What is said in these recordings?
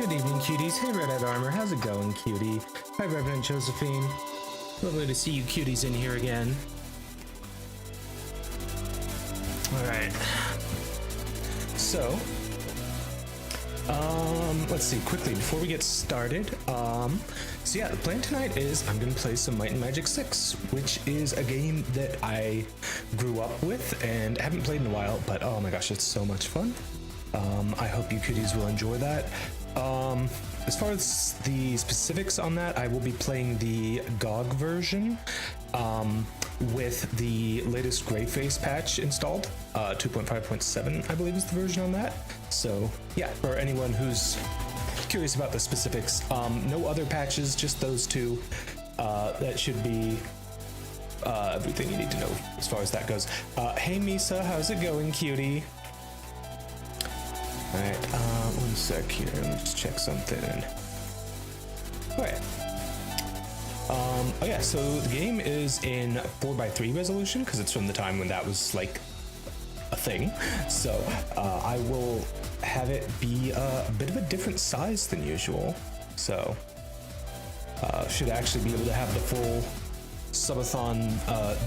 Good evening, cuties. Hey, Red Hat Armor. How's it going, cutie? Hi, Reverend Josephine. Lovely to see you cuties in here again. Alright. So, let's see, quickly, before we get started, so yeah, the plan tonight is I'm gonna play some Might and Magic 6, which is a game that I grew up with and haven't played in a while, but oh my gosh, it's so much fun. I hope you cuties will enjoy that. As far as the specifics on that, I will be playing the GOG version with the latest Greyface patch installed. 2.5.7, I believe, is the version on that. So yeah, for anyone who's curious about the specifics, no other patches, just those two. That should be everything you need to know as far as that goes. Hey Misa, how's it going, cutie? Alright, one sec here, let me just check something. Alright. Oh yeah, so the game is in 4:3 resolution, because it's from the time when that was like a thing. So I will have it be a bit of a different size than usual. So should actually be able to have the full subathon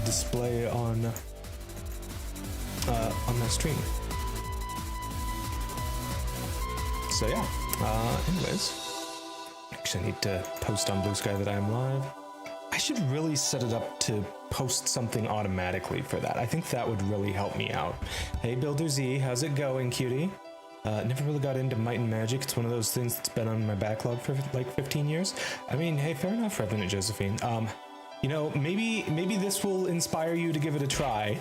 display on my stream. So yeah, anyways, actually I need to post on Blue Sky that I am live. I should really set it up to post something automatically for that. I think that would really help me out. Hey Builder Z, how's it going, cutie? Never really got into Might and Magic. It's one of those things that's been on my backlog for like 15 years. I mean, hey, fair enough, Reverend Josephine. You know, maybe this will inspire you to give it a try.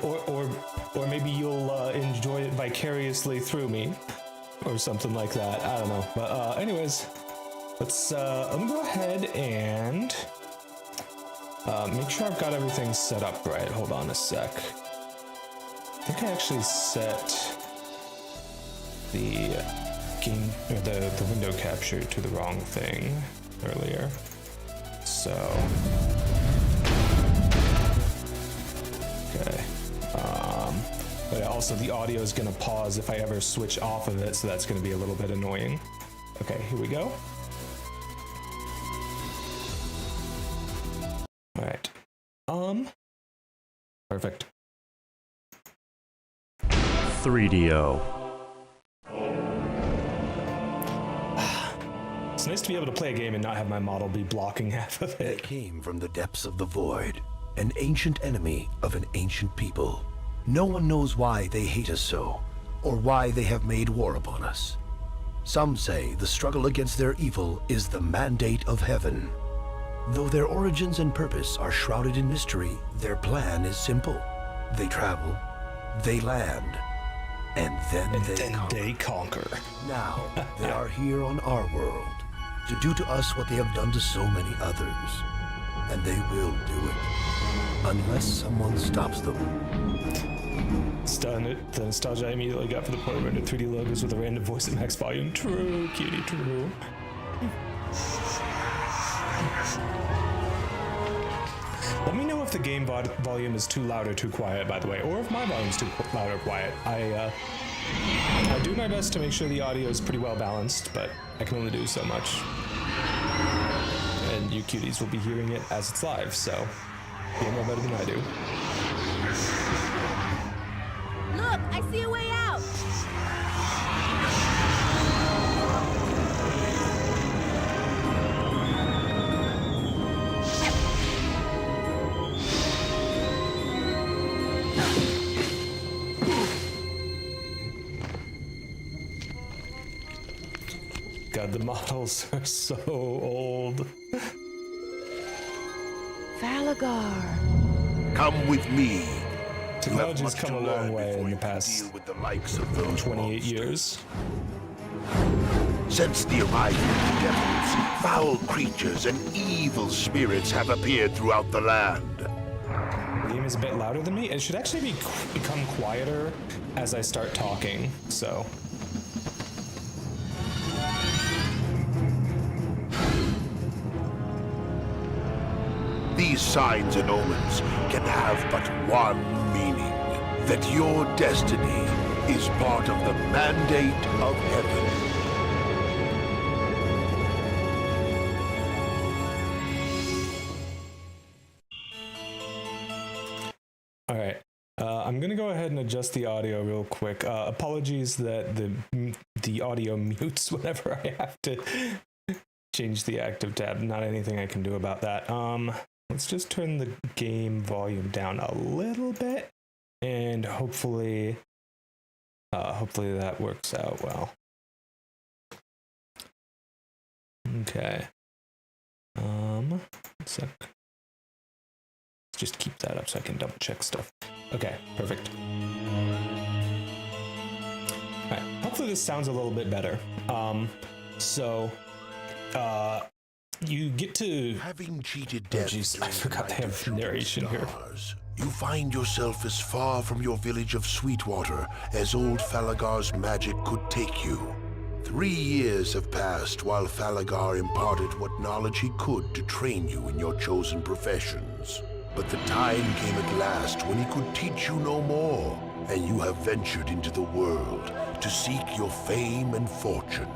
Or maybe you'll enjoy it vicariously through me, or something like that. I don't know. But anyways, let me go ahead and make sure I've got everything set up right. Hold on a sec. I think I actually set the game or the window capture to the wrong thing earlier. So okay. But also the audio is gonna pause if I ever switch off of it, so that's gonna be a little bit annoying. Okay, here we go. All right. Perfect. 3DO. It's nice to be able to play a game and not have my model be blocking half of They it. came from the depths of the void, an ancient enemy of an ancient people. No one knows why they hate us so, or why they have made war upon us. Some say the struggle against their evil is the mandate of heaven. Though their origins and purpose are shrouded in mystery, their plan is simple. They travel, they land, and then they conquer. Now, they are here on our world to do to us what they have done to so many others. And they will do it, unless someone stops them. Stun it. The nostalgia I immediately got for the point rendered 3D logos with a random voice at max volume. True, cutie, true. Let me know if the game volume is too loud or too quiet, by the way, or if my volume's too loud or quiet. I do my best to make sure the audio is pretty well balanced, but I can only do so much. And you cuties will be hearing it as it's live, so you'll know better than I do. Look, I see a way out! God, the models are so old. Falagar. Come with me. Technology's come a long way in the past deal with the likes of those 28 years. Since the arrival of the devils, foul creatures and evil spirits have appeared throughout the land. The game is a bit louder than me. It should actually become quieter as I start talking, so. These signs and omens can have but one meaning, that your destiny is part of the mandate of heaven. I'm gonna go ahead and adjust the audio real quick. Apologies that the audio mutes whenever I have to change the active tab. Not anything I can do about that. Let's just turn the game volume down a little bit, and hopefully that works out well. Okay. One sec. Let's just keep that up so I can double check stuff. Okay, perfect. All right, hopefully this sounds a little bit better. You get to... Having cheated death, jeez, I forgot they have narration here. You find yourself as far from your village of Sweetwater as old Falagar's magic could take you. 3 years have passed while Falagar imparted what knowledge he could to train you in your chosen professions. But the time came at last when he could teach you no more, and you have ventured into the world to seek your fame and fortune.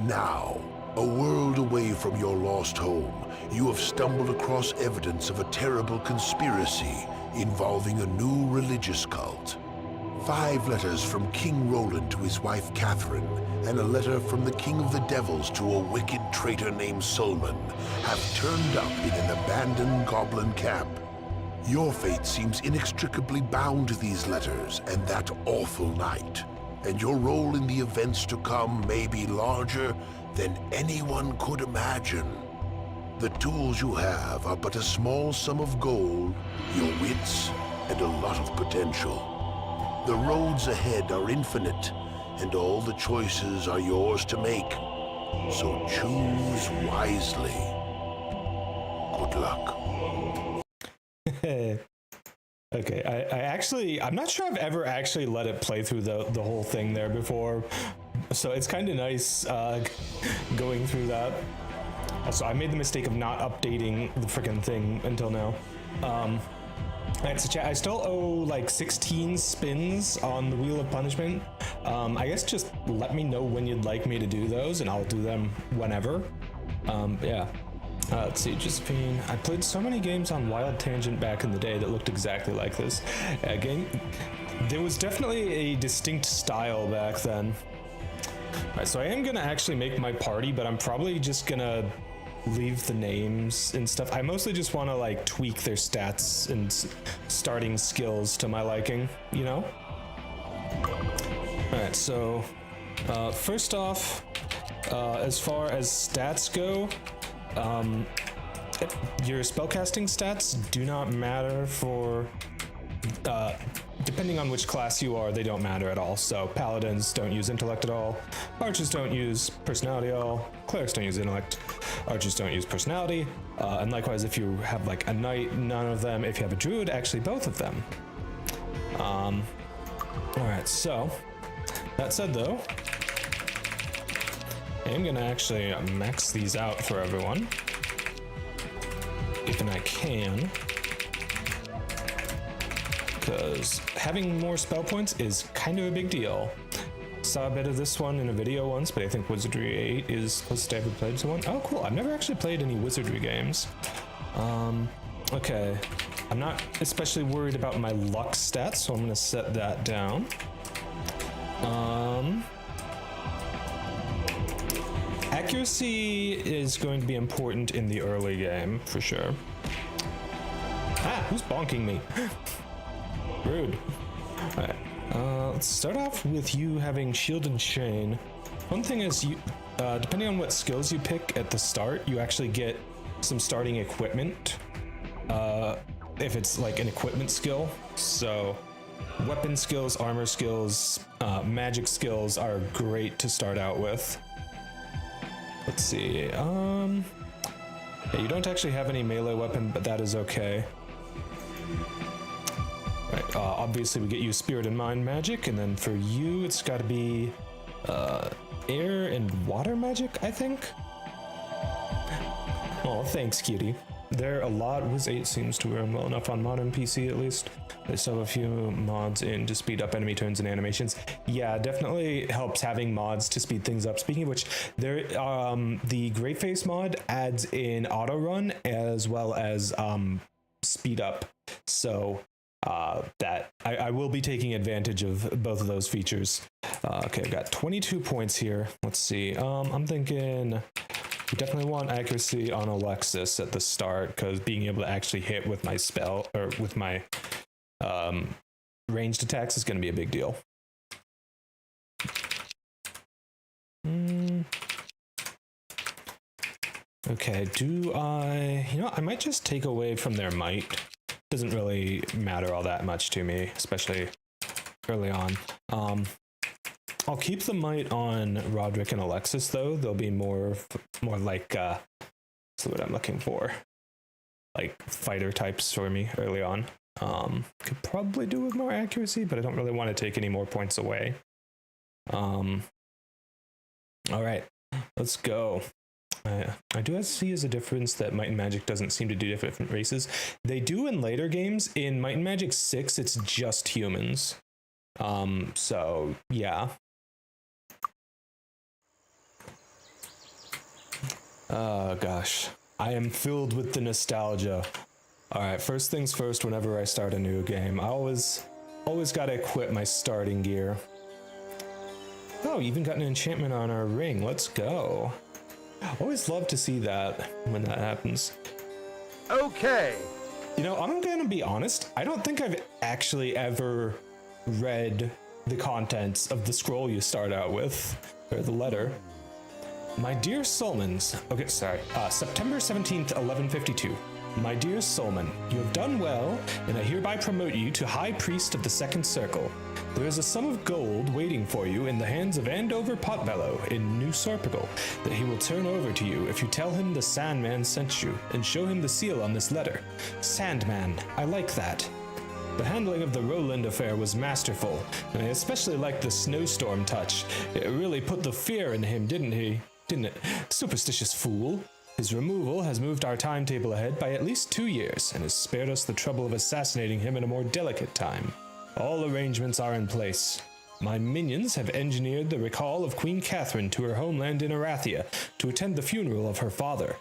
Now, a world away from your lost home, you have stumbled across evidence of a terrible conspiracy involving a new religious cult. 5 letters from King Roland to his wife Catherine, and a letter from the King of the Devils to a wicked traitor named Sulman have turned up in an abandoned goblin camp. Your fate seems inextricably bound to these letters and that awful night, and your role in the events to come may be larger than anyone could imagine. The tools you have are but a small sum of gold, your wits, and a lot of potential. The roads ahead are infinite, and all the choices are yours to make. So choose wisely. Good luck. Okay, I'm not sure I've ever actually let it play through the whole thing there before, so it's kind of nice going through that. Also, I made the mistake of not updating the freaking thing until now. Alright, so chat, I still owe like 16 spins on the Wheel of Punishment. I guess just let me know when you'd like me to do those, and I'll do them whenever. Yeah. Let's see, Josephine. I played so many games on Wild Tangent back in the day that looked exactly like this. There was definitely a distinct style back then. Alright, so I am gonna actually make my party, but I'm probably just gonna leave the names and stuff. I mostly just want to like tweak their stats and starting skills to my liking, you know? Alright, so first off, as far as stats go, your spellcasting stats do not matter for depending on which class you are, they don't matter at all. So paladins don't use intellect at all, archers don't use personality at all, clerics don't use intellect, archers don't use personality, and likewise if you have like a knight, none of them. If you have a druid, actually both of them. Alright, so that said though, I'm gonna actually max these out for everyone, if and I can, because having more spell points is kind of a big deal. Saw a bit of this one in a video once, but I think Wizardry 8 is closest I ever played to one. Oh, cool. I've never actually played any Wizardry games. Okay. I'm not especially worried about my luck stats, so I'm going to set that down. Accuracy is going to be important in the early game, for sure. Ah, who's bonking me? Rude. Alright, let's start off with you having Shield and Chain. One thing is, you, depending on what skills you pick at the start, you actually get some starting equipment. If it's like an equipment skill. So, weapon skills, armor skills, magic skills are great to start out with. Let's see, yeah, you don't actually have any melee weapon, but that is okay. Right, obviously we get you Spirit and Mind magic, and then for you it's got to be air and water magic, I think. Oh, thanks, cutie. There a lot. Wiz 8 seems to run well enough on modern PC at least. They still have a few mods in to speed up enemy turns and animations. Yeah, definitely helps having mods to speed things up. Speaking of which, there the Great Face mod adds in auto run as well as speed up. So that I will be taking advantage of both of those features. Okay, I've got 22 points here. Let's see. I'm thinking we definitely want accuracy on Alexis at the start, because being able to actually hit with my spell or with my ranged attacks is going to be a big deal. Okay, I might just take away from their might. Doesn't really matter all that much to me, especially early on. I'll keep the might on Roderick and Alexis, though. They'll be more like, what's the word I'm looking for? Like fighter types for me early on. Could probably do with more accuracy, but I don't really want to take any more points away. All right, let's go. I do see as a difference that Might and Magic doesn't seem to do different races. They do in later games. In Might and Magic 6, it's just humans. So yeah. Oh gosh, I am filled with the nostalgia. All right, first things first. Whenever I start a new game, I always gotta equip my starting gear. Oh, you even got an enchantment on our ring. Let's go. Always love to see that when that happens. Okay. You know, I'm gonna be honest, I don't think I've actually ever read the contents of the scroll you start out with, or the letter. My dear Solmans, okay, sorry, September 17th, 1152. My dear Solman, you have done well, and I hereby promote you to High Priest of the Second Circle. There is a sum of gold waiting for you in the hands of Andover Potbellow in New Sorpigal that he will turn over to you if you tell him the Sandman sent you and show him the seal on this letter. Sandman, I like that. The handling of the Roland affair was masterful, and I especially liked the snowstorm touch. It really put the fear in him, didn't it? Superstitious fool. His removal has moved our timetable ahead by at least 2 years, and has spared us the trouble of assassinating him in a more delicate time. All arrangements are in place. My minions have engineered the recall of Queen Catherine to her homeland in Arathia to attend the funeral of her father.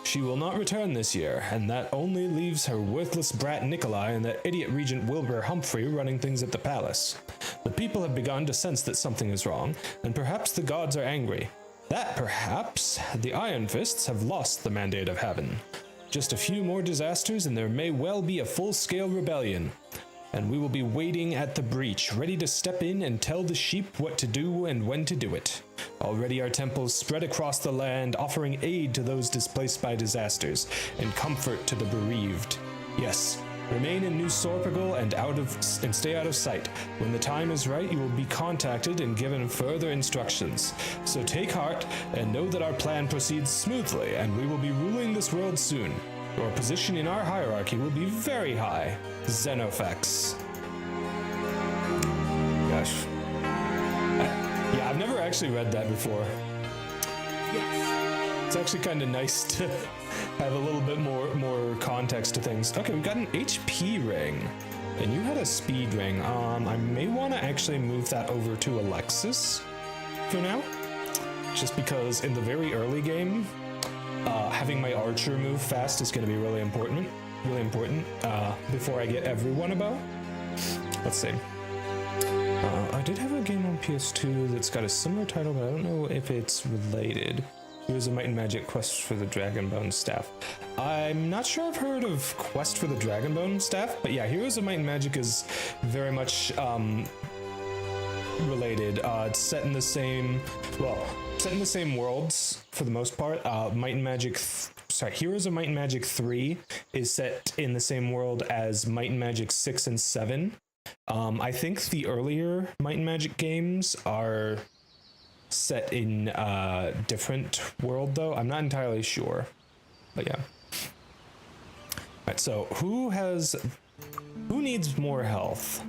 She will not return this year, and that only leaves her worthless brat Nikolai and that idiot Regent Wilbur Humphrey running things at the palace. The people have begun to sense that something is wrong, and perhaps the gods are angry. That perhaps the Iron Fists have lost the mandate of heaven. Just a few more disasters and there may well be a full-scale rebellion. And we will be waiting at the breach, ready to step in and tell the sheep what to do and when to do it. Already our temples spread across the land, offering aid to those displaced by disasters, and comfort to the bereaved. Yes, remain in New Sorpigal and stay out of sight. When the time is right, you will be contacted and given further instructions. So take heart and know that our plan proceeds smoothly, and we will be ruling this world soon. Your position in our hierarchy will be very high. Xenophax. Gosh. Yeah, I've never actually read that before. Yes. It's actually kind of nice to have a little bit more context to things. Okay, we've got an HP ring, and you had a speed ring. I may want to actually move that over to Alexis for now, just because in the very early game, having my archer move fast is going to be really important. Before I get everyone a bow. Let's see. I did have a game on PS2 that's got a similar title, but I don't know if it's related. Here's a Might and Magic Quest for the Dragonbone Staff. I'm not sure I've heard of Quest for the Dragonbone Staff, but yeah, Heroes of Might and Magic is very much related. It's set in the same worlds for the most part. Heroes of Might and Magic 3 is set in the same world as Might and Magic 6 and 7. I think the earlier Might and Magic games are set in a different world, though. I'm not entirely sure, but yeah. Alright, so who needs more health?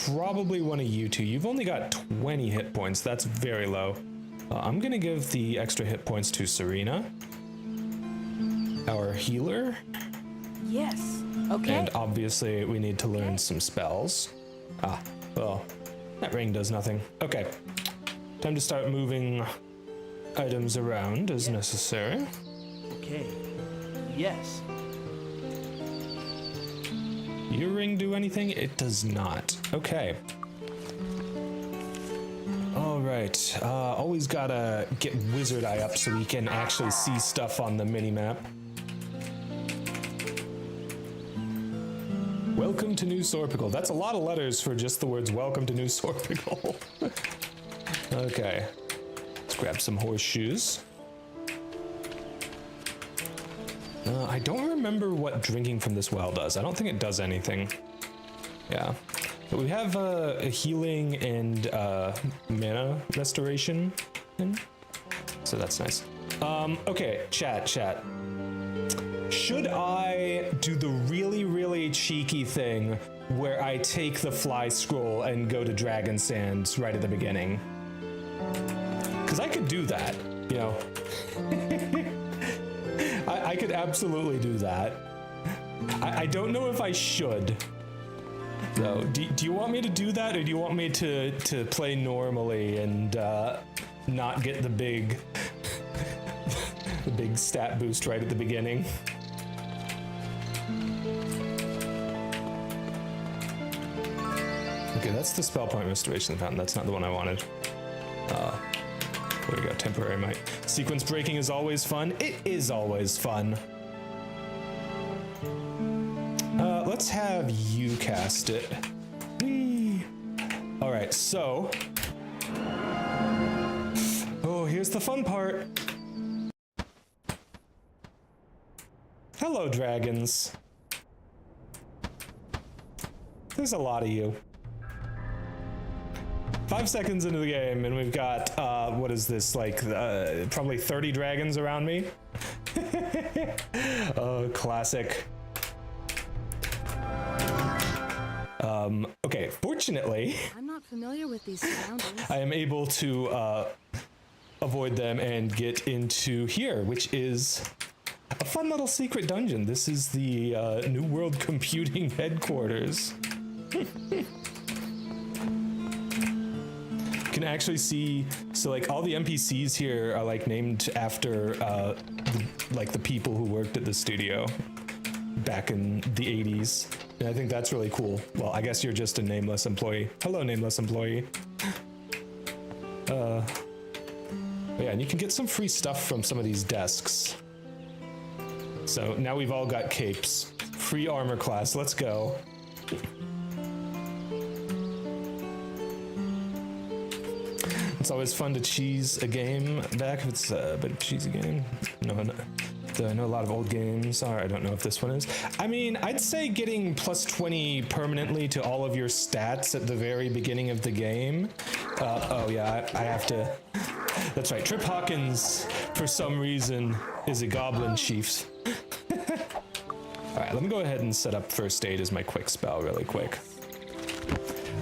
Probably one of you two. You've only got 20 hit points. That's very low. I'm gonna give the extra hit points to Serena, our healer. Yes. Okay. And obviously we need to learn some spells. Well, that ring does nothing. Okay. Time to start moving items around as necessary. Okay. Yes. Your ring do anything? It does not. Okay. Alright, always gotta get Wizard Eye up so we can actually see stuff on the minimap. Welcome to New Sorpical. That's a lot of letters for just the words welcome to New Sorpical. Okay, let's grab some horseshoes. I don't remember what drinking from this well does. I don't think it does anything. Yeah. But we have a healing and mana restoration thing. So that's nice. Okay, chat. Should I do the really, really cheeky thing where I take the fly scroll and go to Dragon Sands right at the beginning? Because I could do that, you know. I could absolutely do that. I don't know if I should. So, do you want me to do that, or do you want me to play normally and not get the big the big stat boost right at the beginning? Okay, that's the spell point restoration fountain. That's not the one I wanted. There we go, temporary might. Sequence breaking is always fun. It is always fun. Let's have you cast it. Whee! All right, so. Oh, here's the fun part. Hello, dragons. There's a lot of you. 5 seconds into the game, and we've got, what is this, like, probably 30 dragons around me? Oh, classic. Okay, fortunately, I'm not familiar with these surroundings. I am able to, avoid them and get into here, which is a fun little secret dungeon. This is the, New World Computing Headquarters. Can actually see, so like all the NPCs here are like named after like the people who worked at the studio back in the 80s, and I think that's really cool. Well, I guess you're just a nameless employee. Hello, nameless employee. Yeah, and you can get some free stuff from some of these desks. So now we've all got capes. Free armor class, let's go. It's always fun to cheese a game back if it's a bit of a cheesy game. No, I know a lot of old games are. I don't know if this one is. I mean, I'd say getting plus 20 permanently to all of your stats at the very beginning of the game. Oh yeah, I have to. That's right. Trip Hawkins, for some reason, is a goblin chief. All right, let me go ahead and set up first aid as my quick spell really quick.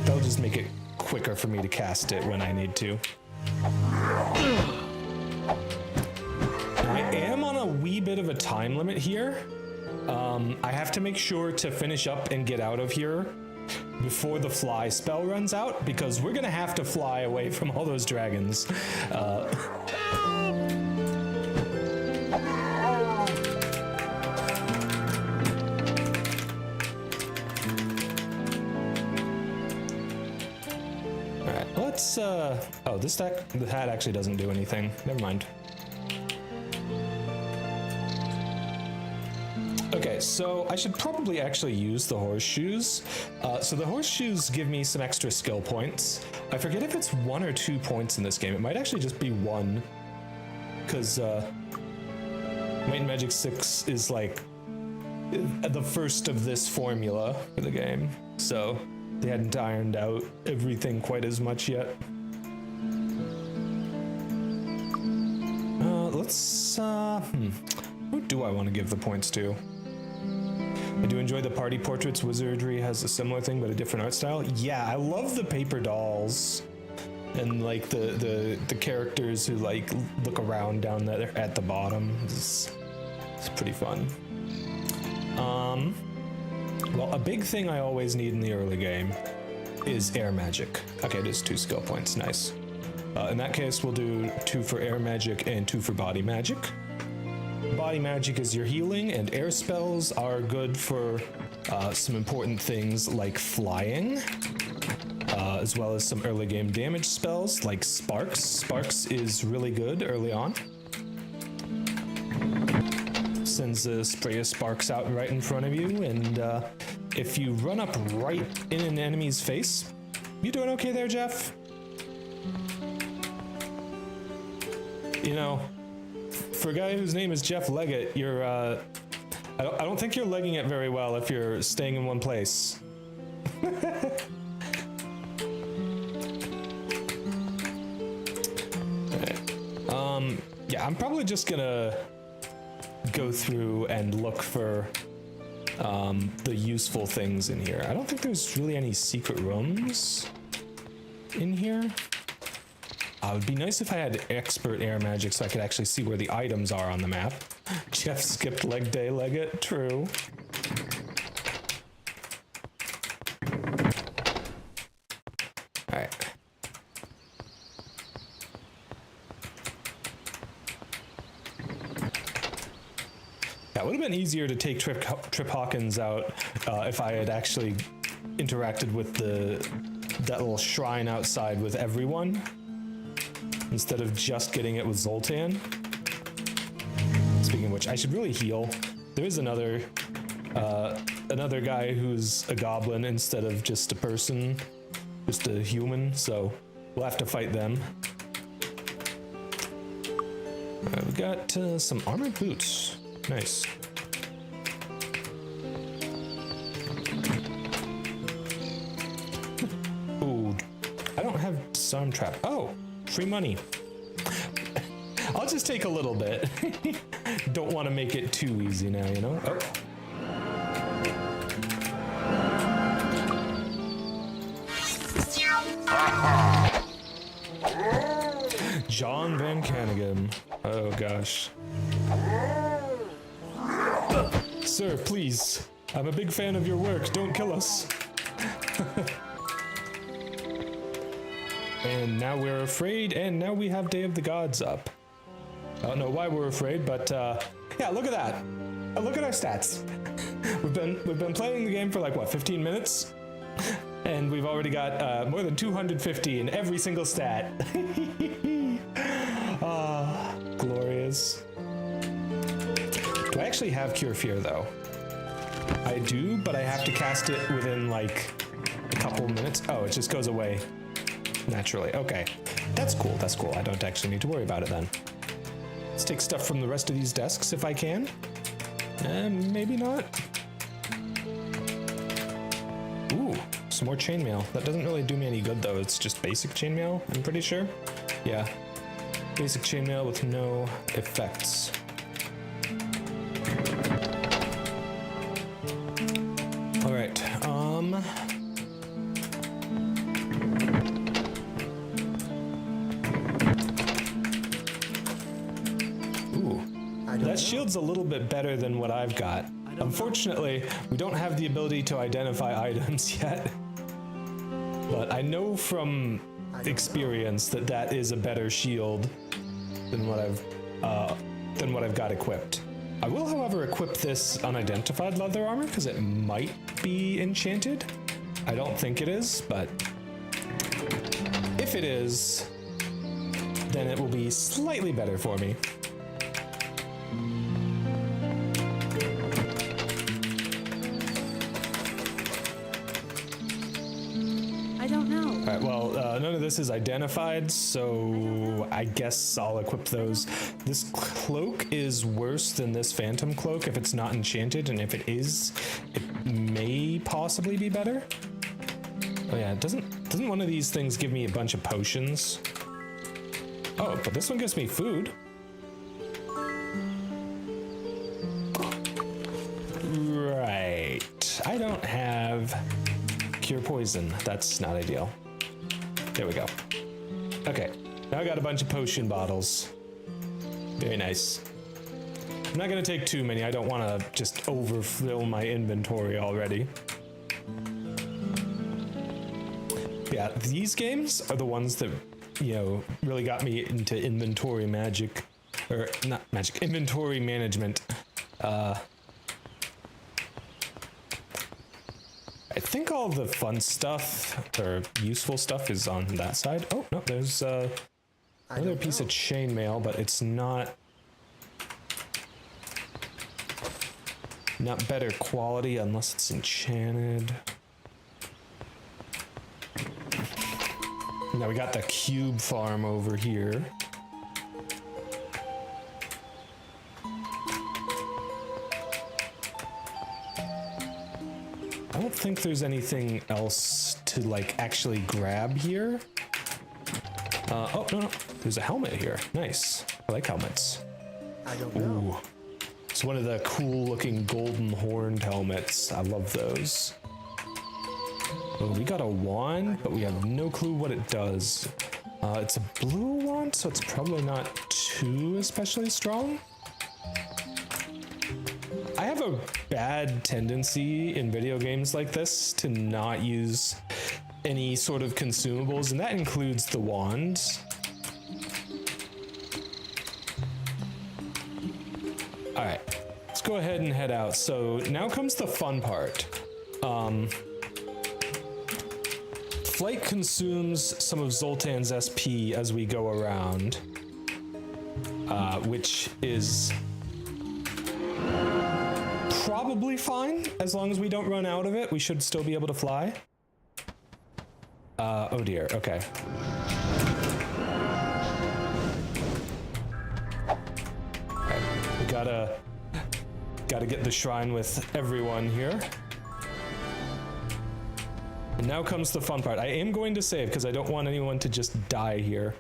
That'll just make it quicker for me to cast it when I need to. I am on a wee bit of a time limit here. I have to make sure to finish up and get out of here before the fly spell runs out, because we're gonna have to fly away from all those dragons. Oh, this deck, the hat actually doesn't do anything. Never mind. Okay, so I should probably actually use the horseshoes. So the horseshoes give me some extra skill points. I forget if it's 1 or 2 points in this game. It might actually just be 1. Because Might and Magic 6 is like the first of this formula for the game. So they hadn't ironed out everything quite as much yet. Who do I want to give the points to? I do enjoy the party portraits. Wizardry has a similar thing, but a different art style. Yeah, I love the paper dolls and like the characters who like look around down there at the bottom. It's pretty fun. Well, a big thing I always need in the early game is air magic. Okay, it is 2 skill points. Nice. In that case, we'll do 2 for air magic and 2 for body magic. Body magic is your healing, and air spells are good for some important things like flying, as well as some early game damage spells like Sparks. Sparks is really good early on. Sends a spray of sparks out right in front of you, and if you run up right in an enemy's face, you doing okay there, Jeff? You know, for a guy whose name is Jeff Leggett, you're, I don't think you're legging it very well if you're staying in one place. Alright. Yeah, I'm probably just gonna go through and look for the useful things in here. I don't think there's really any secret rooms in here. It would be nice if I had expert air magic so I could actually see where the items are on the map. Jeff skipped leg day, Leggett, true. Alright. Yeah, it would have been easier to take Trip Hawkins out if I had actually interacted with that little shrine outside with everyone, instead of just getting it with Zoltan. Speaking of which, I should really heal. There is another guy who's a goblin instead of just a person, just a human, so we'll have to fight them. We've got some armored boots. Nice. Ooh, I don't have disarm trap. Oh, free money. I'll just take a little bit. Don't want to make it too easy now, you know? Oh. John Van Cannigan. Oh gosh. Sir, please. I'm a big fan of your work. Don't kill us. And now we're afraid, and now we have Day of the Gods up. I don't know why we're afraid, but yeah, look at that. Look at our stats. We've been playing the game for like what, 15 minutes? And we've already got more than 250 in every single stat. Ah, glorious. Do I actually have Cure Fear though? I do, but I have to cast it within like a couple minutes. Oh, it just goes away naturally. Okay, that's cool. That's cool. I don't actually need to worry about it then. Let's take stuff from the rest of these desks if I can. Maybe not. Ooh, some more chainmail. That doesn't really do me any good though. It's just basic chainmail, I'm pretty sure. Yeah, basic chainmail with no effects. All right, ooh, that shield's a little bit better than what I've got. Unfortunately, we don't have the ability to identify items yet, but I know from experience that that is a better shield than what I've got equipped. I will, however, equip this unidentified leather armor because it might be enchanted. I don't think it is, but if it is, then it will be slightly better for me. I don't know. All right, well, none of this is identified, so I guess I'll equip those. This cloak is worse than this phantom cloak if it's not enchanted, and if it is, it may possibly be better. Oh yeah, doesn't one of these things give me a bunch of potions? Oh, but this one gives me food. Right, I don't have Cure Poison. That's not ideal. There we go. Okay, now I got a bunch of potion bottles. Very nice. I'm not gonna take too many. I don't want to just overfill my inventory already. Yeah, these games are the ones that, you know, really got me into inventory magic, or not magic, inventory management. I think all the fun stuff or useful stuff is on that side. Oh, no, there's another piece of chainmail, but it's not better quality unless it's enchanted. Now we got the cube farm over here. I don't think there's anything else to like actually grab here. Oh, no, there's a helmet here. Nice. I like helmets. I don't know. Ooh. It's one of the cool looking golden horned helmets. I love those. Oh, we got a wand, but we have no clue what it does. It's a blue wand, so it's probably not too especially strong. I have a bad tendency in video games like this to not use any sort of consumables, and that includes the wand. All right, let's go ahead and head out. So now comes the fun part. Flight consumes some of Zoltan's SP as we go around, which is probably fine as long as we don't run out of it. We should still be able to fly. Oh dear, okay. Alright, we gotta get the shrine with everyone here. And now comes the fun part. I am going to save because I don't want anyone to just die here.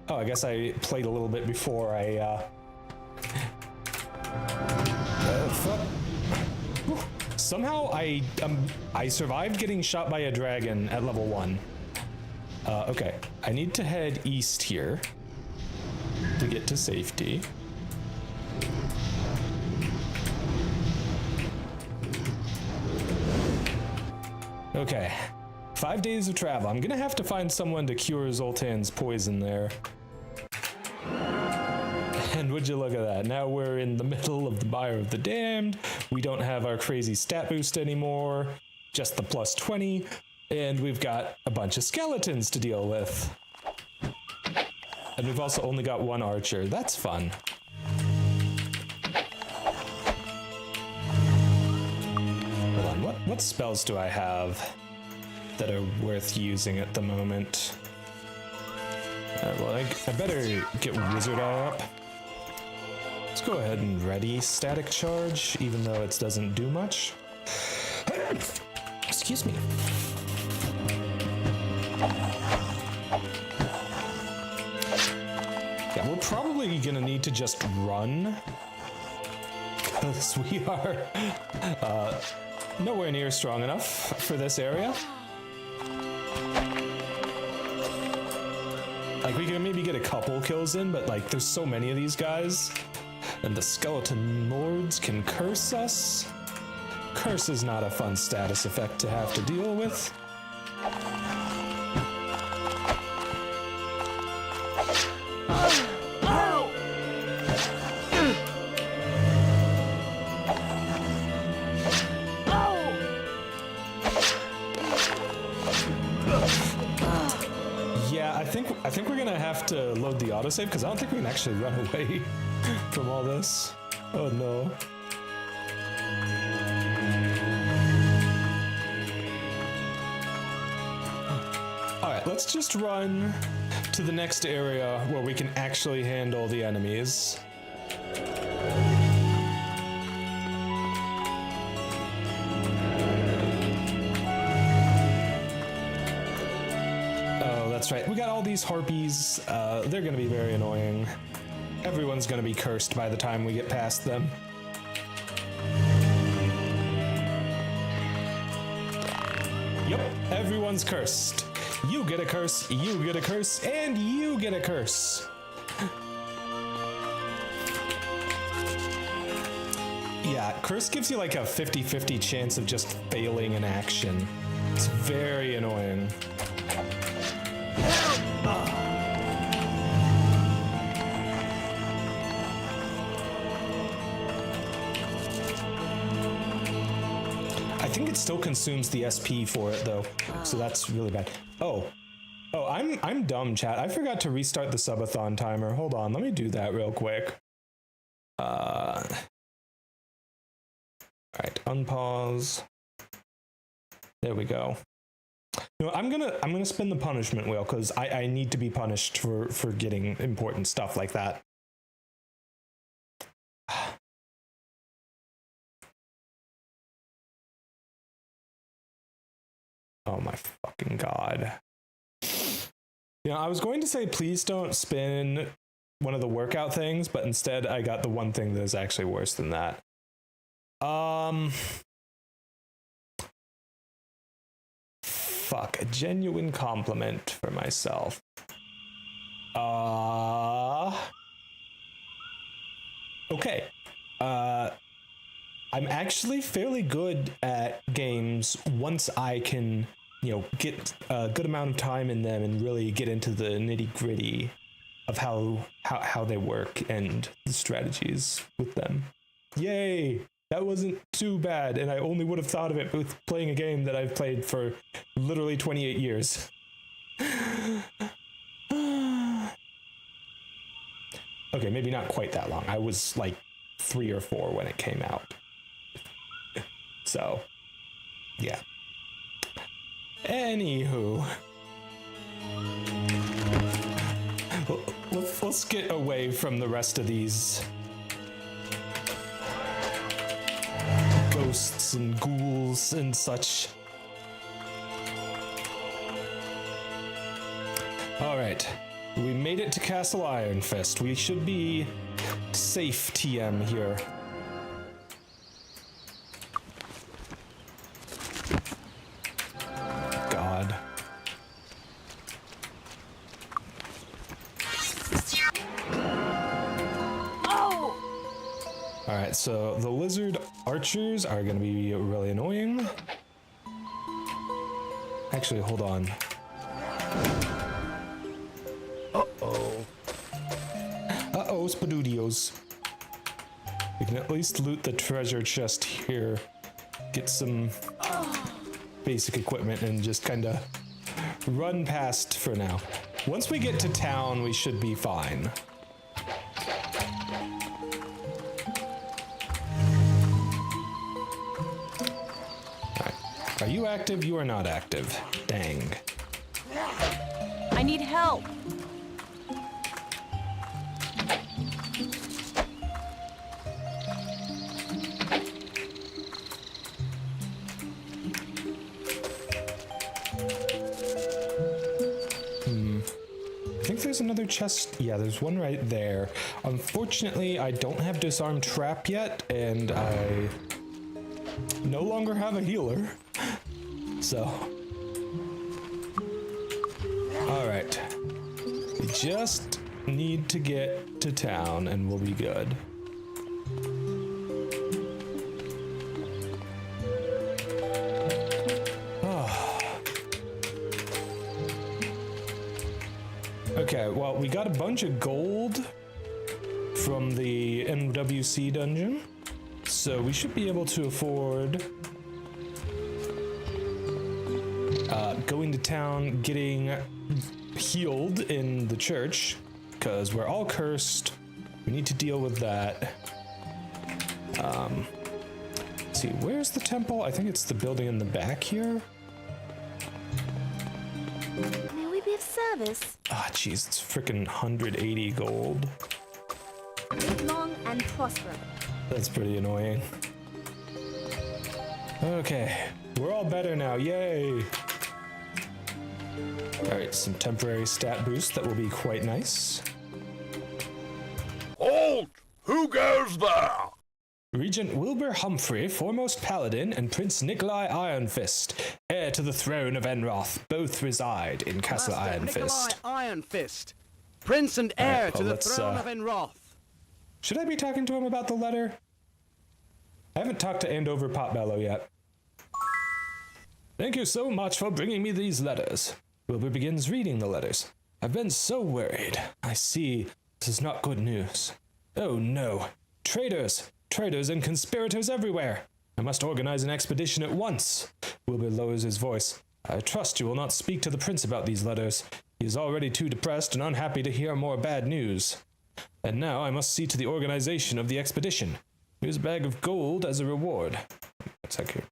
Oh, I guess I played a little bit before I fuck. Somehow I survived getting shot by a dragon at level 1. Okay, I need to head east here to get to safety. Okay, 5 days of travel. I'm gonna have to find someone to cure Zoltan's poison there. And would you look at that? Now we're in the middle of the Mire of the Damned. We don't have our crazy stat boost anymore, just the plus 20, and we've got a bunch of skeletons to deal with. And we've also only got one archer. That's fun. Hold on, what spells do I have that are worth using at the moment? Well, I better get Wizard Eye up. Let's go ahead and ready Static Charge, even though it doesn't do much. Excuse me. Yeah, we're probably gonna need to just run, because we are nowhere near strong enough for this area. Like, we can maybe get a couple kills in, but like, there's so many of these guys. And the skeleton lords can curse us. Curse is not a fun status effect to have to deal with. Yeah, I think we're gonna have to load the autosave because I don't think we can actually run away from all this. Oh no. Alright, let's just run to the next area where we can actually handle the enemies. Oh, that's right. We got all these harpies. They're gonna be very annoying. Everyone's gonna be cursed by the time we get past them. Yep, everyone's cursed. You get a curse, you get a curse, and you get a curse. Yeah, curse gives you like a 50-50 chance of just failing an action. It's very annoying. I think it still consumes the SP for it though, so that's really bad. Oh, I'm dumb, chat. I forgot to restart the subathon timer. Hold on, let me do that real quick. All right, unpause. There we go. No, I'm gonna spin the punishment wheel because I need to be punished for getting important stuff like that. Oh my fucking god. You know, I was going to say please don't spin one of the workout things, but instead I got the one thing that is actually worse than that. Fuck, a genuine compliment for myself. Okay. I'm actually fairly good at games once I can, you know, get a good amount of time in them and really get into the nitty-gritty of how they work and the strategies with them. Yay! That wasn't too bad, and I only would have thought of it with playing a game that I've played for literally 28 years. Okay, maybe not quite that long. I was like 3 or 4 when it came out. So, yeah. Anywho. Let's get away from the rest of these ghosts and ghouls and such. Alright, we made it to Castle Ironfist. We should be safe TM here. God. Alright, so the lizard archers are going to be really annoying. Actually, hold on. Uh-oh. Uh-oh, Spadoodios. We can at least loot the treasure chest here. Get some basic equipment and just kind of run past for now. Once we get to town, we should be fine. Are you active? You are not active. Dang. I need help. I think there's another chest. Yeah, there's one right there. Unfortunately, I don't have Disarm Trap yet, and I no longer have a healer. So, all right, we just need to get to town and we'll be good. Oh. Okay, well, we got a bunch of gold from the MWC dungeon, so we should be able to afford going to town, getting healed in the church, because we're all cursed. We need to deal with that. Let's see, where's the temple? I think it's the building in the back here. May we be of service? Ah, jeez, it's freaking 180 gold. Live long and prosper. That's pretty annoying. Okay, we're all better now, yay! Alright, some temporary stat boost that will be quite nice. Halt! Who goes there? Regent Wilbur Humphrey, foremost paladin, and Prince Nikolai Ironfist, heir to the throne of Enroth, both reside in Castle Master Ironfist. Nikolai Ironfist, prince and heir to the throne of Enroth. Should I be talking to him about the letter? I haven't talked to Andover Potbellow yet. Thank you so much for bringing me these letters. Wilbur begins reading the letters. I've been so worried. I see this is not good news. Oh no. Traitors! Traitors and conspirators everywhere! I must organize an expedition at once. Wilbur lowers his voice. I trust you will not speak to the prince about these letters. He is already too depressed and unhappy to hear more bad news. And now I must see to the organization of the expedition. Here's a bag of gold as a reward. One sec here.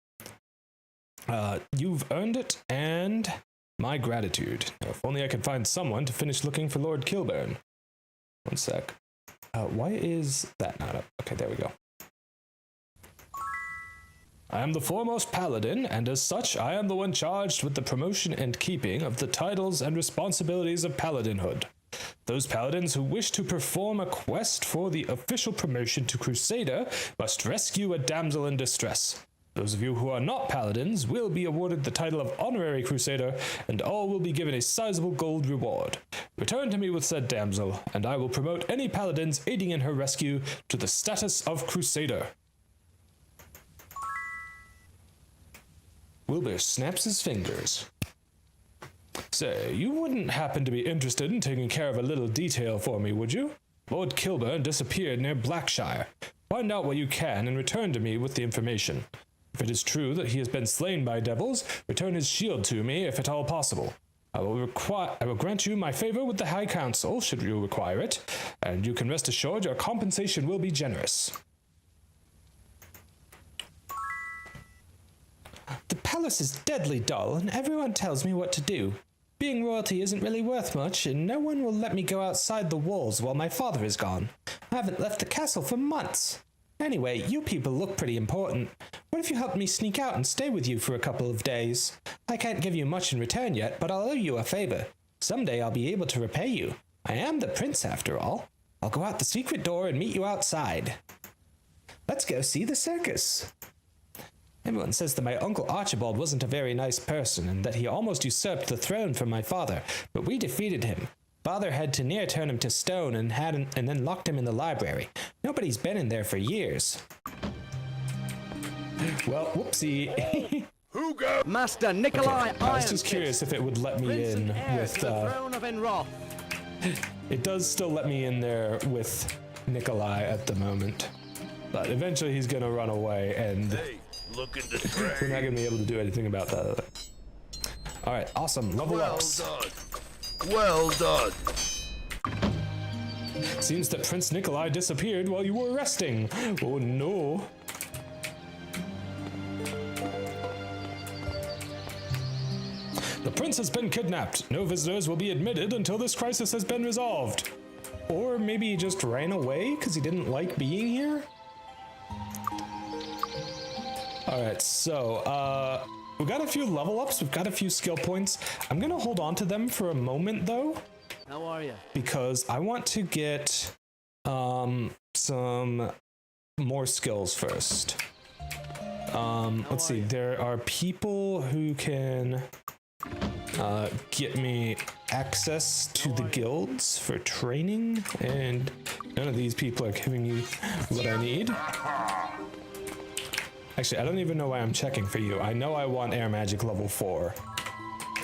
You've earned it, and my gratitude. Now, if only I could find someone to finish looking for Lord Kilburn. One sec. Why is that not up? Okay, there we go. I am the foremost paladin, and as such, I am the one charged with the promotion and keeping of the titles and responsibilities of paladinhood. Those paladins who wish to perform a quest for the official promotion to Crusader must rescue a damsel in distress. Those of you who are not paladins will be awarded the title of Honorary Crusader, and all will be given a sizable gold reward. Return to me with said damsel, and I will promote any paladins aiding in her rescue to the status of Crusader. Wilbur snaps his fingers. Say, you wouldn't happen to be interested in taking care of a little detail for me, would you? Lord Kilburn disappeared near Blackshire. Find out what you can and return to me with the information. If it is true that he has been slain by devils, return his shield to me if at all possible. I will grant you my favor with the High Council, should you require it, and you can rest assured your compensation will be generous. The palace is deadly dull, and everyone tells me what to do. Being royalty isn't really worth much, and no one will let me go outside the walls while my father is gone. I haven't left the castle for months. Anyway, you people look pretty important. What if you helped me sneak out and stay with you for a couple of days? I can't give you much in return yet, but I'll owe you a favor. Someday I'll be able to repay you. I am the prince, after all. I'll go out the secret door and meet you outside. Let's go see the circus. Everyone says that my uncle Archibald wasn't a very nice person, and that he almost usurped the throne from my father, but we defeated him. Father had to near turn him to stone and then locked him in the library. Nobody's been in there for years. Well, whoopsie. Master Nikolai I was just curious if it would let me in with throne of Enroth. It does still let me in there with Nikolai at the moment. But eventually he's gonna run away, and we're not gonna be able to do anything about that. Alright, awesome. Level ups. Well done. Seems that Prince Nikolai disappeared while you were resting. Oh no. The prince has been kidnapped. No visitors will be admitted until this crisis has been resolved. Or maybe he just ran away because he didn't like being here? Alright, so, we've got a few level ups, we've got a few skill points. I'm gonna hold on to them for a moment though. How are you? Because I want to get some more skills first. Let's see, there are people who can get me access to the guilds for training, and none of these people are giving me what I need. Actually, I don't even know why I'm checking for you. I know I want air magic level 4.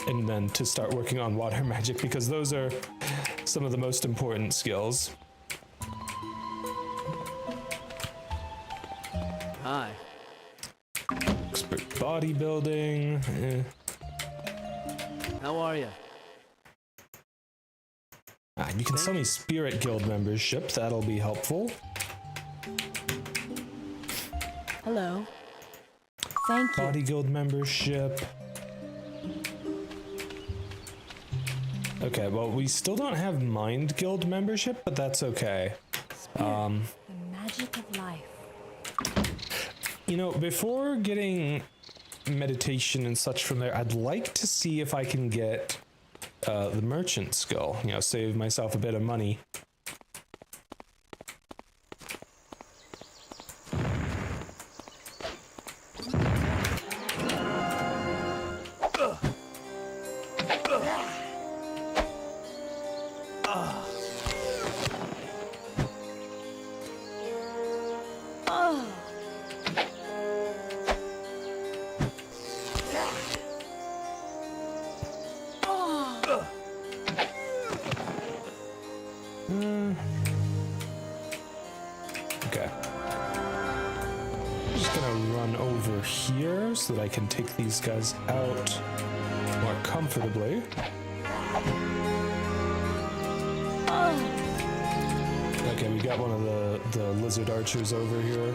And then to start working on water magic, because those are some of the most important skills. Hi. Expert bodybuilding. How are you? You can sell me Spirit Guild membership. That'll be helpful. Hello. Thank you. Body Guild membership. Okay, well, we still don't have Mind Guild membership, but that's okay. The magic of life. You know, before getting meditation and such from there, I'd like to see if I can get the merchant skill. You know, save myself a bit of money. just gonna run over here so that I can take these guys out more comfortably. Okay, we got one of the lizard archers over here.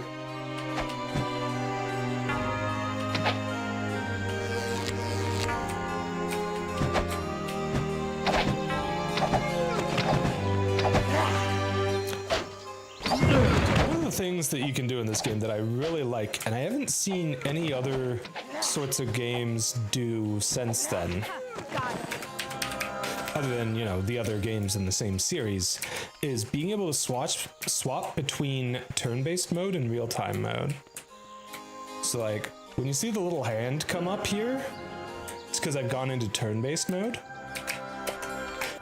Things that you can do in this game that I really like, and I haven't seen any other sorts of games do since then, other than, you know, the other games in the same series, is being able to swap between turn-based mode and real-time mode. So like, when you see the little hand come up here, it's because I've gone into turn-based mode.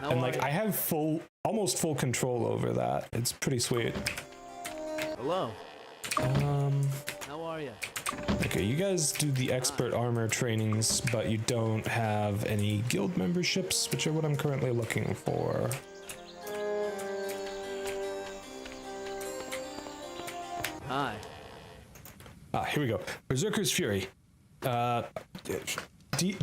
And like, I have almost full control over that. It's pretty sweet. Hello. How are you? Okay, you guys do the expert armor trainings, but you don't have any guild memberships, which are what I'm currently looking for. Hi. Ah, here we go. Berserker's Fury.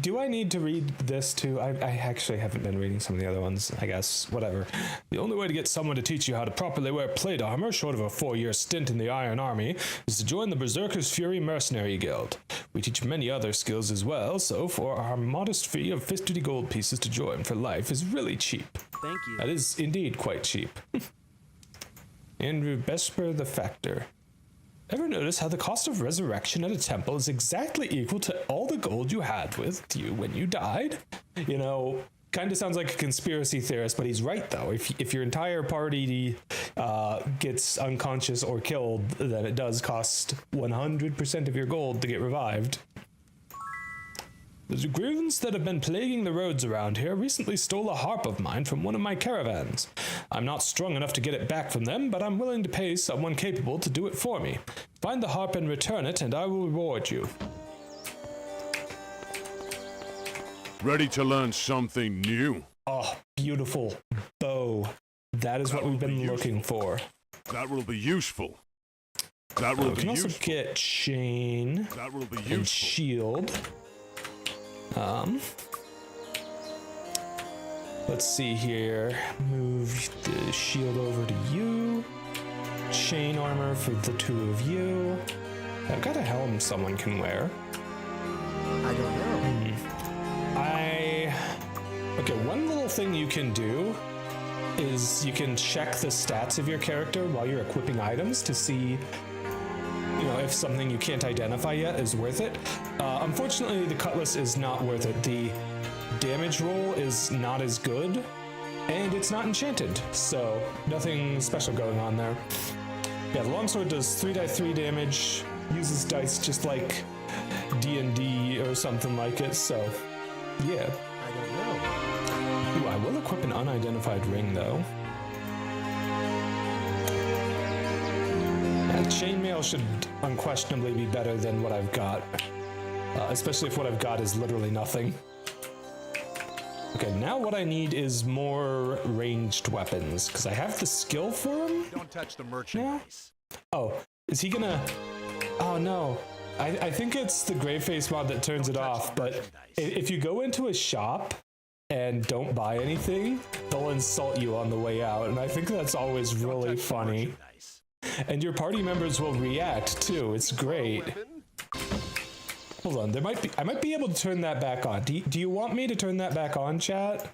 Do I need to read this too? I actually haven't been reading some of the other ones, I guess. Whatever. The only way to get someone to teach you how to properly wear plate armor, short of a 4-year stint in the Iron Army, is to join the Berserker's Fury Mercenary Guild. We teach many other skills as well, so for our modest fee of 50 gold pieces to join for life is really cheap. Thank you. That is indeed quite cheap. Andrew Besper the Factor. Ever notice how the cost of resurrection at a temple is exactly equal to all the gold you had with you when you died? You know, kind of sounds like a conspiracy theorist, but he's right though. If your entire party gets unconscious or killed, then it does cost 100% of your gold to get revived. The Dragoons that have been plaguing the roads around here recently stole a harp of mine from one of my caravans. I'm not strong enough to get it back from them, but I'm willing to pay someone capable to do it for me. Find the harp and return it, and I will reward you. Ready to learn something new? Oh, beautiful bow. That is what we've been looking for. That will be useful. That will We can also get chain and shield. Let's see here. Move the shield over to you. Chain armor for the two of you. I've got a helm someone can wear. I don't know. Okay, one little thing you can do is you can check the stats of your character while you're equipping items to see, you know, if something you can't identify yet is worth it. Unfortunately, the cutlass is not worth it. The damage roll is not as good, and it's not enchanted, so nothing special going on there. Yeah, the longsword does 3d3 damage, uses dice just like D&D or something like it, so yeah. I don't know. Ooh, I will equip an unidentified ring, though. Chainmail should unquestionably be better than what I've got, especially if what I've got is literally nothing. Okay, now what I need is more ranged weapons, because I have the skill for them. Don't touch the merchandise. Oh, is he gonna... Oh no, I think it's the gray face mod that turns it off, but if you go into a shop and don't buy anything, they'll insult you on the way out, and I think that's always really funny. And your party members will react too. It's great. Hold on, I might be able to turn that back on. Do you want me to turn that back on, chat?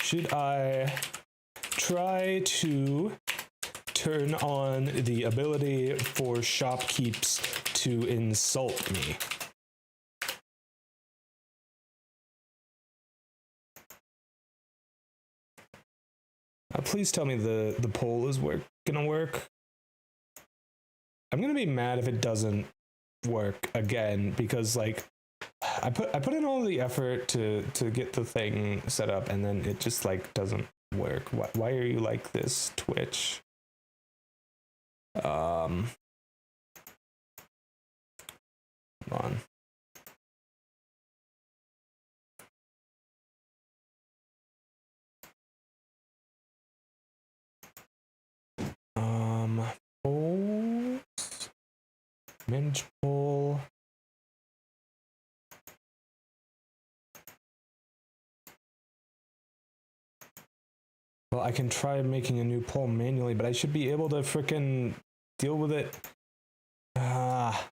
Should I try to turn on the ability for shopkeeps to insult me? Please tell me the poll is gonna work. I'm gonna be mad if it doesn't work again, because like I put in all the effort to get the thing set up, and then it just like doesn't work. Why are you like this, Twitch? Hold on. Manageable. Well, I can try making a new poll manually, but I should be able to frickin' deal with it. Ah,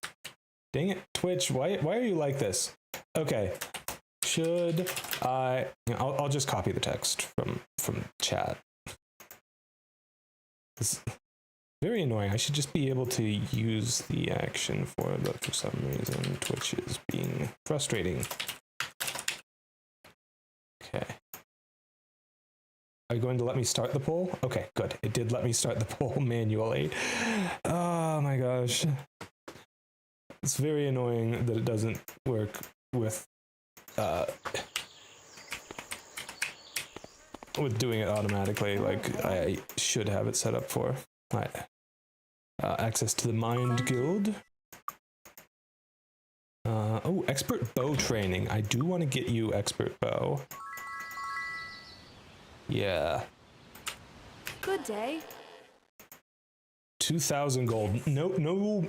dang it, Twitch, why are you like this? Okay, should I, I'll just copy the text from chat. It's very annoying. I should just be able to use the action for it, but for some reason Twitch is being frustrating. Okay. Are you going to let me start the poll? Okay, good. It did let me start the poll manually. Oh my gosh. It's very annoying that it doesn't work with doing it automatically like I should have it set up for. Right. Access to the Mind Guild. Oh, expert bow training. I do want to get you expert bow. Yeah. Good day. 2,000 gold. No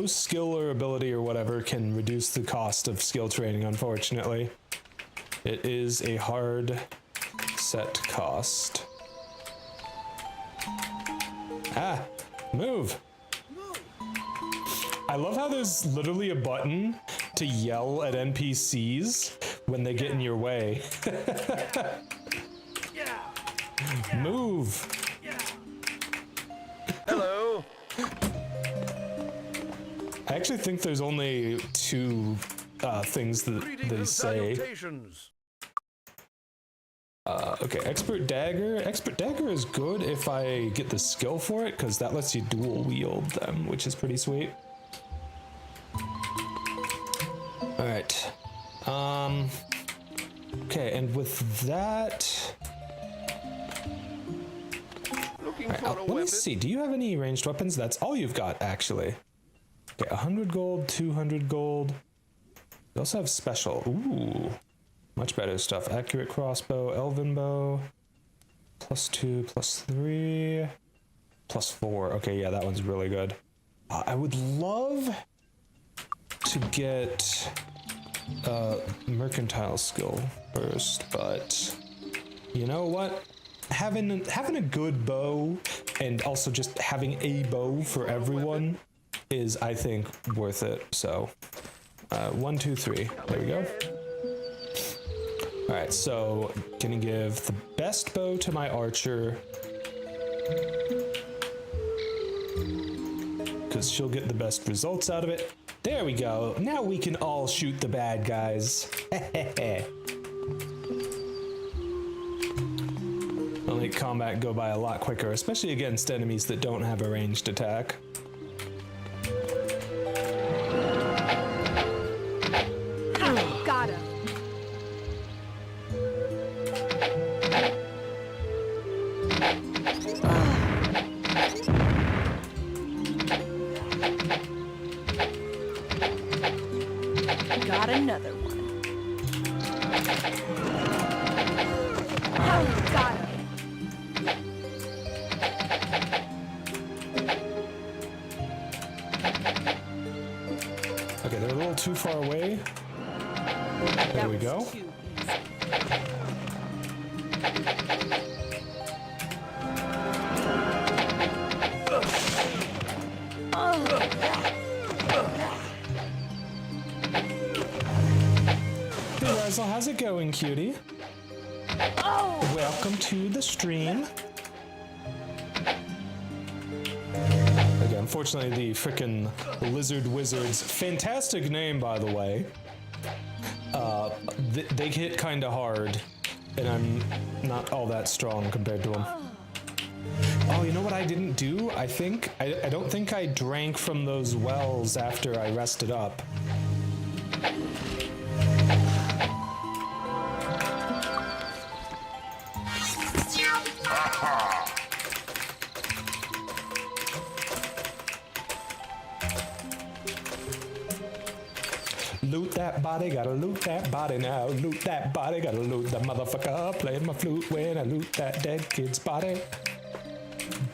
skill or ability or whatever can reduce the cost of skill training, unfortunately. It is a hard set cost. Ah, move. I love how there's literally a button to yell at NPCs when they get in your way. Move. Hello. I actually think there's only two things that they say. Okay, expert dagger. Expert dagger is good if I get the skill for it, because that lets you dual wield them, which is pretty sweet. All right. Okay, and with that, let me see. Do you have any ranged weapons? That's all you've got, actually. Okay, 100 gold, 200 gold. You also have special. Ooh, much better stuff. Accurate crossbow, elven bow. +2, +3, +4. Okay, yeah, that one's really good. I would love to get mercantile skill first, but you know what? Having a good bow and also just having a bow for everyone is, I think, worth it. So 1, 2, 3. There we go. All right, so gonna give the best bow to my archer, because she'll get the best results out of it. There we go. Now we can all shoot the bad guys. It'll make combat go by a lot quicker, especially against enemies that don't have a ranged attack. Got him. Got another one. Oh, got him. Okay, they're a little too far away. There we go. Hey Razzle, how's it going, cutie? Oh! Welcome to the stream. Okay, unfortunately, the frickin' Lizard Wizards, fantastic name, by the way, they hit kinda hard, and I'm not all that strong compared to them. Oh, you know what I didn't do? I don't think I drank from those wells after I rested up. Loot that body, gotta loot that body now. Loot that body, gotta loot the motherfucker. Playing my flute when I loot that dead kid's body.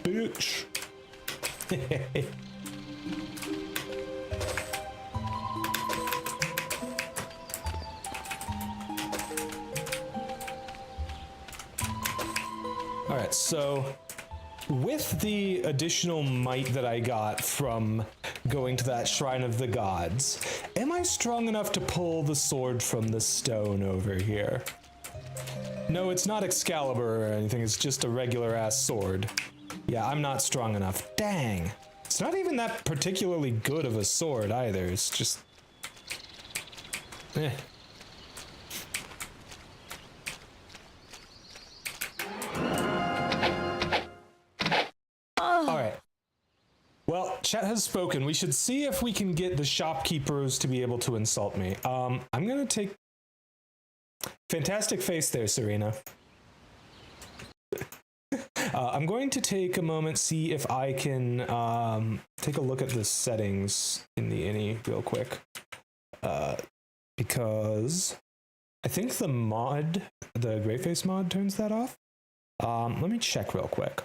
Bitch. All right, so with the additional might that I got from going to that Shrine of the Gods, am I strong enough to pull the sword from the stone over here? No, it's not Excalibur or anything, it's just a regular ass sword. Yeah, I'm not strong enough. Dang. It's not even that particularly good of a sword either, it's just... eh. Alright. Well, chat has spoken. We should see if we can get the shopkeepers to be able to insult me. I'm gonna take... Fantastic face there, Serena. I'm going to take a moment, see if I can take a look at the settings in the innie real quick. Because I think the mod, the Greyface mod, turns that off. Let me check real quick.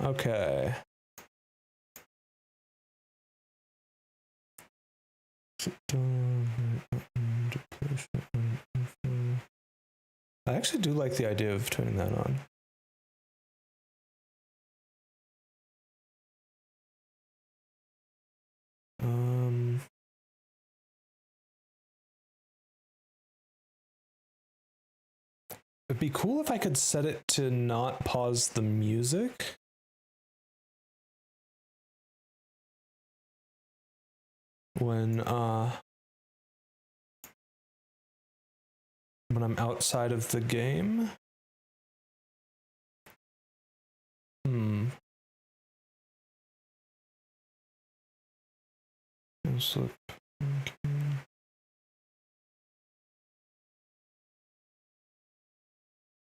Okay. I actually do like the idea of turning that on. It'd be cool if I could set it to not pause the music. When I'm outside of the game. So, okay.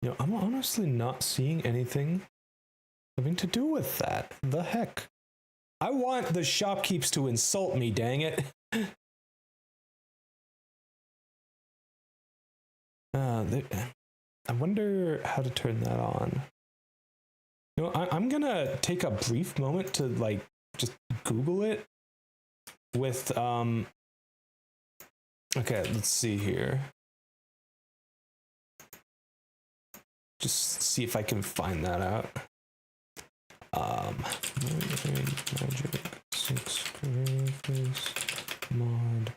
You know, I'm honestly not seeing anything having to do with that. The heck? I want the shopkeepers to insult me, dang it. I wonder how to turn that on. You know, I'm gonna take a brief moment to like just Google it with okay, let's see here. Just see if I can find that out. Magic 6 Greyface mod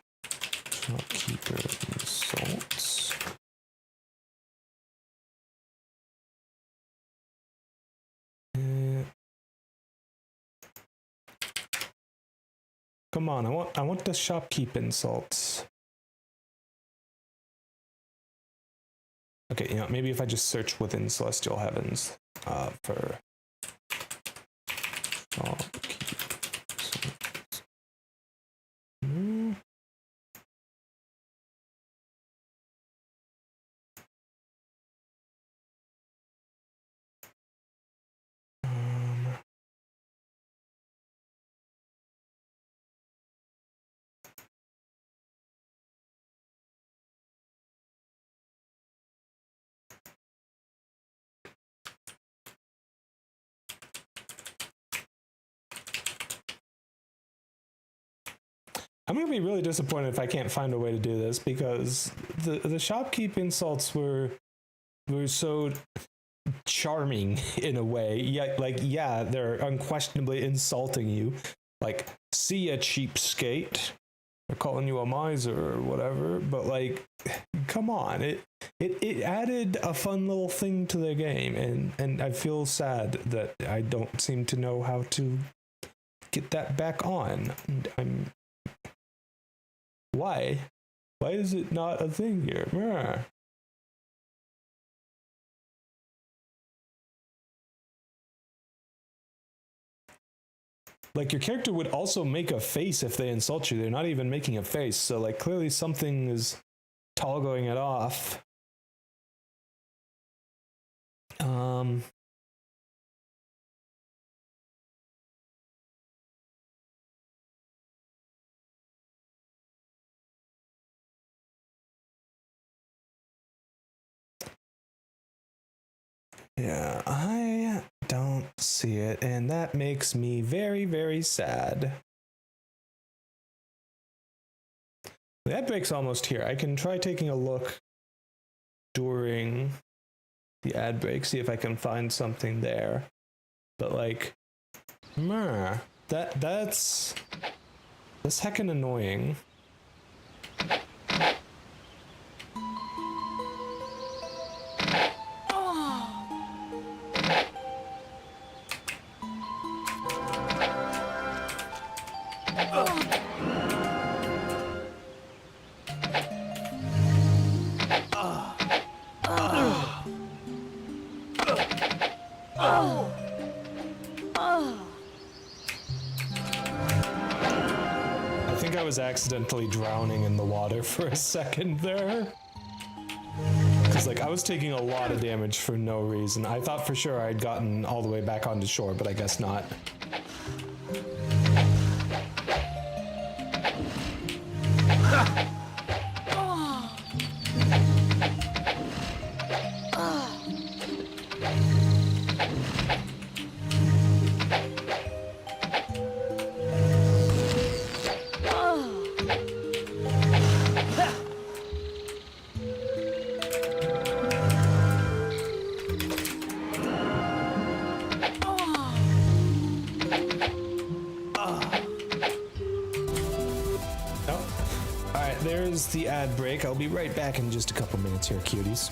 shopkeeper insults. Come on, I want the shopkeep insults. Okay, you know, maybe if I just search within Celestial Heavens for shopkeep. I'm gonna be really disappointed if I can't find a way to do this, because the shopkeep insults were so charming in a way. Yet, like, yeah, they're unquestionably insulting you. Like, see ya, cheapskate. They're calling you a miser or whatever. But like, come on, it added a fun little thing to the game, and I feel sad that I don't seem to know how to get that back on. And why is it not a thing here? Like, your character would also make a face if they insult you. They're not even making a face, so like clearly something is toggling it off. Yeah, I don't see it, and that makes me very, very sad. That break's almost here. I can try taking a look during the ad break, see if I can find something there. But like, that's heckin' annoying. I think I was accidentally drowning in the water for a second there. Because, like, I was taking a lot of damage for no reason. I thought for sure I'd gotten all the way back onto shore, but I guess not. There's the ad break. I'll be right back in just a couple minutes here, cuties.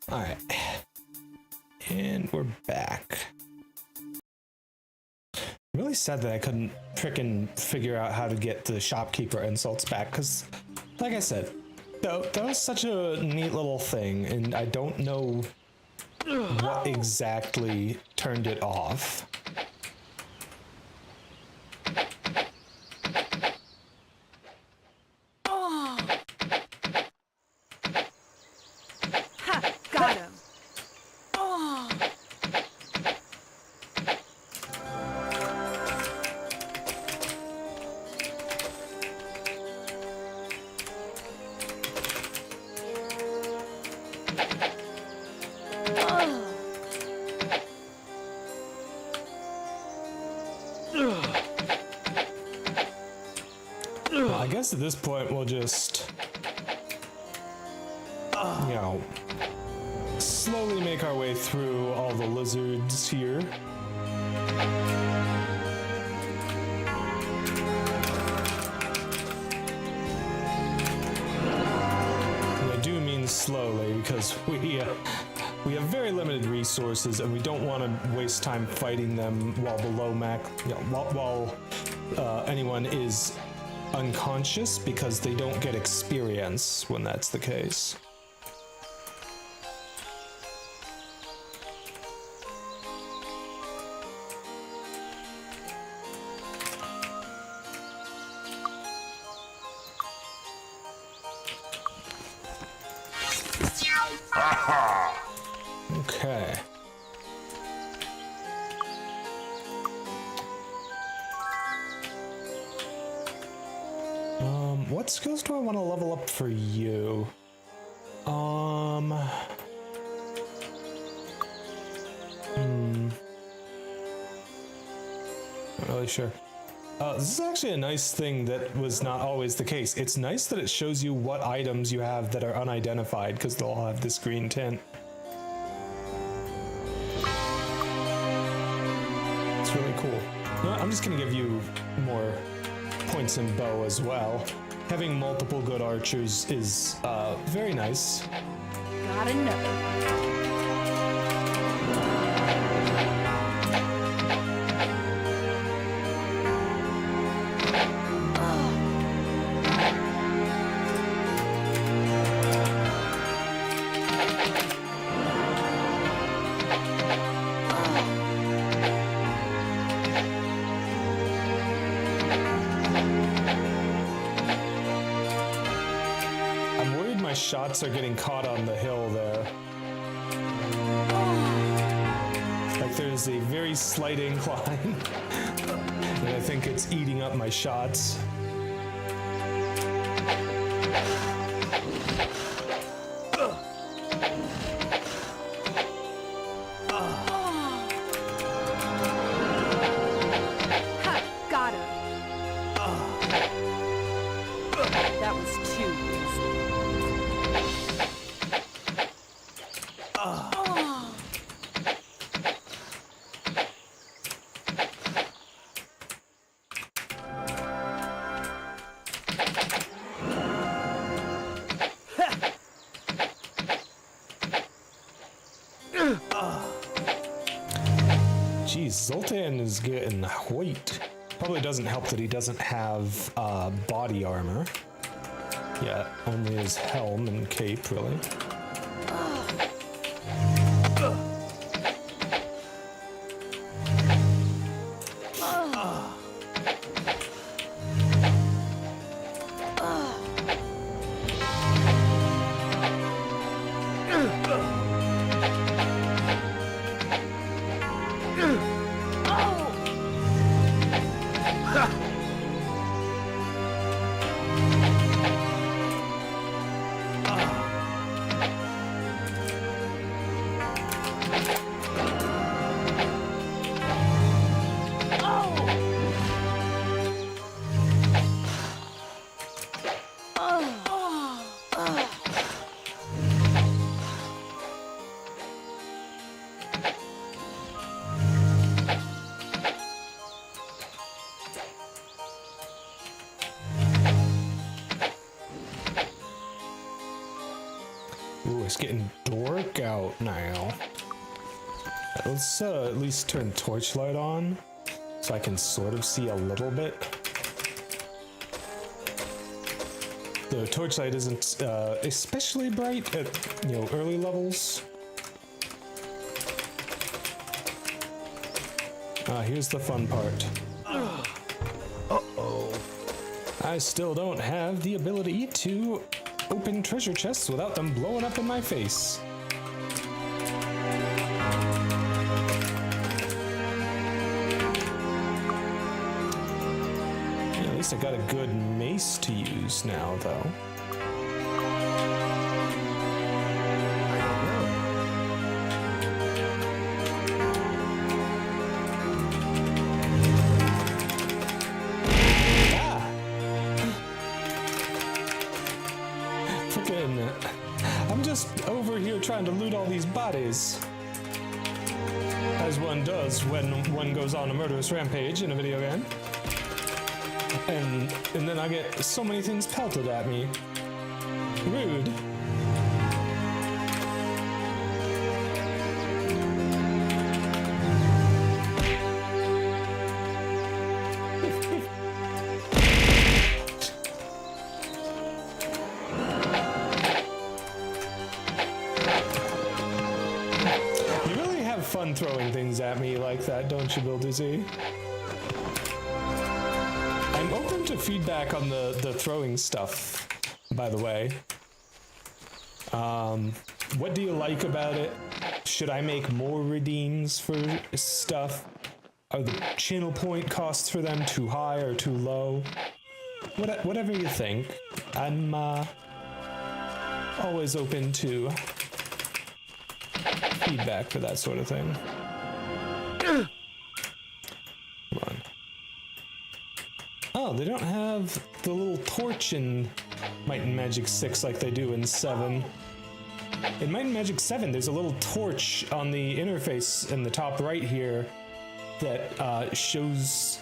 All right, and we're back. I'm really sad that I couldn't frickin' figure out how to get the shopkeeper insults back, because, like I said, that was such a neat little thing, and I don't know what exactly turned it off. Ha! Got him. Well, I guess at this point we'll just, you know, slowly make our way through all the lizards here. And I do mean slowly because we have very limited resources and we don't want to waste time fighting them while below max, you know, while anyone is unconscious, because they don't get experience when that's the case. Okay. What skills do I want to level up for you? Not really sure. This is actually a nice thing that was not always the case. It's nice that it shows you what items you have that are unidentified, because they'll all have this green tint. It's really cool. You know what, I'm just gonna give you more points in bow as well. Having multiple good archers is very nice. Got another. Shots are getting caught on the hill there. Like there's a very slight incline, and I think it's eating up my shots. Ha! Got him. That was too easy. Geez, Zoltan is getting white. Probably doesn't help that he doesn't have body armor. Yeah, only his helm and cape, really. Ooh, it's getting dark out now. Let's at least turn torchlight on so I can sort of see a little bit. The torchlight isn't especially bright at, you know, early levels. Here's the fun part. Uh-oh. I still don't have the ability to open treasure chests without them blowing up in my face. Yeah, at least I got a good mace to use now, though. I'm just over here trying to loot all these bodies. As one does when one goes on a murderous rampage in a video game. And then I get so many things pelted at me. Rude. Fun throwing things at me like that, don't you, Bill Dizzy? I'm open to feedback on the throwing stuff, by the way. What do you like about it? Should I make more redeems for stuff? Are the channel point costs for them too high or too low? Whatever you think. I'm always open to feedback for that sort of thing. Come on. Oh, they don't have the little torch in Might and Magic 6 like they do in 7. In Might and Magic 7, there's a little torch on the interface in the top right here that shows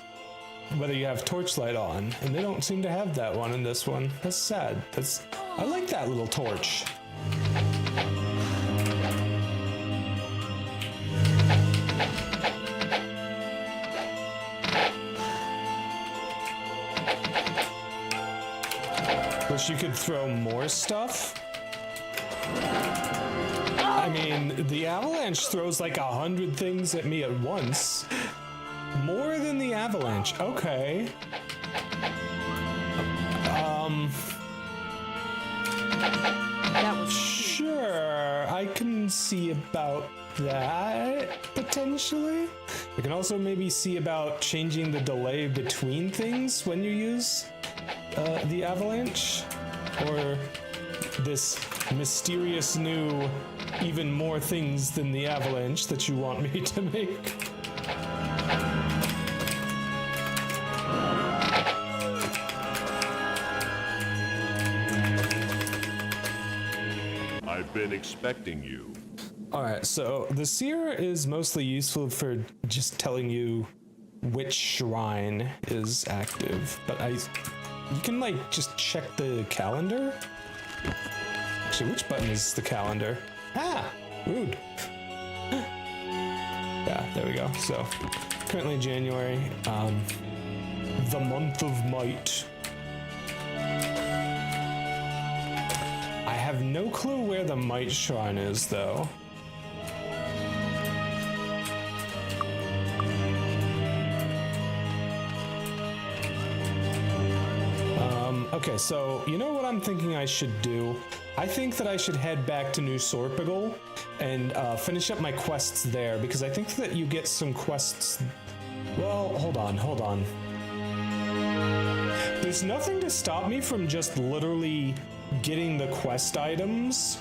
whether you have torchlight on, and they don't seem to have that one in this one. That's sad. I like that little torch. Wish you could throw more stuff. I mean, the avalanche throws like 100 things at me at once. More than the avalanche. Okay. That was Sure, I can see about that, potentially. I can also maybe see about changing the delay between things when you use the avalanche, or this mysterious new, even more things than the avalanche that you want me to make. I've been expecting you. Alright, so the seer is mostly useful for just telling you which shrine is active, but you can like just check the calendar. Actually, which button is the calendar? Ah, rude. Yeah, there we go. So currently January, the month of might. I have no clue where the might shrine is though. Okay, so you know what I'm thinking I should do? I think that I should head back to New Sorpigal and finish up my quests there, because I think that you get some quests. Well, hold on. There's nothing to stop me from just literally getting the quest items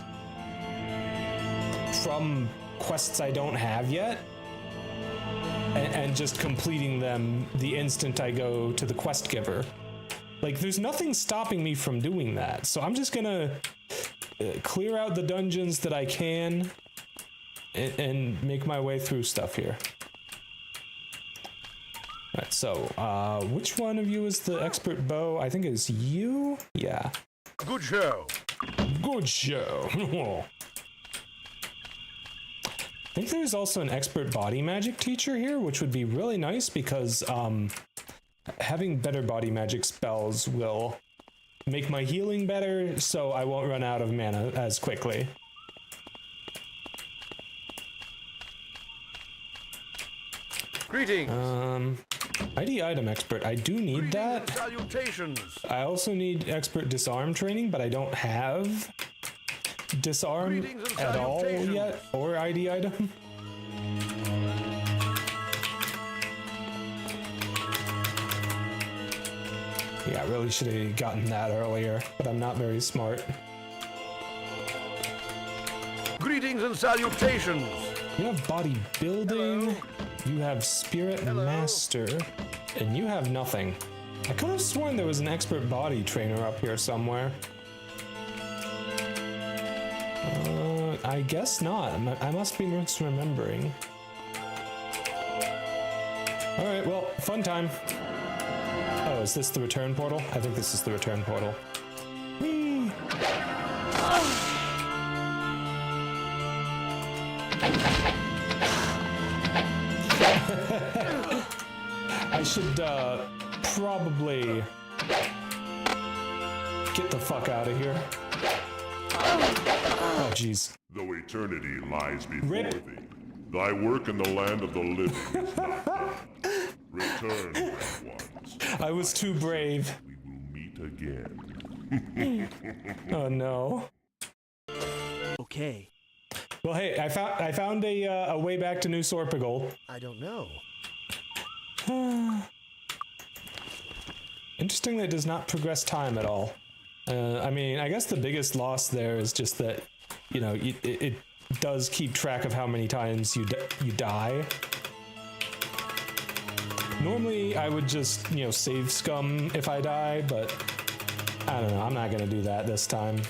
from quests I don't have yet, and just completing them the instant I go to the quest giver. Like, there's nothing stopping me from doing that, so I'm just gonna clear out the dungeons that I can and make my way through stuff here. Alright, so, which one of you is the expert bow? I think it's you? Yeah. Good show. Good show. I think there's also an expert body magic teacher here, which would be really nice because, having better body magic spells will make my healing better, so I won't run out of mana as quickly. Greetings. ID item expert. I do need that. Salutations. I also need expert disarm training, but I don't have disarm at all yet, or ID item. Yeah, I really should have gotten that earlier, but I'm not very smart. Greetings and salutations. You have bodybuilding, Hello. you have spirit master, and you have nothing. I could have sworn there was an expert body trainer up here somewhere. I guess not. I must be misremembering. Alright, well, fun time. Oh, is this the return portal? I think this is the return portal. Whee! I should probably get the fuck out of here. Oh, jeez. Though eternity lies before Rip. thee, thy work in the land of the living is not done. Return, great ones. I was too brave. We will meet again. Oh no. Okay. Well, hey, I found a way back to New Sorpigal. I don't know. Interesting that it does not progress time at all. I mean, I guess the biggest loss there is just that, you know, it does keep track of how many times you die. Normally, I would just, you know, save scum if I die, but I don't know, I'm not gonna do that this time.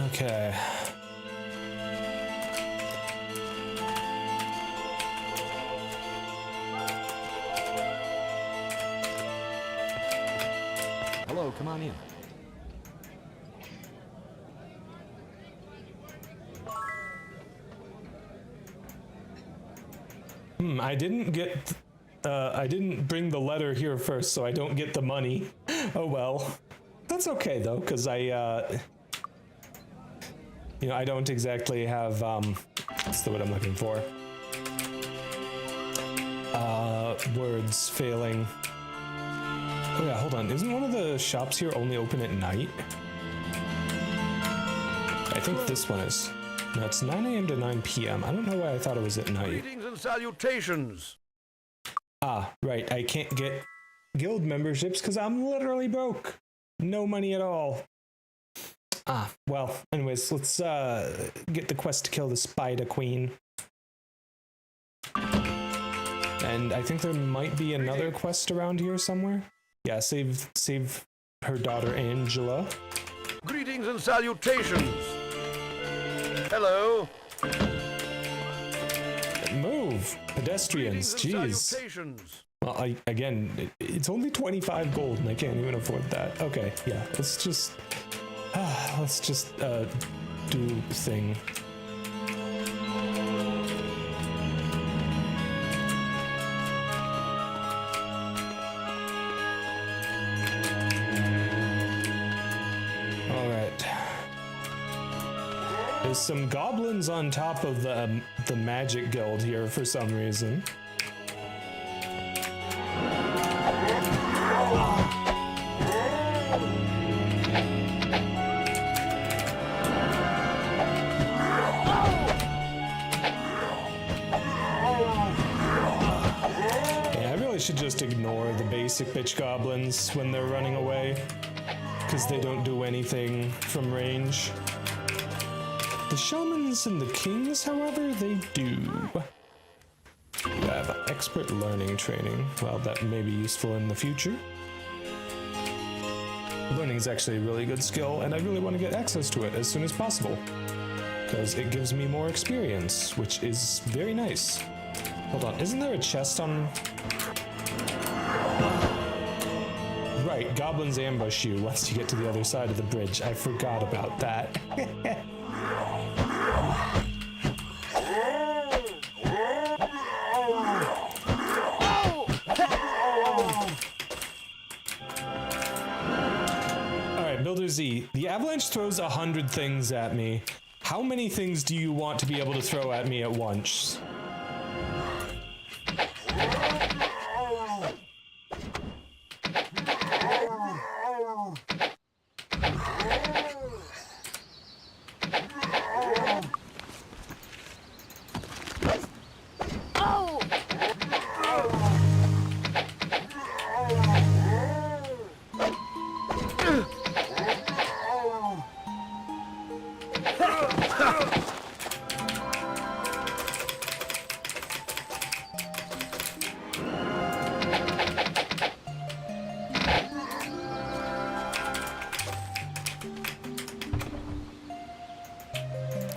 Okay. Hello, come on in. I didn't bring the letter here first, so I don't get the money. Oh well. That's okay though, because I you know, I don't exactly have, what's the word I'm looking for? Words failing. Oh yeah, hold on. Isn't one of the shops here only open at night? I think this one is. No, it's 9 a.m. to 9 p.m. I don't know why I thought it was at night. Greetings and salutations. Ah, right. I can't get guild memberships because I'm literally broke. No money at all. Ah, well, anyways, let's get the quest to kill the Spider Queen. And I think there might be another quest around here somewhere. Yeah, save her daughter Angela. Greetings and salutations. Hello. Move, pedestrians. Greetings and Jeez. salutations. Well, it's only 25 gold, and I can't even afford that. Okay, yeah, let's just do thing. All right. There's some goblins on top of the magic guild here for some reason. Should just ignore the basic bitch goblins when they're running away, because they don't do anything from range. The shamans and the kings, however, they do. You have expert learning training. Well, that may be useful in the future. Learning is actually a really good skill, and I really want to get access to it as soon as possible, because it gives me more experience, which is very nice. Hold on, isn't there a chest on... Right, goblins ambush you once you get to the other side of the bridge. I forgot about that. Avalanche throws 100 things at me. How many things do you want to be able to throw at me at once?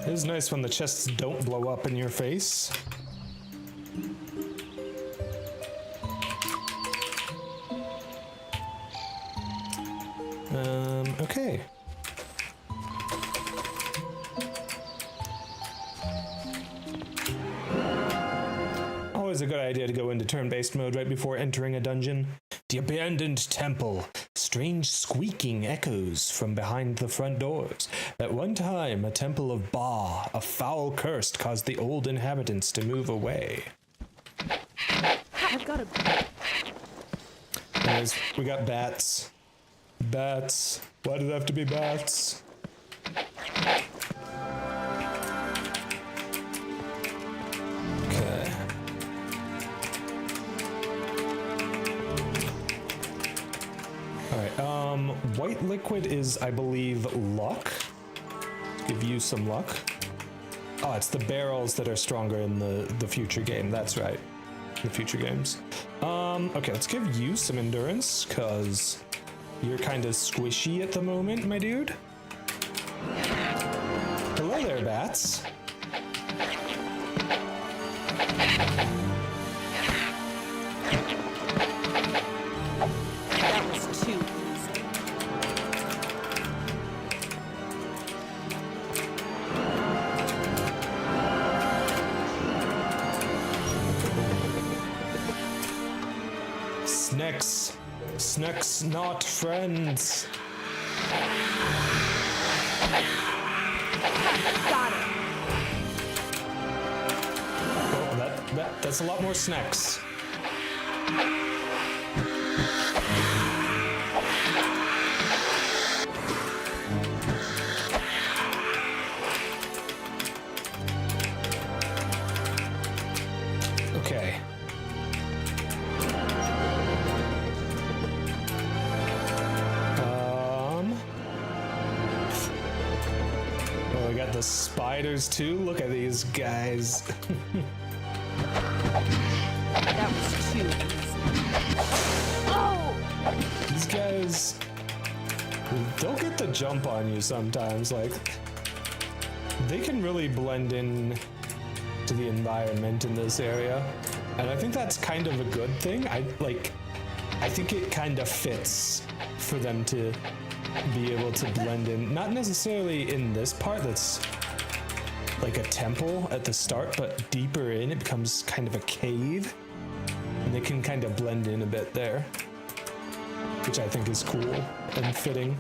It is nice when the chests don't blow up in your face. Okay. Always a good idea to go into turn-based mode right before entering a dungeon. The abandoned temple. Strange squeaking echoes from behind the front doors. At one time, a temple of Ba, a foul curse, caused the old inhabitants to move away. I've got a... Guys, we got bats. Bats. Why did it have to be bats? Okay. Alright, white liquid is, I believe, luck. Give you some luck. Oh, it's the barrels that are stronger in the future game. That's right. The future games. Okay, let's give you some endurance, cause you're kind of squishy at the moment, my dude. Hello there, bats. That was too easy. Snacks. Snacks not friends. Got it. Oh, that's a lot more snacks. Okay. Oh, we got the spiders too. Look at these guys. That was too easy. Oh! These guys, they'll get the jump on you sometimes. Like, they can really blend in to the environment in this area, and I think that's kind of a good thing. I think it kind of fits for them to be able to blend in, not necessarily in this part that's like a temple at the start, but deeper in it becomes kind of a cave, and they can kind of blend in a bit there, which I think is cool and fitting.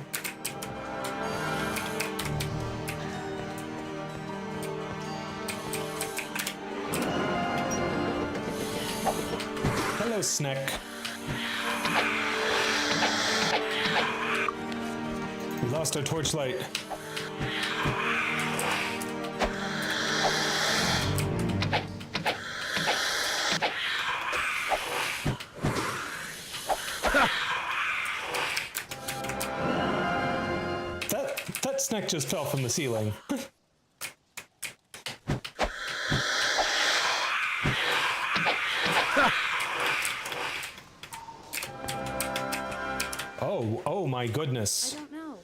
Hello, Snack. We lost our torchlight. That snack just fell from the ceiling. Oh my goodness. I don't know.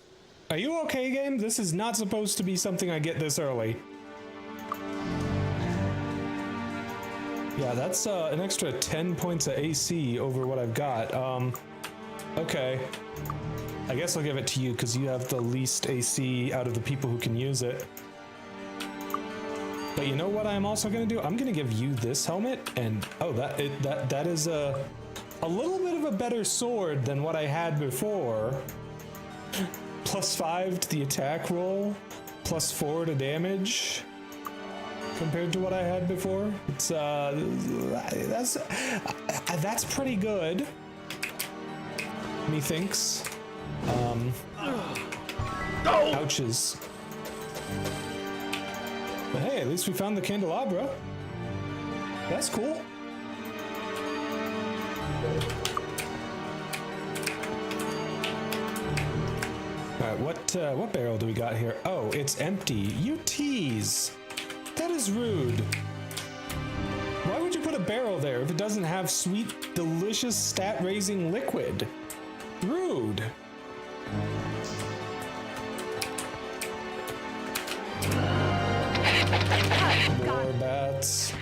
Are you okay, game? This is not supposed to be something I get this early. Yeah, that's an extra 10 points of AC over what I've got. Okay. I guess I'll give it to you because you have the least AC out of the people who can use it. But you know what I'm also going to do? I'm going to give you this helmet, and oh, that is a little bit of a better sword than what I had before. +5 to the attack roll, +4 to damage compared to what I had before. It's that's pretty good, methinks. Ouches. But hey, at least we found the candelabra. That's cool. Alright, what barrel do we got here? Oh, it's empty. You tease. That is rude. Why would you put a barrel there if it doesn't have sweet, delicious, stat-raising liquid? Rude. More bats.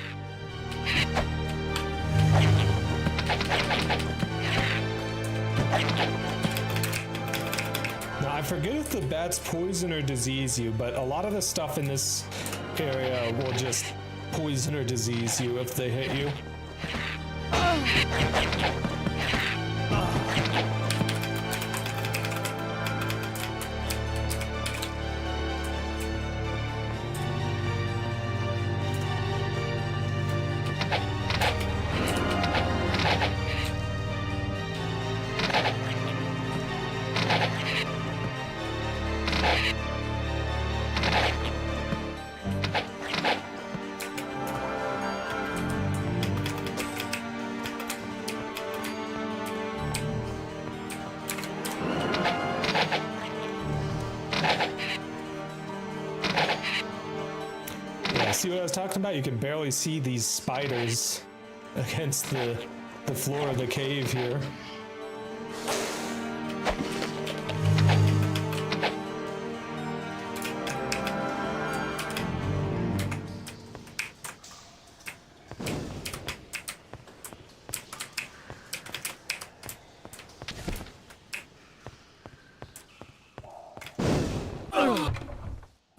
Now, I forget if the bats poison or disease you, but a lot of the stuff in this area will just poison or disease you if they hit you. See what I was talking about? You can barely see these spiders against the floor of the cave here.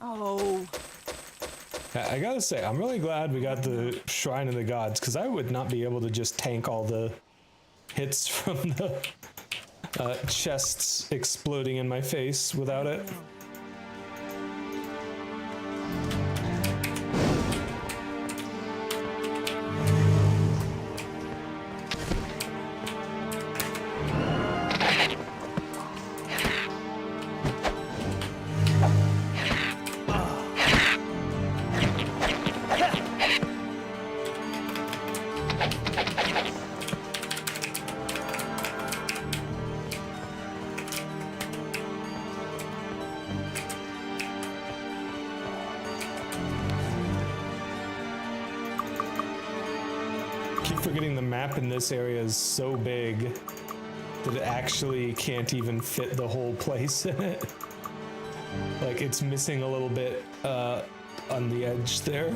Oh. I gotta say, I'm really glad we got the Shrine of the Gods, because I would not be able to just tank all the hits from the chests exploding in my face without it. Forgetting the map in this area is so big that it actually can't even fit the whole place in it. Like, it's missing a little bit on the edge there.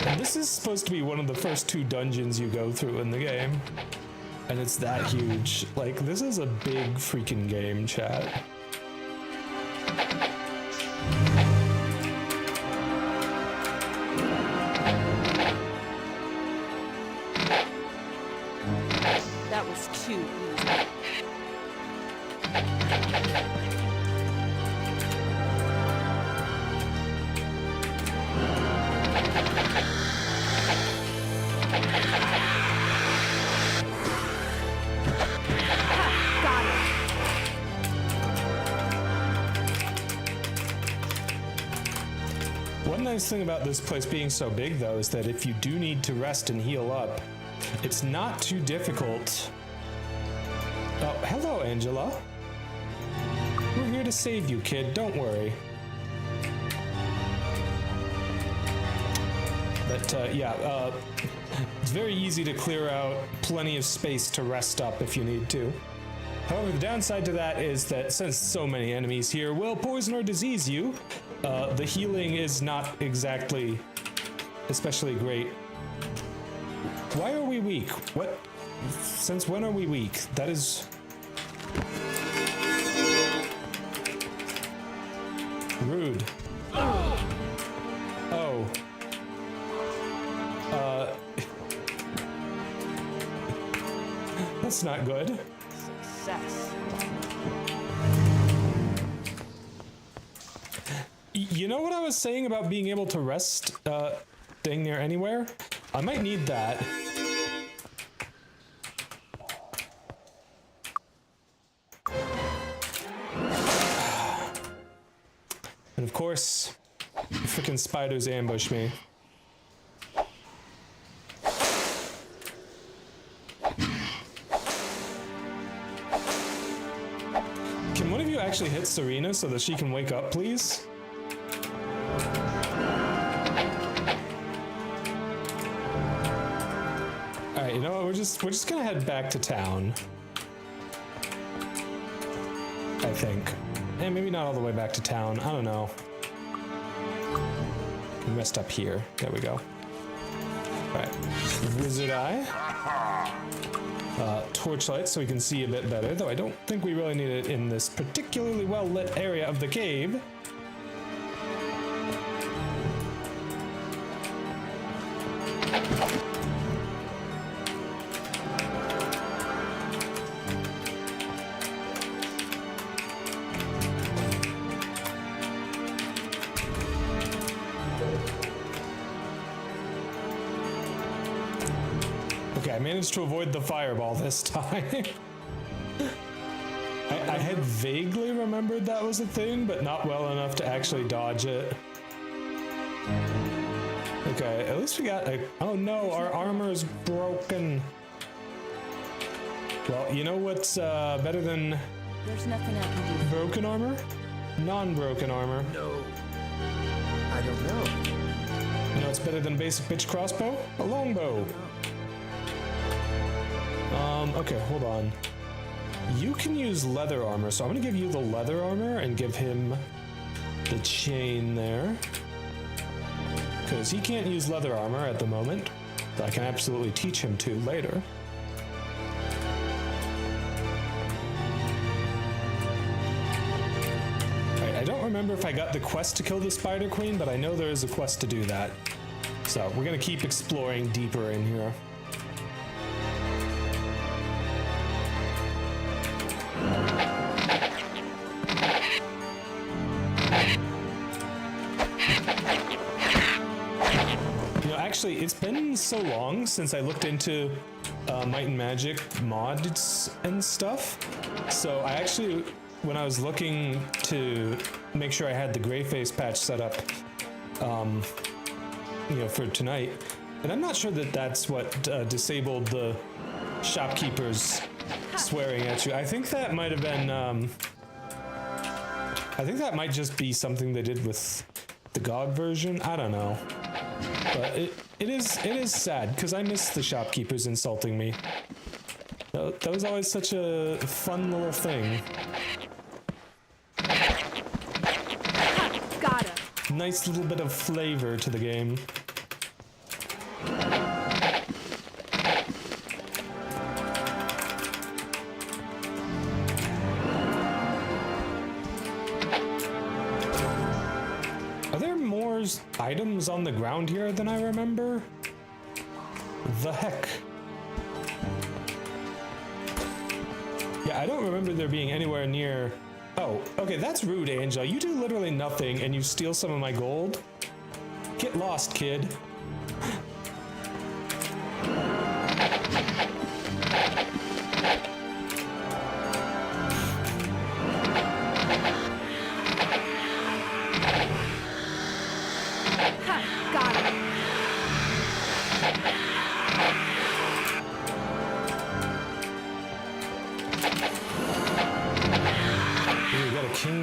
And this is supposed to be one of the first 2 dungeons you go through in the game. And it's that huge. Like, this is a big freaking game, chat. That was too easy. Got it. One nice thing about this place being so big, though, is that if you do need to rest and heal up, it's not too difficult. Oh, hello, Angela. We're here to save you, kid. Don't worry. But, it's very easy to clear out plenty of space to rest up if you need to. However, the downside to that is that since so many enemies here will poison or disease you, the healing is not exactly especially great. Why are we weak? What? Since when are we weak? That is... rude. Oh. That's not good. success. You know what I was saying about being able to rest dang near anywhere? I might need that. And of course, freaking spiders ambush me. Can one of you actually hit Serena so that she can wake up, please? Alright, you know what, we're just gonna head back to town. I think. And maybe not all the way back to town, I don't know. Can rest up here. There we go. Alright. Wizard Eye. Torchlight so we can see a bit better, though I don't think we really need it in this particularly well lit area of the cave. Okay, I managed to avoid the fireball this time. I had vaguely remembered that was a thing, but not well enough to actually dodge it. Okay, at least we got a... Oh no, our armor is broken. Well, you know what's better than... There's nothing I can do. Broken armor? Non-broken armor. No. I don't know. You know what's better than basic bitch crossbow? A longbow. Okay, hold on. You can use leather armor, so I'm gonna give you the leather armor and give him the chain there. Because he can't use leather armor at the moment, but I can absolutely teach him to later. Alright, I don't remember if I got the quest to kill the Spider Queen, but I know there is a quest to do that. So we're gonna keep exploring deeper in here. Actually, it's been so long since I looked into Might and Magic mods and stuff. So I actually, when I was looking to make sure I had the gray face patch set up, you know, for tonight, and I'm not sure that that's what disabled the shopkeepers swearing at you. I think that might have been, I think that might just be something they did with the GOG version. I don't know. But it is sad, because I miss the shopkeepers insulting me. That was always such a fun little thing. Got him. Nice little bit of flavor to the game. Items on the ground here than I remember? The heck? Yeah, I don't remember there being anywhere near... Oh, okay, that's rude, Angel. You do literally nothing and you steal some of my gold? Get lost, kid.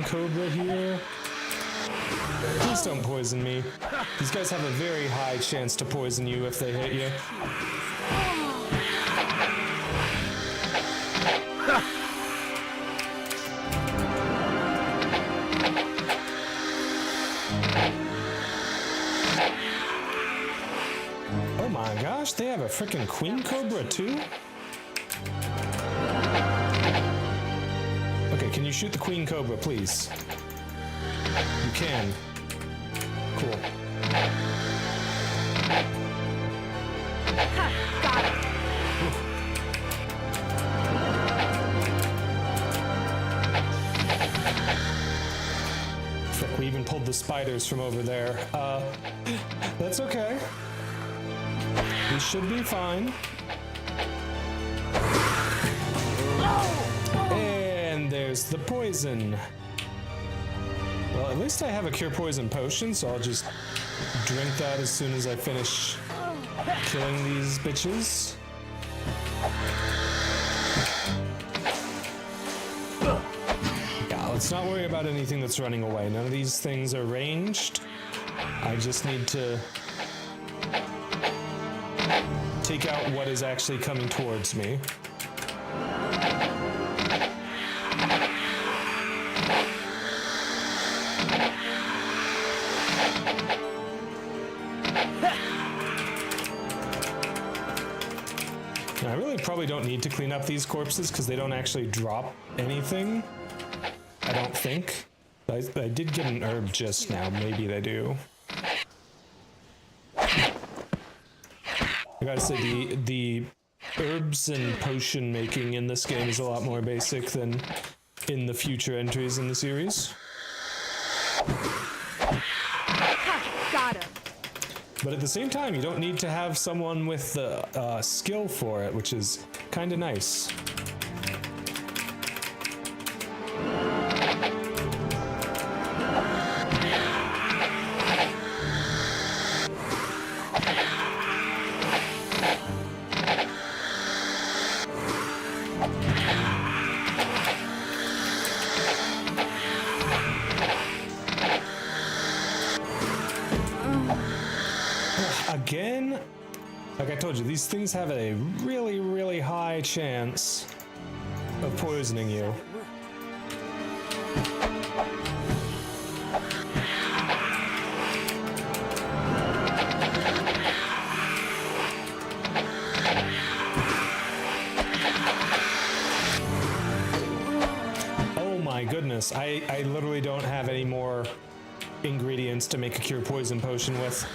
Cobra here. Please don't poison me. These guys have a very high chance to poison you if they hit you. Oh my gosh, they have a freaking Queen Cobra too? Can you shoot the Queen Cobra, please? You can. Cool. Got it. the spiders from over there. That's okay. We should be fine. And there's the poison. Well, at least I have a cure poison potion, so I'll just drink that as soon as I finish killing these bitches. Yeah, let's not worry about anything that's running away. None of these things are ranged. I just need to take out what is actually coming towards me. I really probably don't need to clean up these corpses because they don't actually drop anything. I don't think. I did get an herb just now. Maybe they do. I gotta say, the herbs and potion making in this game is a lot more basic than in the future entries in the series. Got him. But at the same time, you don't need to have someone with the skill for it, which is kind of nice. Again, like I told you, these things have a really, really high chance of poisoning you. Oh my goodness, I literally don't have any more ingredients to make a cure poison potion with.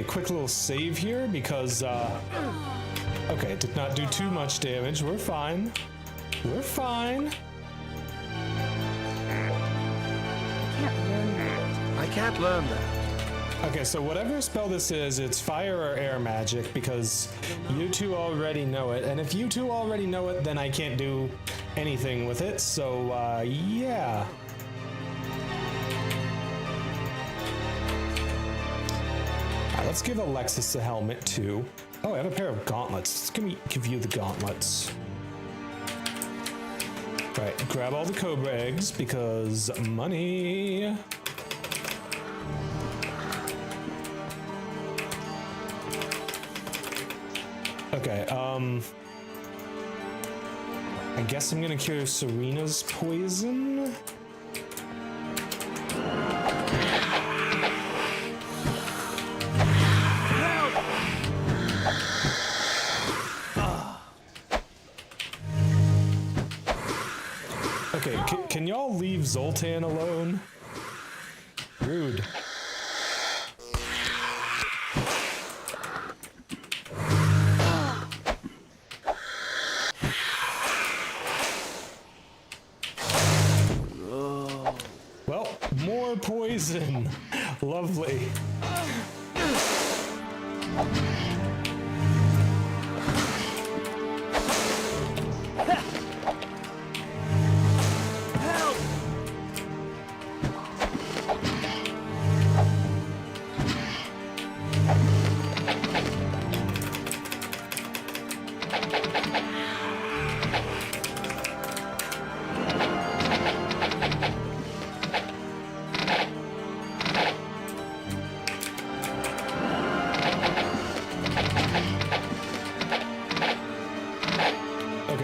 Quick little save here because okay, it did not do too much damage. We're fine. We're fine. I can't learn that. Okay, so whatever spell this is, it's fire or air magic because you two already know it. And if you two already know it, then I can't do anything with it. So yeah. Let's give Alexis a helmet too. Oh, I have a pair of gauntlets. Let's give you the gauntlets. Right, grab all the cobra eggs because money. Okay, I guess I'm gonna cure Serena's poison. Okay, can y'all leave Zoltan alone? Rude. Well, more poison. Lovely.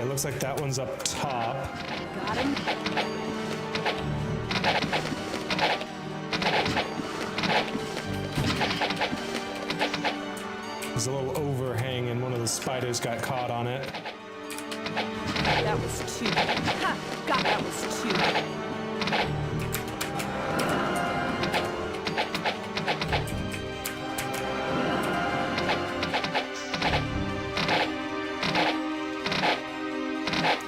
Looks like that one's up top. Got him. There's a little overhang and one of the spiders got caught on it. That was too bad. Ha! God, that was too bad.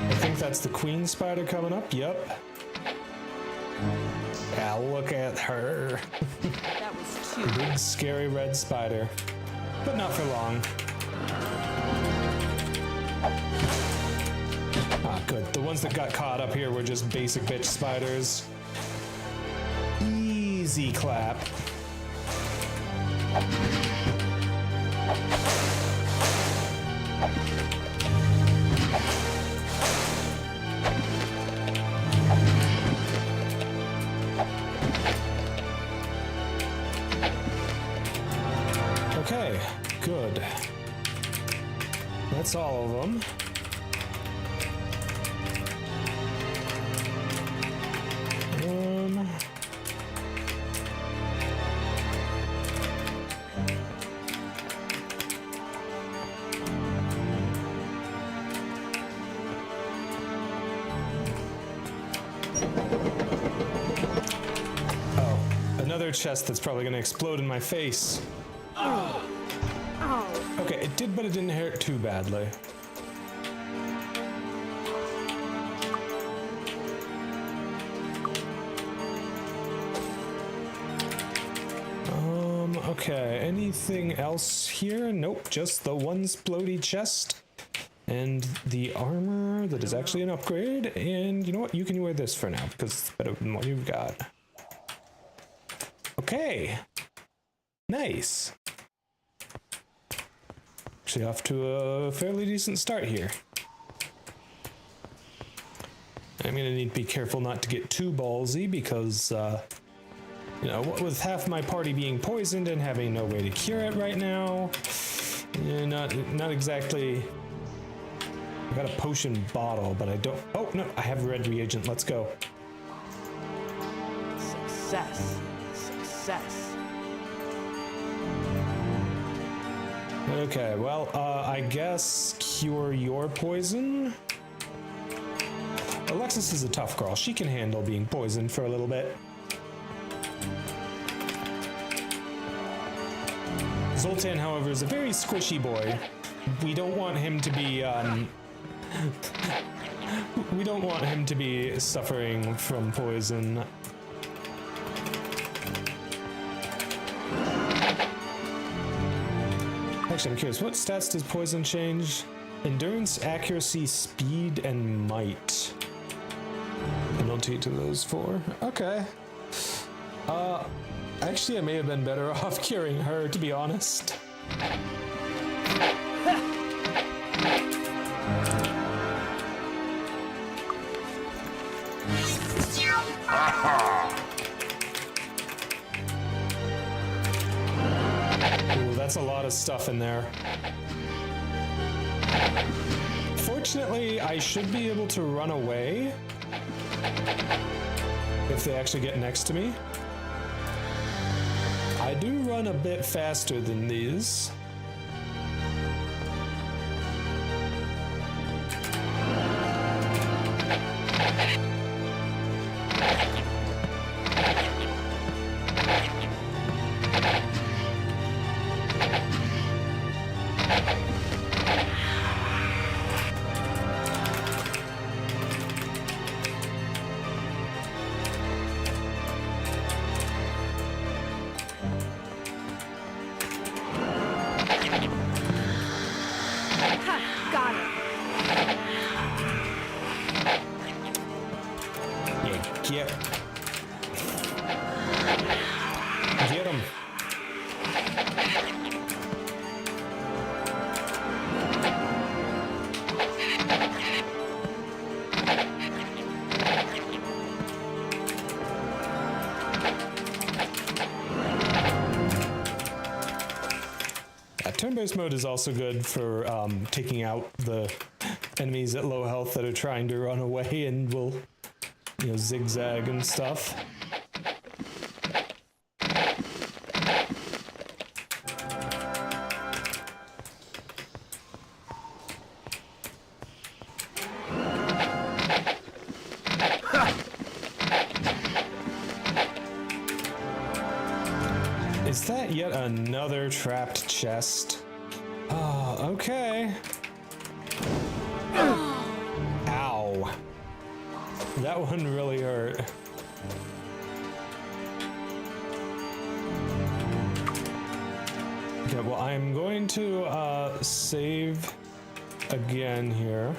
I think that's the queen spider coming up. Yep. Yeah, look at her. That was too bad. Big, scary red spider. But not for long. Ah, good. The ones that got caught up here were just basic bitch spiders. Easy clap. Okay, good. That's all of them. Oh, another chest that's probably gonna explode in my face. Oh. Okay, it did, but it didn't hurt too badly. Okay, anything else here? Nope, just the one splody chest and the armor that is actually an upgrade. And you know what? You can wear this for now because it's better than what you've got. Okay, nice. Actually off to a fairly decent start here. I'm gonna need to be careful not to get too ballsy because, you know, with half my party being poisoned and having no way to cure it right now, not exactly. I got a potion bottle, but I don't. Oh no, I have red reagent. Let's go. Success. Success. Okay, well, I guess cure your poison. Alexis is a tough girl. She can handle being poisoned for a little bit. Zoltan, however, is a very squishy boy. We don't want him to be, we don't want him to be suffering from poison. Actually, I'm curious, what stats does poison change? Endurance, accuracy, speed, and might. Penalty to those four. Okay. Actually, I may have been better off curing her, to be honest. Ooh, that's a lot of stuff in there. Fortunately, I should be able to run away if they actually get next to me. I do run a bit faster than these. Get him. Turn-based mode is also good for taking out the enemies at low health that are trying to run away and will, you know, zigzag and stuff. Is that yet another trapped chest? Oh, okay. Ow. That one really hurt. Okay, well, I'm going to save again here.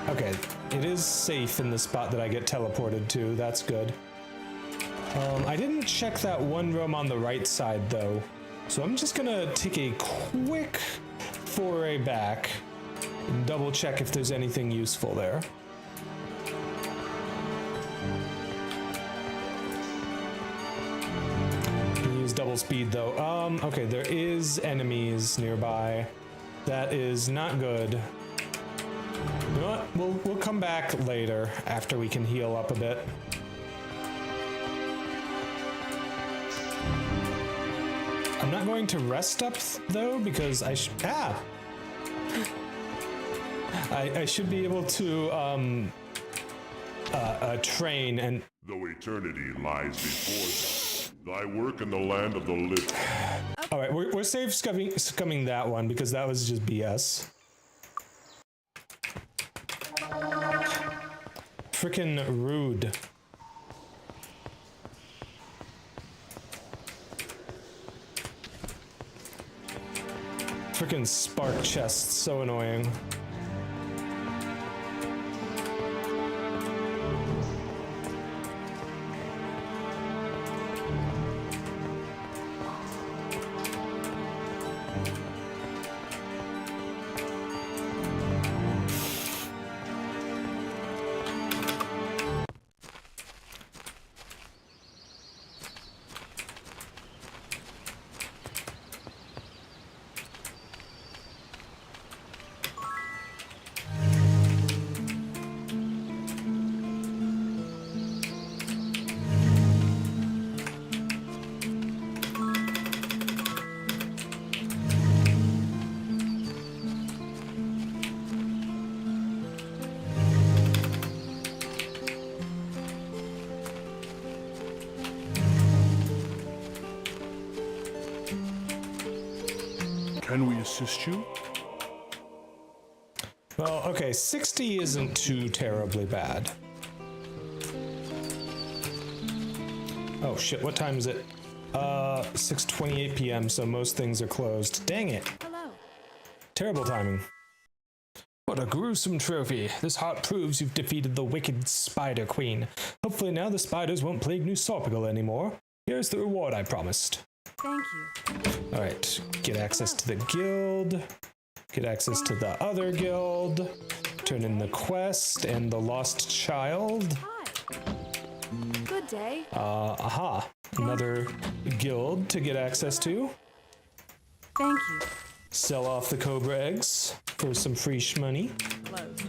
Okay, it is safe in the spot that I get teleported to. That's good. I didn't check that one room on the right side, though. So I'm just gonna take a quick foray back and double check if there's anything useful there. Use double speed, though. Okay, there is enemies nearby. That is not good. You know what? We'll come back later after we can heal up a bit. I'm not going to rest up though because I should be able to train and Though eternity lies before thee, thy work in the land of the living. all right, we're safe scumming that one because that was just BS. Frickin' rude. Frickin' spark chest, so annoying. Can we assist you? Well, okay, 60 isn't too terribly bad. Oh shit, what time is it? 6:28 p.m., so most things are closed. Dang it. Hello. Terrible timing. What a gruesome trophy. This heart proves you've defeated the wicked Spider Queen. Hopefully now the spiders won't plague New Sorpigal anymore. Here's the reward I promised. Thank you. Alright, get access to the guild. Get access to the other guild. Turn in the quest and the lost child. Hi. Good day. Aha. Another guild to get access to. Thank you. Sell off the cobra eggs for some free shmoney. Closed.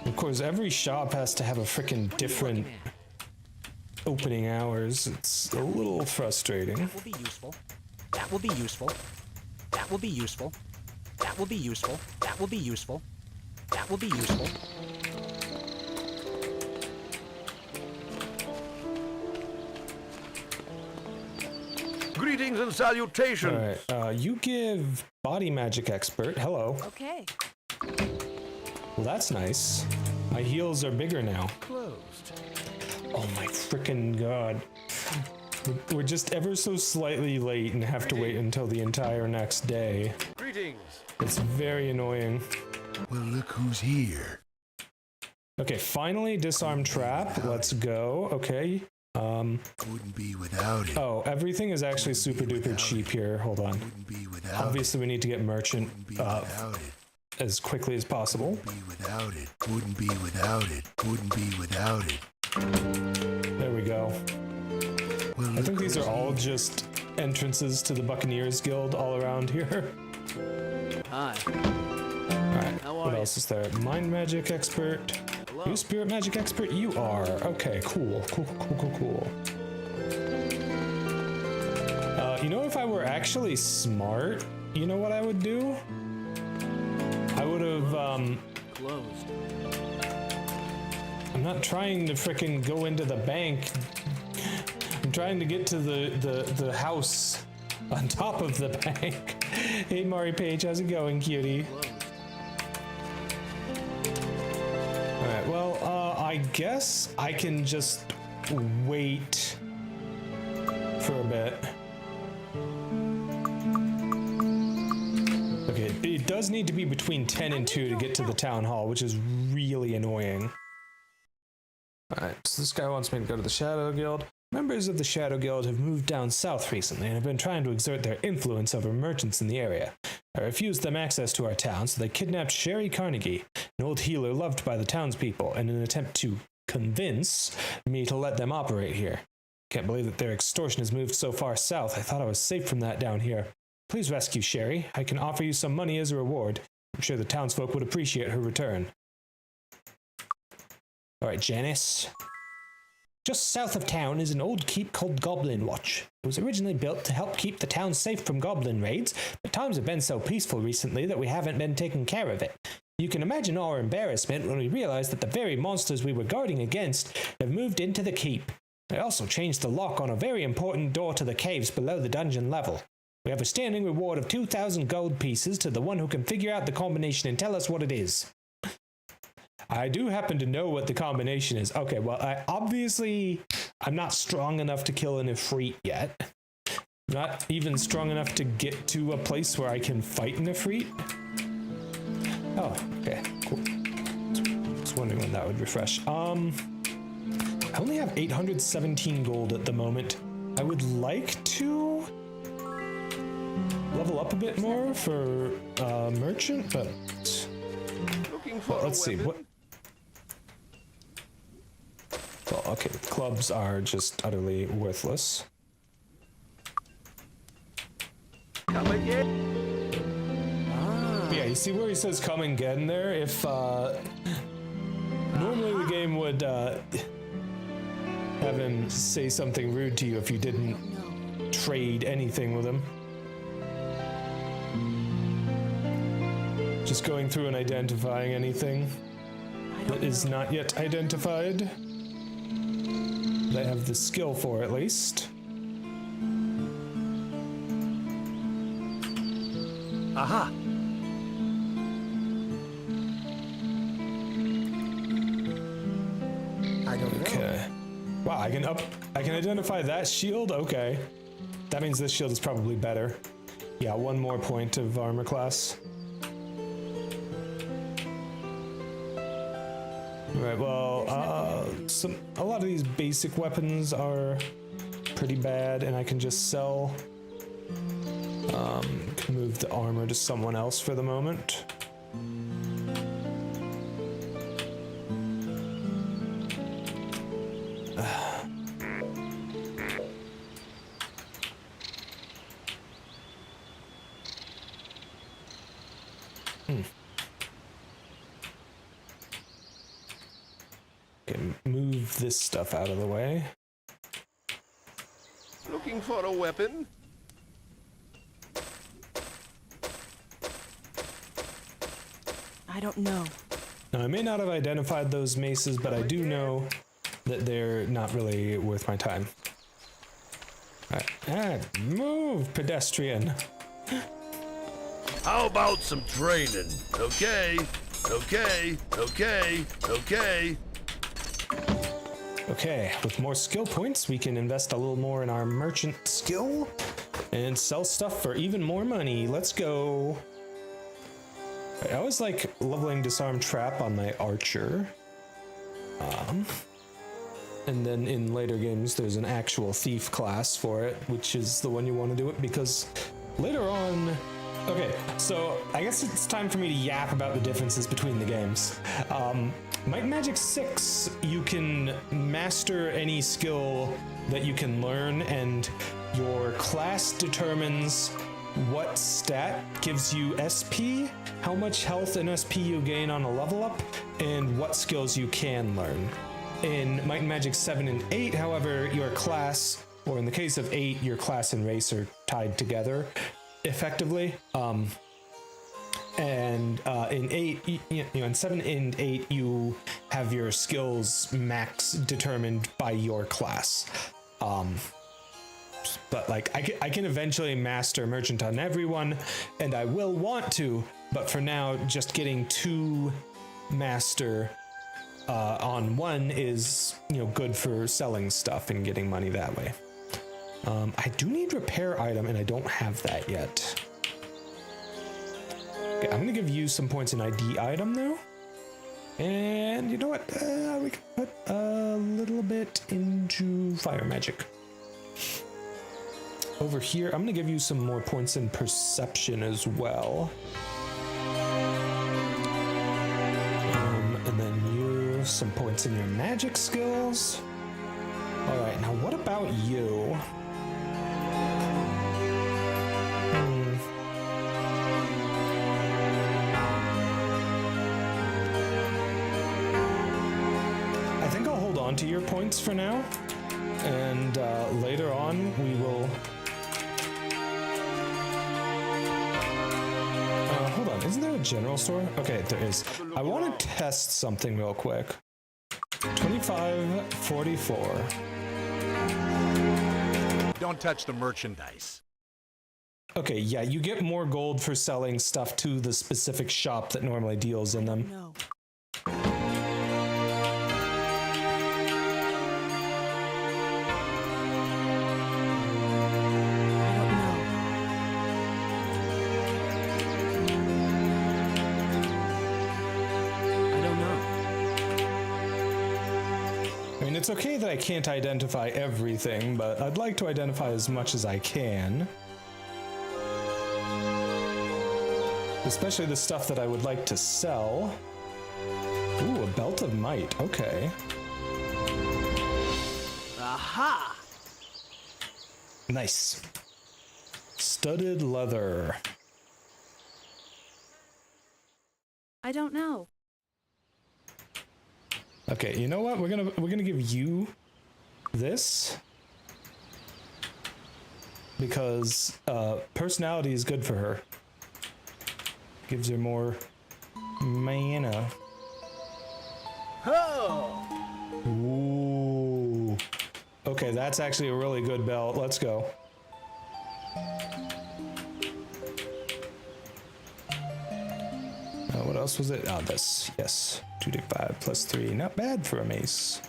Of course, every shop has to have a frickin' different opening hours. It's a little frustrating. That will be useful. That will be useful. That will be useful. That will be useful. That will be useful. That will be useful. Greetings and salutations. Alright, you give body magic expert. Hello. Okay. Well, that's nice. My heals are bigger now. Closed. Oh my frickin' god. We're just ever so slightly late and have to wait until the entire next day. Greetings. It's very annoying. Well, look who's here. Okay, finally disarm trap. Let's go. Okay. Wouldn't be without it. Oh, everything is actually super duper cheap here. Hold on. Wouldn't be without Obviously, we need to get merchant it. Without it. as quickly as possible. Wouldn't be without it. Wouldn't be without it. Wouldn't be without it. There we go. Well, I think these are all just entrances to the Buccaneers Guild all around here. Hi. Alright, How are what you? else is there? Mind magic expert. Hello. You spirit magic expert? You are. Okay, cool. Cool. You know, if I were actually smart, you know what I would do? I would have, Closed. I'm not trying to frickin' go into the bank I'm trying to get to the house on top of the bank. Hey, Mari Page, how's it going, cutie? Alright, well, I guess I can just wait for a bit. Okay, it does need to be between 10 and 2 to get to the town hall, which is really annoying. Alright, so this guy wants me to go to the Shadow Guild. Members of the Shadow Guild have moved down south recently and have been trying to exert their influence over merchants in the area. I refused them access to our town, so they kidnapped Sherry Carnegie, an old healer loved by the townspeople, in an attempt to convince me to let them operate here. Can't believe that their extortion has moved so far south. I thought I was safe from that down here. Please rescue Sherry. I can offer you some money as a reward. I'm sure the townsfolk would appreciate her return. Alright, Janice. Just south of town is an old keep called Goblin Watch. It was originally built to help keep the town safe from goblin raids, but times have been so peaceful recently that we haven't been taking care of it. You can imagine our embarrassment when we realized that the very monsters we were guarding against have moved into the keep. They also changed the lock on a very important door to the caves below the dungeon level. We have a standing reward of 2,000 gold pieces to the one who can figure out the combination and tell us what it is. I do happen to know what the combination is. Okay, well, I'm not strong enough to kill an Ifrit yet. Not even strong enough to get to a place where I can fight an Ifrit. Oh, okay, cool. I was wondering when that would refresh. I only have 817 gold at the moment. I would like to level up a bit more for merchant, but well, let's see what. Well, okay, clubs are just utterly worthless. Come again. Yeah, you see where he says "come and get" in there? If normally the game would have him say something rude to you if you didn't trade anything with him. Just going through and identifying anything that is not yet identified. That I have the skill for, at least. Aha! I don't know. Okay. Wow, I can identify that shield? Okay. That means this shield is probably better. Yeah, one more point of armor class. Right, well, a lot of these basic weapons are pretty bad, and I can just sell. Can move the armor to someone else for the moment. Okay, move this stuff out of the way. Looking for a weapon? I don't know. Now, I may not have identified those maces, but I do know that they're not really worth my time. Alright, move, pedestrian. How about some training? Okay, okay, okay, okay. Okay, with more skill points, we can invest a little more in our merchant skill and sell stuff for even more money. Let's go. I always like leveling disarm trap on my archer. And then in later games, there's an actual thief class for it, which is the one you want to do it because later on. Okay, so I guess it's time for me to yap about the differences between the games. Might and Magic 6, you can master any skill that you can learn, and your class determines what stat gives you SP, how much health and SP you gain on a level up, and what skills you can learn. In Might and Magic 7 and 8, however, your class, or in the case of 8, your class and race are tied together effectively. In 8, in 7 and 8, you have your skills max determined by your class. But like I can eventually master merchant on everyone, and I will want to, but for now just getting to master on one is, you know, good for selling stuff and getting money that way. I do need repair item and I don't have that yet. Okay, I'm gonna give you some points in ID item though. And you know what? We can put a little bit into fire magic. Over here, I'm gonna give you some more points in perception as well. And then you, some points in your magic skills. All right, now what about you? I think I'll hold on to your points for now, and later on we will. Hold on, isn't there a general store? Okay, there is. I want to test something real quick. 25.44. Don't touch the merchandise. Okay, yeah, you get more gold for selling stuff to the specific shop that normally deals in them. No. It's okay that I can't identify everything, but I'd like to identify as much as I can. Especially the stuff that I would like to sell. Ooh, a belt of might. Okay. Aha! Nice. Studded leather. I don't know. Okay, you know what? We're gonna give you this because personality is good for her. Gives her more mana. Oh! Ooh. Okay, that's actually a really good belt. Let's go. What else was it? Oh, this. Yes. 2d5 plus 3. Not bad for a mace.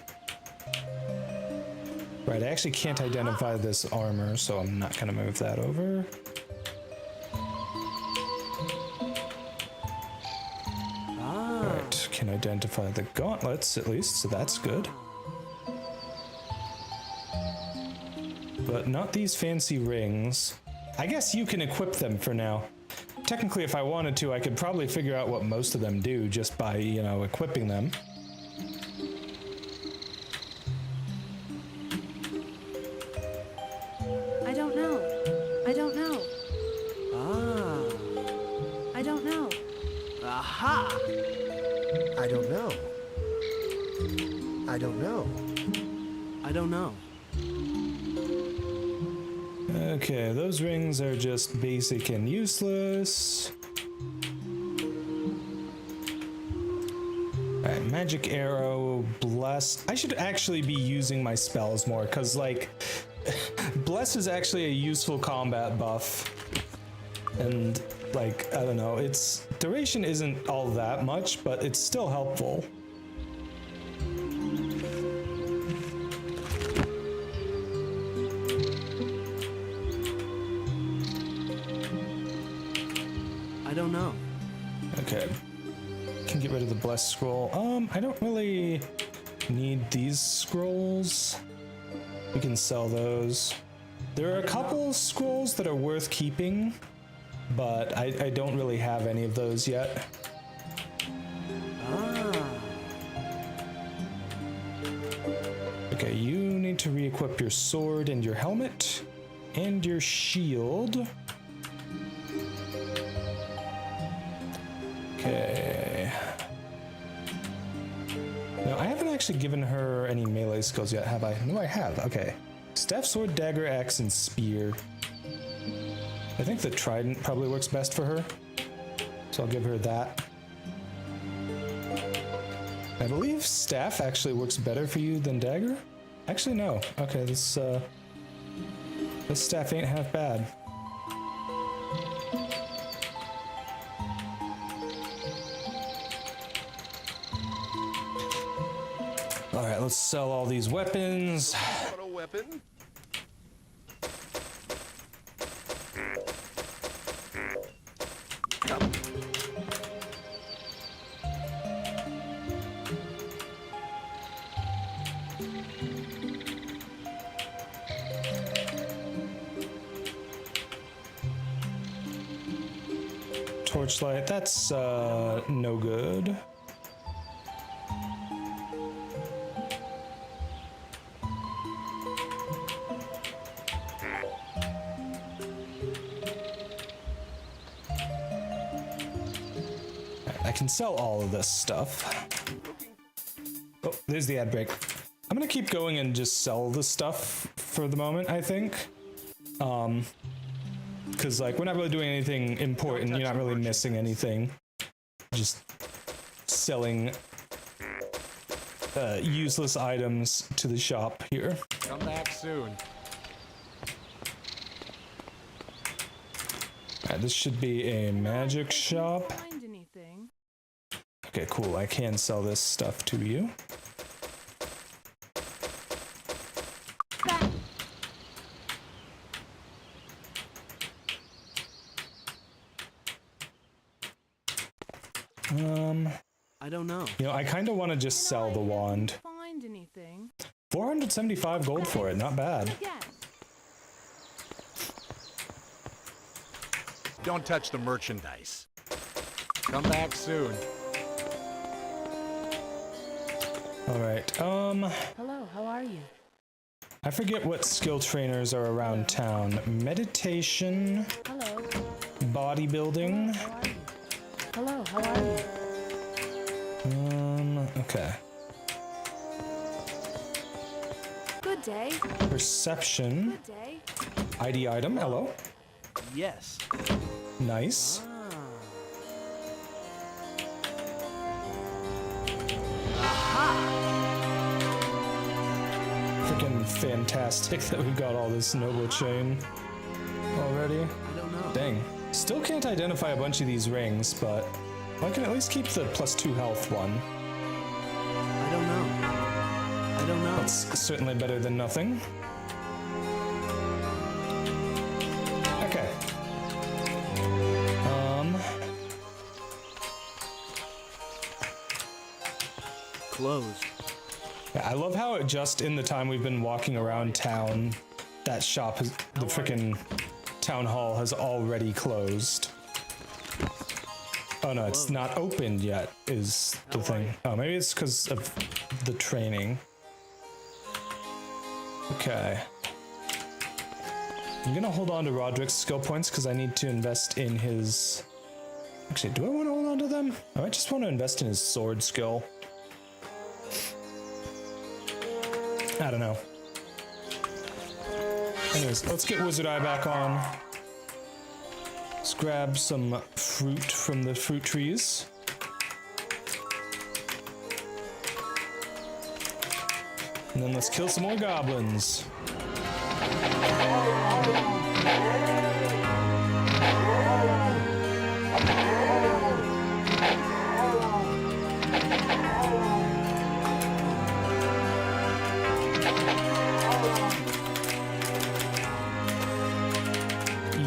Right, I actually can't identify this armor, so I'm not going to move that over. Alright, can identify the gauntlets at least, so that's good. But not these fancy rings. I guess you can equip them for now. Technically, if I wanted to, I could probably figure out what most of them do just by, you know, equipping them. I don't know. I don't know. Ah. I don't know. Aha! I don't know. I don't know. I don't know. Okay, those rings are just basic and useless. Alright, magic arrow, bless. I should actually be using my spells more, because, like, bless is actually a useful combat buff. And, like, I don't know, its duration isn't all that much, but it's still helpful. I don't know. Okay. Can get rid of the blessed scroll. I don't really need these scrolls. We can sell those. There are a couple scrolls that are worth keeping, but I don't really have any of those yet. Ah. Okay, you need to re-equip your sword and your helmet and your shield. Okay. Now, I haven't actually given her any melee skills yet, have I? No, I have. Okay. Staff, sword, dagger, axe, and spear. I think the trident probably works best for her, so I'll give her that. I believe staff actually works better for you than dagger. Actually, no. Okay, this staff ain't half bad. All right, let's sell all these weapons. What a weapon? Torchlight, that's no good. I can sell all of this stuff. Oh, there's the ad break. I'm gonna keep going and just sell the stuff for the moment, I think. Because, like, we're not really doing anything important. You're not really missing anything. Just selling useless items to the shop here. Come back soon. Alright, this should be a magic shop. Find anything? Okay, cool. I can sell this stuff to you. I don't know. You know, I kind of want to just sell the wand. Find anything? 475 gold for it, not bad. Yes. Don't touch the merchandise. Come back soon. Alright, Hello, how are you? I forget what skill trainers are around town. Meditation, Hello. bodybuilding. How are you? Hello, how are you? Okay. Good day. Perception. Good day. ID item, hello. Yes. Nice. Freaking fantastic that we got all this noble chain already. I don't know. Dang. Still can't identify a bunch of these rings, but I can at least keep the +2 health one. I don't know. I don't know. That's certainly better than nothing. Okay. Closed. Yeah, I love how it just in the time we've been walking around town, that shop has, the frickin' town hall has already closed. Oh no, it's not opened yet, is the thing. Oh, maybe it's because of the training. Okay. I'm gonna hold on to Roderick's skill points because I need to invest in his... Actually, do I want to hold on to them? I might just want to invest in his sword skill. I don't know. Anyways, let's get Wizard Eye back on. Let's grab some fruit from the fruit trees. And then let's kill some more goblins.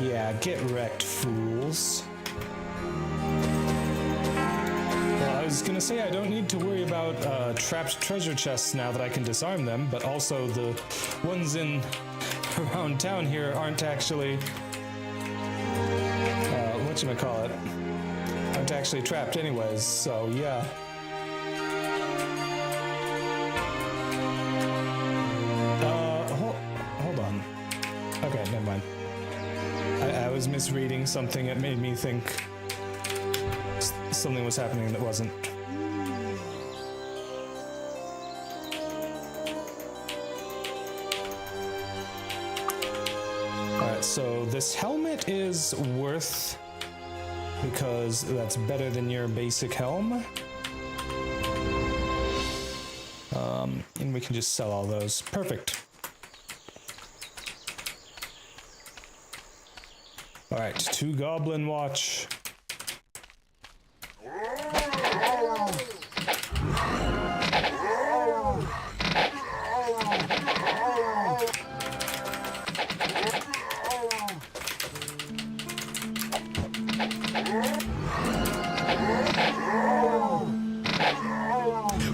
Yeah, get wrecked, fools. Well, I was gonna say I don't need to worry about trapped treasure chests now that I can disarm them, but also the ones in around town here aren't actually whatchamacallit, aren't actually trapped anyways, so yeah. Hold on. Okay, never mind. I was misreading something. It made me think something was happening that wasn't. Alright, so this helmet is worth, because that's better than your basic helm. And we can just sell all those. Perfect. Alright, 2 goblin watch.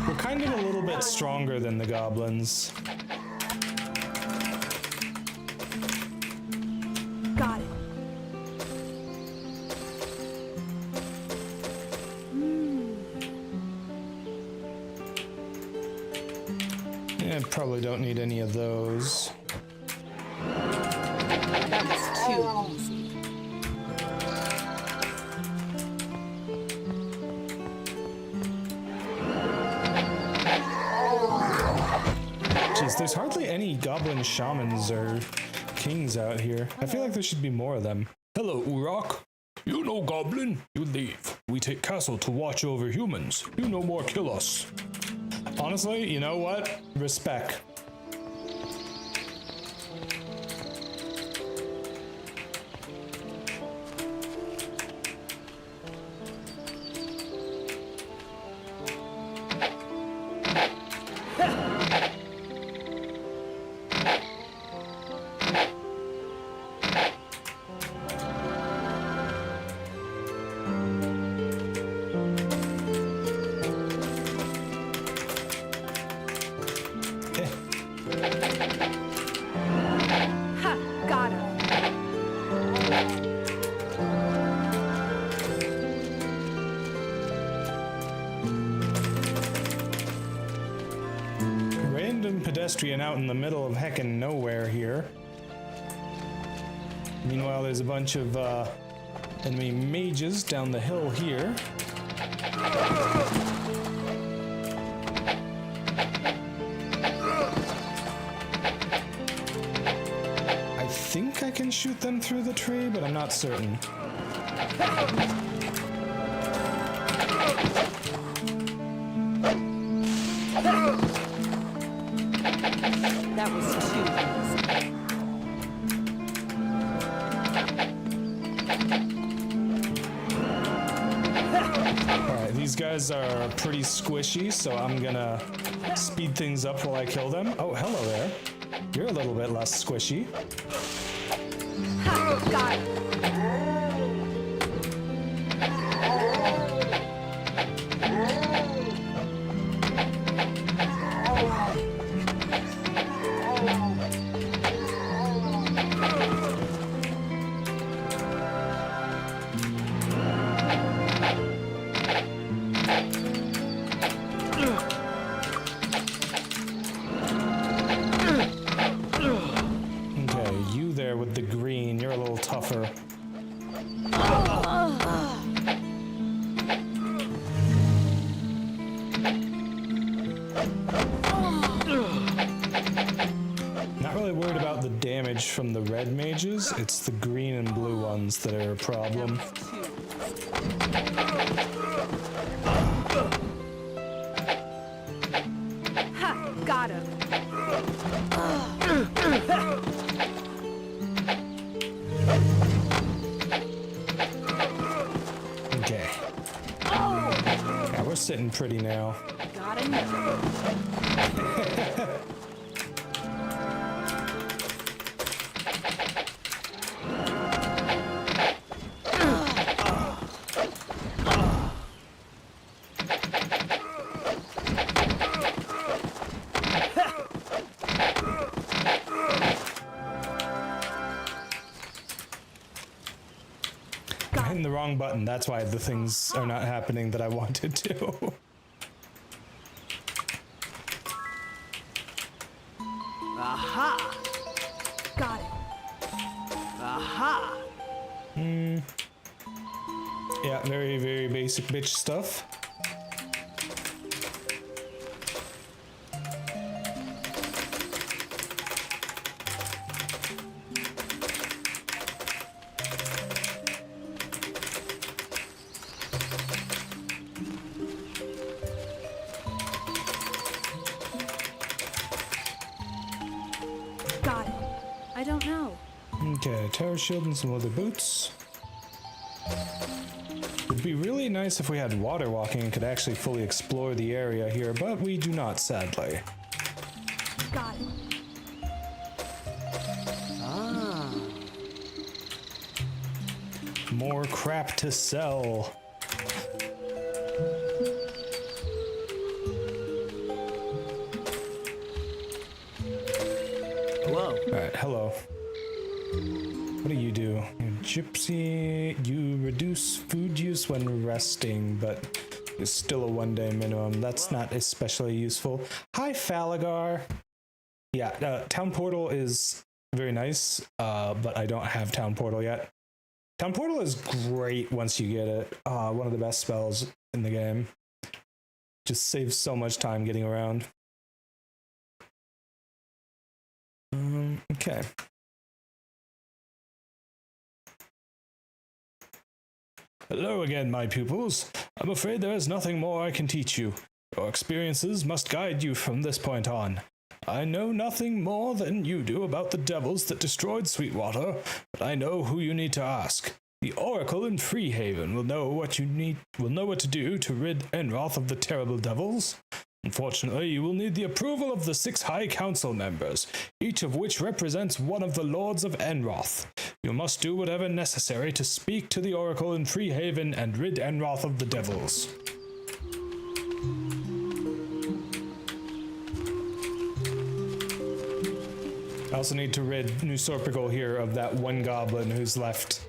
We're kind of a little bit stronger than the goblins. Got it. Yeah, probably don't need any of those. That was too easy. Jeez, there's hardly any goblin shamans or kings out here. I feel like there should be more of them. Hello, Urok. You know goblin, you leave. We take castle to watch over humans. You no more kill us. Honestly, you know what? Respect. Ha! Got him. Random pedestrian out in the middle of heckin' nowhere here. Meanwhile, there's a bunch of enemy mages down the hill here. I think I can shoot them through the tree, but I'm not certain. That was too easy. Alright, these guys are pretty squishy, so I'm gonna speed things up while I kill them. Oh, hello there. You're a little bit less squishy. Ha! Got it. Okay, you there with the green, you're a little tougher. Not really worried about the damage from the red mages, it's the green and blue ones that are a problem. Ha! Got him. Okay. Yeah, we're sitting pretty now. Got him. I'm hitting the wrong button, that's why the things are not happening that I wanted to. Aha! Got it. Aha! Yeah, very, very basic bitch stuff. I don't know. Okay, terror shield and some leather boots. It'd be really nice if we had water walking and could actually fully explore the area here, but we do not, sadly. Got it. Ah. More crap to sell. Hello. Alright, hello. What do? You gypsy, you reduce food use when resting, but it's still a 1-day minimum. That's not especially useful. Hi, Falagar. Yeah, Town Portal is very nice, but I don't have Town Portal yet. Town Portal is great once you get it. One of the best spells in the game. Just saves so much time getting around. Okay. Hello again, my pupils. I'm afraid there is nothing more I can teach you. Your experiences must guide you from this point on. I know nothing more than you do about the devils that destroyed Sweetwater, but I know who you need to ask. The Oracle in Freehaven will know what to do to rid Enroth of the terrible devils. Unfortunately, you will need the approval of the 6 High Council members, each of which represents one of the Lords of Enroth. You must do whatever necessary to speak to the Oracle in Freehaven and rid Enroth of the devils. I also need to rid New Sorpigal here of that one goblin who's left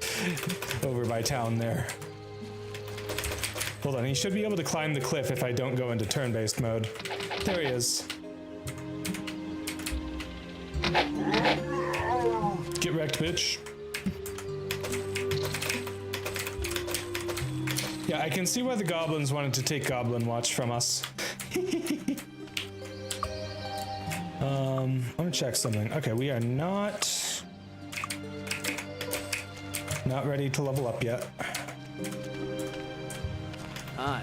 over by town there. Hold on, he should be able to climb the cliff if I don't go into turn-based mode. There he is. Get wrecked, bitch. Yeah, I can see why the goblins wanted to take Goblin Watch from us. I'm gonna check something. Okay, we are not ready to level up yet. Hi.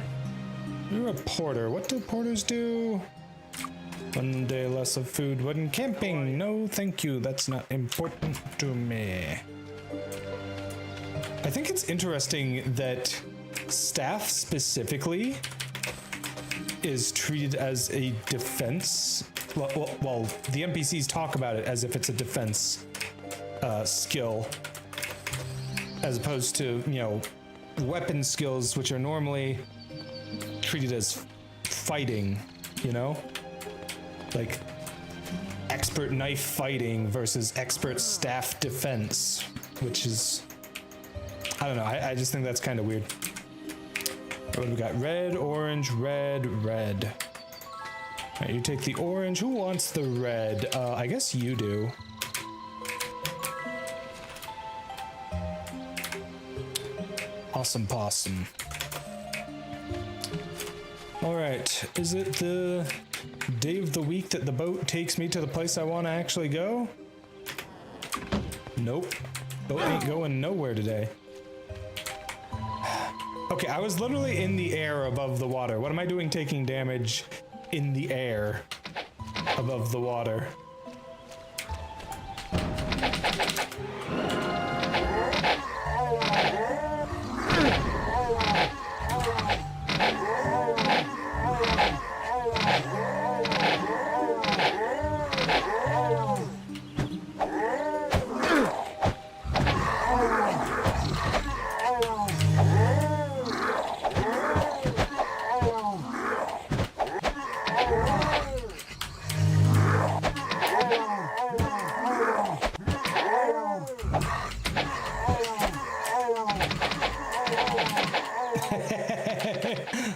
You're a porter. What do porters do? 1 day less of food when camping. No, thank you. That's not important to me. I think it's interesting that staff specifically is treated as a defense. Well, the NPCs talk about it as if it's a defense skill, as opposed to, you know, weapon skills, which are normally treated as fighting, you know? Like expert knife fighting versus expert staff defense, which is, I don't know, I just think that's kind of weird. What we got? Red, orange, red, red. All right, you take the orange. Who wants the red? I guess you do. Awesome possum. All right, is it the day of the week that the boat takes me to the place I want to actually go? Nope. Boat ain't going nowhere today. Okay, I was literally in the air above the water. What am I doing taking damage in the air above the water?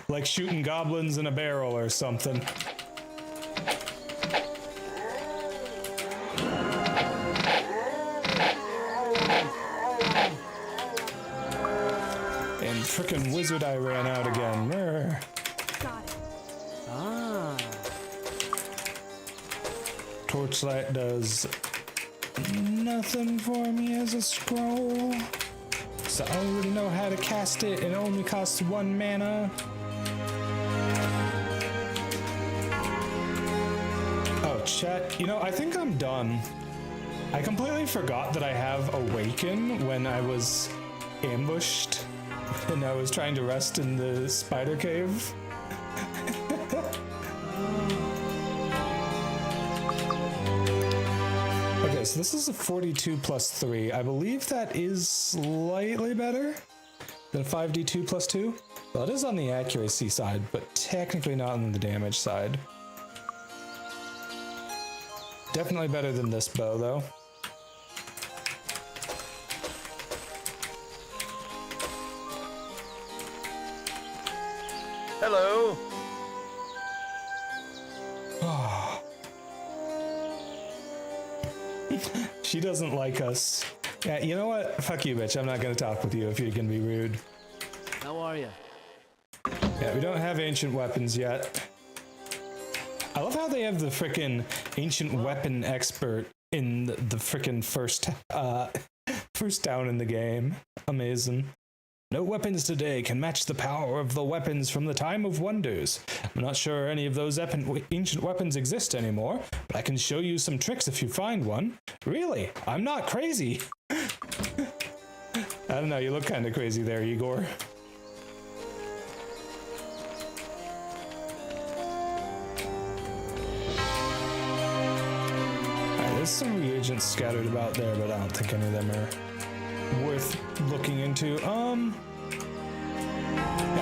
Like shooting goblins in a barrel or something. And frickin' wizard I ran out again. Got it. Ah. Torchlight does nothing for me as a scroll. So I already know how to cast it, and it only costs 1 mana. Oh, chat, you know, I think I'm done. I completely forgot that I have Awaken when I was ambushed and I was trying to rest in the spider cave. Okay, so this is a 42 plus 3. I believe that is slightly better than 5d2 plus 2. Well, it is on the accuracy side, but technically not on the damage side. Definitely better than this bow, though. Hello. She doesn't like us. Yeah, you know what? Fuck you, bitch. I'm not gonna talk with you if you're gonna be rude. How are you? Yeah, we don't have ancient weapons yet. I love how they have the frickin' ancient weapon expert in the frickin' first town in the game. Amazing. No weapons today can match the power of the weapons from the time of wonders. I'm not sure any of those ancient weapons exist anymore, but I can show you some tricks if you find one. Really? I'm not crazy. I don't know, you look kind of crazy there, Igor. Alright, there's some reagents scattered about there, but I don't think any of them are worth looking into. Yeah,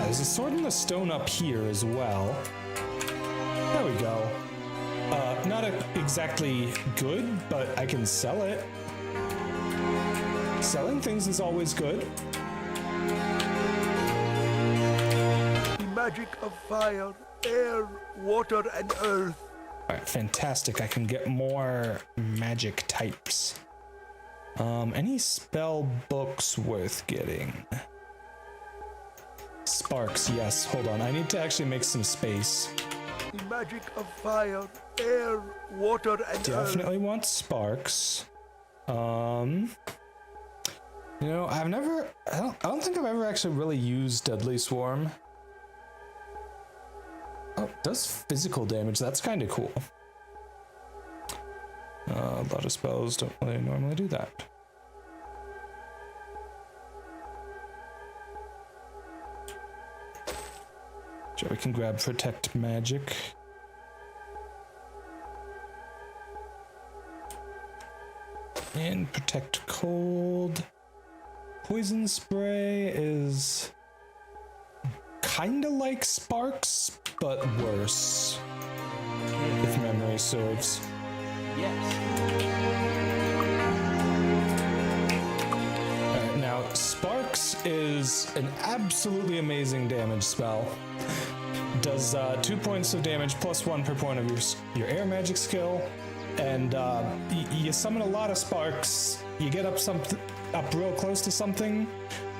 there's a sword in the stone up here as well. There we go. Not exactly good, but I can sell it. Selling things is always good. The magic of fire, air, water, and earth. Alright, fantastic. I can get more magic types. Any spell books worth getting? Sparks, yes. Hold on. I need to actually make some space. The magic of fire, air, water, and Definitely want sparks. You know, I don't think I've ever actually really used Deadly Swarm. Oh, it does physical damage. That's kind of cool. A lot of spells don't really normally do that. Sure, we can grab Protect Magic. And Protect Cold. Poison Spray is kinda like Sparks, but worse. If memory serves. Yes. Alright, now Sparks is an absolutely amazing damage spell. Does 2 points of damage plus 1 per point of your air magic skill, and you summon a lot of sparks. You get up real close to something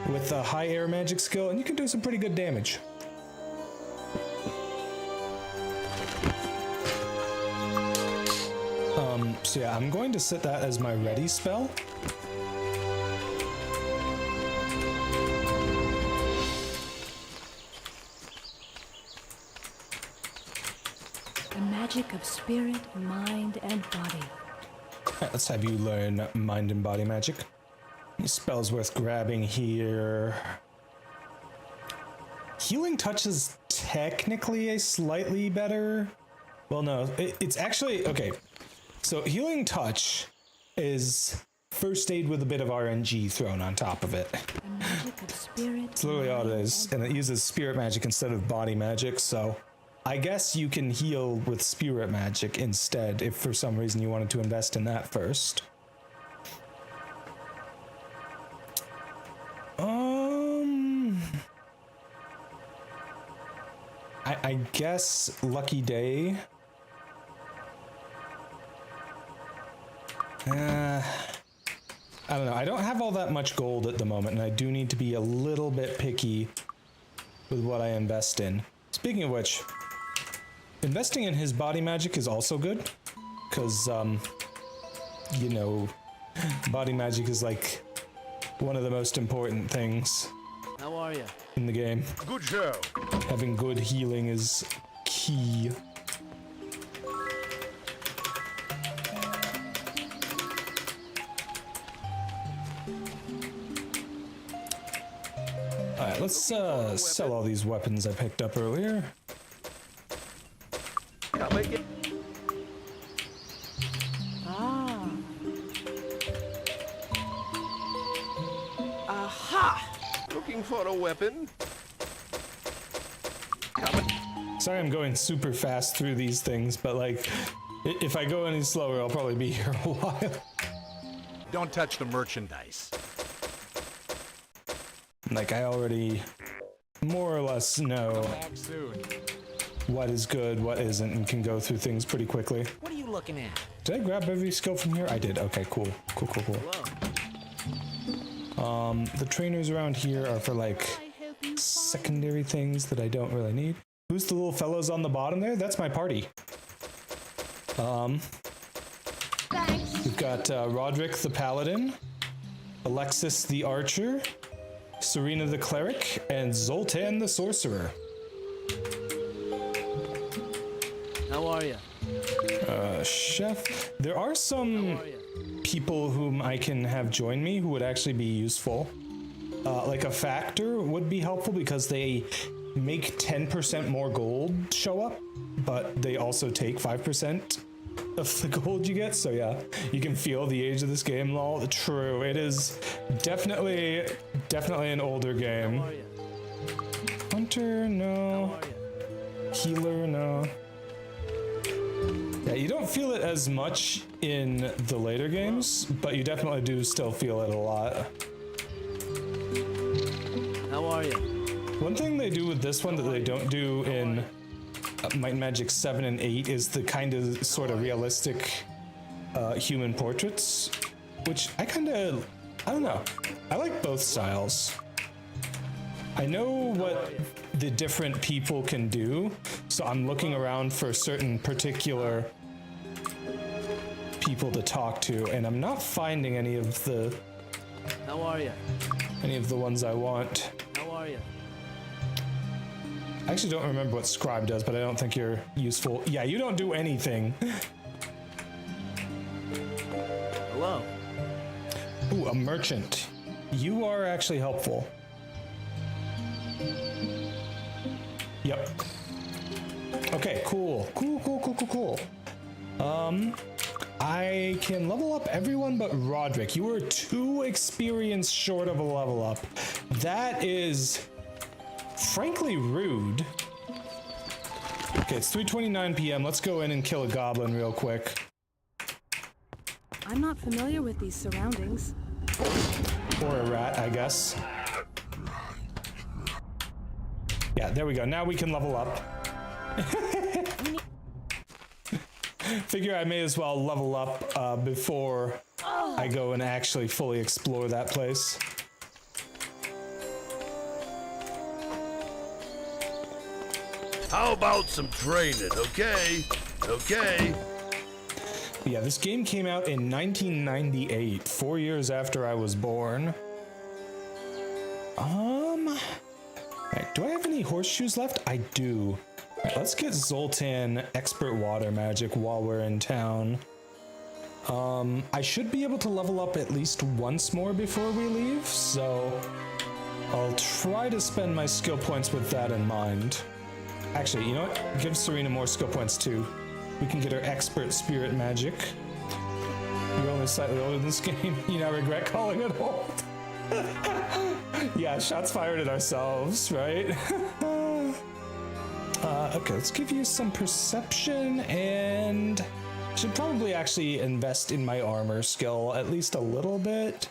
with a high air magic skill, and you can do some pretty good damage. So yeah, I'm going to set that as my ready spell. The magic of spirit, mind, and body. Alright, let's have you learn mind and body magic. Any spells worth grabbing here? Healing Touch is technically a slightly better... Well, no, it's actually... Okay, so Healing Touch is first aid with a bit of RNG thrown on top of it. The magic of spirit. It's literally all it is, and it uses spirit magic instead of body magic, so I guess you can heal with spirit magic instead if for some reason you wanted to invest in that first. I guess Lucky Day. I don't know. I don't have all that much gold at the moment, and I do need to be a little bit picky with what I invest in. Speaking of which, investing in his body magic is also good, because, you know, body magic is like one of the most important things How are you? in the game. Good show. Having good healing is key. Alright, let's sell all these weapons I picked up earlier. Ah. Aha! Looking for a weapon? Sorry I'm going super fast through these things, but like, if I go any slower, I'll probably be here a while. Don't touch the merchandise. Like, I already more or less know Back soon. what is good, what isn't, and can go through things pretty quickly. What are you looking at? Did I grab every skill from here? I did. Okay, cool. Cool. The trainers around here are for like secondary things that I don't really need. Who's the little fellows on the bottom there? That's my party. We've got Roderick the Paladin, Alexis the Archer, Serena the Cleric, and Zoltan the Sorcerer. How are you? Chef. There are some people whom I can have join me who would actually be useful. Like a factor would be helpful because they make 10% more gold show up, but they also take 5% of the gold you get. So yeah, you can feel the age of this game, lol. True, it is definitely an older game. Hunter, no. Healer, no. Yeah, you don't feel it as much in the later games, but you definitely do still feel it a lot. How are you? One thing they do with this one that they don't do in Might and Magic 7 and 8 is the kind of sort of realistic human portraits, which I don't know. I like both styles. I know what the different people can do, so I'm looking around for certain particular people to talk to, and I'm not finding any of the How are you? ones I want. How are you? I actually don't remember what Scribe does, but I don't think you're useful. Yeah, you don't do anything. Hello. Ooh, a merchant. You are actually helpful. Yep. Okay, cool. Cool. I can level up everyone but Roderick. You were 2 experience short of a level up. That is frankly rude. Okay, it's 3:29 p.m. Let's go in and kill a goblin real quick. I'm not familiar with these surroundings. Or a rat, I guess. Yeah, there we go. Now we can level up. Figure I may as well level up before I go and actually fully explore that place. How about some training, okay? Okay. Yeah, this game came out in 1998, 4 years after I was born. Right, do I have any horseshoes left? I do. Right, let's get Zoltan Expert Water Magic while we're in town. I should be able to level up at least once more before we leave, so I'll try to spend my skill points with that in mind. Actually, you know what? Give Serena more skill points too. We can get her Expert Spirit Magic. You're only slightly older than this game. You now regret calling it old. Yeah, shots fired at ourselves, right? Okay, let's give you some perception, and should probably actually invest in my armor skill at least a little bit.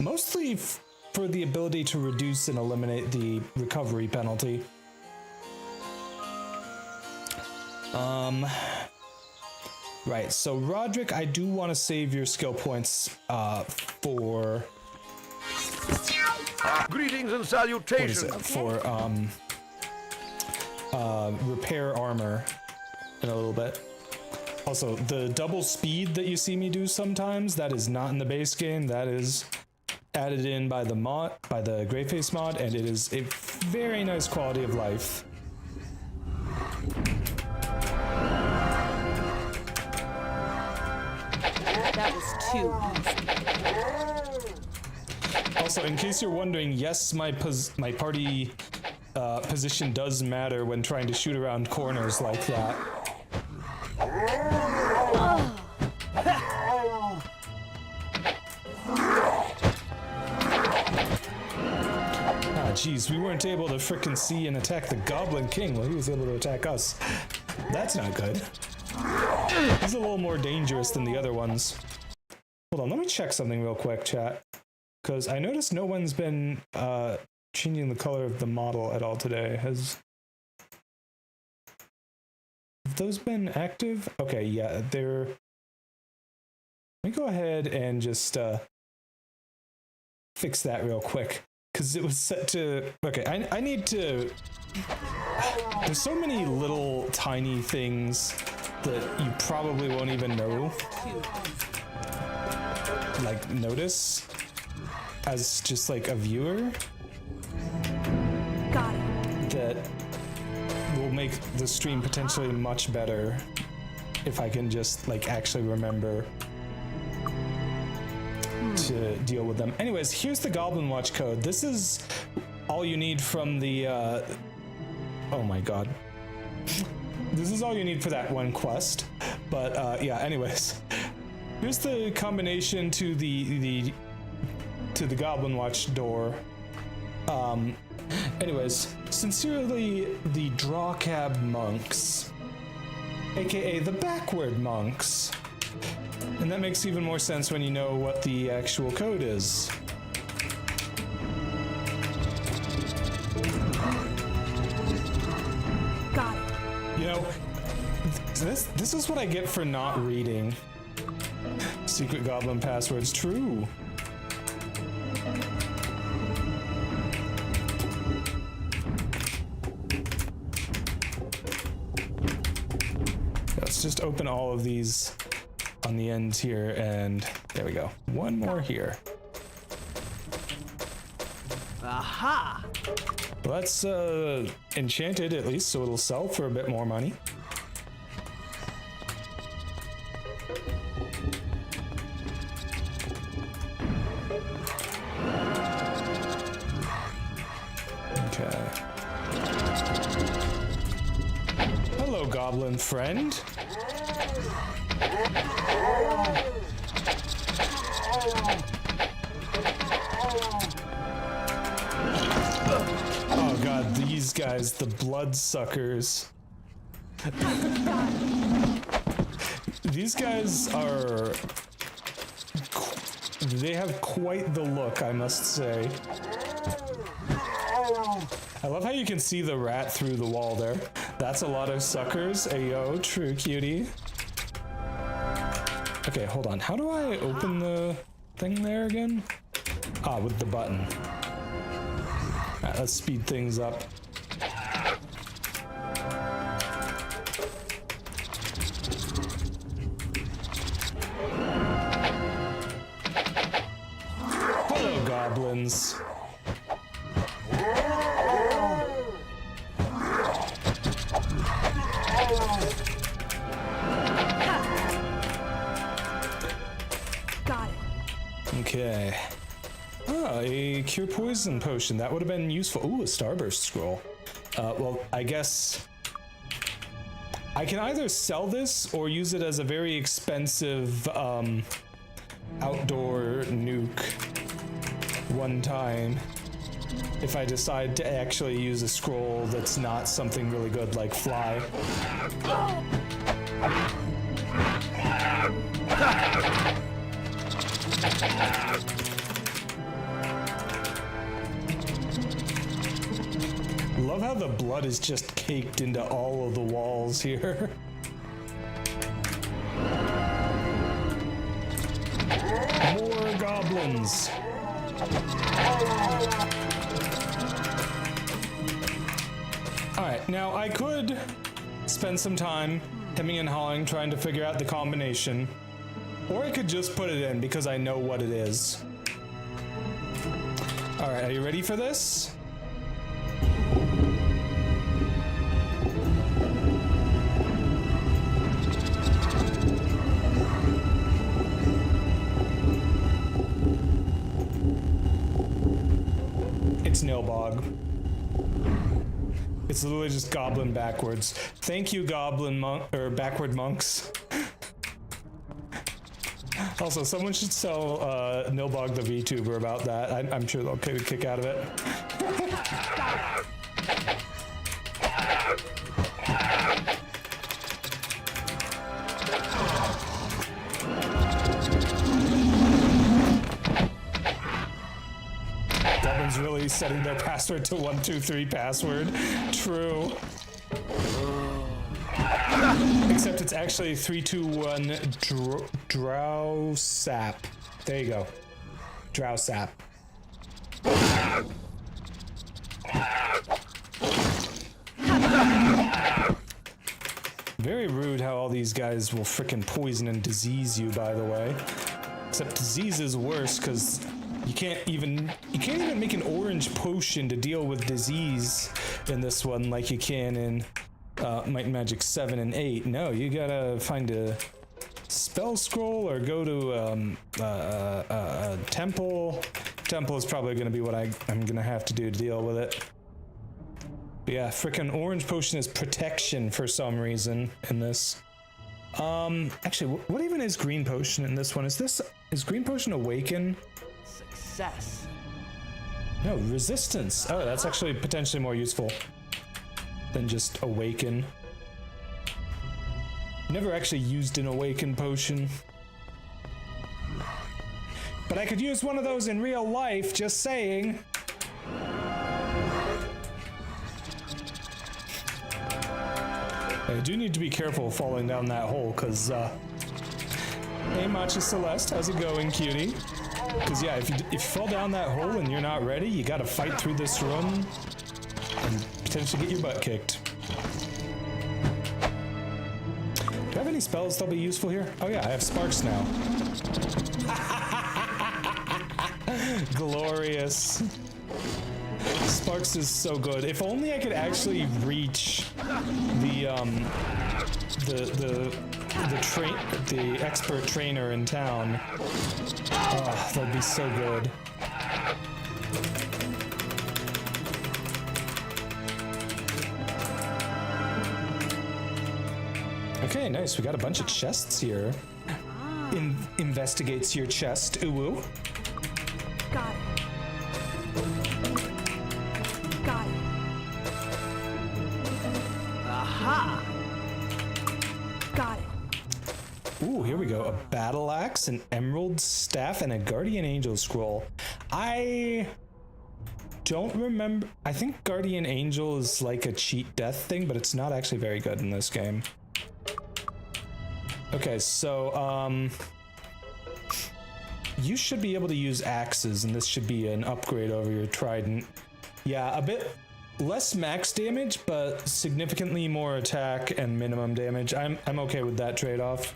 Mostly for the ability to reduce and eliminate the recovery penalty. Right, so Roderick, I do want to save your skill points for... Greetings and What salutations. is it? For, repair armor in a little bit. Also, the double speed that you see me do sometimes, that is not in the base game. That is added in by the mod, by the Greyface mod, and it is a very nice quality of life. That was too easy. also, in case you're wondering, yes, my party position does matter when trying to shoot around corners like that. Ah, jeez, we weren't able to frickin' see and attack the Goblin King while he was able to attack us. That's not good. He's a little more dangerous than the other ones. Hold on, let me check something real quick, chat. Because I noticed no one's been changing the color of the model at all today. Have those been active? Okay, yeah, they're... Let me go ahead and just fix that real quick. Because it was set to... Okay, I need to... There's so many little tiny things that you probably won't even know. Like, notice as just like a viewer. Got it. That will make the stream potentially much better if I can just like actually remember to deal with them. Anyways, here's the Goblin Watch code. This is all you need from the oh my god. This is all you need for that one quest. But yeah, anyways. Here's the combination to the Goblin Watch door. Anyways, sincerely, the Drawcab Monks, aka the Backward Monks. And that makes even more sense when you know what the actual code is. Got it. You know, this is what I get for not reading. Secret Goblin passwords, true. Let's just open all of these on the ends here, and there we go. One more here. Aha! Well, that's enchanted at least, so it'll sell for a bit more money. Okay. Hello, goblin friend. Oh god, these guys, the bloodsuckers. These guys are... They have quite the look, I must say. I love how you can see the rat through the wall there. That's a lot of suckers. Ayo, true cutie. Okay, hold on. How do I open the thing there again? Ah, with the button. Alright, let's speed things up. Hello, goblins. Got it. Okay. Ah, a cure poison potion. That would have been useful. Ooh, a starburst scroll. Well, I guess I can either sell this or use it as a very expensive outdoor nuke one time if I decide to actually use a scroll that's not something really good like fly. Love how the blood is just caked into all of the walls here. More goblins. Alright, now I could spend some time hemming and hawing trying to figure out the combination, or I could just put it in because I know what it is. Alright, are you ready for this? It's Nilbog. It's literally just goblin backwards. Thank you, goblin monk or backward monks. Also, someone should tell Nilbog the VTuber about that. I'm sure they'll get a kick out of it. Devon's really setting their password to 123 password. True. Except it's actually 321 Drowsap. There you go. Drowsap. Very rude how all these guys will frickin' poison and disease you, by the way. Except disease is worse because you can't even make an orange potion to deal with disease in this one like you can in Might and Magic 7 and 8. No, you gotta find a spell scroll or go to a temple. Temple is probably gonna be what I'm gonna have to do to deal with it. But yeah, frickin' orange potion is protection for some reason in this. Actually, what even is green potion in this one? Is green potion awaken? Success. No, resistance. Oh, that's actually potentially more useful than just awaken. Never actually used an awaken potion. But I could use one of those in real life, just saying. I do need to be careful falling down that hole, because, hey, Matcha Celeste, how's it going, cutie? Because, yeah, if you fall down that hole and you're not ready, you gotta fight through this room and potentially get your butt kicked. Do I have any spells that'll be useful here? Oh, yeah, I have Sparks now. Glorious. Sparks is so good. If only I could actually reach the expert trainer in town. Oh, that'd be so good. Okay, nice. We got a bunch of chests here. Investigates your chest. Ooh. Got it. Got it. Aha! Got it. Ooh, here we go. A battle axe, an emerald staff, and a guardian angel scroll. I don't remember. I think guardian angel is like a cheat death thing, but it's not actually very good in this game. Okay, so, you should be able to use axes, and this should be an upgrade over your trident. Yeah, a bit less max damage, but significantly more attack and minimum damage. I'm okay with that trade-off.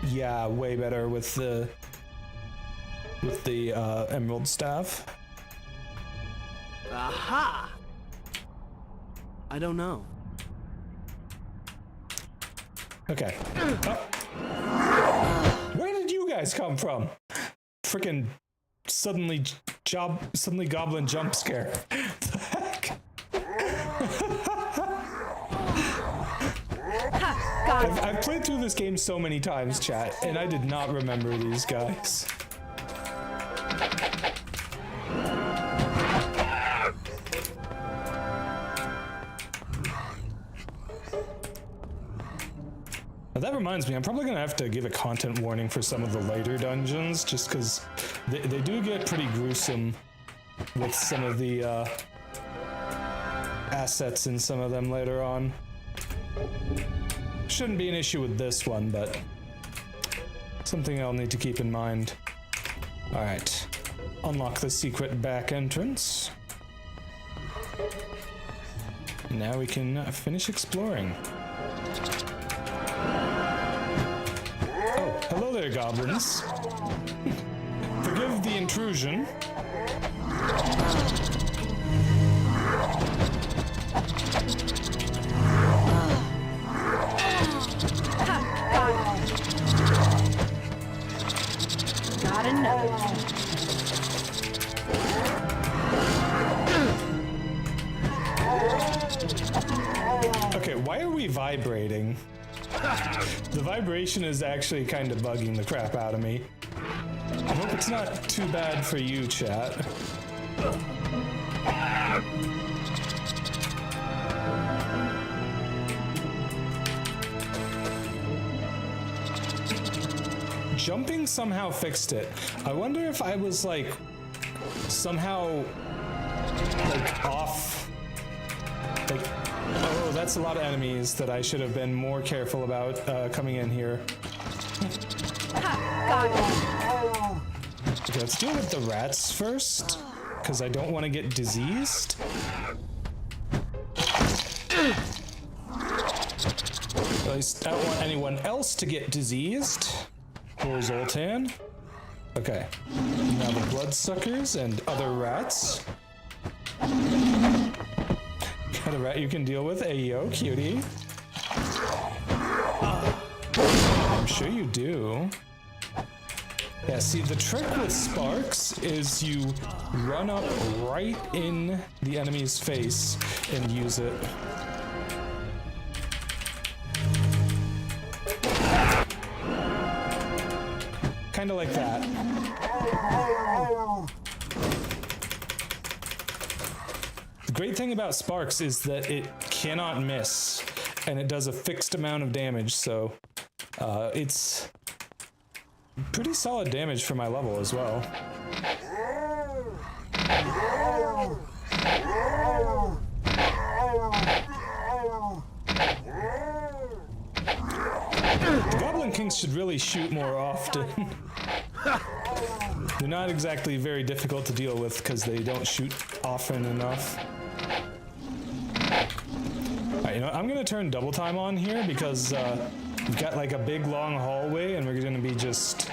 Yeah, way better with the emerald staff. Aha! I don't know. Okay. Oh. Where did you guys come from? Freaking suddenly goblin jump scare. The heck? I've played through this game so many times, chat, and I did not remember these guys. That reminds me, I'm probably gonna have to give a content warning for some of the later dungeons, just because they do get pretty gruesome with some of the assets in some of them later on. Shouldn't be an issue with this one, but something I'll need to keep in mind. Alright, unlock the secret back entrance. Now we can finish exploring. Hello there, goblins. Forgive the intrusion. The vibration is actually kind of bugging the crap out of me. I hope it's not too bad for you, chat. Jumping somehow fixed it. I wonder if I was like somehow like off. Like, oh, that's a lot of enemies that I should have been more careful about coming in here. Okay, let's deal with the rats first, because I don't want to get diseased. At least I don't want anyone else to get diseased. Poor Zoltan. Okay. Now the bloodsuckers and other rats. Got a rat you can deal with? Ayo, cutie. I'm sure you do. Yeah, see, the trick with sparks is you run up right in the enemy's face and use it. Kind of like that. The great thing about sparks is that it cannot miss, and it does a fixed amount of damage, so it's pretty solid damage for my level as well. The Goblin Kings should really shoot more often. They're not exactly very difficult to deal with because they don't shoot often enough. Alright, you know what? I'm gonna turn double time on here because we've got like a big long hallway and we're gonna be just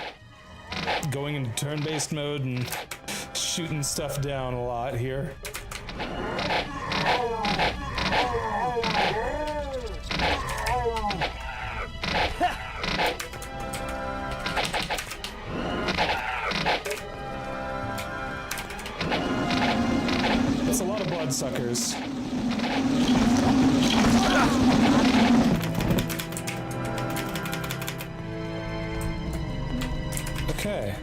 going into turn-based mode and shooting stuff down a lot here. That's a lot of bloodsuckers. Okay.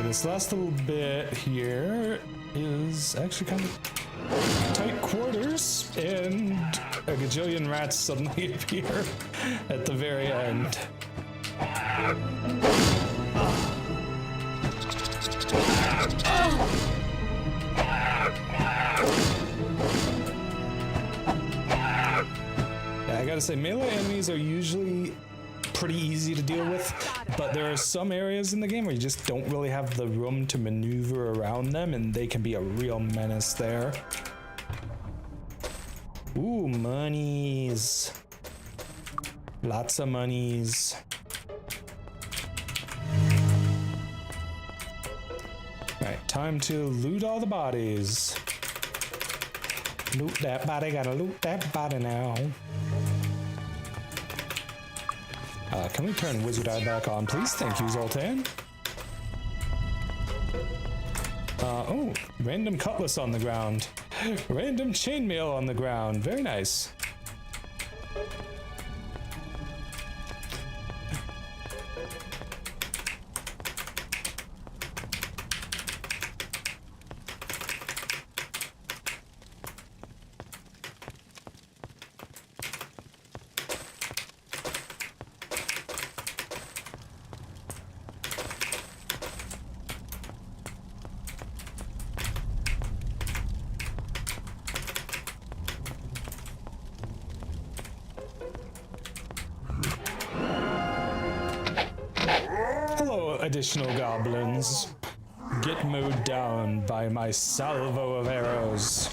This last little bit here is actually kind of tight quarters, and a gajillion rats suddenly appear at the very end. Yeah, I gotta say, melee enemies are usually pretty easy to deal with, but there are some areas in the game where you just don't really have the room to maneuver around them, and they can be a real menace there. Ooh, monies. Lots of monies. Alright, time to loot all the bodies. Loot that body, gotta loot that body now. Can we turn Wizard Eye back on, please? Thank you, Zoltan. Oh, random cutlass on the ground. Random chainmail on the ground. Very nice. Additional goblins, get mowed down by my salvo of arrows.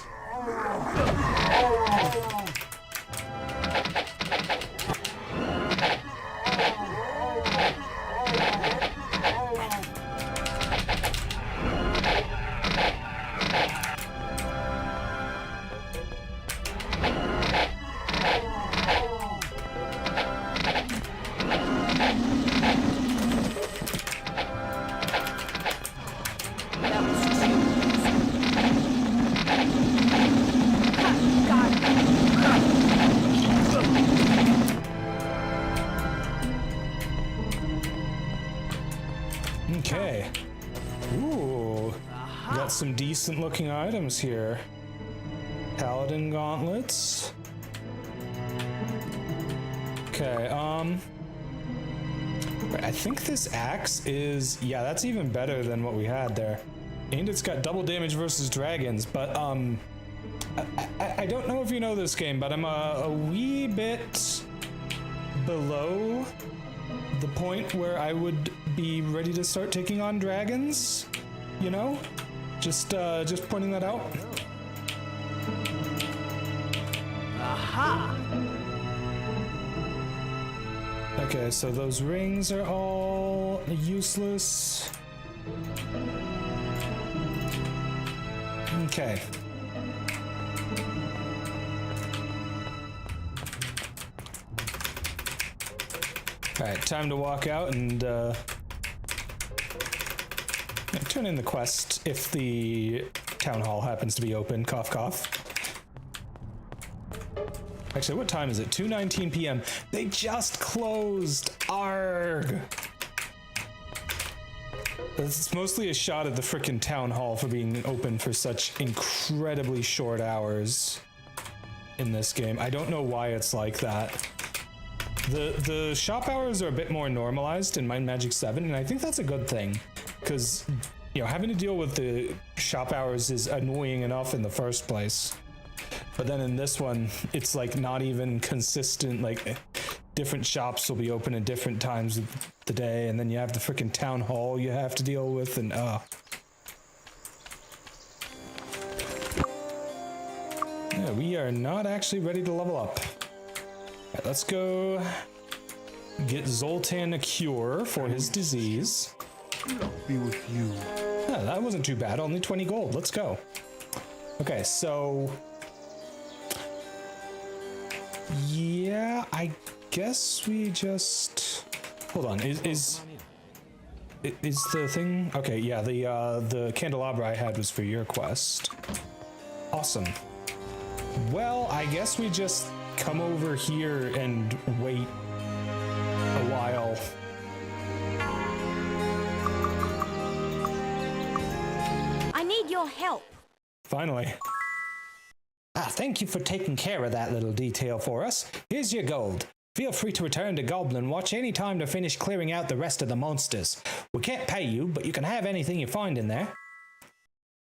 Okay. Ooh. Got some decent looking items here. Paladin gauntlets. Okay, I think this axe is, yeah, that's even better than what we had there. And it's got double damage versus dragons, but I don't know if you know this game, but I'm a wee bit below the point where I would be ready to start taking on dragons, you know? Just pointing that out. Aha! Okay, so those rings are all useless. Okay. Alright, time to walk out and turn in the quest if the town hall happens to be open. Cough, cough. Actually, what time is it? 2:19 p.m. They just closed. Arg. It's mostly a shot at the frickin' town hall for being open for such incredibly short hours in this game. I don't know why it's like that. The shop hours are a bit more normalized in Might and Magic 7, and I think that's a good thing, because, you know, having to deal with the shop hours is annoying enough in the first place. But then in this one, it's like not even consistent, like different shops will be open at different times of the day, and then you have the frickin' town hall you have to deal with, and yeah, we are not actually ready to level up. Right, let's go get Zoltan a cure for his disease. Be with you. Yeah, that wasn't too bad, only 20 gold. Let's go. Okay, so yeah, I guess we just hold on. Is the thing okay? Yeah, the candelabra I had was for your quest. Awesome. Well, I guess we just come over here and wait a while. I need your help. Finally. Thank you for taking care of that little detail for us. Here's your gold. Feel free to return to Goblin Watch any time to finish clearing out the rest of the monsters. We can't pay you, but you can have anything you find in there.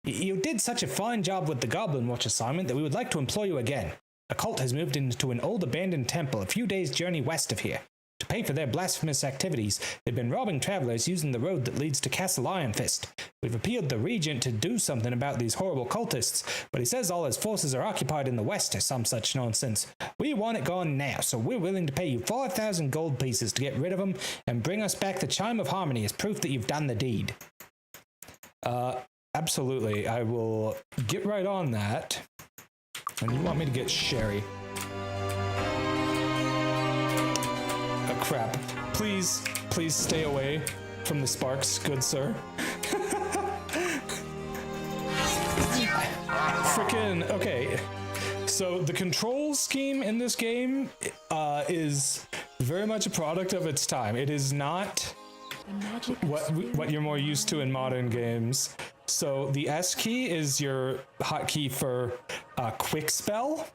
You did such a fine job with the Goblin Watch assignment that we would like to employ you again. A cult has moved into an old abandoned temple a few days' journey west of here. To pay for their blasphemous activities, they've been robbing travelers using the road that leads to Castle Ironfist. We've appealed the Regent to do something about these horrible cultists, but he says all his forces are occupied in the west or some such nonsense. We want it gone now, so we're willing to pay you 5,000 gold pieces to get rid of them and bring us back the Chime of Harmony as proof that you've done the deed. Absolutely. I will get right on that. And you want me to get Sherry. Oh, crap. Please stay away from the sparks, good sir. Frickin', okay. So the control scheme in this game is very much a product of its time. It is not what you're more used to in modern games. So the S key is your hotkey for quick spell,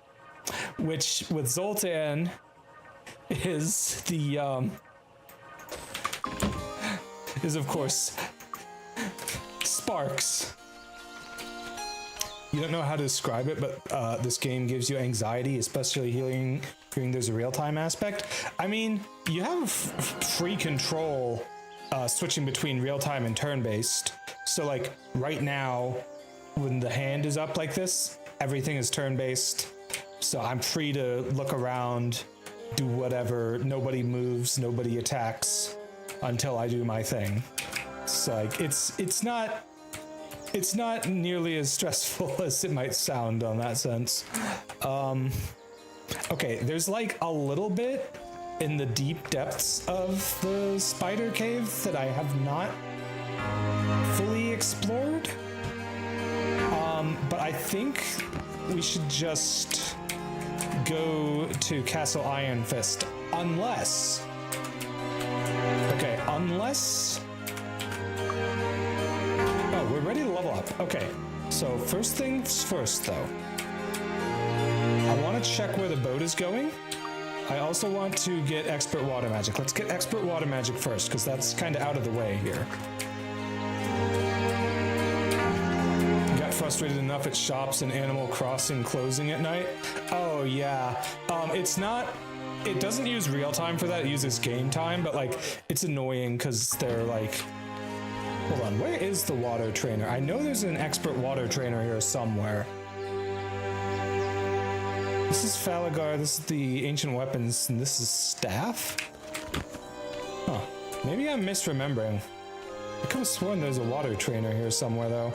which with Zoltan is the is of course sparks. You don't know how to describe it, but this game gives you anxiety, especially hearing there's a real-time aspect. I mean, you have free control switching between real-time and turn-based. So like right now, when the hand is up like this, everything is turn-based. So I'm free to look around, do whatever. Nobody moves, nobody attacks until I do my thing. It's like it's not nearly as stressful as it might sound on that sense. Okay, there's like a little bit in the deep depths of the spider cave that I have not fully explored. But I think we should just go to Castle Ironfist unless up. Okay, so first things first, though. I want to check where the boat is going. I also want to get expert water magic. Let's get expert water magic first, because that's kind of out of the way here. Got frustrated enough at shops and Animal Crossing closing at night. Oh yeah, it doesn't use real time for that, it uses game time, but like, it's annoying because they're like, hold on, where is the water trainer? I know there's an expert water trainer here somewhere. This is Falagar, this is the ancient weapons, and this is staff? Huh, maybe I'm misremembering. I could have sworn there's a water trainer here somewhere though.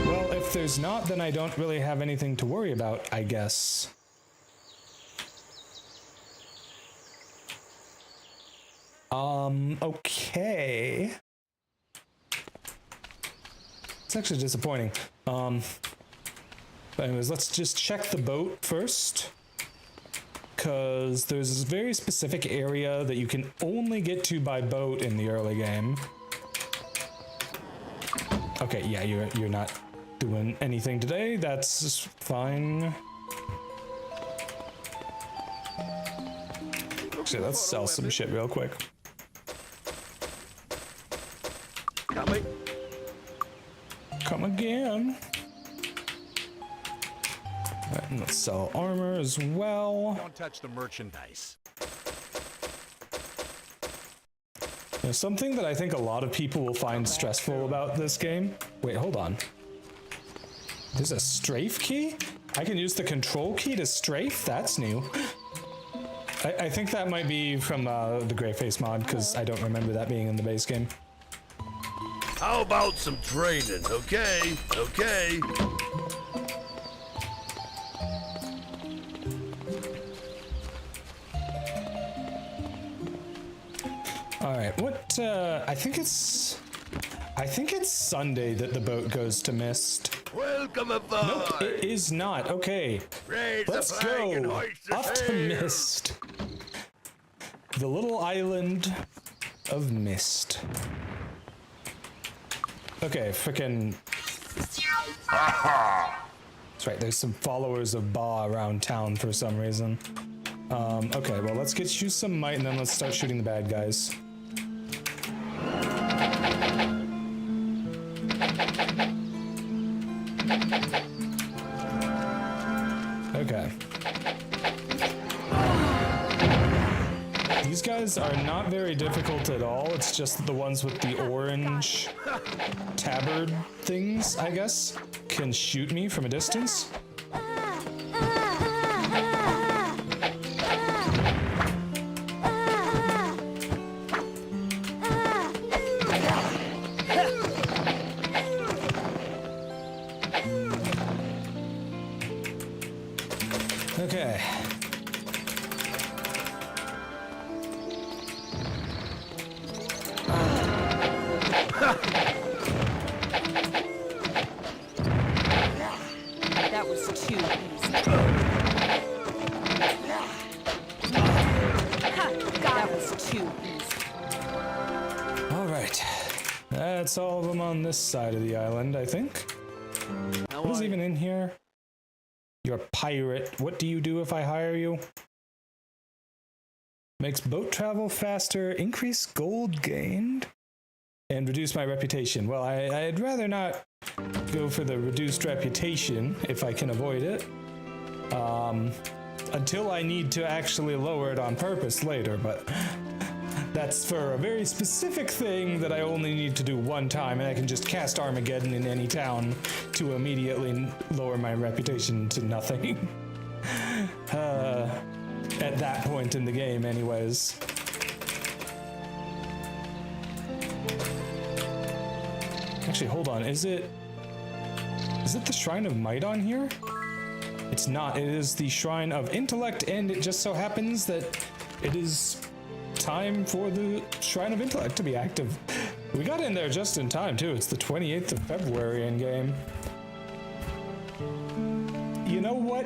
Well, if there's not, then I don't really have anything to worry about, I guess. Okay. It's actually disappointing. But anyways, let's just check the boat first. Because there's this very specific area that you can only get to by boat in the early game. Okay, yeah, you're not doing anything today. That's fine. Actually, let's sell some shit real quick. Coming. Come again. Alright, and let's sell armor as well. Don't touch the merchandise. There's something that I think a lot of people will find stressful about this game. Wait, hold on. There's a strafe key? I can use the control key to strafe? That's new. I think that might be from the Greyface mod, because I don't remember that being in the base game. How about some training? Okay, okay. Alright, what, I think it's Sunday that the boat goes to Mist. Welcome aboard. Nope, it is not. Okay, Raise let's the flag and go hoist the off to sail. Mist. The little island of Mist. Okay, frickin'. That's right, there's some followers of Ba around town for some reason. Okay, well, let's get you some might and then let's start shooting the bad guys. Okay. These guys are not very difficult at all. It's just the ones with the orange tabard things, I guess, can shoot me from a distance. Okay. That was too easy. Ha! That was too easy. All right. That's all of them on this side of the island, I think. What is even in here? You're a pirate. What do you do if I hire you? Makes boat travel faster, increase gold gained, and reduce my reputation. Well, I'd rather not go for the reduced reputation if I can avoid it. Until I need to actually lower it on purpose later, but that's for a very specific thing that I only need to do one time, and I can just cast Armageddon in any town to immediately lower my reputation to nothing. At that point in the game, anyways. Actually, hold on, is it the Shrine of Might on here? It's not, it is the Shrine of Intellect, and it just so happens that it is time for the Shrine of Intellect to be active. We got in there just in time, too. It's the 28th of February in game. You know what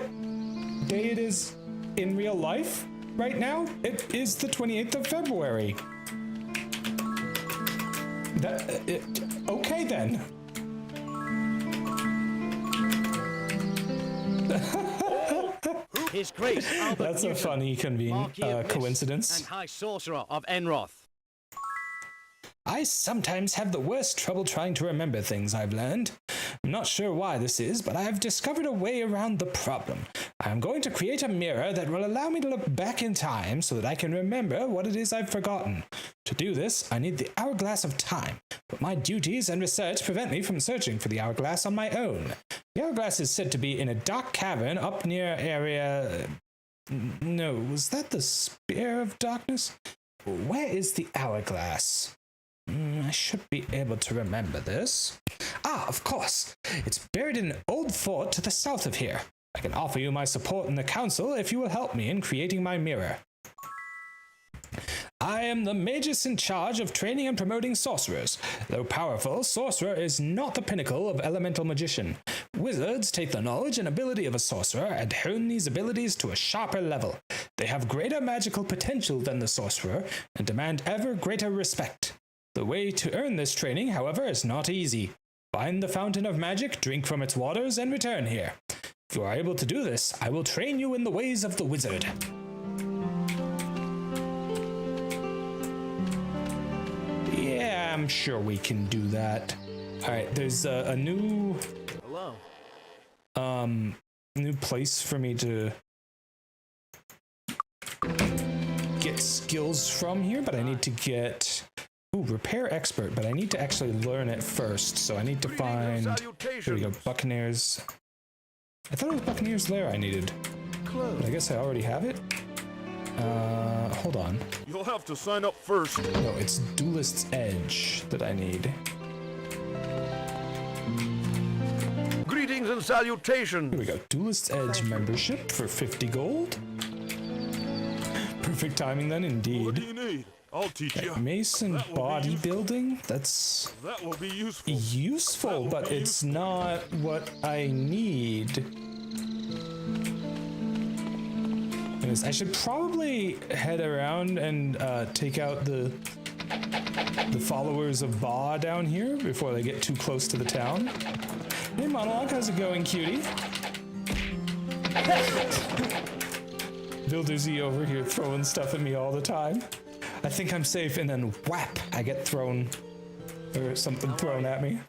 day it is in real life right now? It is the 28th of February. Okay then. His Grace Albert That's a Newton, funny Marquis of Nis coincidence. and High Sorcerer of Enroth. I sometimes have the worst trouble trying to remember things I've learned. I'm not sure why this is, but I have discovered a way around the problem. I am going to create a mirror that will allow me to look back in time so that I can remember what it is I've forgotten. To do this, I need the Hourglass of Time, but my duties and research prevent me from searching for the Hourglass on my own. The Hourglass is said to be in a dark cavern up near area... No, was that the Spear of Darkness? Where is the Hourglass? I should be able to remember this. Ah, of course. It's buried in an old fort to the south of here. I can offer you my support in the council if you will help me in creating my mirror. I am the magus in charge of training and promoting sorcerers. Though powerful, sorcerer is not the pinnacle of elemental magician. Wizards take the knowledge and ability of a sorcerer and hone these abilities to a sharper level. They have greater magical potential than the sorcerer and demand ever greater respect. The way to earn this training, however, is not easy. Find the fountain of magic, drink from its waters, and return here. If you are able to do this, I will train you in the ways of the wizard. Yeah, I'm sure we can do that. Alright, there's a new... Hello. New place for me to get skills from here, but I need to get... Ooh, repair expert, but I need to actually learn it first, so I need to find... Here we go, Buccaneers. I thought it was Buccaneers Lair I needed. But I guess I already have it? Hold on. You'll have to sign up first. No, it's Duelist's Edge that I need. Greetings and salutations. Here we go, Duelist's Edge membership for 50 gold. Perfect timing then, What do indeed. you need? I'll teach you. Mason That will be bodybuilding? That's That will be useful. useful, will but be it's useful. not what I need. Anyways, I should probably head around and take out the followers of Ba down here before they get too close to the town. Hey Monologue, how's it going, cutie? Vilduzi over here throwing stuff at me all the time. I think I'm safe, and then whap, I get thrown, or something thrown at me.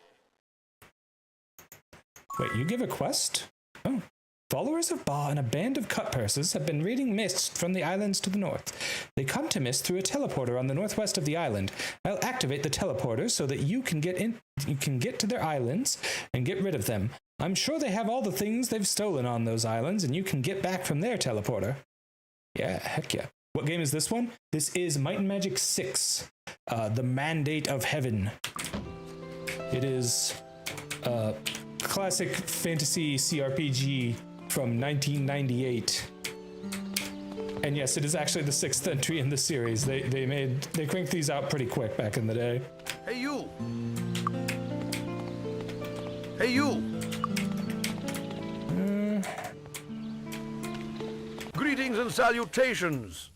Wait, you give a quest? Oh. Followers of Ba and a band of cut purses have been raiding Mist from the islands to the north. They come to Mist through a teleporter on the northwest of the island. I'll activate the teleporter so that you can get to their islands and get rid of them. I'm sure they have all the things they've stolen on those islands, and you can get back from their teleporter. Yeah, heck yeah. What game is this one? This is Might and Magic 6, The Mandate of Heaven. It is a classic fantasy CRPG from 1998. And yes, it is actually the 6th entry in the series. They cranked these out pretty quick back in the day. Hey, you. Hey, you. Greetings and salutations.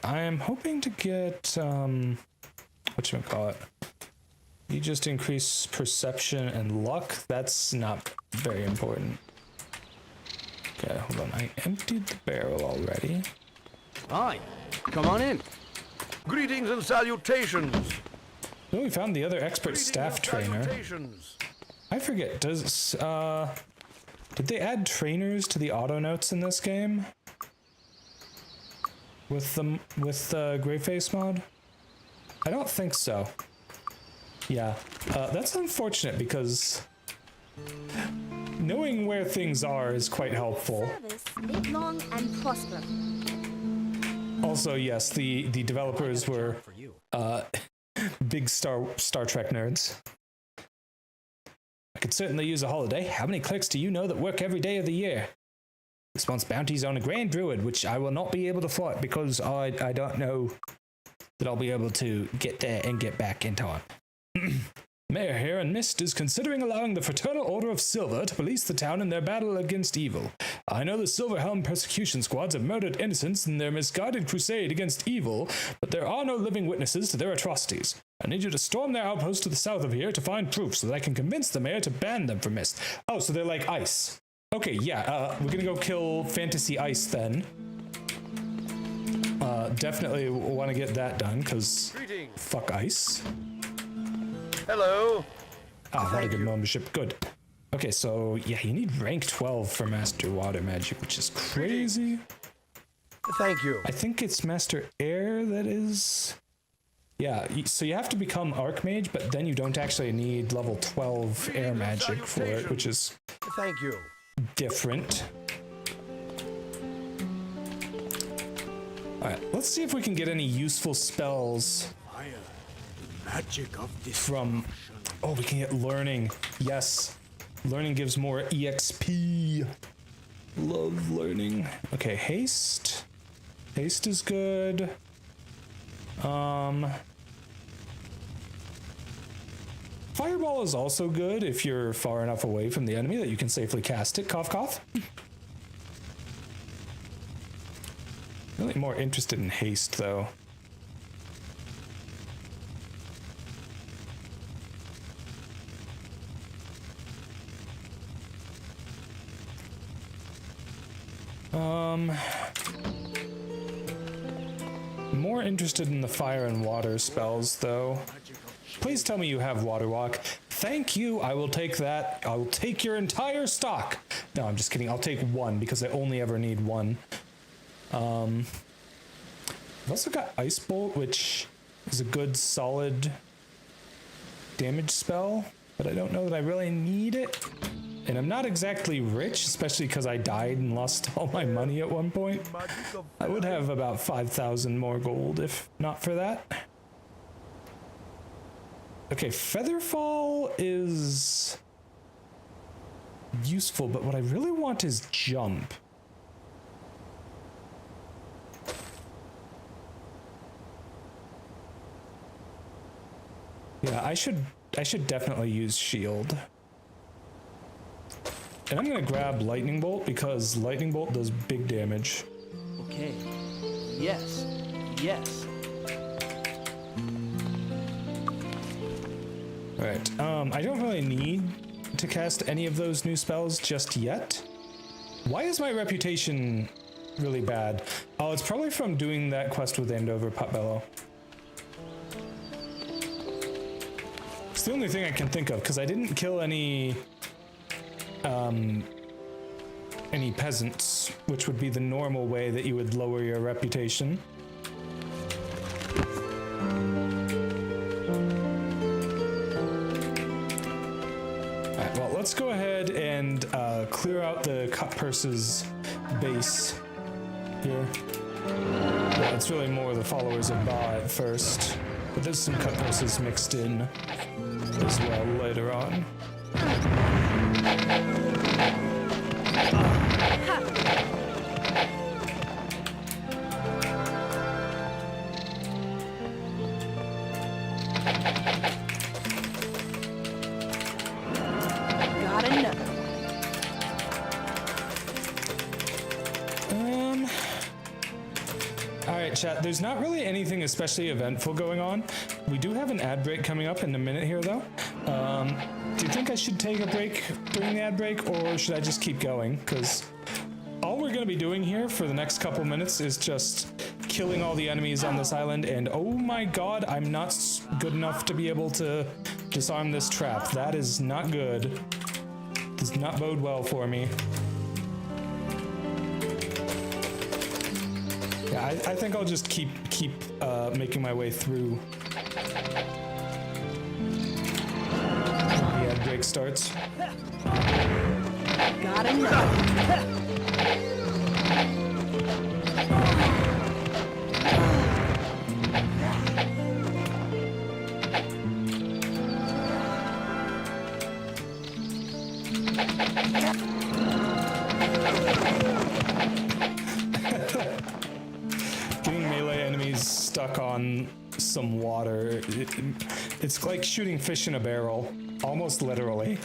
I am hoping to get, whatchamacallit. You just increase perception and luck? That's not very important. Okay, hold on. I emptied the barrel already. Hi, come on in. Greetings and salutations. Oh, we found the other expert Greetings staff and trainer. salutations. I forget, did they add trainers to the auto notes in this game? With the Greyface mod? I don't think so. Yeah, that's unfortunate because knowing where things are is quite helpful. Service, live long and prosper. Also, yes, the developers were For you. big Star Trek nerds. I could certainly use a holiday. How many clerks do you know that work every day of the year? This month's bounty's on a Grand Druid, which I will not be able to fight because I don't know that I'll be able to get there and get back in time. Mayor here in Mist is considering allowing the Fraternal Order of Silver to police the town in their battle against evil. I know the Silverhelm persecution squads have murdered innocents in their misguided crusade against evil, but there are no living witnesses to their atrocities. I need you to storm their outpost to the south of here to find proof so that I can convince the mayor to ban them from mist. Oh, so they're like ice. Okay, yeah, we're gonna go kill Fantasy Ice then. Definitely want to get that done, because fuck ice. Hello. Ah, what a good membership. Good. Okay, so yeah, you need rank 12 for Master Water Magic, which is crazy. Thank you. I think it's Master Air that is... Yeah, so you have to become Archmage, but then you don't actually need level 12 Air Magic for it, which is... Thank you. Different. Alright, let's see if we can get any useful spells Magic of this from... Oh, we can get Learning. Yes. Learning gives more EXP. Love Learning. Okay, Haste. Haste is good. Fireball is also good if you're far enough away from the enemy that you can safely cast it. Cough, cough. Really more interested in haste, though. More interested in the fire and water spells, though. Please tell me you have Water Walk. Thank you, I will take that. I will take your entire stock. No, I'm just kidding. I'll take one, because I only ever need one. I've also got Ice Bolt, which is a good, solid damage spell, but I don't know that I really need it. And I'm not exactly rich, especially because I died and lost all my money at one point. I would have about 5,000 more gold if not for that. Okay, Featherfall is useful, but what I really want is Jump. Yeah, I should definitely use Shield. And I'm gonna grab Lightning Bolt because Lightning Bolt does big damage. Okay. Yes. Yes. Alright, I don't really need to cast any of those new spells just yet. Why is my reputation really bad? Oh, it's probably from doing that quest with Andover Potbellow. It's the only thing I can think of, because I didn't kill any peasants, which would be the normal way that you would lower your reputation. Alright, well, let's go ahead and clear out the Cut Purse's base here. Well, it's really more the followers of Ba at first, but there's some Cut Purses mixed in as well later on. Got another. Alright, chat, there's not really anything especially eventful going on. We do have an ad break coming up in a minute here, though. Do you think I should take a break during the ad break, or should I just keep going? Because all we're going to be doing here for the next couple minutes is just killing all the enemies on this island, and oh my god, I'm not good enough to be able to disarm this trap. That is not good. Does not bode well for me. Yeah, I think I'll just keep making my way through. The ad break starts. Got another. Getting melee enemies stuck on some water, it's like shooting fish in a barrel, almost literally.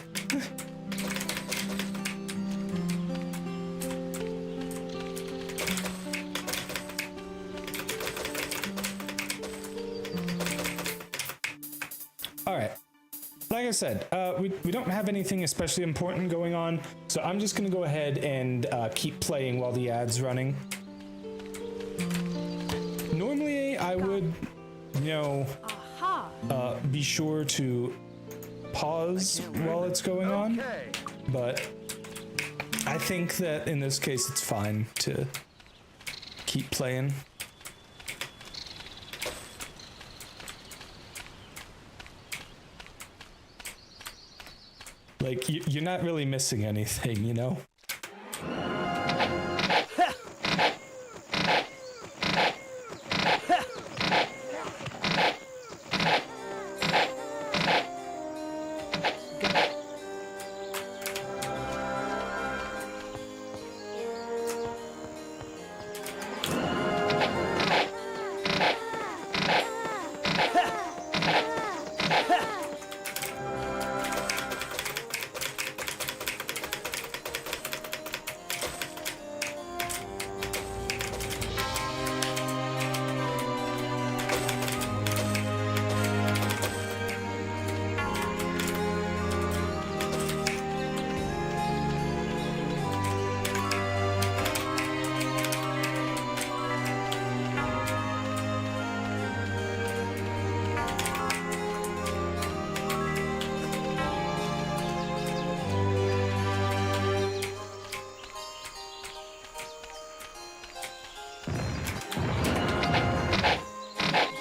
like I said, we don't have anything especially important going on, so I'm just gonna go ahead and keep playing while the ad's running. Normally, I would, you know, be sure to pause while it's going on, but I think that in this case it's fine to keep playing. Like, you're not really missing anything, you know?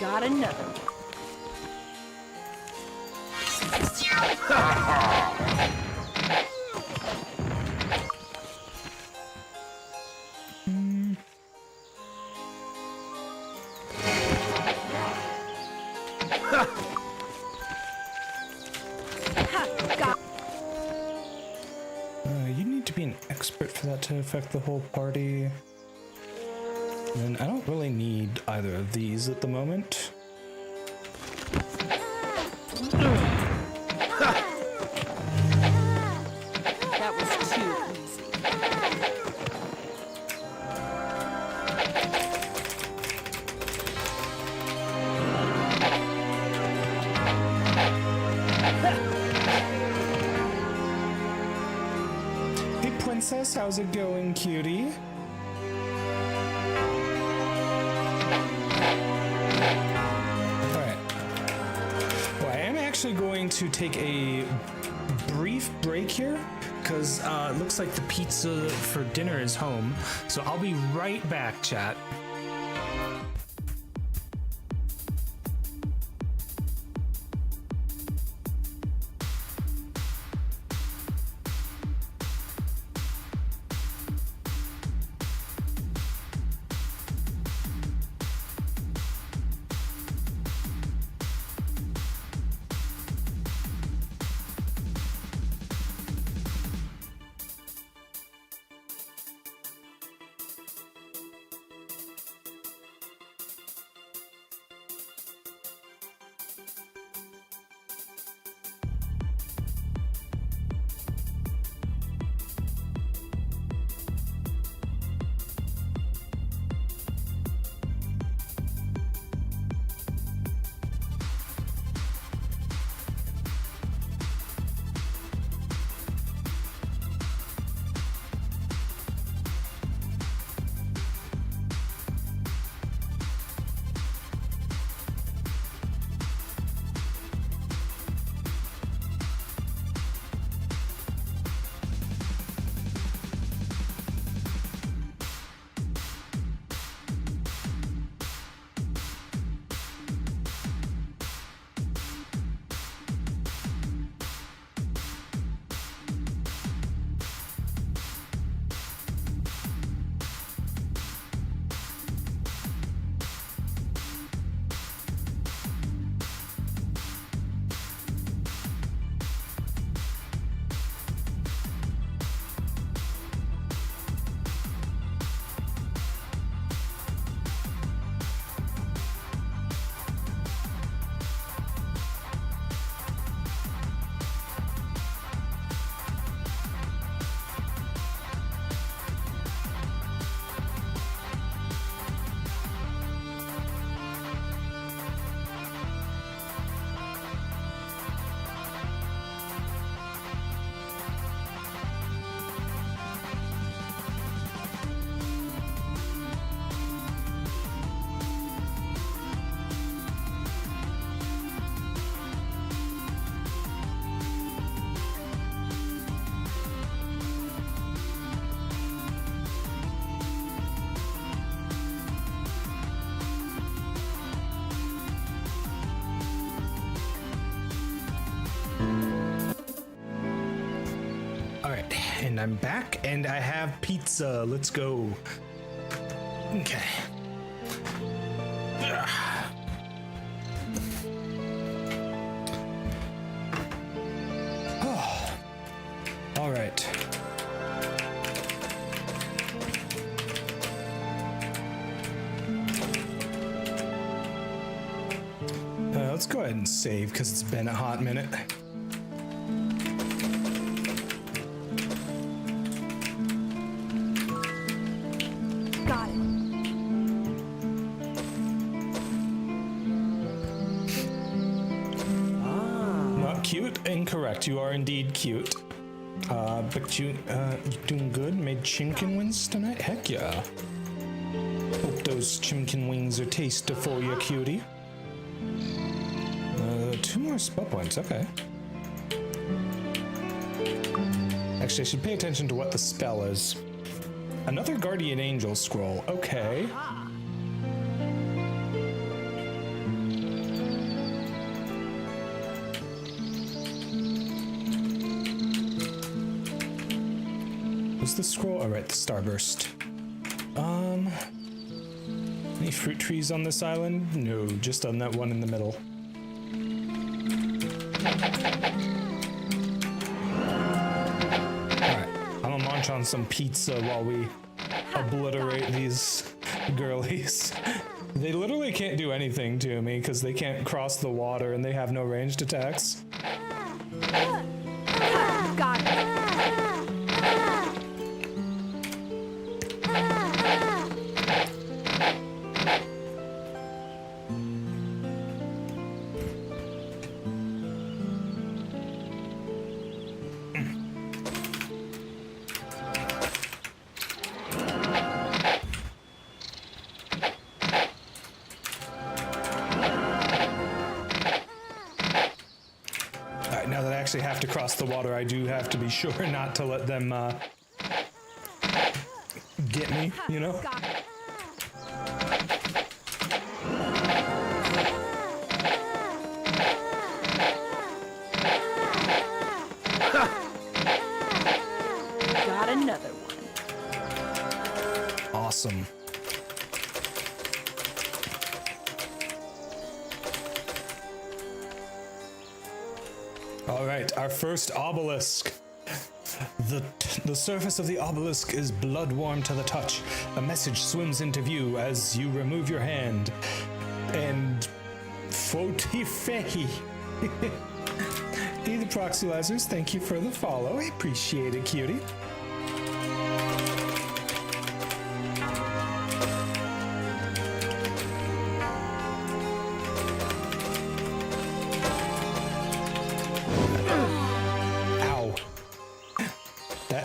Got another one. You need to be an expert for that to affect the whole party. And I don't really need either of these at the moment. That was too easy. Hey princess, how's it going, cutie? Going to take a brief break here because it looks like the pizza for dinner is home, so I'll be right back, chat. I'm back and I have pizza. Let's go. Okay. Oh. All right. Let's go ahead and save because it's been a hot minute. Got it. Not cute? Incorrect. You are indeed cute. But you doing good? Made chimkin wings tonight? Heck yeah. Hope those chimkin wings are tasty for you, cutie. 2 more spell points, okay. Actually, I should pay attention to what the spell is. Another Guardian Angel scroll, okay. What's the scroll? Oh, right, the Starburst. Any fruit trees on this island? No, just on that one in the middle. Alright, I'm gonna munch on some pizza while we obliterate these girlies. They literally can't do anything to me because they can't cross the water and they have no ranged attacks. Got it. Now that I actually have to cross the water, I do have to be sure not to let them get me, you know? Got it. Got another one. Awesome. All right, our first obelisk. The surface of the obelisk is blood warm to the touch. A message swims into view as you remove your hand. And Fotifehi. Hey, the Proxylizers, thank you for the follow. I appreciate it, cutie.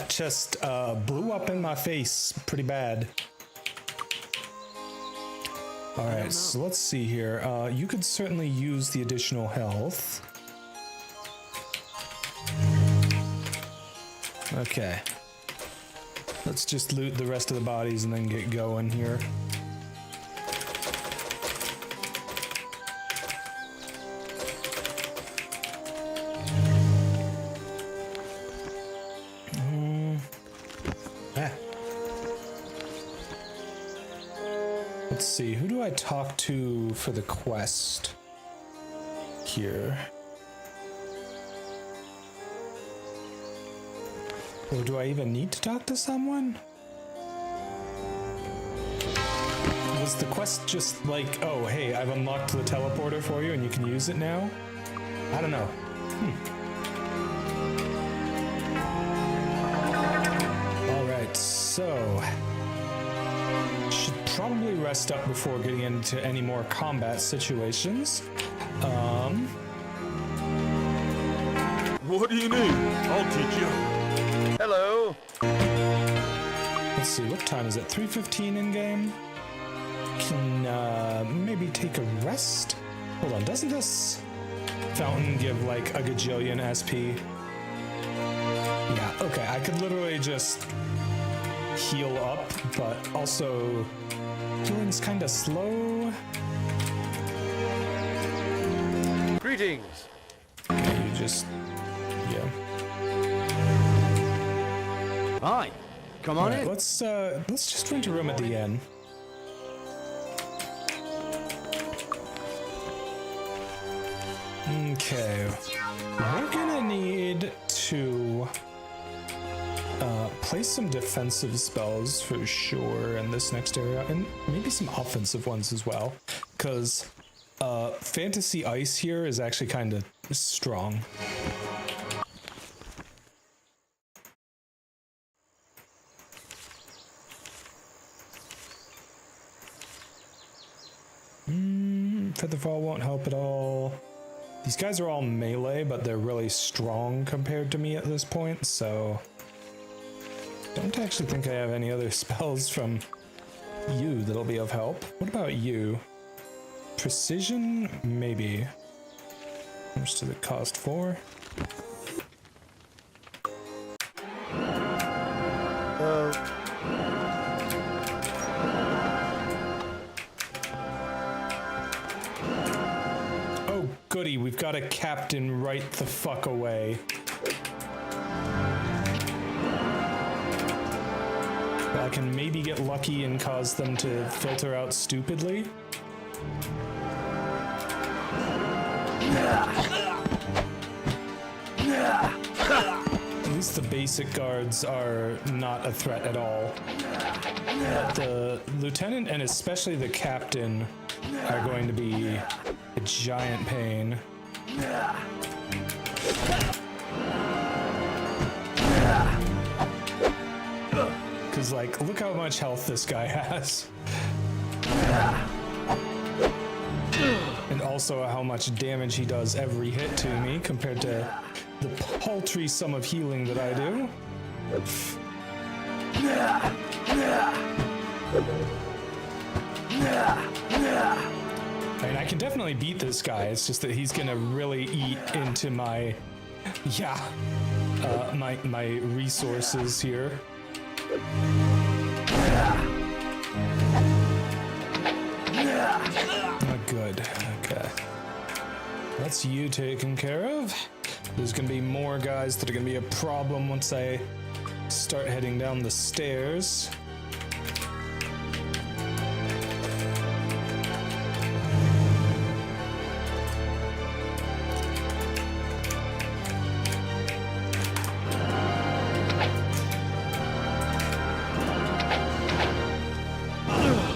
Just blew up in my face pretty bad. All right, so let's see here. You could certainly use the additional health. Okay. Let's just loot the rest of the bodies and then get going here. Let's see, who do I talk to for the quest here? Or do I even need to talk to someone? Was the quest just like, oh, hey, I've unlocked the teleporter for you and you can use it now? I don't know. All right, so should probably rest up before getting into any more combat situations. What do you need? I'll teach you. Hello. Let's see, what time is it? 3:15 in game? Can maybe take a rest? Hold on, doesn't this fountain give like a gajillion SP? Yeah, okay, I could literally just heal up, but also healing's kind of slow. Greetings. Okay, you just, yeah. Fine. Come on Alright, in. let's just rent a room at the inn. Okay, we're gonna need to place some defensive spells for sure in this next area, and maybe some offensive ones as well, because Fantasy Ice here is actually kind of strong. Featherfall won't help at all. These guys are all melee, but they're really strong compared to me at this point, so don't actually think I have any other spells from you that'll be of help. What about you? Precision? Maybe. How much does it cost for? Oh, goody, we've got a captain right the fuck away. Well, I can maybe get lucky and cause them to filter out stupidly. At least the basic guards are not a threat at all. But the lieutenant and especially the captain are going to be a giant pain. Because, like, look how much health this guy has. And also how much damage he does every hit to me compared to the paltry sum of healing that I do. I mean, I can definitely beat this guy. It's just that he's gonna really eat into my, my resources here. Oh, good. Okay. That's you taken care of. There's gonna be more guys that are gonna be a problem once I start heading down the stairs.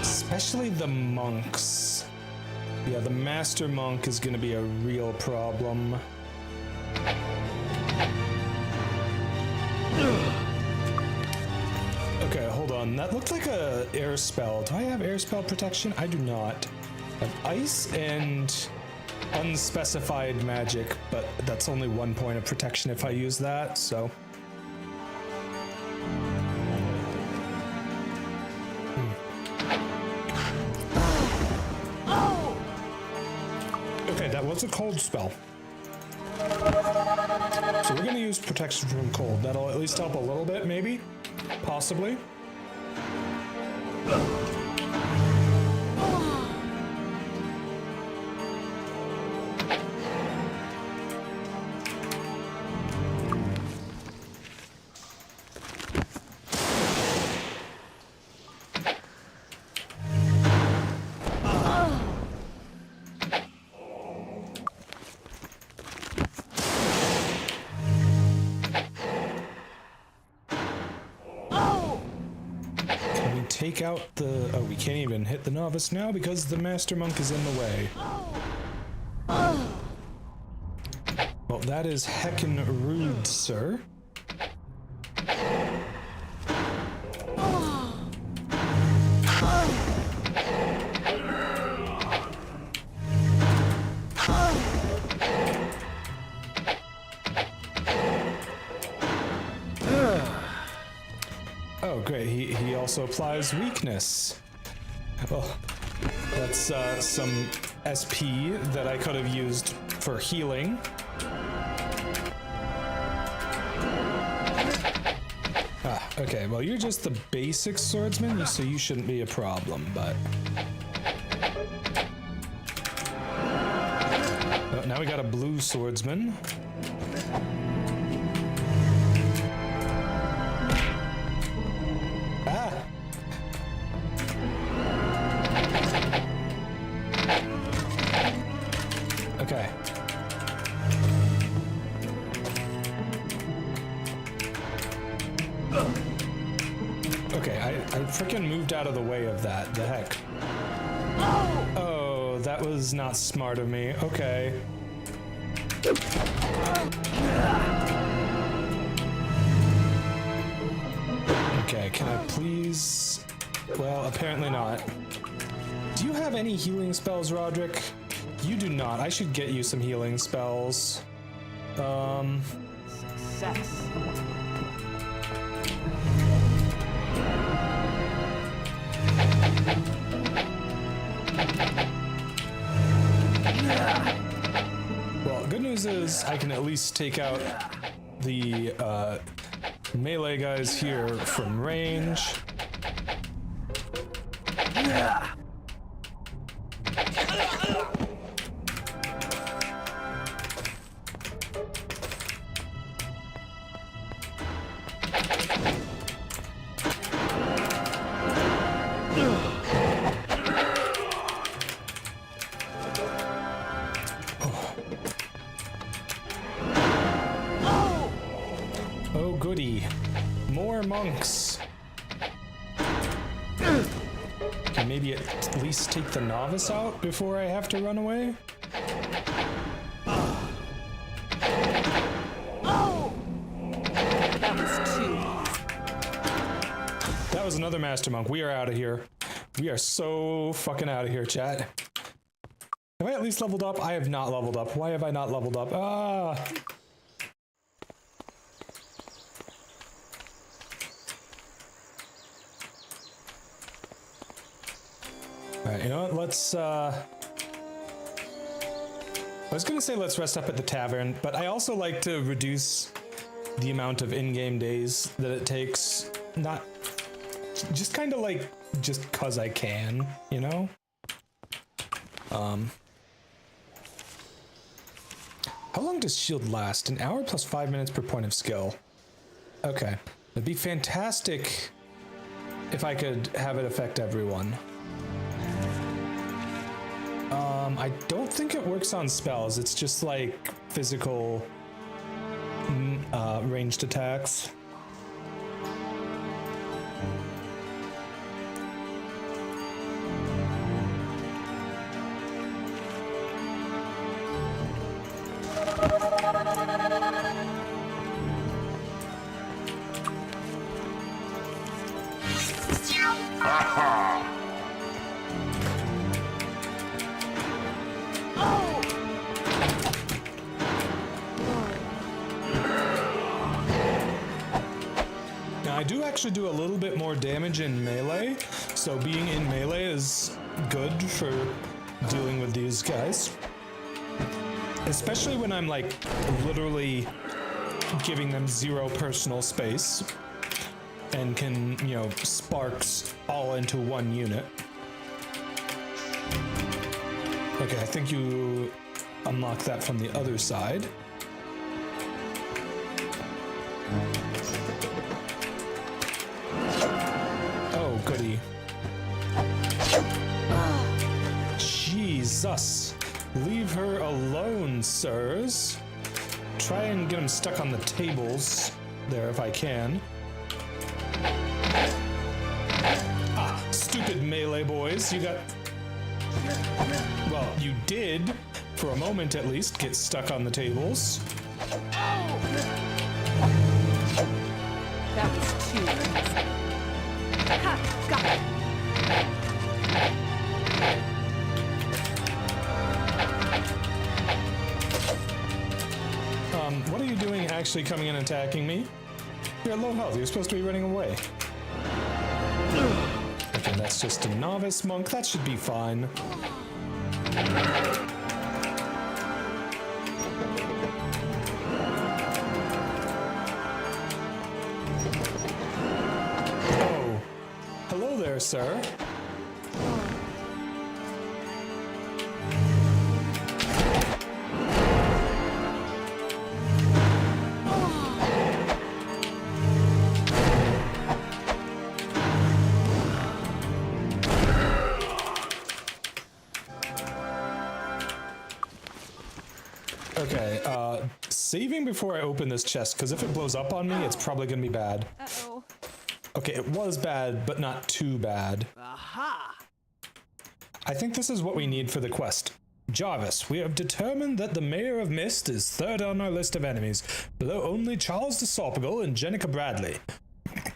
Especially the monks. Yeah, the master monk is gonna be a real problem. Okay, hold on. That looked like a air spell. Do I have air spell protection? I do not. I have ice and unspecified magic, but that's only 1 point of protection if I use that, so. Okay, that was a cold spell. So we're gonna use protection from cold. That'll at least help a little bit, maybe? Possibly. Take out the... Oh, we can't even hit the novice now because the master monk is in the way. Well, that is heckin' rude, sir. Oh, great. He also applies weakness. Oh, that's some SP that I could have used for healing. Ah, okay. Well, you're just the basic swordsman, so you shouldn't be a problem, but... Oh, now we got a blue swordsman. moved out of the way of that. The heck? Oh, that was not smart of me. Okay. Okay, can I please... Well, apparently not. Do you have any healing spells, Roderick? You do not. I should get you some healing spells. Success. Well, good news is I can at least take out the melee guys here from range. Oh, goody. More monks. Can maybe at least take the novice out before I have to run away? That was two. That was another master monk. We are out of here. We are so fucking out of here, chat. Have I at least leveled up? I have not leveled up. Why have I not leveled up? Ah! Alright, you know what? Let's, I was gonna say let's rest up at the tavern, but I also like to reduce the amount of in-game days that it takes. Not... just kind of like, just cause I can, you know? How long does shield last? An hour plus 5 minutes per point of skill. Okay. It'd be fantastic if I could have it affect everyone. I don't think it works on spells. It's just like physical ranged attacks. Now I do actually do a little bit more damage in melee, so being in melee is good for dealing with these guys. Especially when I'm like literally giving them zero personal space and can, you know, sparks all into one unit. Okay, I think you unlock that from the other side. Oh, goody. Jesus. Leave her alone, sirs. Try and get him stuck on the tables there if I can. Ah, stupid melee boys. You got... Well, you did, for a moment at least, get stuck on the tables. That was two. Ha! Got it. What are you doing actually coming in and attacking me? You're at low health. You're supposed to be running away. Okay, that's just a novice monk. That should be fine. Oh. Hello there, sir. Okay, saving before I open this chest, because if it blows up on me, it's probably gonna be bad. Uh-oh. Okay, it was bad, but not too bad. Aha! I think this is what we need for the quest. Jarvis, we have determined that the Mayor of Mist is third on our list of enemies, below only Charles de Sorpigal and Jenica Bradley.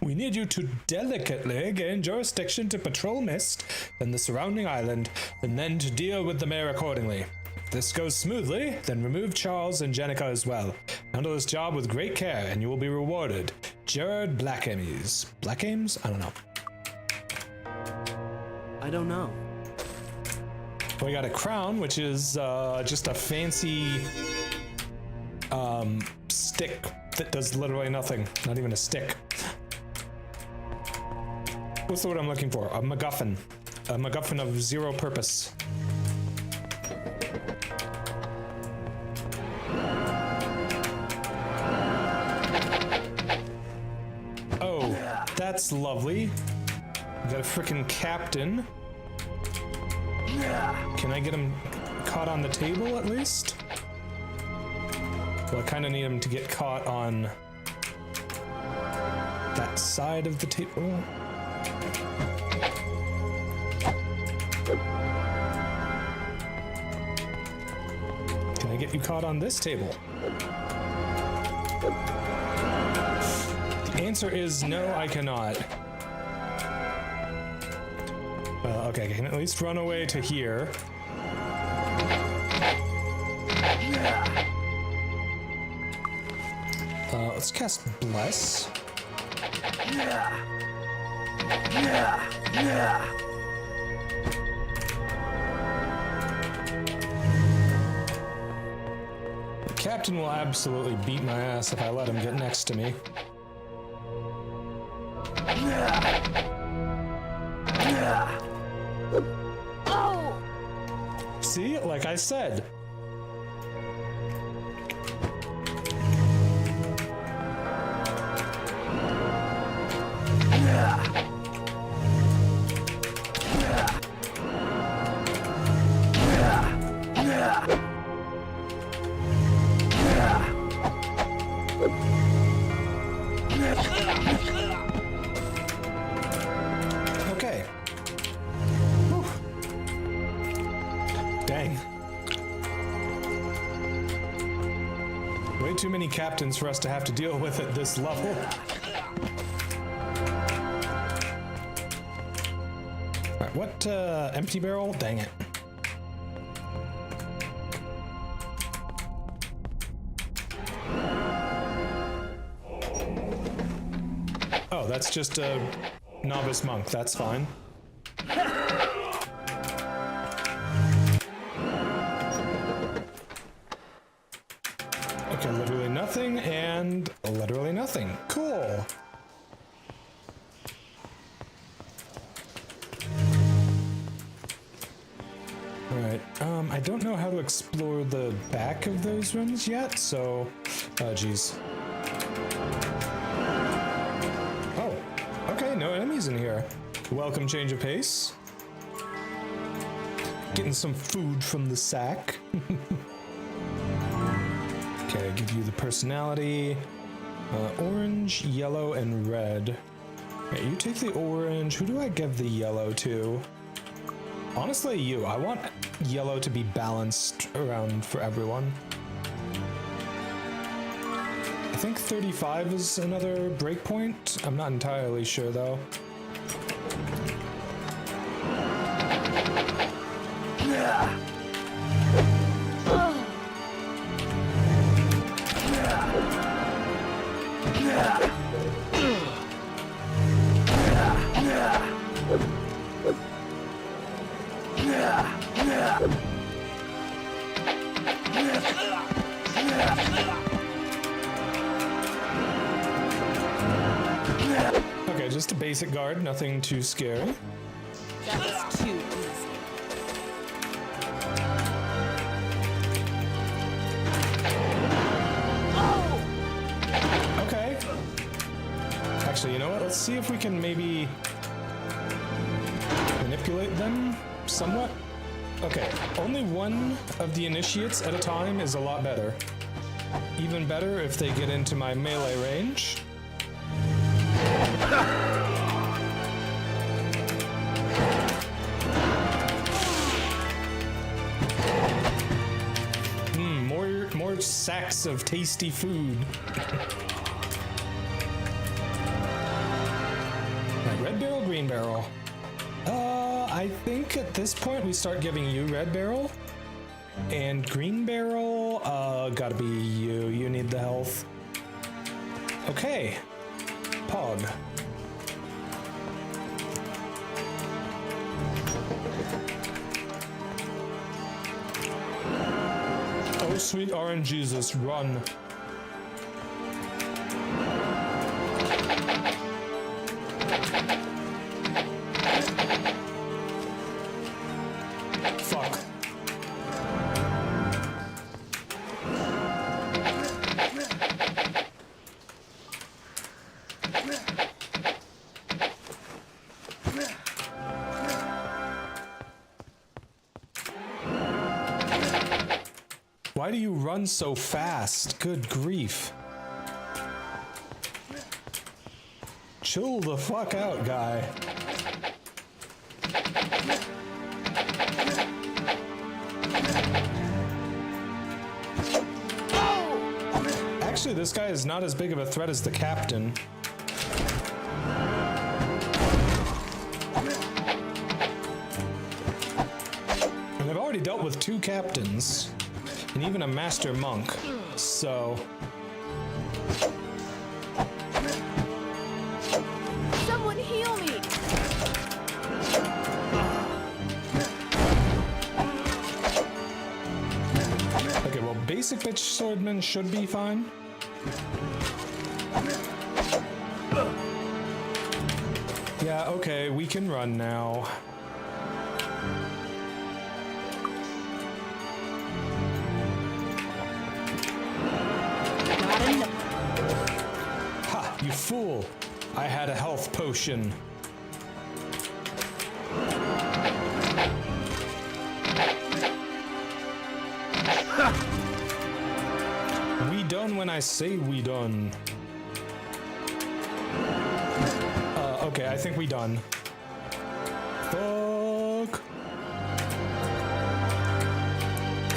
We need you to delicately gain jurisdiction to patrol Mist and the surrounding island, and then to deal with the mayor accordingly. If this goes smoothly, then remove Charles and Jenica as well. Handle this job with great care, and you will be rewarded. Jared Blackames. Blackames? I don't know. I don't know. We got a crown, which is just a fancy stick that does literally nothing. Not even a stick. What's the word I'm looking for? A MacGuffin. A MacGuffin of zero purpose. Oh, that's lovely. We got a freaking captain. Can I get him caught on the table at least? Well, I kind of need him to get caught on that side of the table. Can I get you caught on this table? The answer is no, I cannot. Well, okay, I can at least run away to here. Let's cast Bless. The captain will absolutely beat my ass if I let him get next to me. See, like I said. Okay. Whew. Dang. Way too many captains for us to have to deal with at this level. Alright, what, empty barrel? Dang it. Oh, that's just a novice monk. That's fine. Okay, literally nothing and literally nothing. Cool. Alright, I don't know how to explore the back of those rooms yet, so... Oh, geez. Oh, okay, no enemies in here. Welcome, change of pace. Getting some food from the sack. Okay, give you the personality. Orange, yellow, and red. Okay, you take the orange. Who do I give the yellow to? Honestly, you. I want yellow to be balanced around for everyone. I think 35 is another breakpoint. I'm not entirely sure, though. Okay, just a basic guard, nothing too scary. That was too easy. Okay. Actually, you know what? Let's see if we can maybe manipulate them somewhat. Okay, only one of the initiates at a time is a lot better. Even better if they get into my melee range. More sacks of tasty food. Right, red barrel, green barrel. I think at this point we start giving you red barrel. And green barrel, gotta be you. You need the health. Okay. Pog. Oh, sweet orange Jesus, run. Fuck. Why do you run so fast? Good grief. Chill the fuck out, guy. Actually, this guy is not as big of a threat as the captain. And I've already dealt with 2 captains. And even a master monk, so... Someone heal me! Okay, well, basic bitch swordman should be fine. Yeah, okay, we can run now. Ha, you fool! I had a health potion. We done when I say we done. Okay, I think we done. Fuck.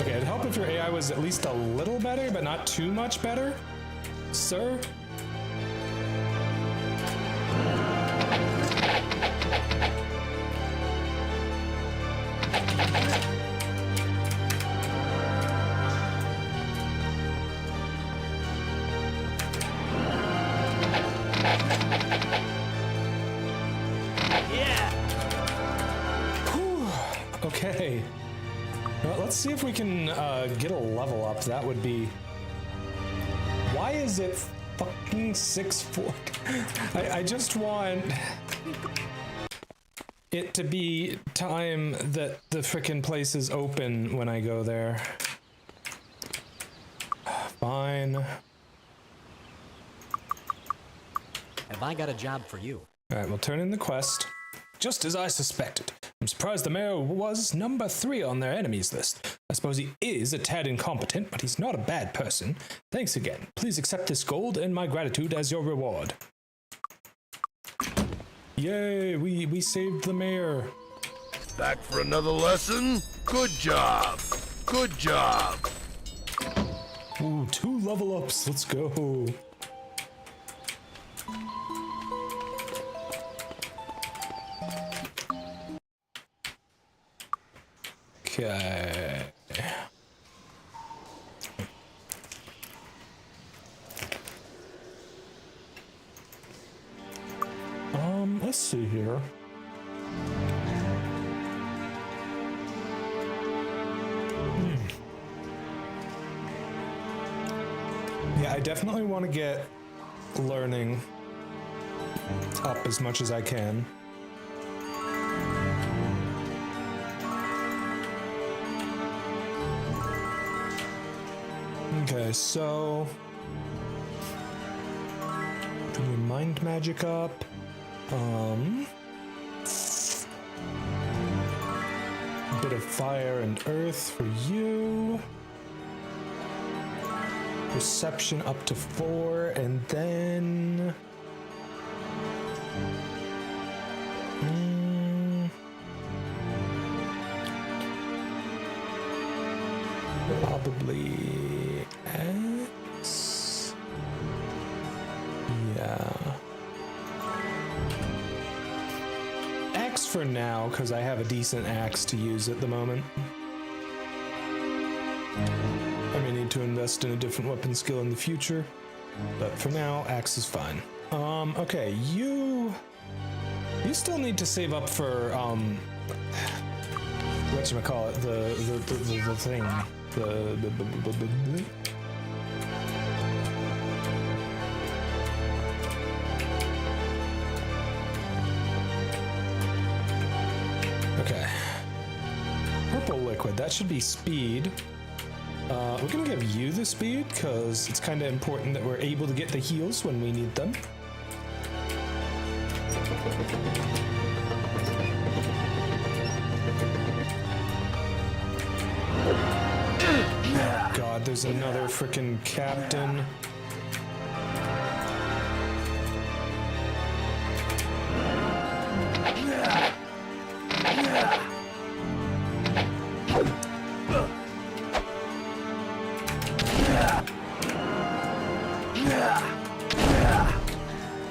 Okay, it'd help if your AI was at least a little better, but not too much better, sir. Okay. Well, let's see if we can get a level up. That would be... Why is it fucking 640? I just want it to be time that the frickin' place is open when I go there. Fine. Have I got a job for you? Alright, we'll turn in the quest. Just as I suspected. I'm surprised the mayor was number 3 on their enemies list. I suppose he is a tad incompetent, but he's not a bad person. Thanks again. Please accept this gold and my gratitude as your reward. Yay, we saved the mayor. Back for another lesson? Good job. Good job. Ooh, 2 level ups. Let's go. Okay. Let's see here. Yeah, I definitely want to get learning up as much as I can. Okay, so bring your mind magic up. A bit of fire and earth for you. Perception up to 4, and then Probably X. Yeah. X for now, because I have a decent axe to use at the moment. I may need to invest in a different weapon skill in the future, but for now, axe is fine. Okay, you still need to save up for, whatchamacallit, the thing. Okay. Purple liquid, that should be speed. We're gonna give you the speed, because it's kind of important that we're able to get the heals when we need them. Oh God, there's another frickin' captain.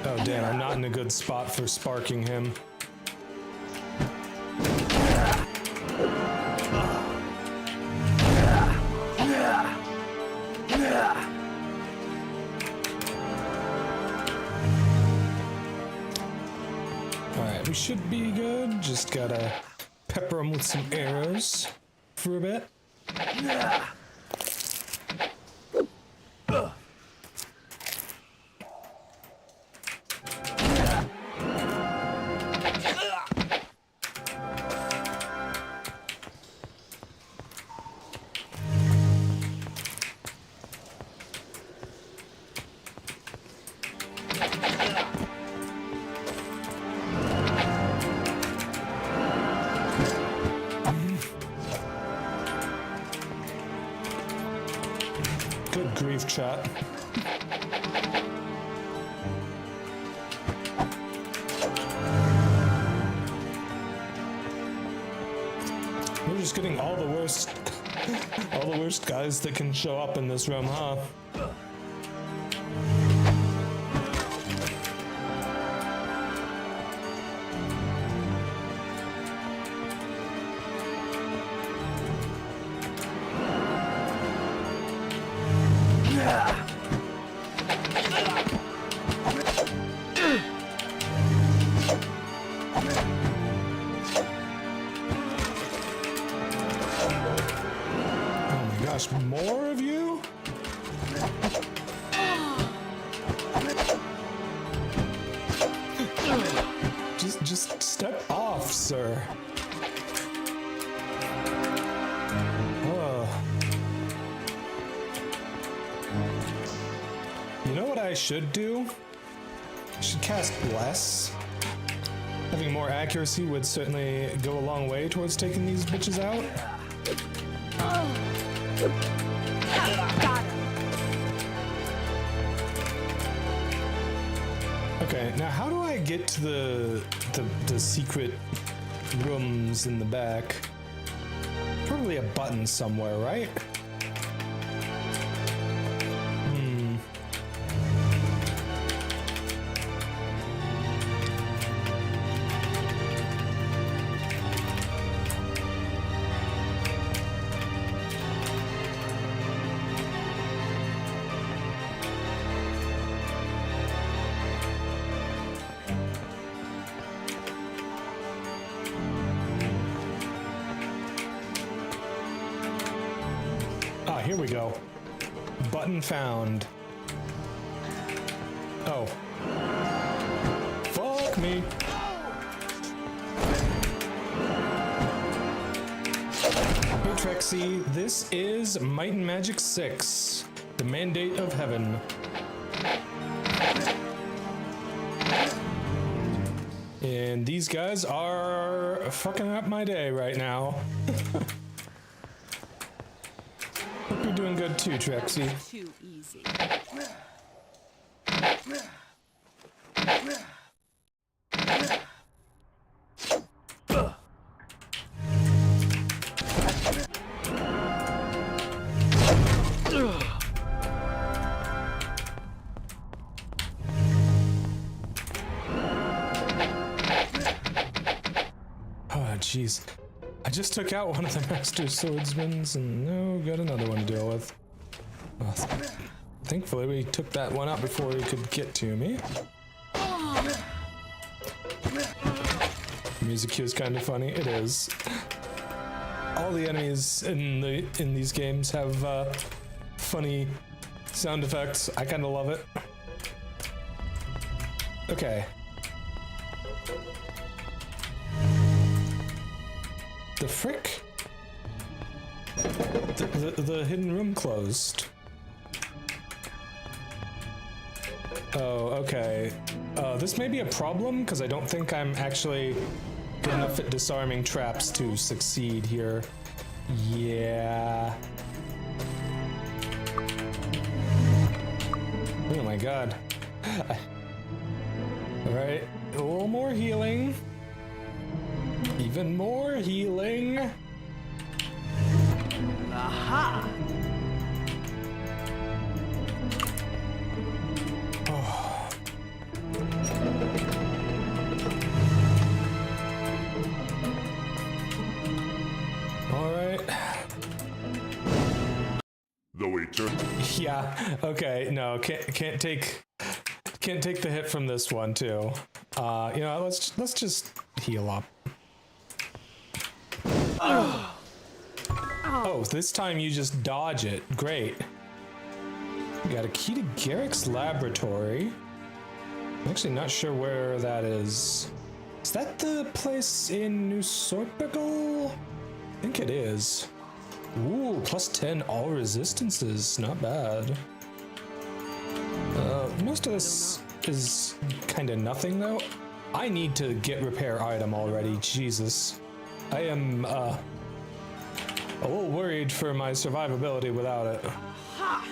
Oh damn, I'm not in a good spot for sparking him. Alright, we should be good. Just gotta pepper him with some arrows for a bit. Good grief, chat. We're just getting all the worst guys that can show up in this room, huh? Gosh, more of you? Just step off, sir. Oh. You know what I should do? I should cast Bless. Having more accuracy would certainly go a long way towards taking these bitches out. Got him. Okay, now how do I get to the secret rooms in the back? Probably a button somewhere, right? Here we go. Button found. Oh. Fuck me. Hey Trexie, this is Might and Magic 6, the Mandate of Heaven. And these guys are fucking up my day right now. Hope you're doing good too, Trexie. Too easy. jeez. I just took out one of the master swordsmen, and now got another one to deal with. Well, thankfully, we took that one out before he could get to me. Music cue is kind of funny. It is. All the enemies in these games have funny sound effects. I kind of love it. Okay. The frick? The hidden room closed. Oh, okay. This may be a problem, because I don't think I'm actually good enough at disarming traps to succeed here. Yeah. Oh my god. Alright, a little more healing. Even more healing. Aha! Oh. All right. Though eternal. Yeah. Okay. No. Can't take the hit from this one too. You know, let's just heal up. Oh, this time you just dodge it. Great. We got a key to Garrick's laboratory. I'm actually not sure where that is. Is that the place in New Sorpigal? I think it is. Ooh, plus 10 all resistances. Not bad. Most of this is kind of nothing though. I need to get repair item already. Jesus. I am a little worried for my survivability without it. Aha!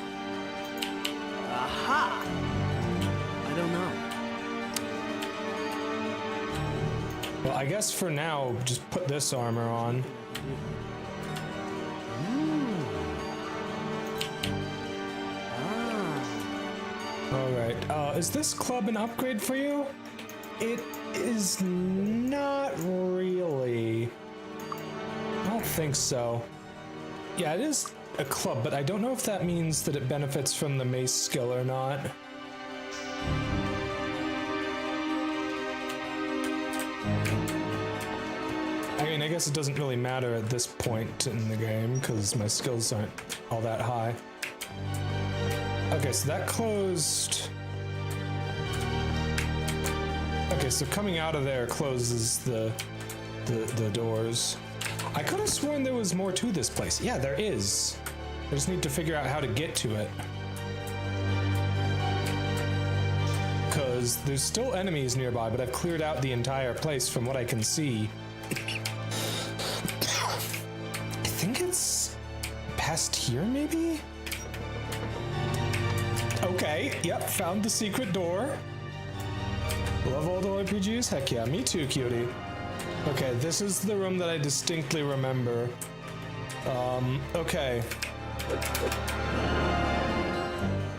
Aha! I don't know. Well, I guess for now, just put this armor on. Alright, is this club an upgrade for you? It is not really. I don't think so. Yeah, it is a club, but I don't know if that means that it benefits from the mace skill or not. I mean, I guess it doesn't really matter at this point in the game, because my skills aren't all that high. Okay, so that closed. Okay, so coming out of there closes the doors. I could have sworn there was more to this place. Yeah, there is. I just need to figure out how to get to it. Because there's still enemies nearby, but I've cleared out the entire place from what I can see. I think it's past here, maybe? Okay, yep, found the secret door. Love old RPGs? Heck yeah, me too, cutie. Okay, this is the room that I distinctly remember. Okay.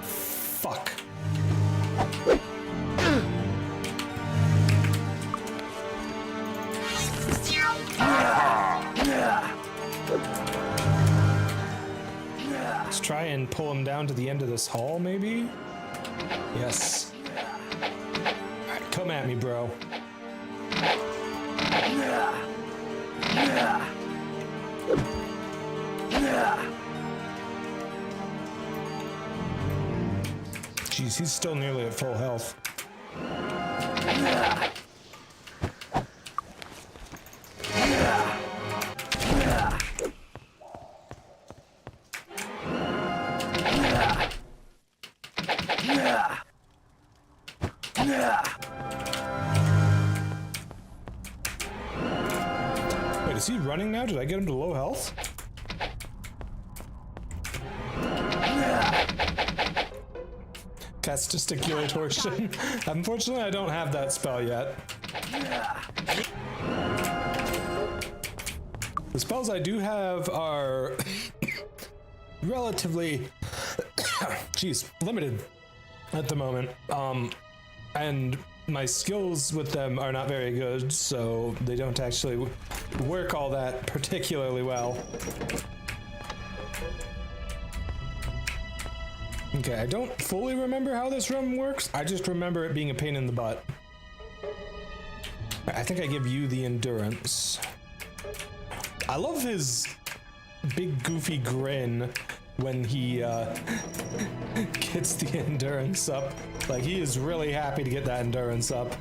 Fuck. Let's try and pull him down to the end of this hall, maybe? Yes. Alright, come at me, bro. Jeez, he's still nearly at full health. Wait, is he running now? Did I get him to low health? Cast Testicular Torsion. Unfortunately, I don't have that spell yet. The spells I do have are relatively, geez, limited at the moment. And my skills with them are not very good, so they don't actually work all that particularly well. Okay, I don't fully remember how this room works. I just remember it being a pain in the butt. I think I give you the endurance. I love his big goofy grin when he gets the endurance up. Like, he is really happy to get that endurance up.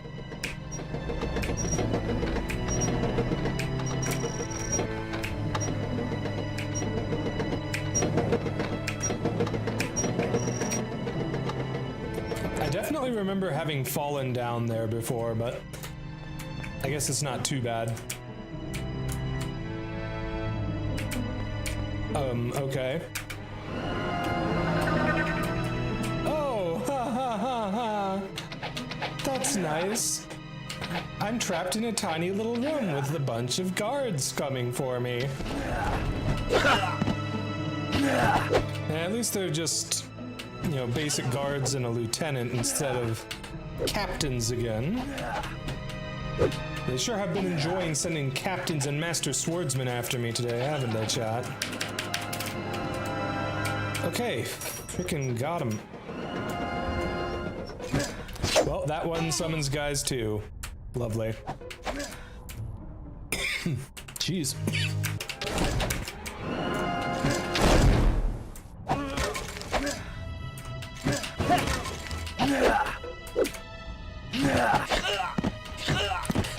I definitely remember having fallen down there before, but I guess it's not too bad. Okay. Oh, ha ha ha ha. That's nice. I'm trapped in a tiny little room with a bunch of guards coming for me. At least they're just, you know, basic guards and a lieutenant instead of captains again. They sure have been enjoying sending captains and master swordsmen after me today, haven't they, chat? Okay, frickin' got him. Well, that one summons guys too. Lovely. Jeez.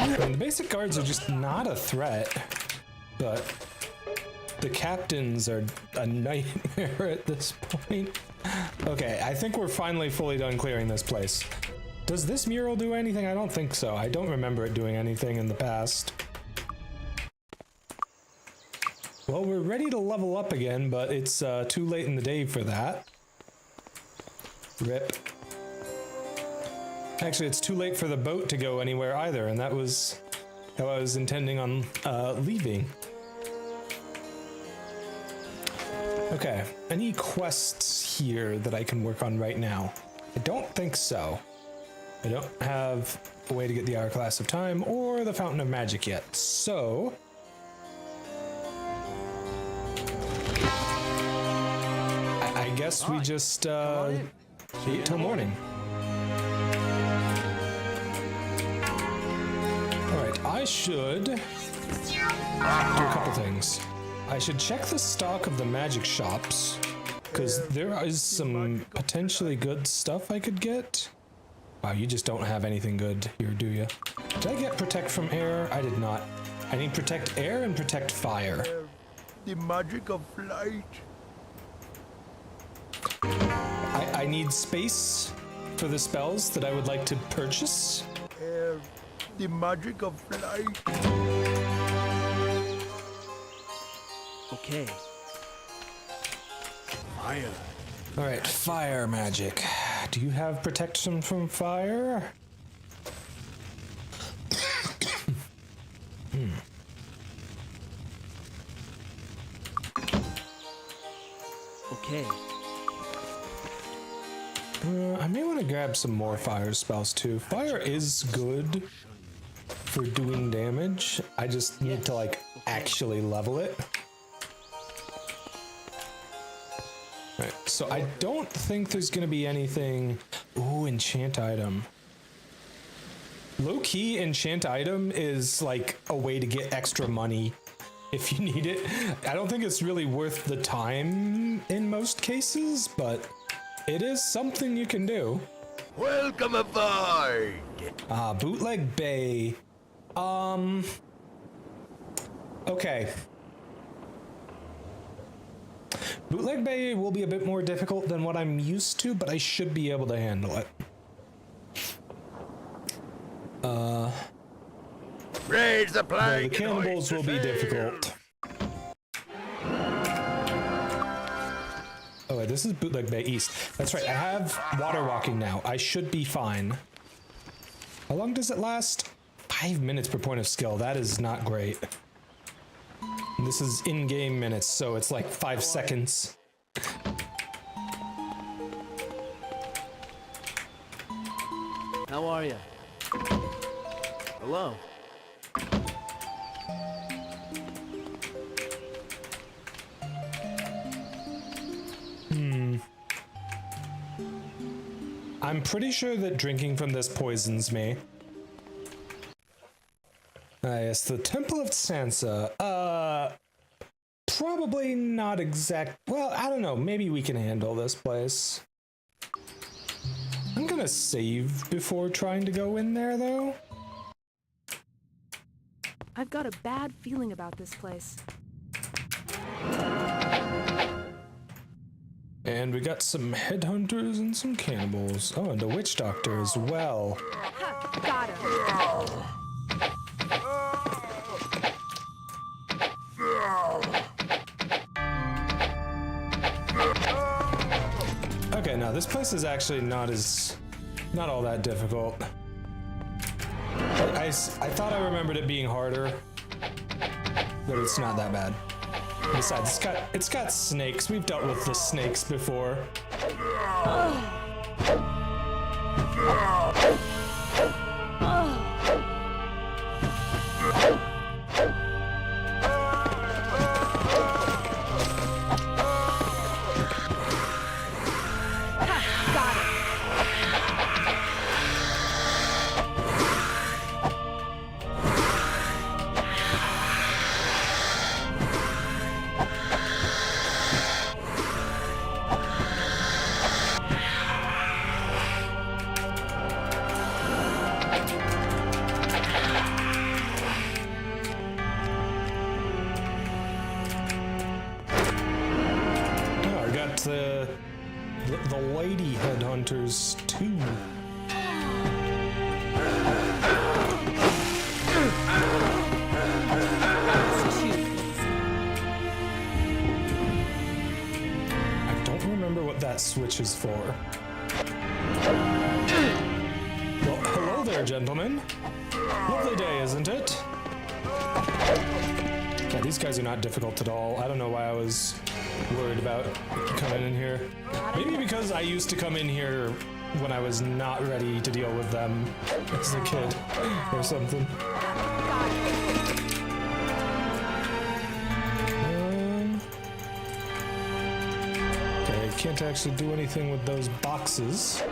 The basic guards are just not a threat, but the captains are a nightmare at this point. Okay, I think we're finally fully done clearing this place. Does this mural do anything? I don't think so. I don't remember it doing anything in the past. Well, we're ready to level up again, but it's too late in the day for that. Rip. Actually, it's too late for the boat to go anywhere either, and that was how I was intending on leaving. Okay, any quests here that I can work on right now? I don't think so. I don't have a way to get the Hourglass of Time or the Fountain of Magic yet, so... I guess we just wait till morning. Alright, I should do a couple things. I should check the stock of the magic shops, because there is some potentially good stuff I could get. Wow, you just don't have anything good here, do you? Did I get Protect from Air? I did not. I need Protect Air and Protect Fire. The magic of flight. I need space for the spells that I would like to purchase. The magic of flight. Okay. Fire. Alright, fire magic. Do you have protection from fire? Okay. I may want to grab some more fire spells too. Fire is good for doing damage. I just need to like actually level it. Right, so I don't think there's gonna be anything. Ooh, enchant item. Low-key enchant item is like a way to get extra money if you need it. I don't think it's really worth the time in most cases, but it is something you can do. Welcome aboard. Bootleg Bay. Okay. Bootleg Bay will be a bit more difficult than what I'm used to, but I should be able to handle it. Raise the plank. The cannibals will be difficult. Oh wait, this is Bootleg Bay East. That's right, I have water walking now. I should be fine. How long does it last? 5 minutes per point of skill. That is not great. And this is in-game minutes, so it's like 5 seconds. How are you? Hello. I'm pretty sure that drinking from this poisons me. Yes, the Temple of Sansa. Probably not exact. Well, I don't know. Maybe we can handle this place. I'm gonna save before trying to go in there, though. I've got a bad feeling about this place. And we got some headhunters and some cannibals. Oh, and a witch doctor as well. Ha! Got him. Okay, now this place is actually not all that difficult. I thought I remembered it being harder, but it's not that bad. Besides, it's got snakes. We've dealt with the snakes before. The lady headhunters too. I don't remember what that switch is for. Well, hello there, gentlemen. Lovely day, isn't it? Yeah, these guys are not difficult at all. I don't know why I was worried about coming in here. Maybe because I used to come in here when I was not ready to deal with them as a kid or something. Okay, I can't actually do anything with those boxes.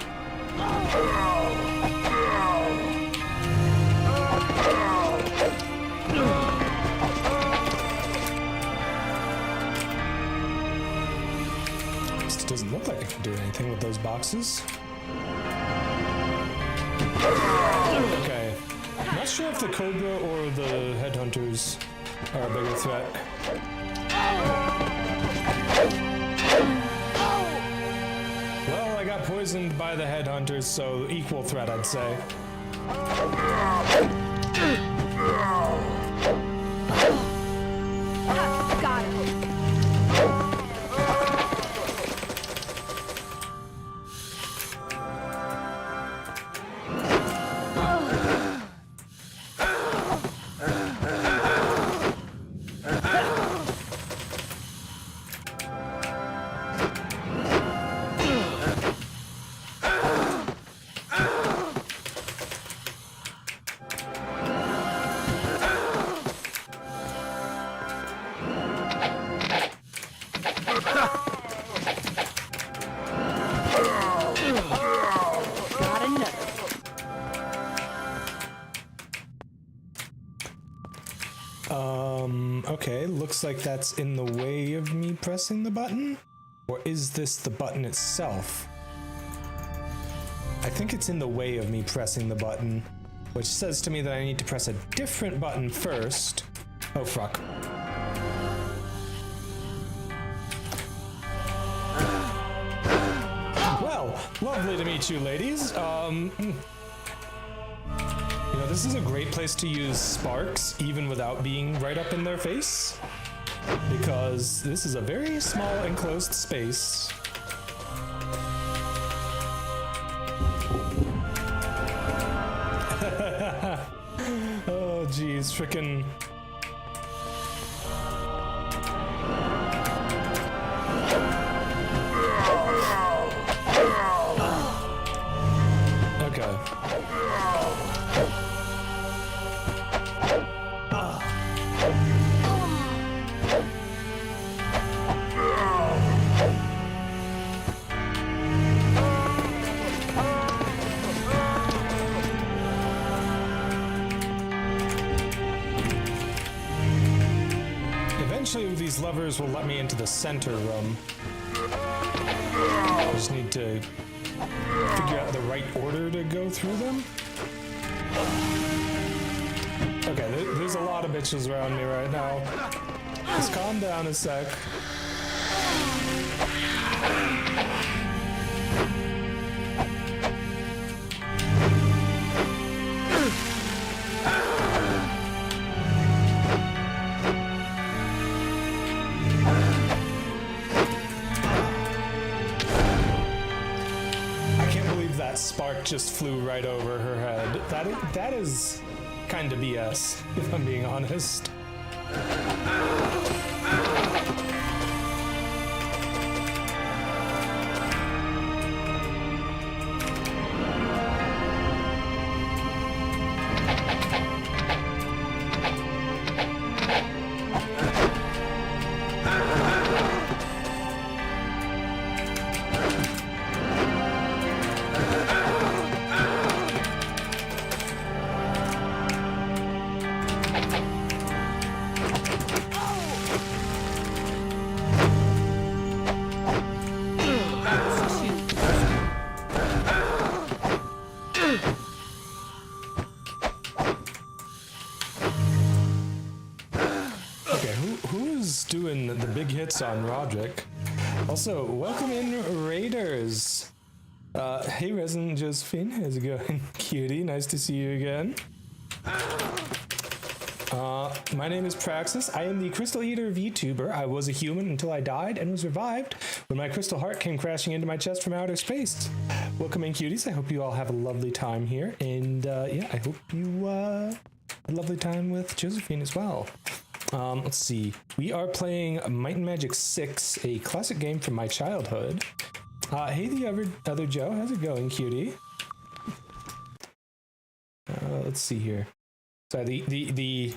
Doesn't look like I can do anything with those boxes. Okay. I'm not sure if the Cobra or the Headhunters are a bigger threat. Well, I got poisoned by the Headhunters, so equal threat, I'd say. Got it. Okay, looks like that's in the way of me pressing the button? Or is this the button itself? I think it's in the way of me pressing the button, which says to me that I need to press a different button first. Oh, fuck. Well, lovely to meet you, ladies. You know, this is a great place to use sparks, even without being right up in their face, because this is a very small enclosed space. Oh, geez, frickin'. Okay. these levers will let me into the center room. I just need to figure out the right order to go through them. Okay, there's a lot of bitches around me right now. Just calm down a sec. Spark just flew right over her head. That is kind of BS, if I'm being honest. Doing the big hits on Roderick. Also, welcome in Raiders. Hey Resin Josephine, how's it going? Cutie, nice to see you again. My name is Praxis. I am the Crystal Eater vtuber. I was a human until I died and was revived when my crystal heart came crashing into my chest from outer space. Welcome in, cuties. I hope you all have a lovely time here, and yeah, I hope you had a lovely time with Josephine as well. Let's see. We are playing Might and Magic 6, a classic game from my childhood. Hey, the other Joe. How's it going, cutie? Let's see here. Sorry, the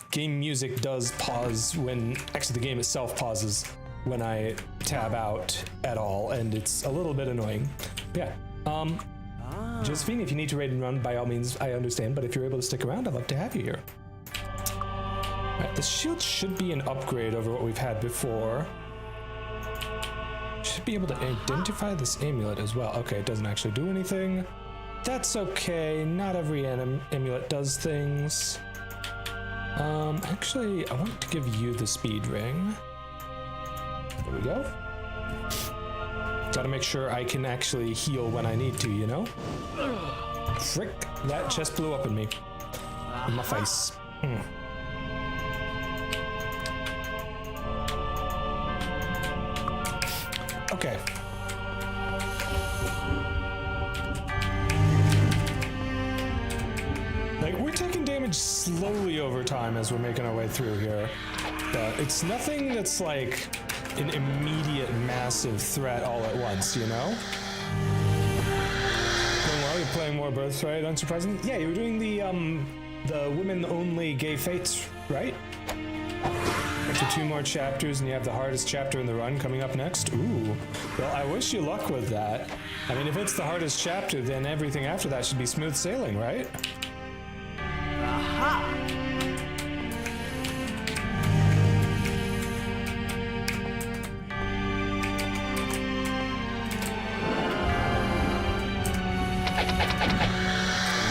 game music does pause when... Actually, the game itself pauses when I tab out at all, and it's a little bit annoying. Yeah. Josephine, if you need to raid and run, by all means, I understand, but if you're able to stick around, I'd love to have you here. Right, the shield should be an upgrade over what we've had before. Should be able to identify this amulet as well. Okay, it doesn't actually do anything. That's okay. Not every amulet does things. Actually, I want to give you the speed ring. There we go. Gotta make sure I can actually heal when I need to, you know? Frick, that chest blew up in me. In my face. Okay. Like, we're taking damage slowly over time as we're making our way through here. But it's nothing that's like an immediate massive threat all at once, you know? Doing well, you're playing more Birthright, unsurprisingly. Yeah, you were doing the women-only gay fates, right? After 2 more chapters, and you have the hardest chapter in the run coming up next. Ooh. Well, I wish you luck with that. I mean, if it's the hardest chapter, then everything after that should be smooth sailing, right? Aha!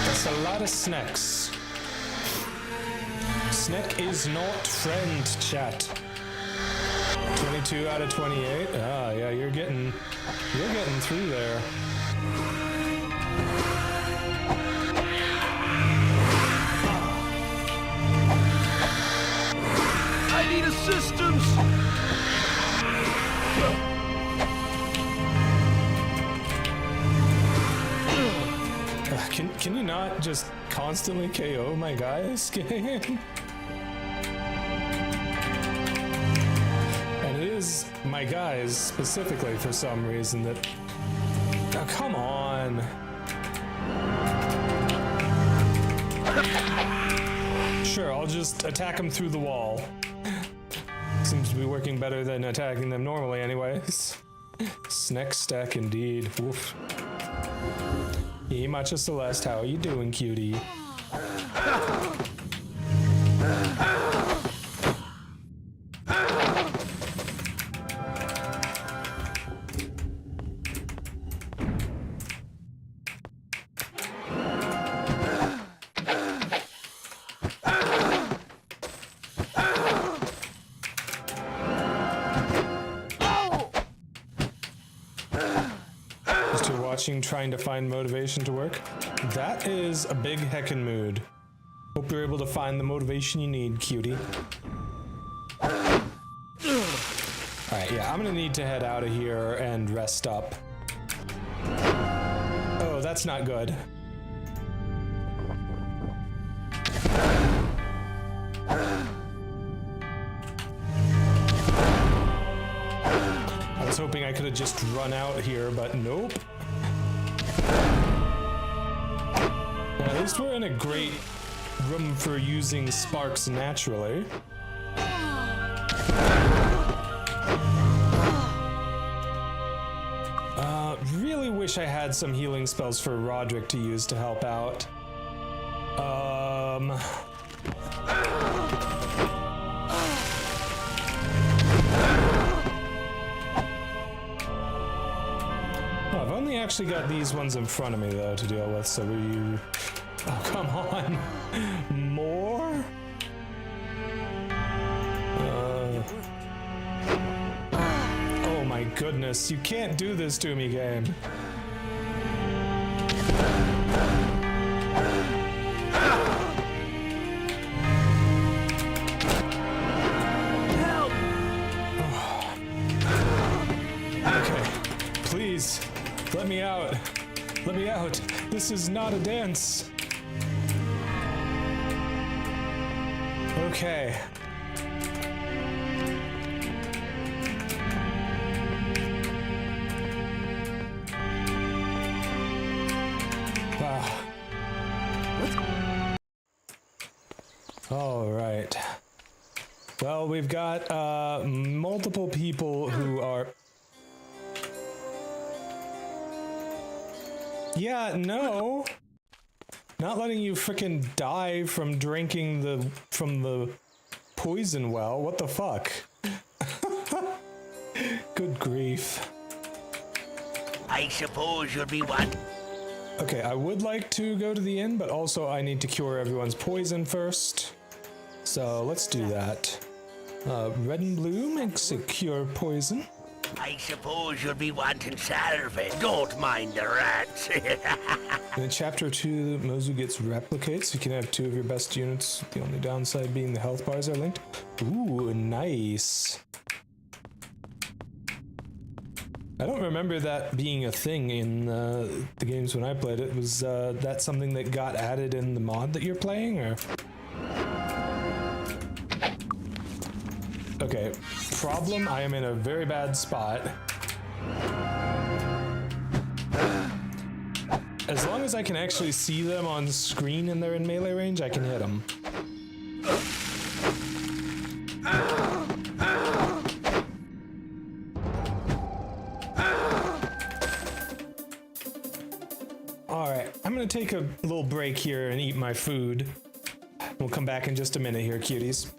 That's a lot of snacks. Snack is not friend, chat. 22 out of 28. Ah, yeah, you're getting through there. I need assistance! Can you not just constantly KO my guys, gang? And it is my guys specifically for some reason that... Oh, come on. Sure, I'll just attack them through the wall. Seems to be working better than attacking them normally anyways. Snack stack indeed. Woof. Hey, Matcha Celeste, how are you doing, cutie? watching, trying to find motivation to work. That is a big heckin' mood. Hope you're able to find the motivation you need, cutie. Alright, yeah, I'm gonna need to head out of here and rest up. Oh, that's not good. I was hoping I could have just run out here, but nope. Well, at least we're in a great room for using sparks naturally. Really wish I had some healing spells for Roderick to use to help out. Oh, I've only actually got these ones in front of me though to deal with, so we... Oh, come on! More? Oh my goodness, you can't do this to me, game. Help! Okay, please, let me out. Let me out. This is not a dance. Okay. Wow. All right. Well, we've got multiple people who are... Yeah, no. Not letting you frickin' die from drinking from the poison well. What the fuck? Good grief. I suppose you'll be one. Okay, I would like to go to the inn, but also I need to cure everyone's poison first. So let's do that. Red and blue makes a cure poison. I suppose you'll be wanting salve. Don't mind the rats. In chapter 2, Mozu gets replicates. You can have 2 of your best units. The only downside being the health bars are linked. Ooh, nice. I don't remember that being a thing in the games when I played it. Was that something that got added in the mod that you're playing, or? Okay, problem, I am in a very bad spot. As long as I can actually see them on screen and they're in melee range, I can hit them. Alright, I'm gonna take a little break here and eat my food. We'll come back in just a minute here, cuties.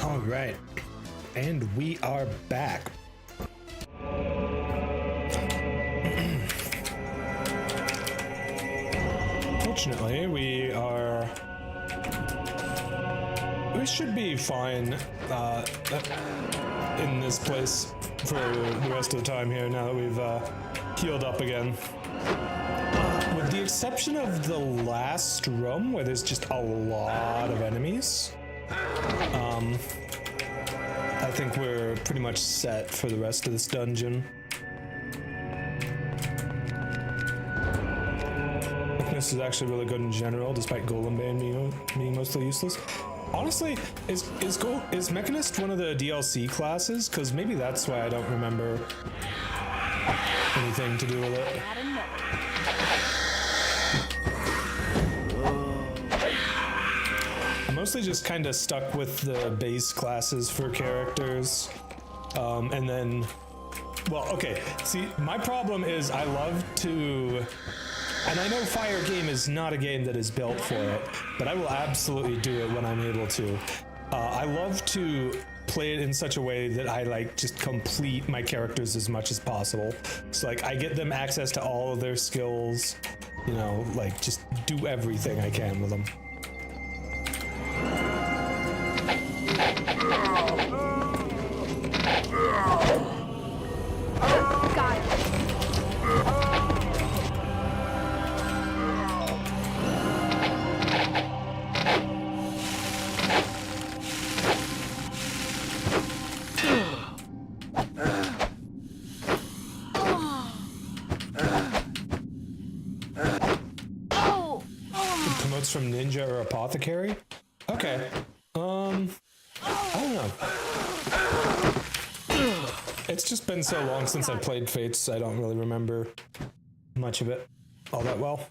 All right, and we are back. Fortunately, we should be fine in this place for the rest of the time here now that we've healed up again. With the exception of the last room where there's just a lot of enemies, I think we're pretty much set for the rest of this dungeon. This is actually really good in general, despite Golem Band being mostly useless. Honestly, is Mechanist one of the DLC classes? Because maybe that's why I don't remember anything to do with it. I'm mostly just kind of stuck with the base classes for characters. And then, well, okay, see, my problem is I love to... And I know Fire Game is not a game that is built for it, but I will absolutely do it when I'm able to. I love to play it in such a way that I like just complete my characters as much as possible. So like I get them access to all of their skills, you know, like just do everything I can with them. Got it. From ninja or apothecary? Okay. I don't know. It's just been so long since I've played Fates, I don't really remember much of it all that well.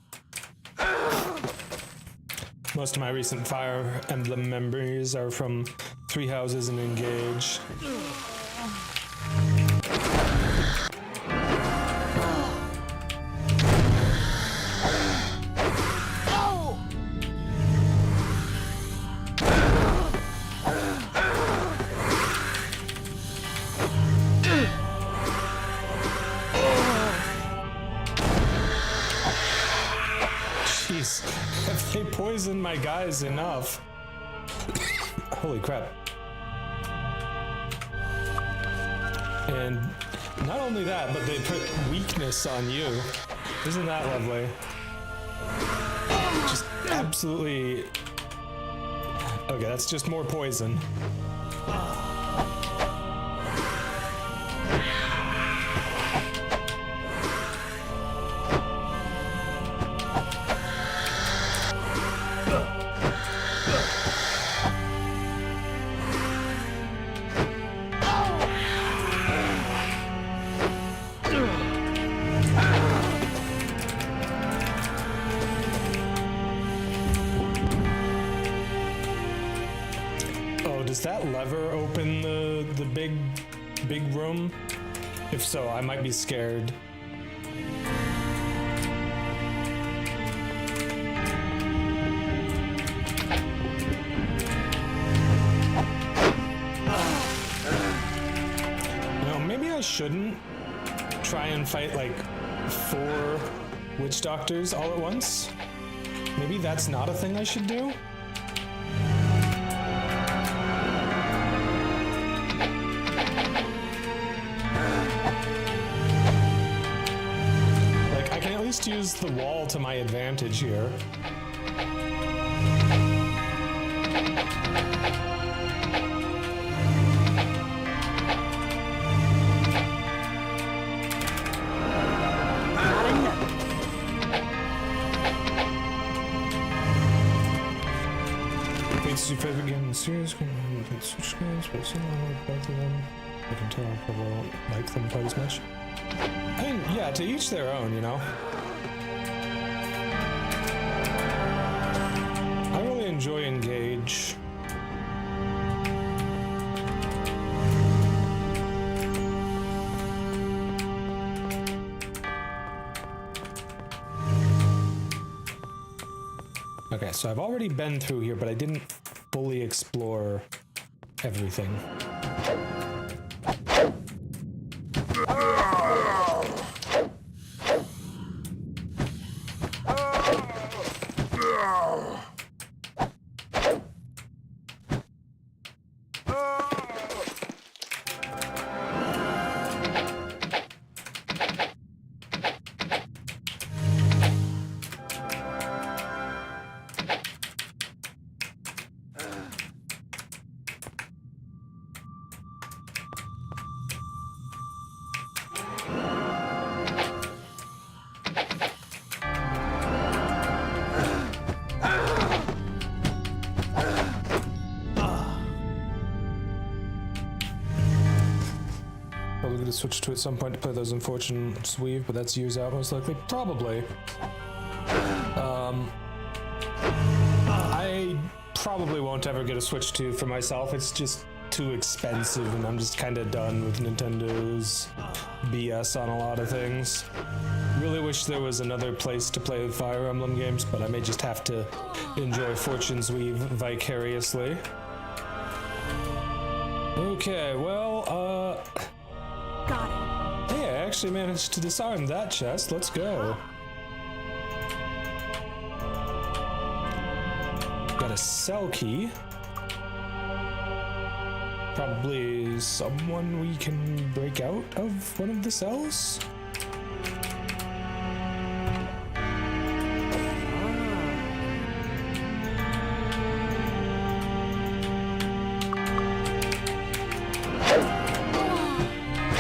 Most of my recent Fire Emblem memories are from Three Houses and Engage. If they poison my guys enough. Holy crap. And not only that, but they put weakness on you. Isn't that lovely? Just absolutely... Okay, that's just more poison. Does that lever open the big room? If so, I might be scared. No, maybe I shouldn't try and fight like 4 witch doctors all at once. Maybe that's not a thing I should do. Use the wall to my advantage here. It's your favorite game in the series. Switch screens, but both of them. I can tell I probably won't like them quite as much. I mean, yeah, to each their own, you know. I really enjoy Engage. Okay, so I've already been through here, but I didn't fully explore everything. Probably gonna switch to at some point to play those Unfortunate Weave, but that's years out most likely. Probably. I probably won't ever get a Switch 2 for myself. It's just too expensive, and I'm just kind of done with Nintendo's BS on a lot of things. Really wish there was another place to play Fire Emblem games, but I may just have to enjoy Fortune's Weave vicariously. Okay, well, Got it. hey, I actually managed to disarm that chest. Let's go. Got a cell key. Probably someone we can break out of one of the cells?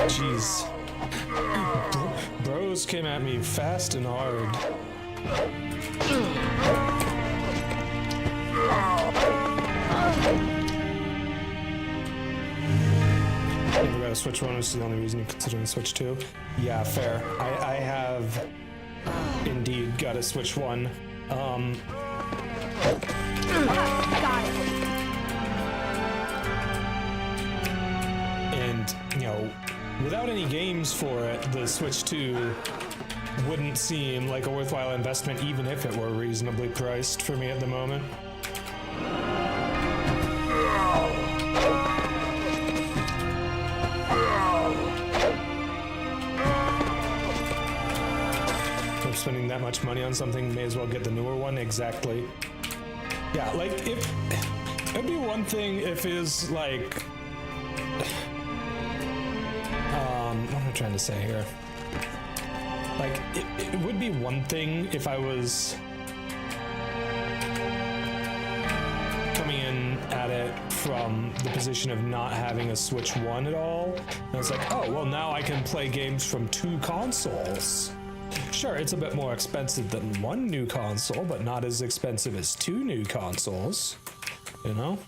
Jeez. Bros came at me fast and hard. Never got a Switch 1, which is the only reason you're considering Switch 2. Yeah, fair. I have indeed got a Switch 1. Got it. And, you know, without any games for it, the Switch 2 wouldn't seem like a worthwhile investment, even if it were reasonably priced for me at the moment. I'm spending that much money on something, may as well get the newer one. Exactly. Yeah, like, it'd be one thing if it was like... what am I trying to say here? Like, it would be one thing if I was coming in at it from the position of not having a Switch 1 at all. And it's like, oh, well, now I can play games from 2 consoles. Sure, it's a bit more expensive than 1 new console, but not as expensive as 2 new consoles. You know?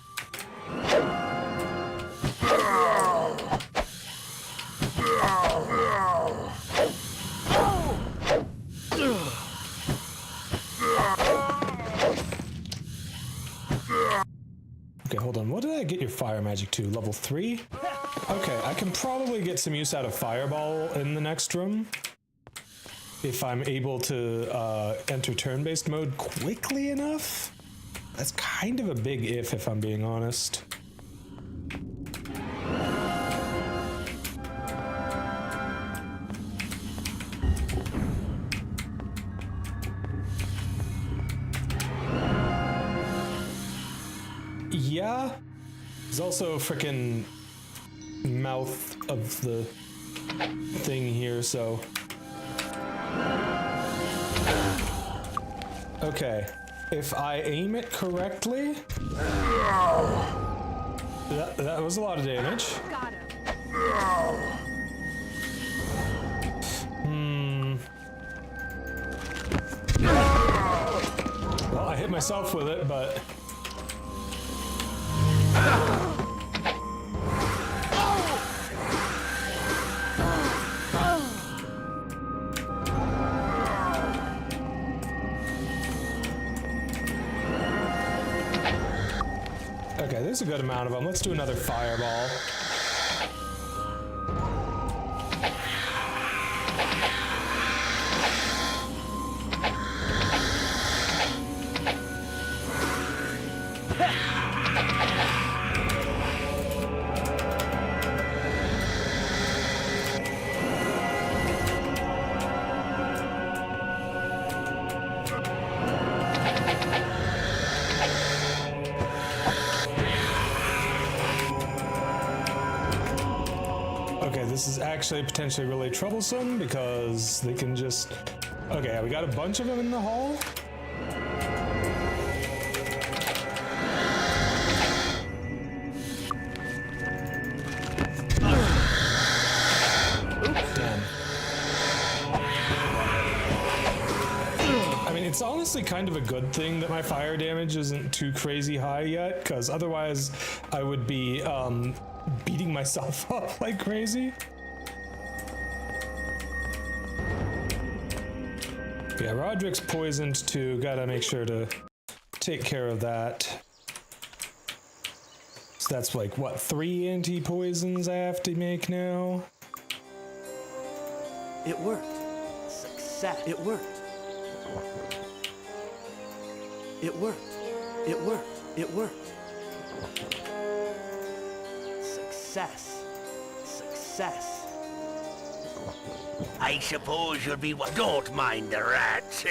Okay, hold on. What did I get your fire magic to? Level 3? Okay, I can probably get some use out of Fireball in the next room. If I'm able to enter turn-based mode quickly enough. That's kind of a big if I'm being honest. Yeah, there's also a frickin' mouth of the thing here, so... Okay, if I aim it correctly... That was a lot of damage. Got him. Well, I hit myself with it, but... Okay, there's a good amount of them. Let's do another fireball. actually potentially really troublesome because they can just... Okay, we got a bunch of them in the hall. Damn. I mean, it's honestly kind of a good thing that my fire damage isn't too crazy high yet, because otherwise I would be beating myself up like crazy. Yeah, Roderick's poisoned too. Gotta make sure to take care of that. So that's like, what, 3 anti-poisons I have to make now? It worked. Success. It worked. It worked. It worked. It worked. Success. Success. I suppose you'll be what? Don't mind the rats.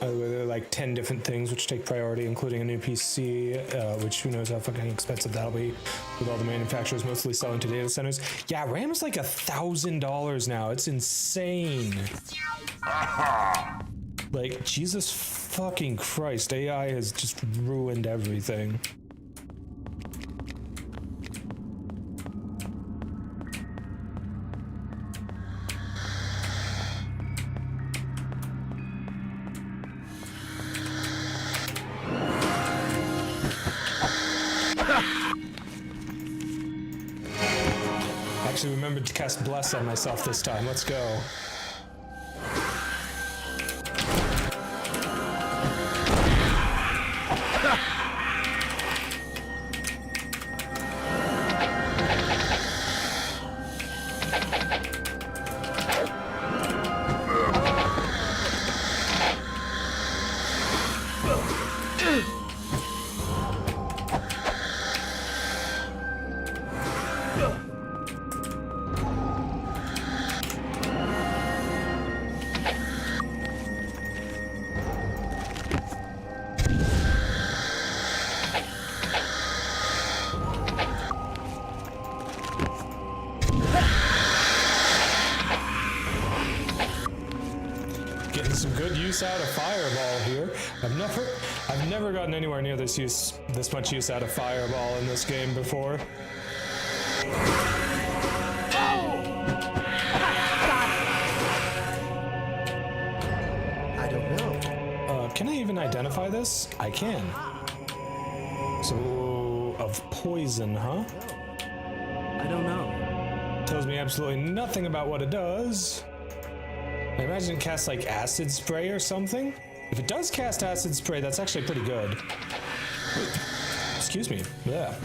There are like 10 different things which take priority, including a new PC, which who knows how fucking expensive that'll be, with all the manufacturers mostly selling to data centers. Yeah, RAM is like $1,000 now. It's insane. Like, Jesus fucking Christ, AI has just ruined everything. Actually remembered to cast Bless on myself this time. Let's go. Some good use out of Fireball here. I've never gotten anywhere near this much use out of Fireball in this game before. I don't know. Can I even identify this? I can. So, of poison, huh? I don't know. Tells me absolutely nothing about what it does. I imagine it casts like acid spray or something. If it does cast acid spray, that's actually pretty good. Excuse me. Yeah.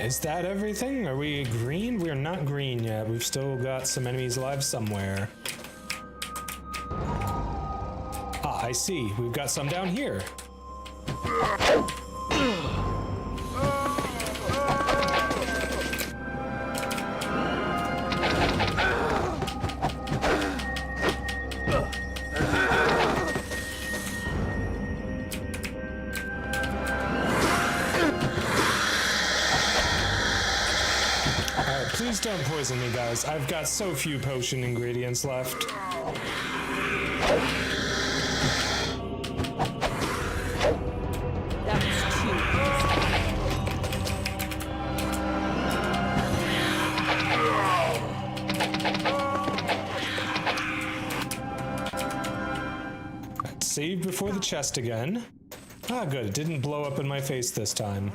Is that everything? Are we green? We are not green yet. We've still got some enemies alive somewhere. Ah, I see. We've got some down here. Please don't poison me, guys. I've got so few potion ingredients left. That was too easy. Save before the chest again. Ah, good. It didn't blow up in my face this time.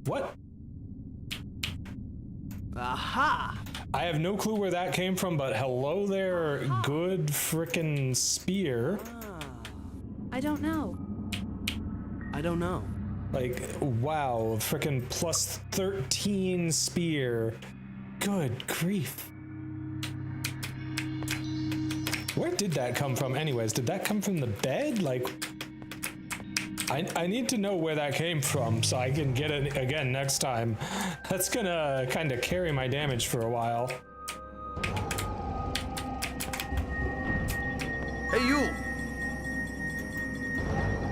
What? Aha! I have no clue where that came from, but hello there, good frickin' spear. I don't know. I don't know. Like, wow, frickin' plus 13 spear. Good grief. Where did that come from anyways? Did that come from the bed? Like, I need to know where that came from so I can get it again next time. That's gonna kind of carry my damage for a while. Hey, you!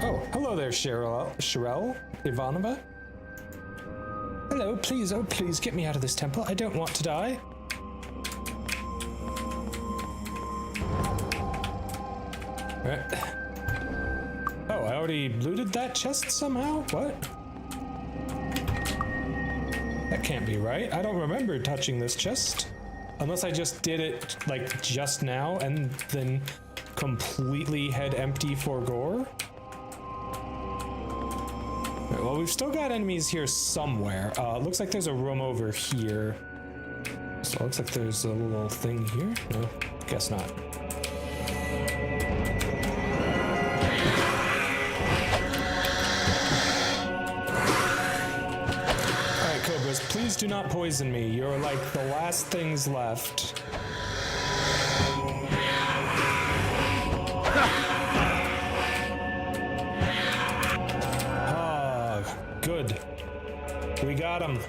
Oh, hello there, Sherelle Ivanova. Hello, please, oh please, get me out of this temple. I don't want to die. Alright. Oh, I already looted that chest somehow? What? That can't be right. I don't remember touching this chest. Unless I just did it, like, just now and then completely head empty for gore. Right, well, we've still got enemies here somewhere. Looks like there's a room over here. So it looks like there's a little thing here. No, guess not. Alright, Cobras, please do not poison me. You're like the last things left. Good. We got him.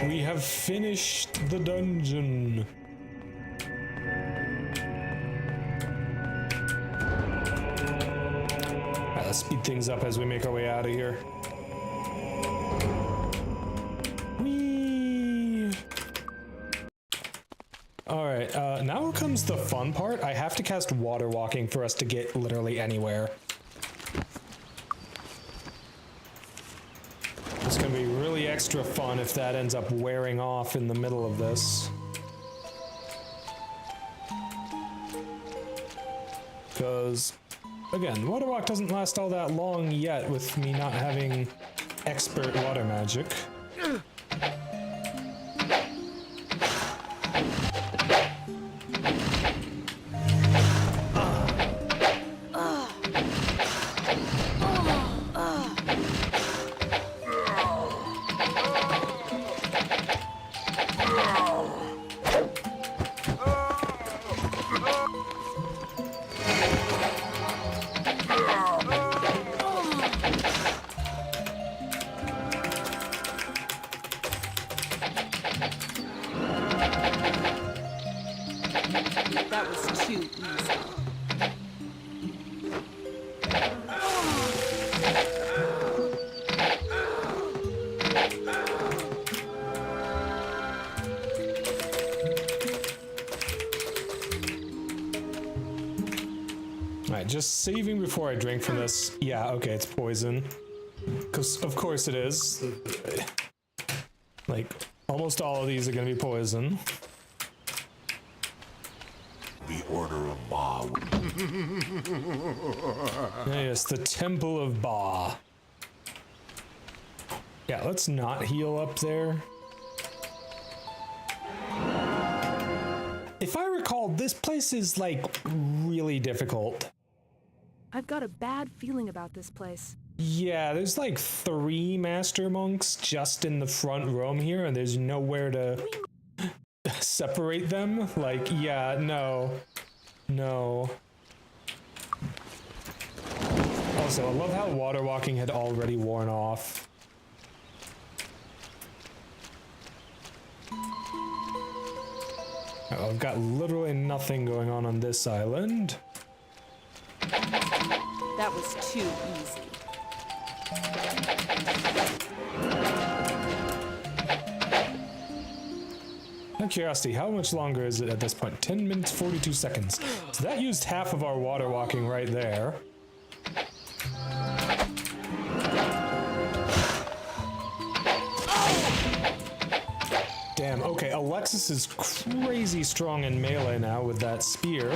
We have finished the dungeon. Alright, let's speed things up as we make our way out of here. Whee! Alright, now comes the fun part. I have to cast water walking for us to get literally anywhere. It's gonna be really extra fun if that ends up wearing off in the middle of this. Because, again, water walk doesn't last all that long yet with me not having expert water magic. That was too easy. Alright, just saving before I drink from this. Yeah, okay, it's poison. Because, of course it is. Like, almost all of these are gonna be poison. The Order of Ba. Yes, the Temple of Ba. Yeah, let's not heal up there. If I recall, this place is, like, really difficult. I've got a bad feeling about this place. Yeah, there's like 3 master monks just in the front room here, and there's nowhere to separate them. Like, yeah, no. No. Also, I love how water walking had already worn off. Oh, I've got literally nothing going on this island. That was too easy. Out of curiosity, how much longer is it at this point? 10 minutes, 42 seconds. So that used half of our water walking right there. Damn, okay, Alexis is crazy strong in melee now with that spear.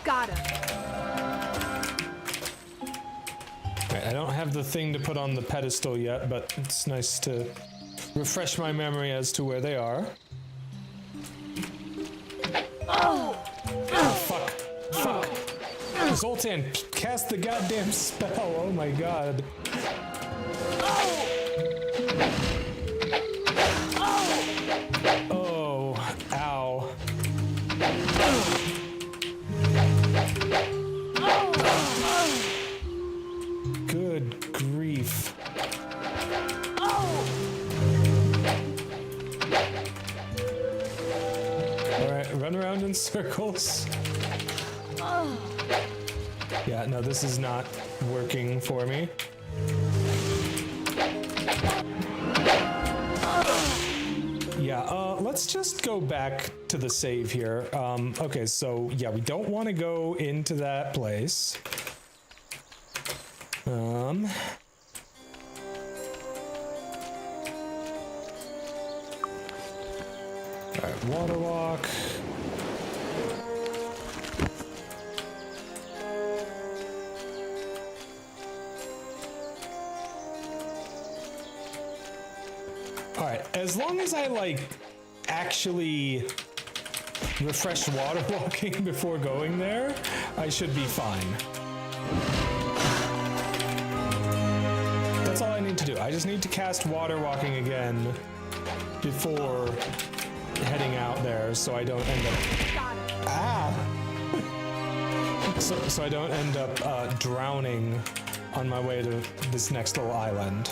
Got him. I don't have the thing to put on the pedestal yet, but it's nice to refresh my memory as to where they are. Oh, fuck. Fuck. Zoltan, cast the goddamn spell. Oh my god. Oh, ow. Good grief. Alright, run around in circles. Yeah, no, this is not working for me. Yeah, let's just go back to the save here. Okay, so yeah, we don't want to go into that place. Alright, water walk. Alright, as long as I, like, actually refresh water walking before going there, I should be fine. That's all I need to do. I just need to cast water walking again before heading out there so I don't end up... Ah! so I don't end up drowning on my way to this next little island.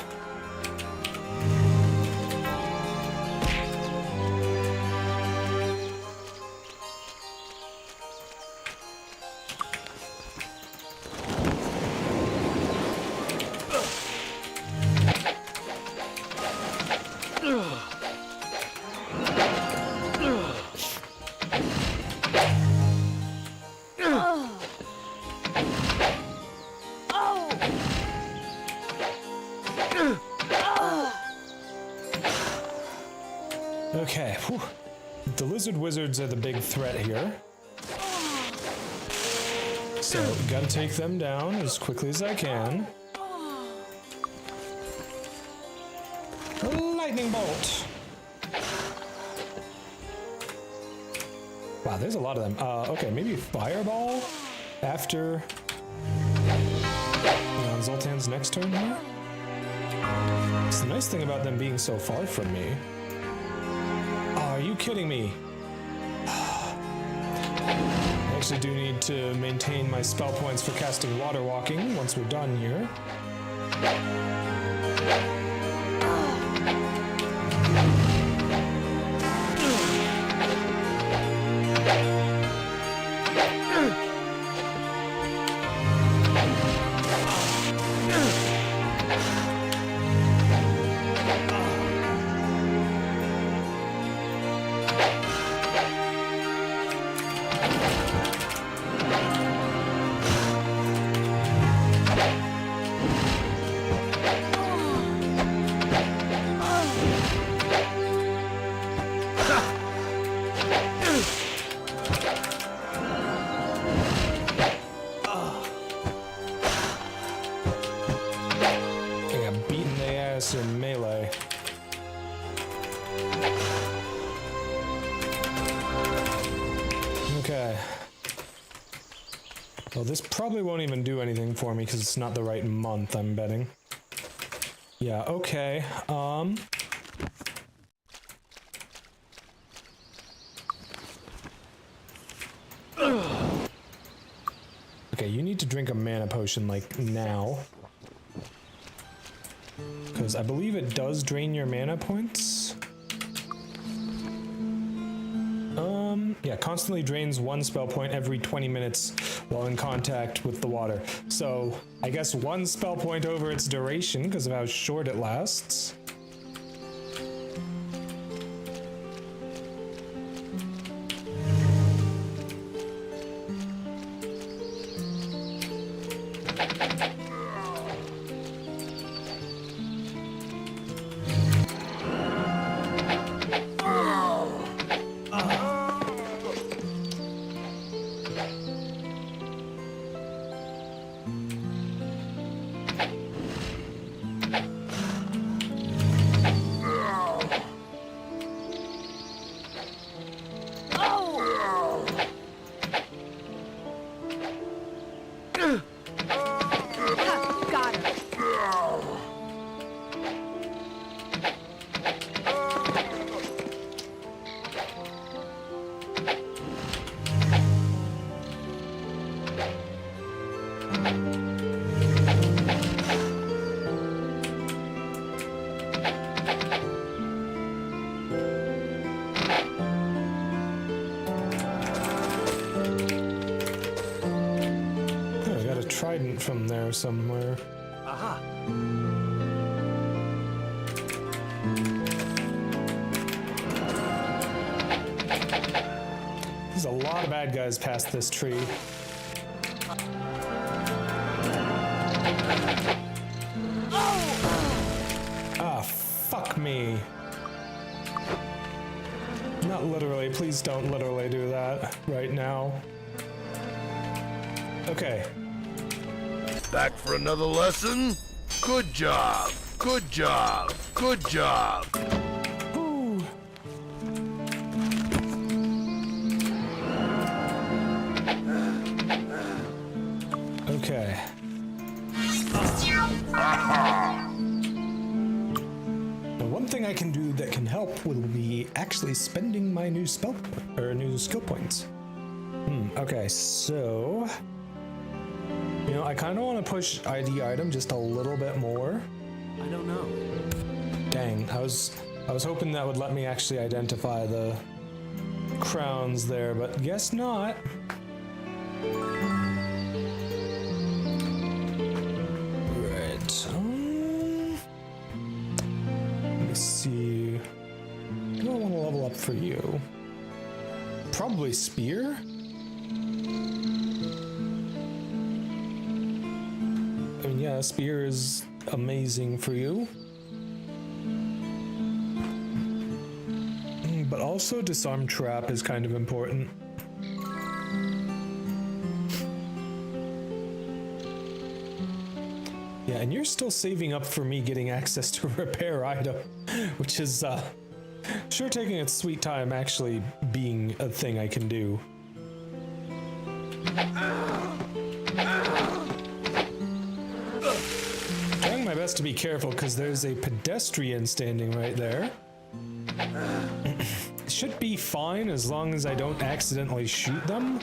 Okay, whew. The lizard wizards are the big threat here. So, gotta take them down as quickly as I can. Lightning bolt! Wow, there's a lot of them. Okay, maybe fireball after Zoltan's next turn here? It's the nice thing about them being so far from me. Are you kidding me? I actually do need to maintain my spell points for casting water walking once we're done here. In melee. Okay. Well, this probably won't even do anything for me because it's not the right month, I'm betting. Yeah, okay. Okay, you need to drink a mana potion, like, now. Because I believe it does drain your mana points. Yeah, constantly drains 1 spell point every 20 minutes while in contact with the water. So, I guess 1 spell point over its duration because of how short it lasts. Oh, I got a trident from there somewhere. Aha. There's a lot of bad guys past this tree. Ah, fuck me. Not literally, please don't literally do that right now. Okay. Back for another lesson? Good job. Good job. Good job. Whew. Okay. Now, one thing I can do that can help will be actually spending my new skill points. Okay, so you know, I kind of want to push ID item just a little bit more. I don't know. Dang, I was hoping that would let me actually identify the crowns there, but guess not. Right. Let me see. Do I want to level up for you? Probably spear. I mean, yeah, spear is amazing for you. But also disarm trap is kind of important. Yeah, and you're still saving up for me getting access to a repair item, which is sure taking its sweet time actually being a thing I can do. Trying my best to be careful because there's a pedestrian standing right there. Should be fine as long as I don't accidentally shoot them.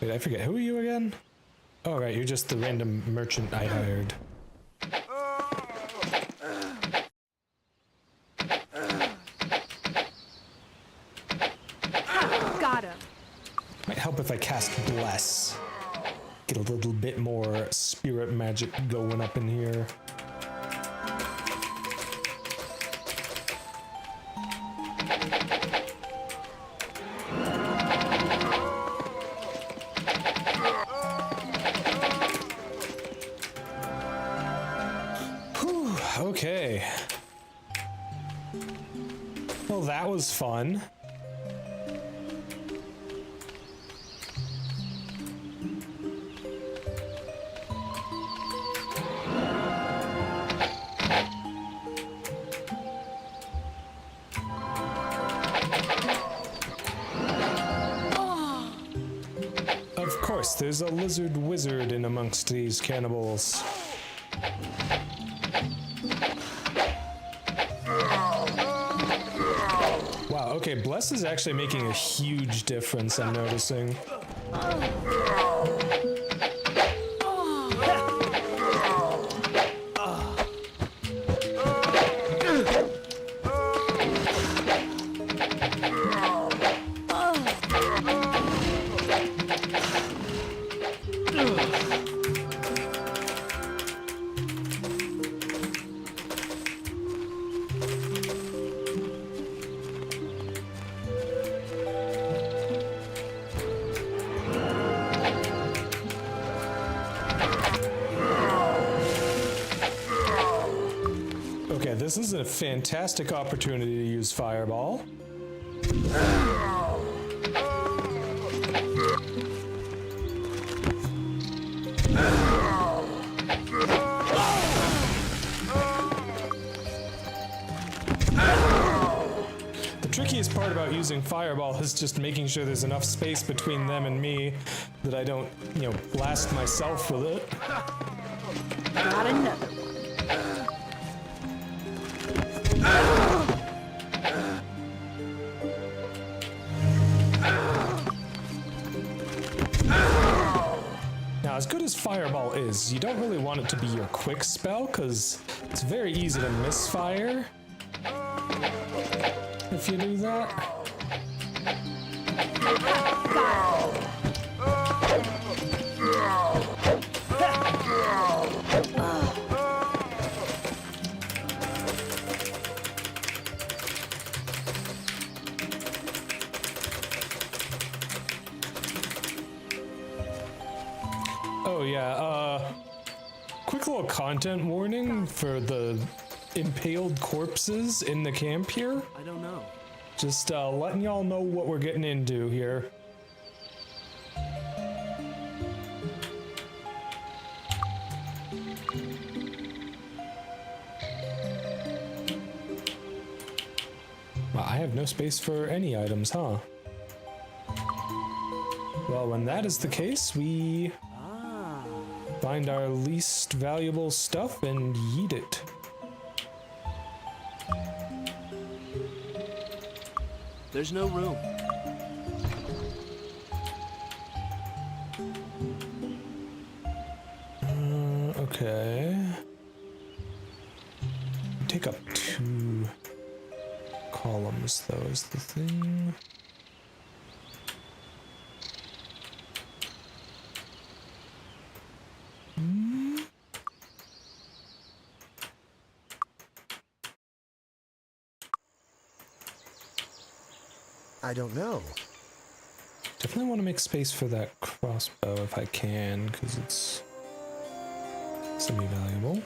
Wait, I forget. Who are you again? Oh, right, you're just the random merchant I hired. Got him. Might help if I cast Bless. Get a little bit more spirit magic going up in here. Whew, okay. Well, that was fun. Of course, there's a lizard wizard in amongst these cannibals. Wow, okay, Bless is actually making a huge difference, I'm noticing. Okay, this is a fantastic opportunity to use Fireball. The trickiest part about using Fireball is just making sure there's enough space between them and me that I don't, you know, blast myself with it. Got another one. as Fireball is, you don't really want it to be your quick spell, because it's very easy to misfire if you do that. Oh yeah, quick little content warning for the impaled corpses in the camp here. I don't know. Just letting y'all know what we're getting into here. Well, I have no space for any items, huh? Well, when that is the case, we find our least valuable stuff and yeet it. There's no room. Okay. Take up 2 columns, though, is the thing. I don't know. Definitely want to make space for that crossbow if I can, because it's semi-valuable.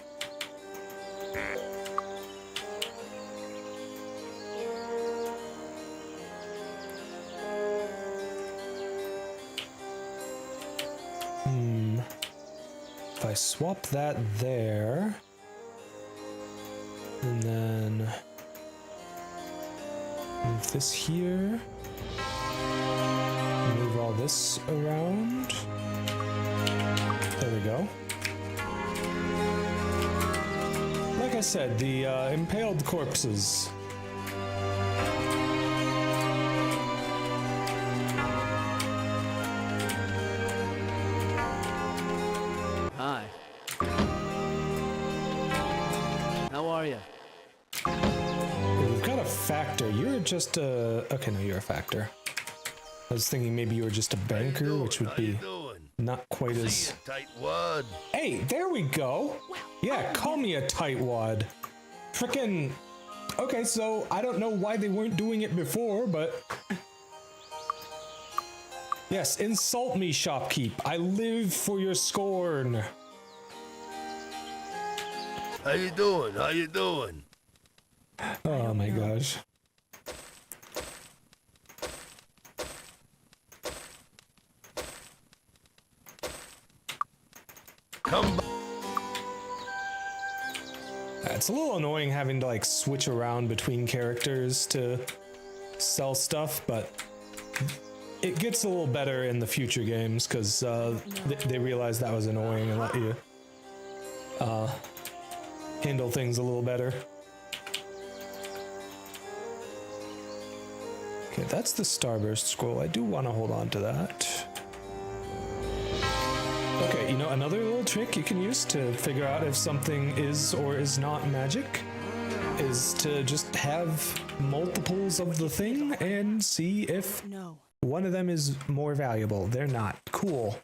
If I swap that there, and then move this here, move all this around. There we go. Like I said, the impaled corpses. Hi. How are you? We've got a factor. You're just a... Okay, no, you're a factor. I was thinking maybe you were just a banker, which would be not quite as... Tightwad. Hey, there we go. Yeah, call me a tightwad. Frickin'... Okay, so I don't know why they weren't doing it before, but... Yes, insult me, shopkeep. I live for your scorn. How you doing? How you doing? Oh my gosh. Come back. It's a little annoying having to like switch around between characters to sell stuff, but it gets a little better in the future games because they realize that was annoying and let you handle things a little better. Okay, that's the Starburst scroll. I do want to hold on to that. Okay, you know, another little trick you can use to figure out if something is or is not magic is to just have multiples of the thing and see if one of them is more valuable. They're not. Cool.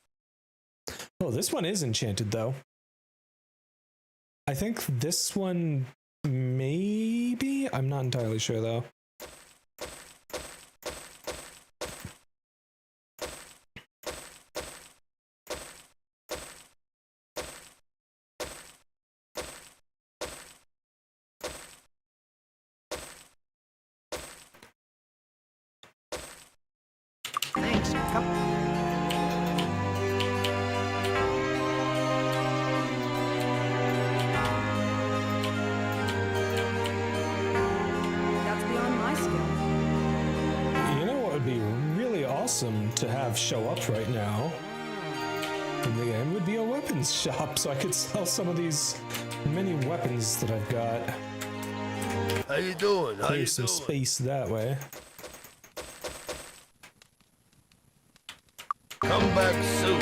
Oh, this one is enchanted, though. I think this one maybe? I'm not entirely sure, though. Thanks. Come. That's beyond my skill. You know what would be really awesome to have show up right now in the game would be a weapons shop, so I could sell some of these many weapons that I've got. How you doing? How you Clear some doing? space that way. Come back soon.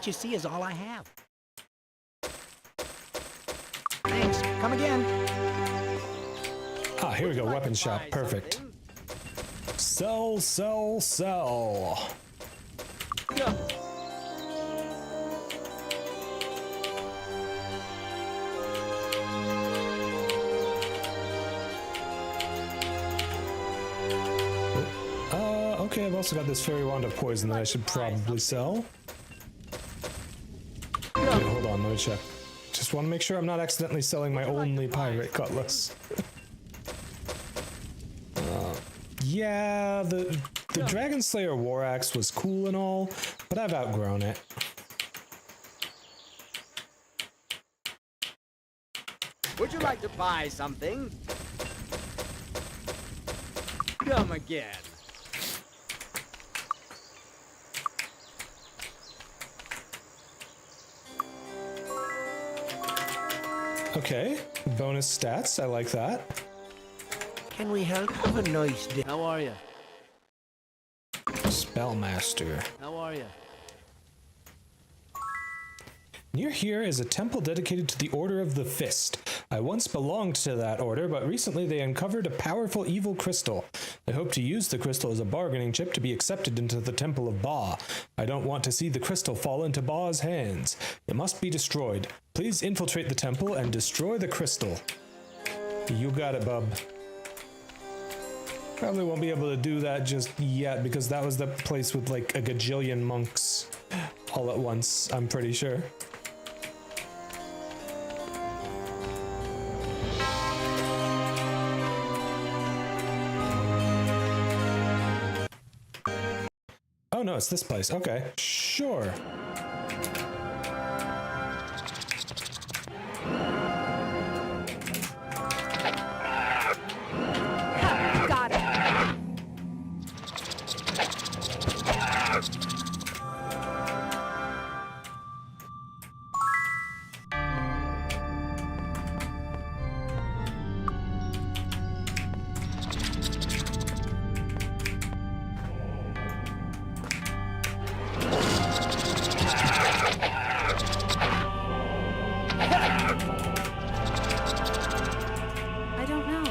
What you see is all I have. Thanks. Come again. Ah, here we go. Weapon shop. Perfect. Sell, sell, sell. Okay, I've also got this fairy wand of poison that I should probably sell. Wait, hold on, let me check. Just want to make sure I'm not accidentally selling my only pirate cutlass. Yeah, the Dragon Slayer War Axe was cool and all, but I've outgrown it. Would you like to buy something? Come again. Okay, bonus stats, I like that. Can we help? Have a nice day. How are you? Spellmaster. How are you? Near here is a temple dedicated to the Order of the Fist. I once belonged to that order, but recently they uncovered a powerful evil crystal. I hope to use the crystal as a bargaining chip to be accepted into the Temple of Ba. I don't want to see the crystal fall into Ba's hands. It must be destroyed. Please infiltrate the temple and destroy the crystal. You got it, bub. Probably won't be able to do that just yet because that was the place with like a gajillion monks all at once, I'm pretty sure. Oh no, it's this place. Okay, sure. Got it. I don't know.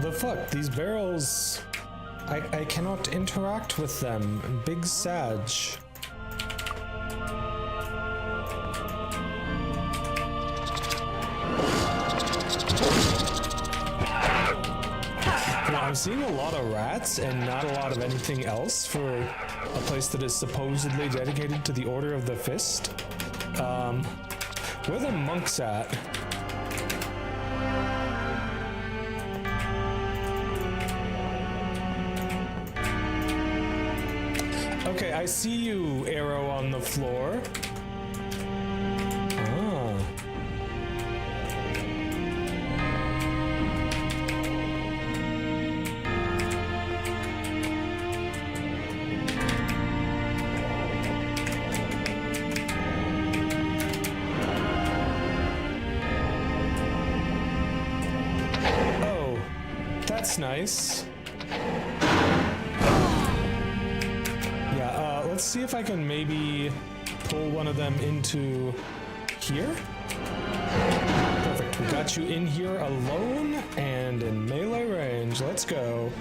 The fuck? These barrels... I cannot interact with them. Big Sag. I'm seeing a lot of rats and not a lot of anything else for a place that is supposedly dedicated to the Order of the Fist. Where are the monks at? Okay, I see you, arrow on the floor. Ah. Oh, that's nice. Let's see if I can maybe pull one of them into here. Perfect. We got you in here alone and in melee range. Let's go.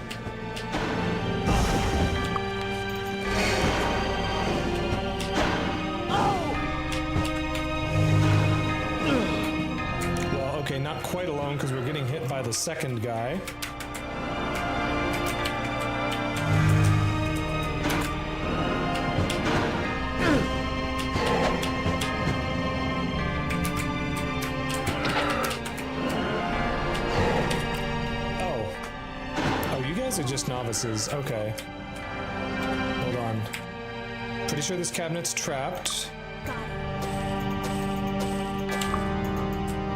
Well, okay, not quite alone because we're getting hit by the second guy. Are just novices. Okay. Hold on. Pretty sure this cabinet's trapped.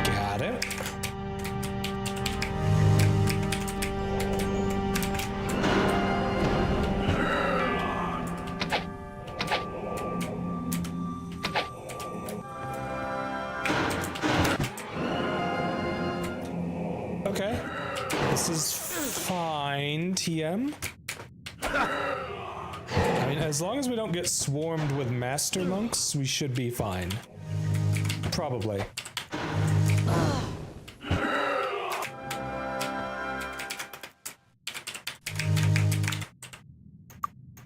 Got it. Okay. This is fine. ATM. I mean, as long as we don't get swarmed with master monks, we should be fine. Probably.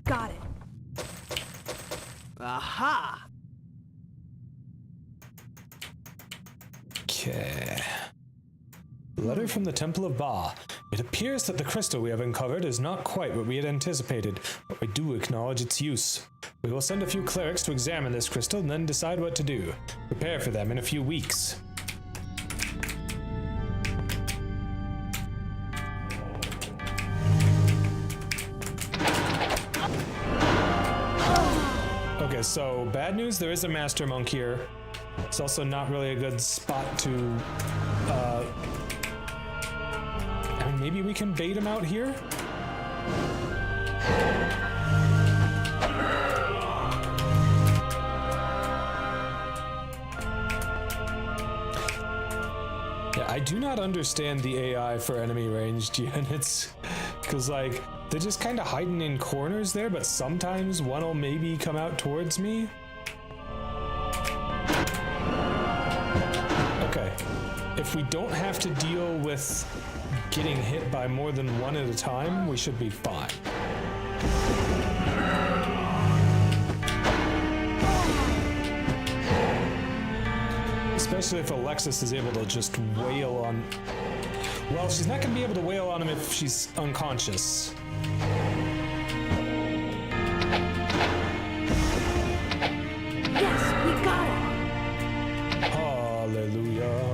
Got it. Aha! Okay. Letter from the Temple of Ba. It appears that the crystal we have uncovered is not quite what we had anticipated, but we do acknowledge its use. We will send a few clerics to examine this crystal and then decide what to do. Prepare for them in a few weeks. Okay, so bad news, there is a master monk here. It's also not really a good spot to, I mean, maybe we can bait him out here? Yeah, I do not understand the AI for enemy ranged units, because, like, they're just kind of hiding in corners there, but sometimes one will maybe come out towards me. Okay, if we don't have to deal with getting hit by more than one at a time, we should be fine. Especially if Alexis is able to just wail on... Well, she's not going to be able to wail on him if she's unconscious. Yes, we got it. Hallelujah.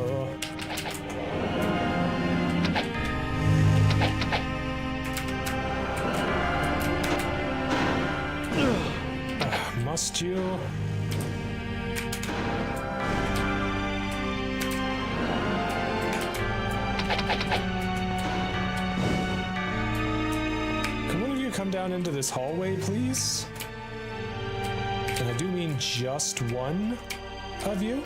Must you? Can one of you come down into this hallway, please? And I do mean just one of you.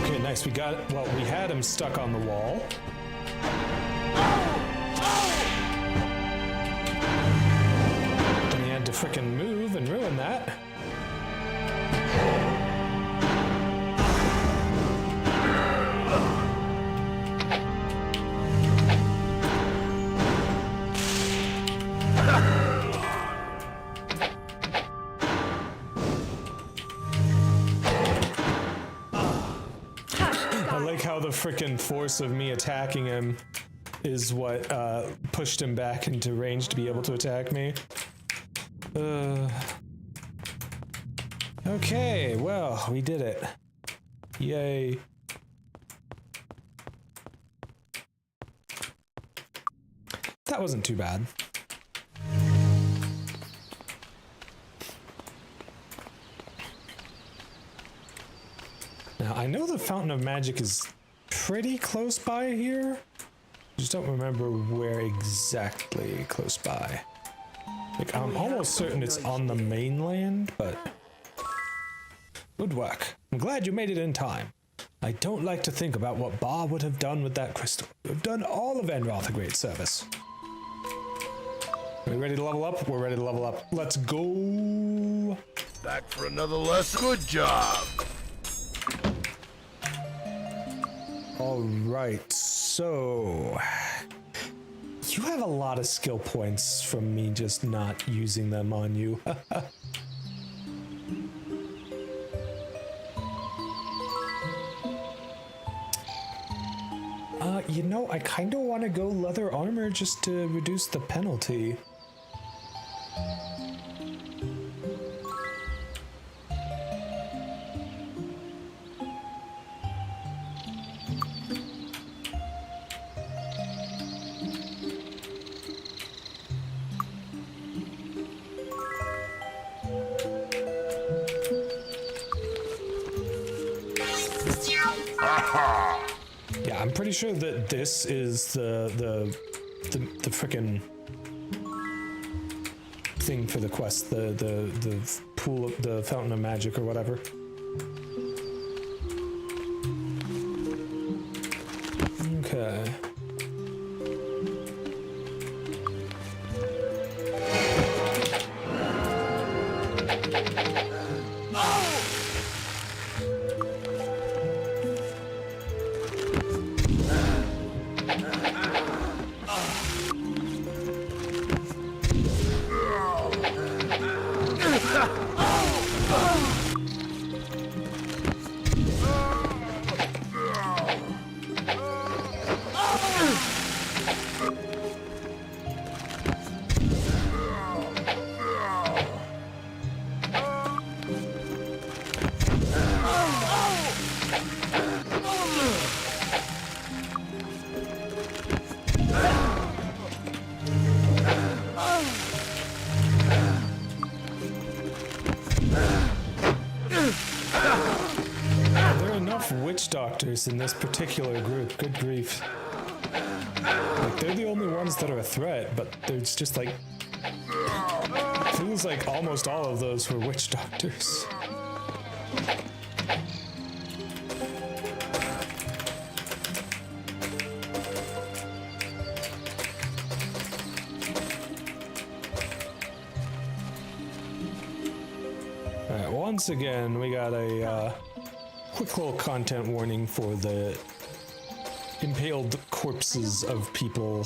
Okay, nice. We got, well, we had him stuck on the wall. To frickin' move and ruin that. I like how the frickin' force of me attacking him is what pushed him back into range to be able to attack me. Okay, well, we did it. Yay. That wasn't too bad. Now, I know the Fountain of Magic is pretty close by here. Just don't remember where exactly close by. Like, I'm almost certain it's on the mainland, but... Good work. I'm glad you made it in time. I don't like to think about what Ba would have done with that crystal. We've done all of Enroth a great service. Are we ready to level up? We're ready to level up. Let's go! Back for another lesson. Good job. Alright, so... You have a lot of skill points from me just not using them on you. You know, I kind of want to go leather armor just to reduce the penalty. Yeah, I'm pretty sure that this is the frickin' thing for the quest, the pool of the fountain of magic or whatever. Okay. Witch doctors in this particular group, good grief. Like, they're the only ones that are a threat, but there's just like, feels like almost all of those were witch doctors. Alright, once again, we got a quick little content warning for the impaled corpses of people.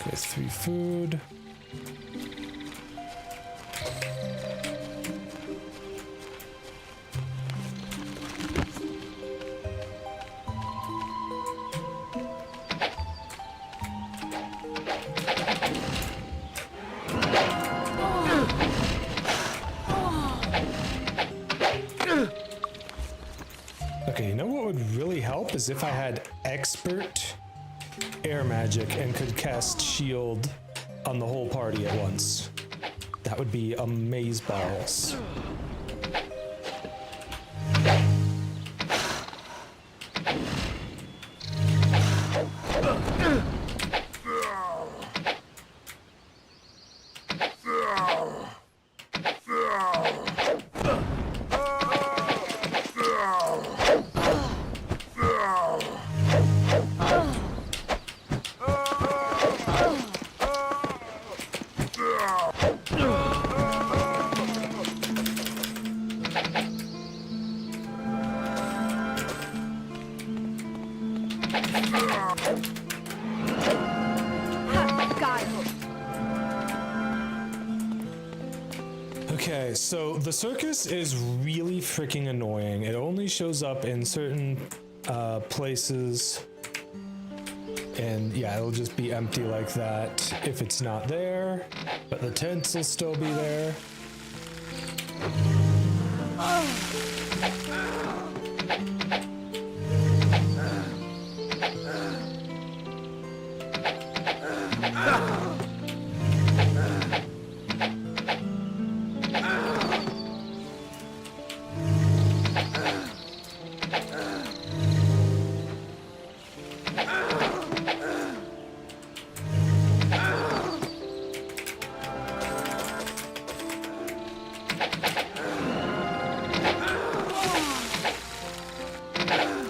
Okay, 3 food. Okay, you know what would really help is if I had expert air magic and could cast shield on the whole party at once. That would be amazeballs. Okay, so the circus is really freaking annoying. It only shows up in certain places, and yeah, it'll just be empty like that if it's not there, but the tents will still be there.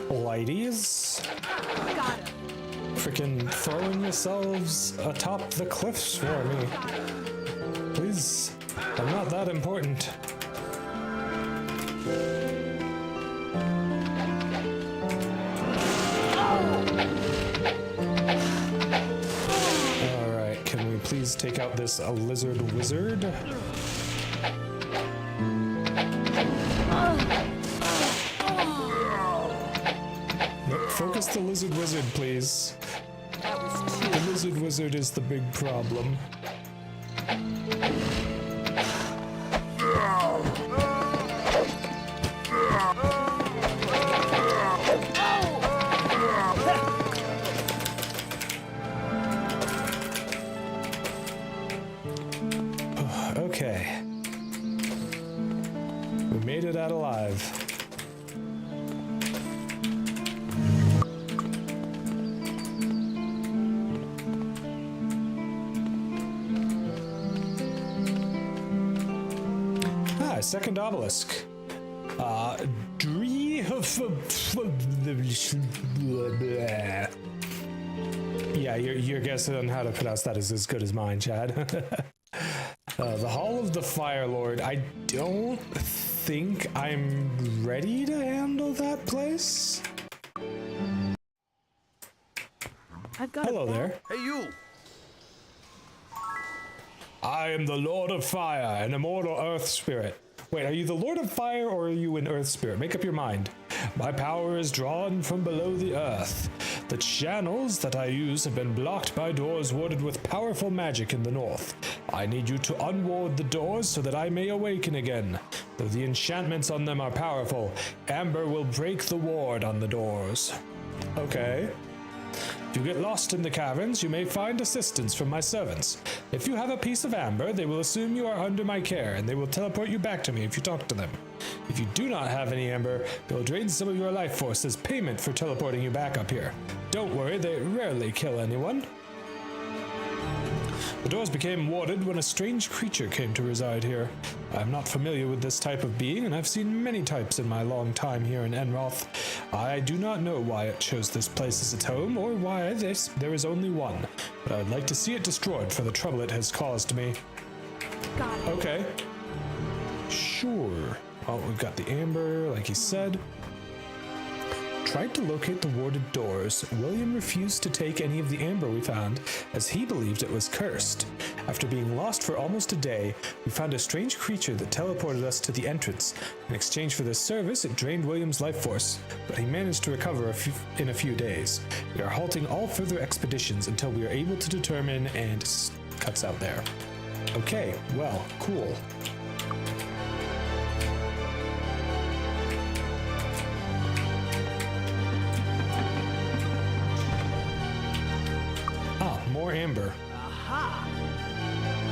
Ladies, freaking throwing yourselves atop the cliffs for me. Please, I'm not that important. Alright, can we please take out this lizard wizard? Focus the lizard wizard, please. The lizard wizard is the big problem. Okay. second obelisk. Yeah, your guess on how to pronounce that is as good as mine, Chad. The Hall of the Fire Lord. I don't think I'm ready to handle that place. I've got Hello there. Hey, you! I am the Lord of Fire, an immortal Earth Spirit. Wait, are you the Lord of Fire or are you an Earth Spirit? Make up your mind. My power is drawn from below the earth. The channels that I use have been blocked by doors warded with powerful magic in the north. I need you to unward the doors so that I may awaken again. Though the enchantments on them are powerful, Amber will break the ward on the doors. Okay. If you get lost in the caverns, you may find assistance from my servants. If you have a piece of amber, they will assume you are under my care, and they will teleport you back to me if you talk to them. If you do not have any amber, they will drain some of your life force as payment for teleporting you back up here. Don't worry, they rarely kill anyone. The doors became warded when a strange creature came to reside here. I am not familiar with this type of being, and I've seen many types in my long time here in Enroth. I do not know why it chose this place as its home, or why there is only one, but I would like to see it destroyed for the trouble it has caused me. Got it. Okay. Sure. Oh, we've got the amber, like he said. Tried to locate the warded doors. William refused to take any of the amber we found, as he believed it was cursed. After being lost for almost a day, we found a strange creature that teleported us to the entrance. In exchange for this service, it drained William's life force, but he managed to recover in a few days. We are halting all further expeditions until we are able to determine and cuts out there. Okay, well, cool. More amber. Aha!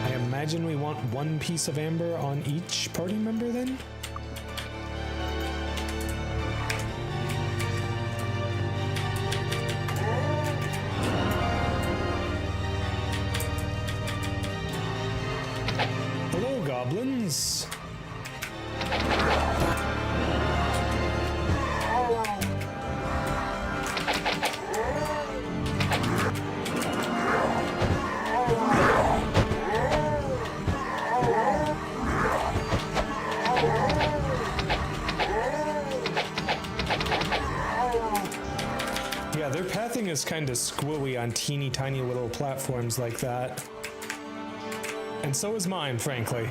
I imagine we want one piece of amber on each party member then? Hello, goblins. Yeah, their pathing is kind of squilly on teeny tiny little platforms like that. And so is mine, frankly.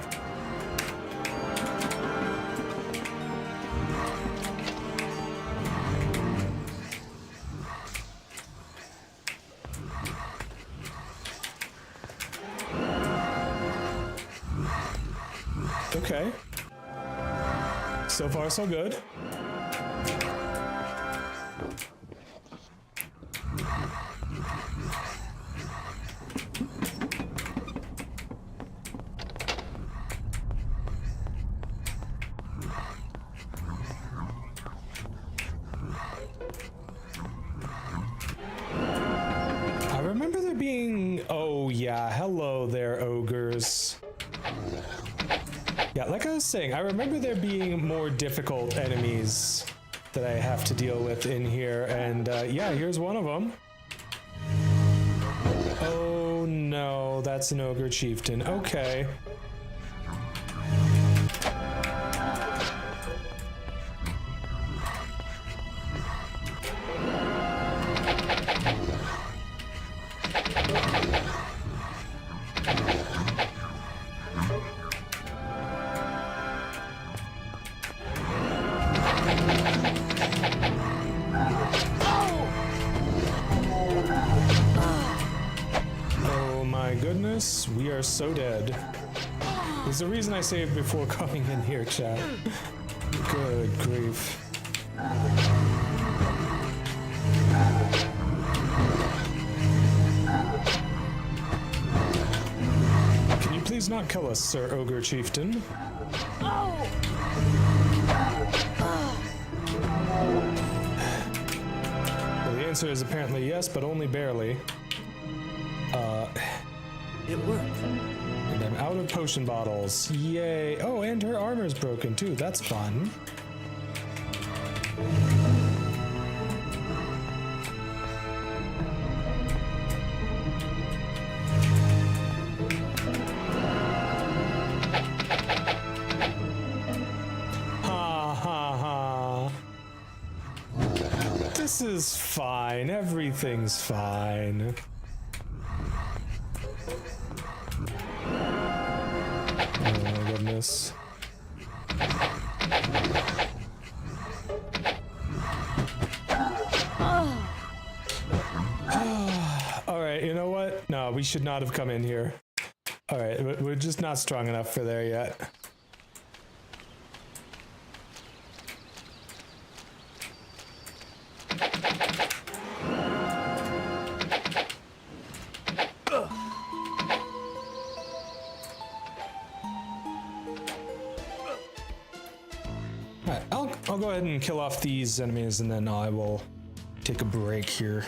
Okay. So far, so good. I remember there being... Oh, yeah. Hello there, ogres. Yeah, like I was saying, I remember there being more difficult enemies that I have to deal with in here, and yeah, here's one of them. Oh no, that's an ogre chieftain. Okay. We are so dead. There's a reason I saved before coming in here, chat. Good grief. Can you please not kill us, Sir Ogre Chieftain? Well, the answer is apparently yes, but only barely. It worked. And I'm out of potion bottles. Yay. Oh, and her armor's broken too. That's fun. Ha ha ha. This is fine. Everything's fine. Oh my goodness. Alright, you know what? No, we should not have come in here. Alright, we're just not strong enough for there yet. Alright, I'll go ahead and kill off these enemies and then I will take a break here.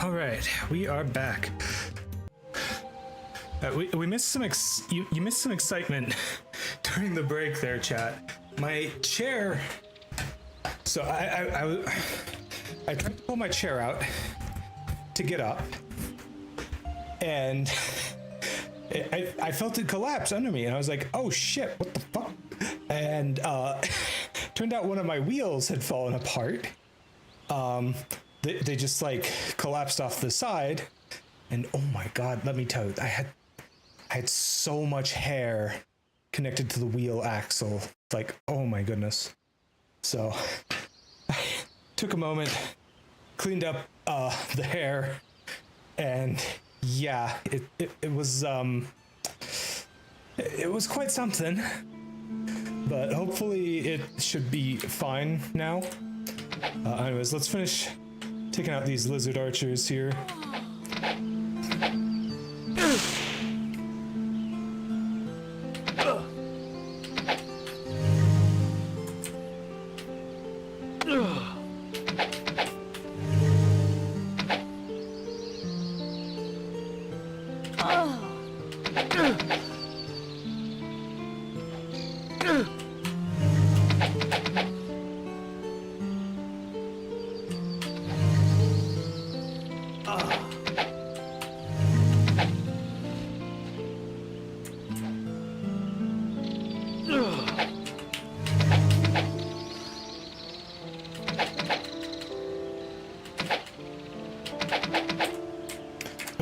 All right, we are back. We missed some you missed some excitement during the break there, chat. My chair. So I tried to pull my chair out to get up, and I felt it collapse under me, and I was like, "Oh shit, what the fuck?" And turned out one of my wheels had fallen apart. They just like collapsed off the side, and oh my god, let me tell you, I had so much hair connected to the wheel axle, like, oh my goodness. So I took a moment, cleaned up the hair, and yeah, it was quite something. but hopefully it should be fine now. Anyways, let's finish taking out these lizard archers here.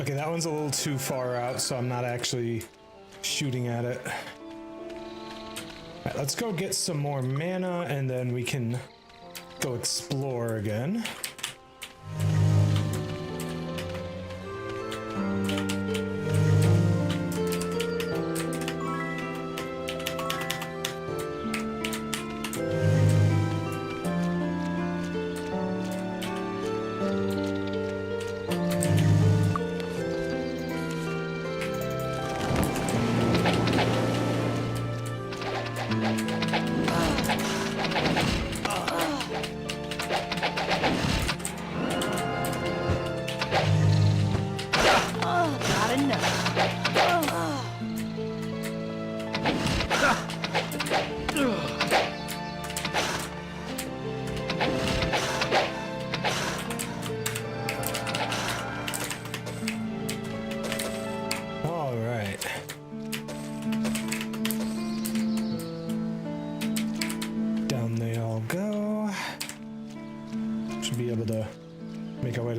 Okay, that one's a little too far out, so I'm not actually shooting at it. Alright, let's go get some more mana, and then we can go explore again.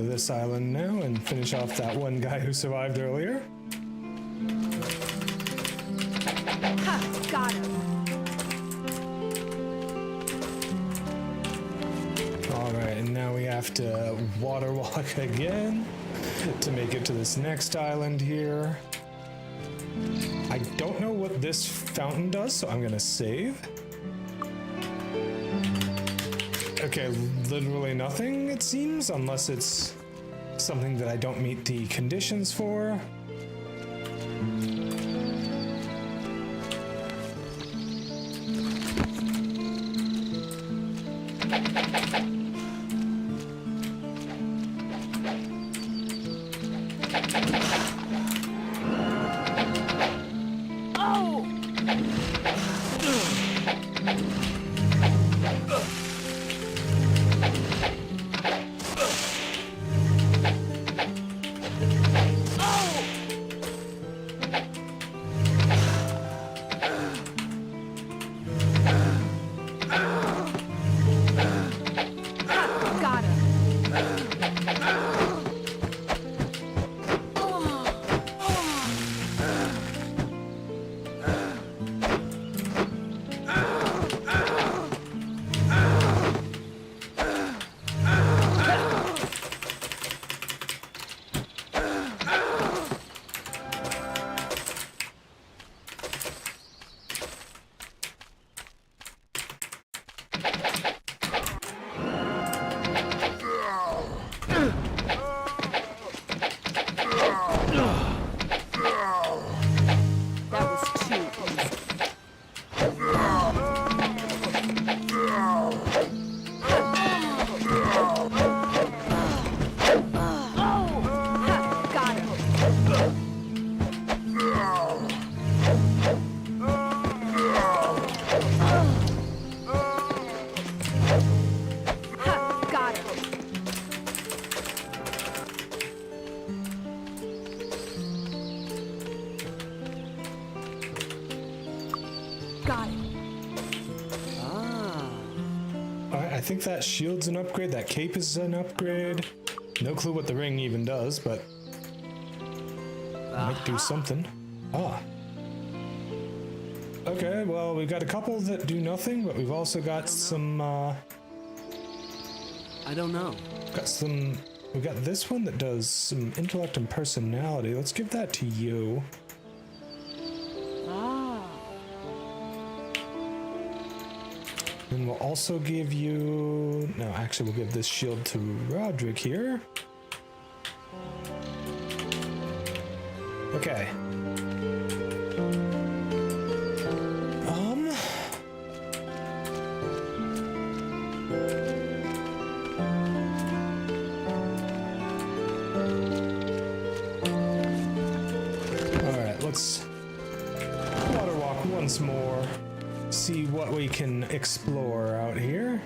This island now and finish off that one guy who survived earlier. Ha! Got him! Alright, and now we have to water walk again to make it to this next island here. I don't know what this fountain does, so I'm gonna save. Okay, literally nothing, it seems, unless it's something that I don't meet the conditions for. I think that shield's an upgrade, that cape is an upgrade. No clue what the ring even does, but might do something. Ah. Okay, well, we've got a couple that do nothing, but we've also got some, I don't know. We got this one that does some intellect and personality. Let's give that to you. And we'll also give you... No, actually, we'll give this shield to Roderick here. Okay. Alright, let's water walk once more. See what we can explore out here.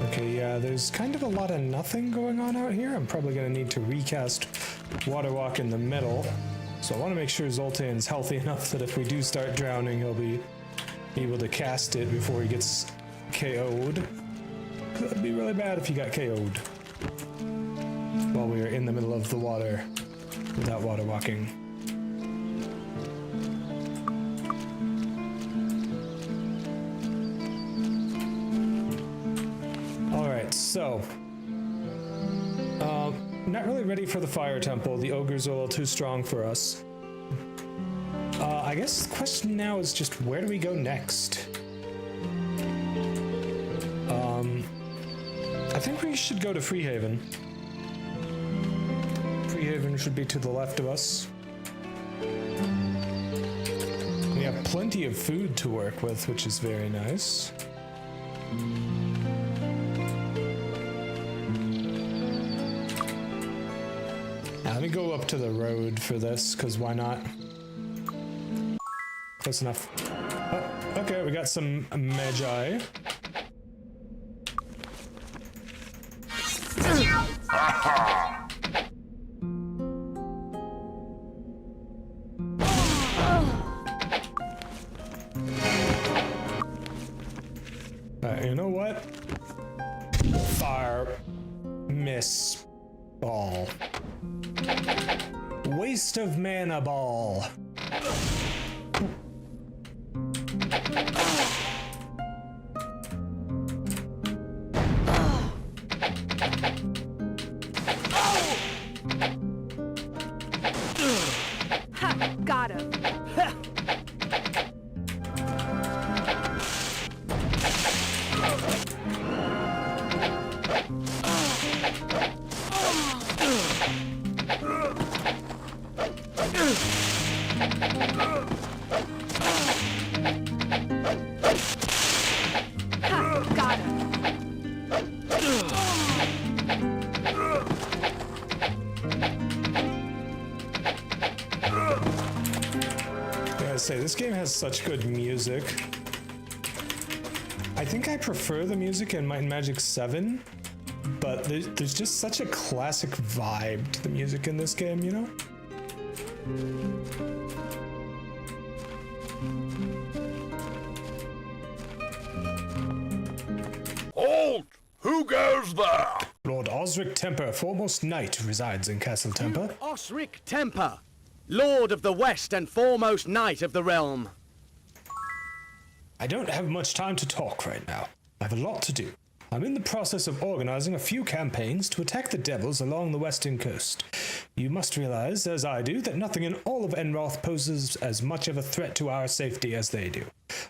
Okay, yeah, there's kind of a lot of nothing going on out here. I'm probably going to need to recast water walk in the middle. So I want to make sure Zoltan's healthy enough that if we do start drowning, he'll be able to cast it before he gets KO'd. That'd be really bad if he got KO'd while we were in the middle of the water without water walking. Alright, so not really ready for the fire temple. The ogres are a little too strong for us. I guess the question now is just where do we go next? I think we should go to Freehaven. Freehaven should be to the left of us. We have plenty of food to work with, which is very nice. Now, let me go up to the road for this, because why not? Close enough. Oh, okay, we got some magi. You know what? Fire. Miss. Ball. Waste of mana ball. Ha! Got him. Say, this game has such good music. I think I prefer the music in Might and Magic 7, but there's just such a classic vibe to the music in this game, you know? Halt! Who goes there? Lord Osric Temper, foremost knight, resides in Castle Temper. Osric Temper, Lord of the West and foremost knight of the realm. I don't have much time to talk right now. I have a lot to do. I'm in the process of organizing a few campaigns to attack the devils along the western coast. You must realize, as I do, that nothing in all of Enroth poses as much of a threat to our safety as they do.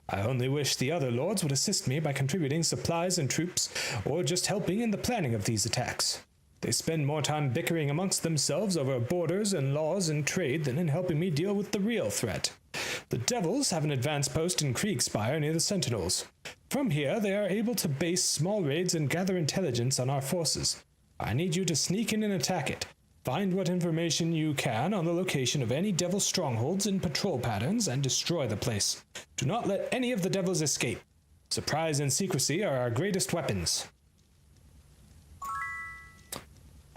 I only wish the other lords would assist me by contributing supplies and troops, or just helping in the planning of these attacks. They spend more time bickering amongst themselves over borders and laws and trade than in helping me deal with the real threat. The devils have an advanced post in Kriegspire near the Sentinels. From here, they are able to base small raids and gather intelligence on our forces. I need you to sneak in and attack it. Find what information you can on the location of any devil strongholds and patrol patterns and destroy the place. Do not let any of the devils escape. Surprise and secrecy are our greatest weapons.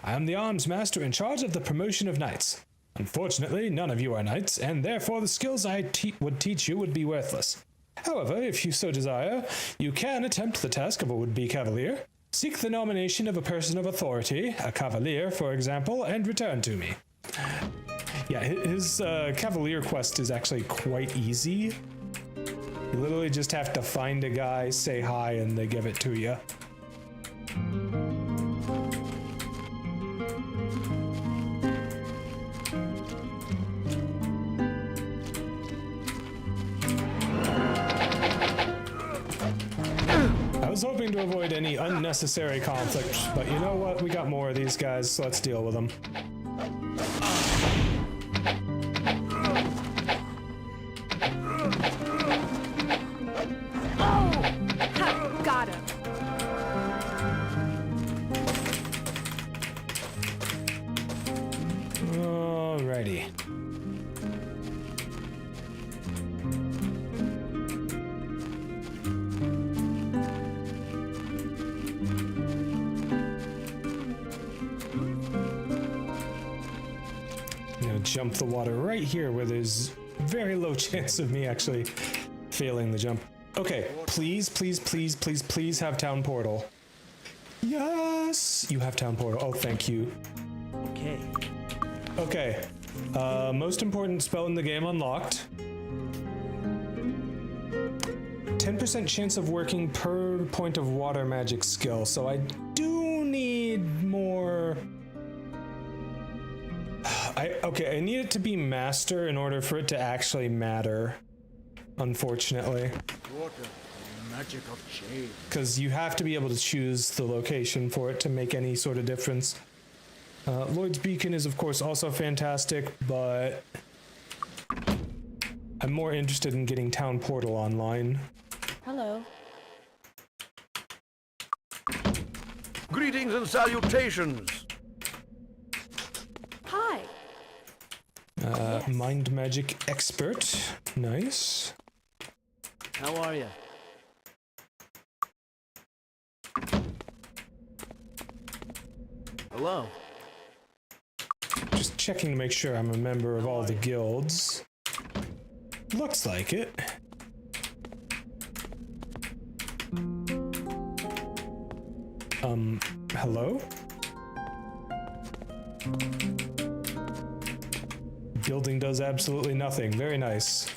I am the arms master in charge of the promotion of knights. Unfortunately, none of you are knights, and therefore the skills I would teach you would be worthless. However, if you so desire, you can attempt the task of a would-be cavalier. Seek the nomination of a person of authority, a cavalier, for example, and return to me. Yeah, his cavalier quest is actually quite easy. You literally just have to find a guy, say hi, and they give it to you. was hoping to avoid any unnecessary conflict, but you know what? We got more of these guys, so let's deal with them. Oh! Ha! Got him. Alrighty. Jump the water right here where there's very low chance of me actually failing the jump. Okay, please, please, please, please, please have town portal. Yes! You have town portal. Oh, thank you. Okay. Okay. Most important spell in the game unlocked. 10% chance of working per point of water magic skill, so I do need more... I need it to be master in order for it to actually matter, unfortunately. Water, magic of change. Because you have to be able to choose the location for it to make any sort of difference. Lloyd's Beacon is of course also fantastic, but I'm more interested in getting Town Portal online. Hello. Greetings and salutations. Hi. Yes. Mind Magic Expert. Nice. How are you? Hello. Just checking to make sure I'm a member of all the guilds. Looks like it. Hello? Building does absolutely nothing. Very nice.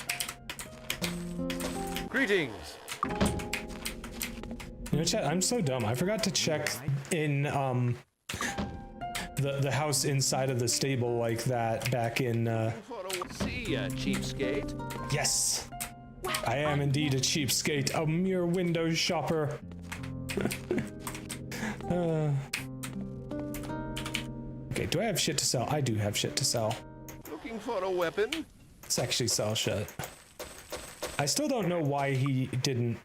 Greetings. You know, chat, I'm so dumb. I forgot to check in, the house inside of the stable like that back in, See ya, cheapskate. Yes! I am indeed a cheapskate, a mere window shopper. Okay, do I have shit to sell? I do have shit to sell. Looking for a weapon? Let's actually sell shit. I still don't know why he didn't,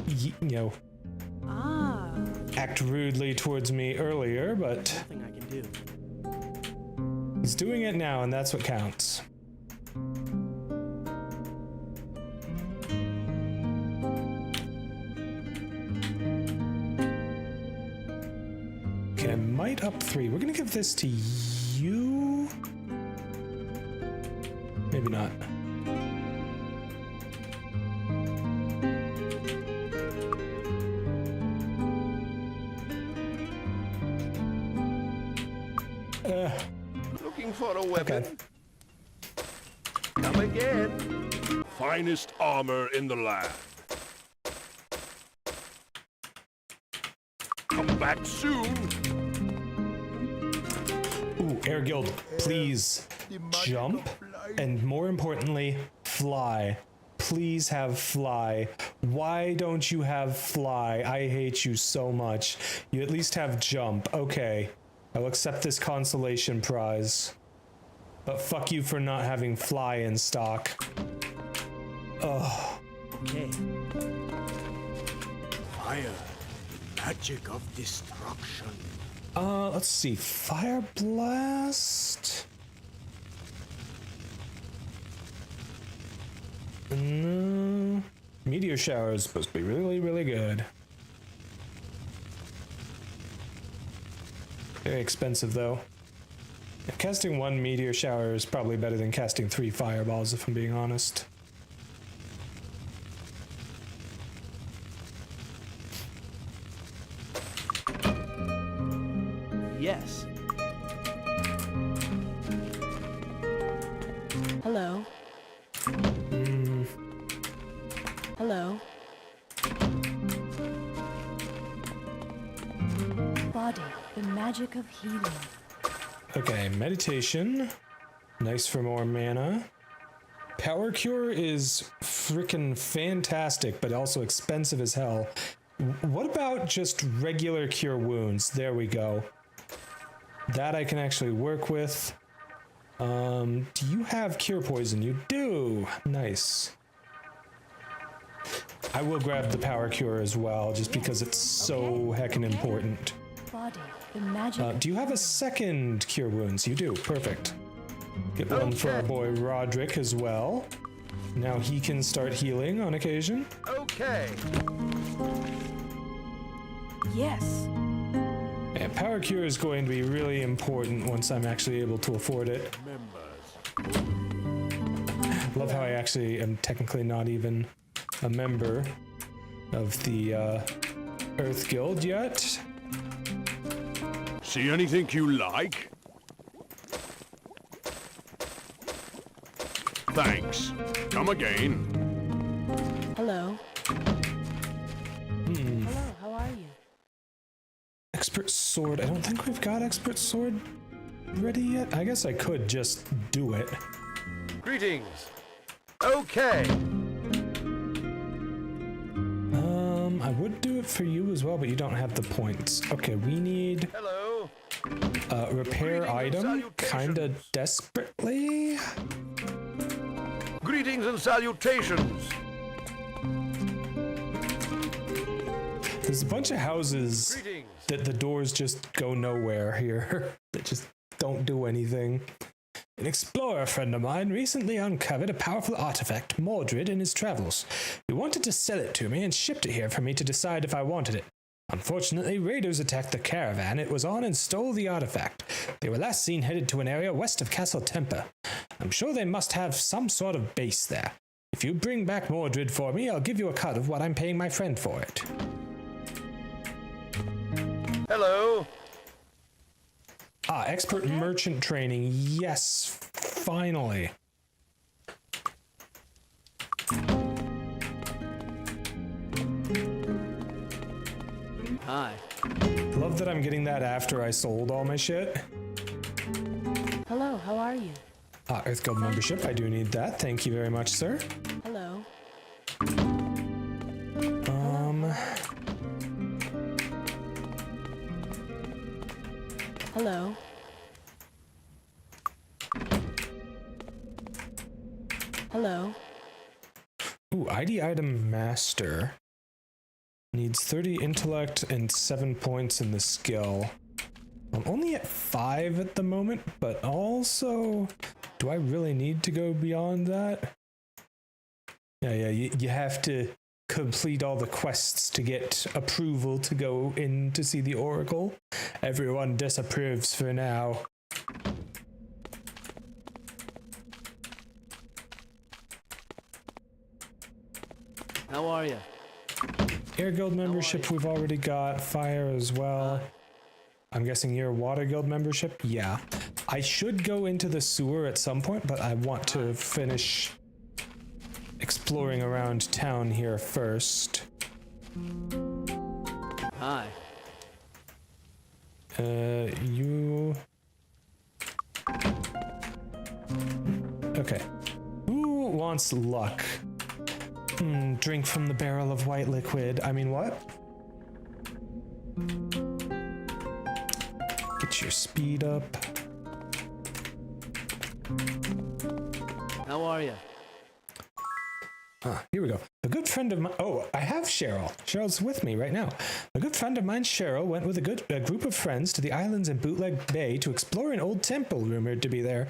you know, act rudely towards me earlier, but Nothing I can do. he's doing it now, and that's what counts. Okay, I might up 3. We're gonna give this to you. Maybe not. Looking for a weapon? Okay. Come again. Finest armor in the land. Come back soon. Ooh, Air Guild, please jump, and more importantly, fly. Please have fly. Why don't you have fly? I hate you so much. You at least have jump. Okay, I'll accept this consolation prize. But fuck you for not having fly in stock. Ugh. Okay. Fire, magic of destruction. Let's see. Fire Blast? No. Meteor Shower is supposed to be really, really good. Very expensive, though. Casting 1 Meteor Shower is probably better than casting 3 Fireballs, if I'm being honest. Yes. Hello. Hello. Body, the magic of healing. Okay, meditation. Nice for more mana. Power Cure is freaking fantastic, but also expensive as hell. What about just regular cure wounds? There we go. That I can actually work with. Do you have cure poison? You do. Nice. I will grab the power cure as well, just because it's so heckin' important. Body, the magic. Do you have a second cure wounds? You do. Perfect. Get one for our boy Roderick as well. Now he can start healing on occasion. Okay. Yes. And power cure is going to be really important once I'm actually able to afford it. Love how I actually am technically not even a member of the Earth Guild yet. See anything you like? Thanks. Come again. Hello. Hello, how are you? Expert sword. I don't think we've got expert sword ready yet. I guess I could just do it. Greetings. Okay. I would do it for you as well, but you don't have the points. Okay, we need Hello. repair item kinda desperately. Greetings and salutations. There's a bunch of houses that the doors just go nowhere here. That just don't do anything. An explorer friend of mine recently uncovered a powerful artifact, Mordred, in his travels. He wanted to sell it to me and shipped it here for me to decide if I wanted it. Unfortunately, raiders attacked the caravan it was on and stole the artifact. They were last seen headed to an area west of Castle Temper. I'm sure they must have some sort of base there. If you bring back Mordred for me, I'll give you a cut of what I'm paying my friend for it. Hello. Ah, expert merchant training. Yes, finally. Hi. Love that I'm getting that after I sold all my shit. Hello, how are you? Ah, Earth Guild membership. I do need that. Thank you very much, sir. Hello. Hello. Hello. Ooh, ID item master. Needs 30 intellect and 7 points in the skill. I'm only at 5 at the moment, but also, do I really need to go beyond that? Yeah, you have to complete all the quests to get approval to go in to see the Oracle. Everyone disapproves for now. How are you? Air Guild membership we've already got. Fire as well. I'm guessing your Water Guild membership? Yeah. I should go into the sewer at some point, but I want to finish exploring around town here first. Hi. You... Okay. Who wants luck? Drink from the barrel of white liquid. I mean, what? Get your speed up. How are you? Here we go. A good friend of mine. Oh, I have Cheryl. Cheryl's with me right now. A good friend of mine, Cheryl, went with a group of friends to the islands in Bootleg Bay to explore an old temple rumored to be there.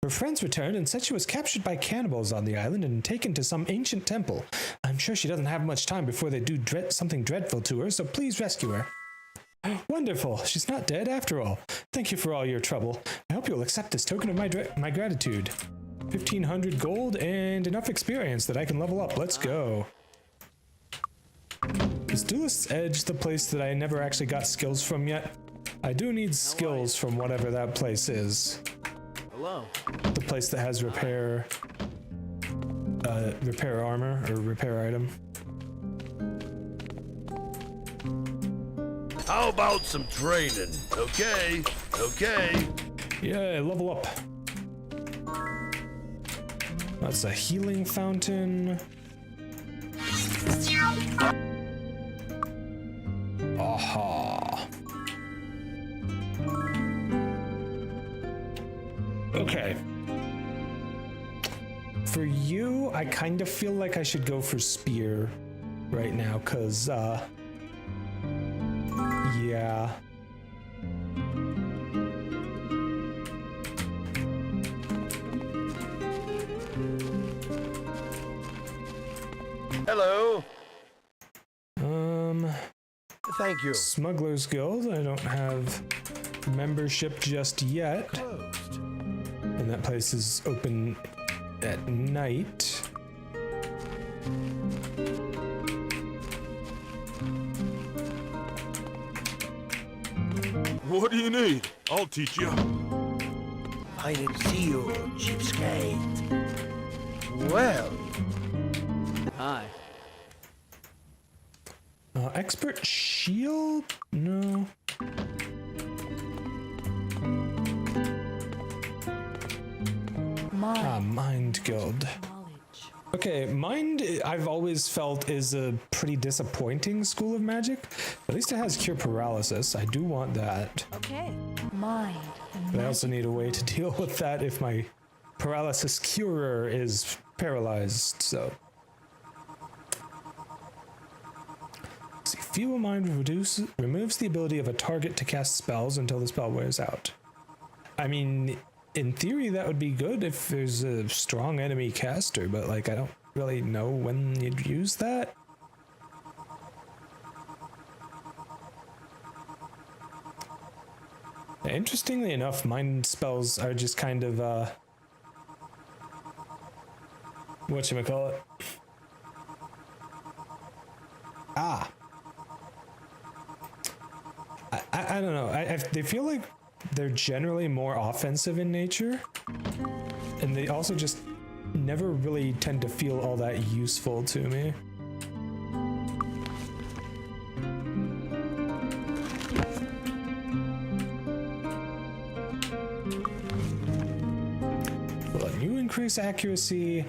Her friends returned and said she was captured by cannibals on the island and taken to some ancient temple. I'm sure she doesn't have much time before they do something dreadful to her, so please rescue her. Wonderful. She's not dead after all. Thank you for all your trouble. I hope you'll accept this token of my gratitude. 1,500 gold and enough experience that I can level up. Let's go. Is Duelist's Edge the place that I never actually got skills from yet? I do need skills from whatever that place is. Hello. The place that has repair armor or repair item. How about some training? Okay. Yeah, level up. That's a healing fountain. Ha. Okay. For you, I kind of feel like I should go for spear right now, cause yeah. Hello. Thank you. Smuggler's Guild, I don't have membership just yet. Closed. And that place is open at night. What do you need? I'll teach you. I didn't see you, cheapskate. Well, Hi. Expert shield? No. Mind Guild. Okay, Mind, I've always felt is a pretty disappointing school of magic. At least it has cure paralysis. I do want that. Okay. Mind. But I also need a way to deal with that if my paralysis curer is paralyzed, so. Let's see, Feeble Mind removes the ability of a target to cast spells until the spell wears out. I mean, in theory, that would be good if there's a strong enemy caster, but like, I don't really know when you'd use that. Interestingly enough, mind spells are just kind of, whatchamacallit? Ah. I don't know. They feel like they're generally more offensive in nature, and they also just never really tend to feel all that useful to me. Well, you increase accuracy,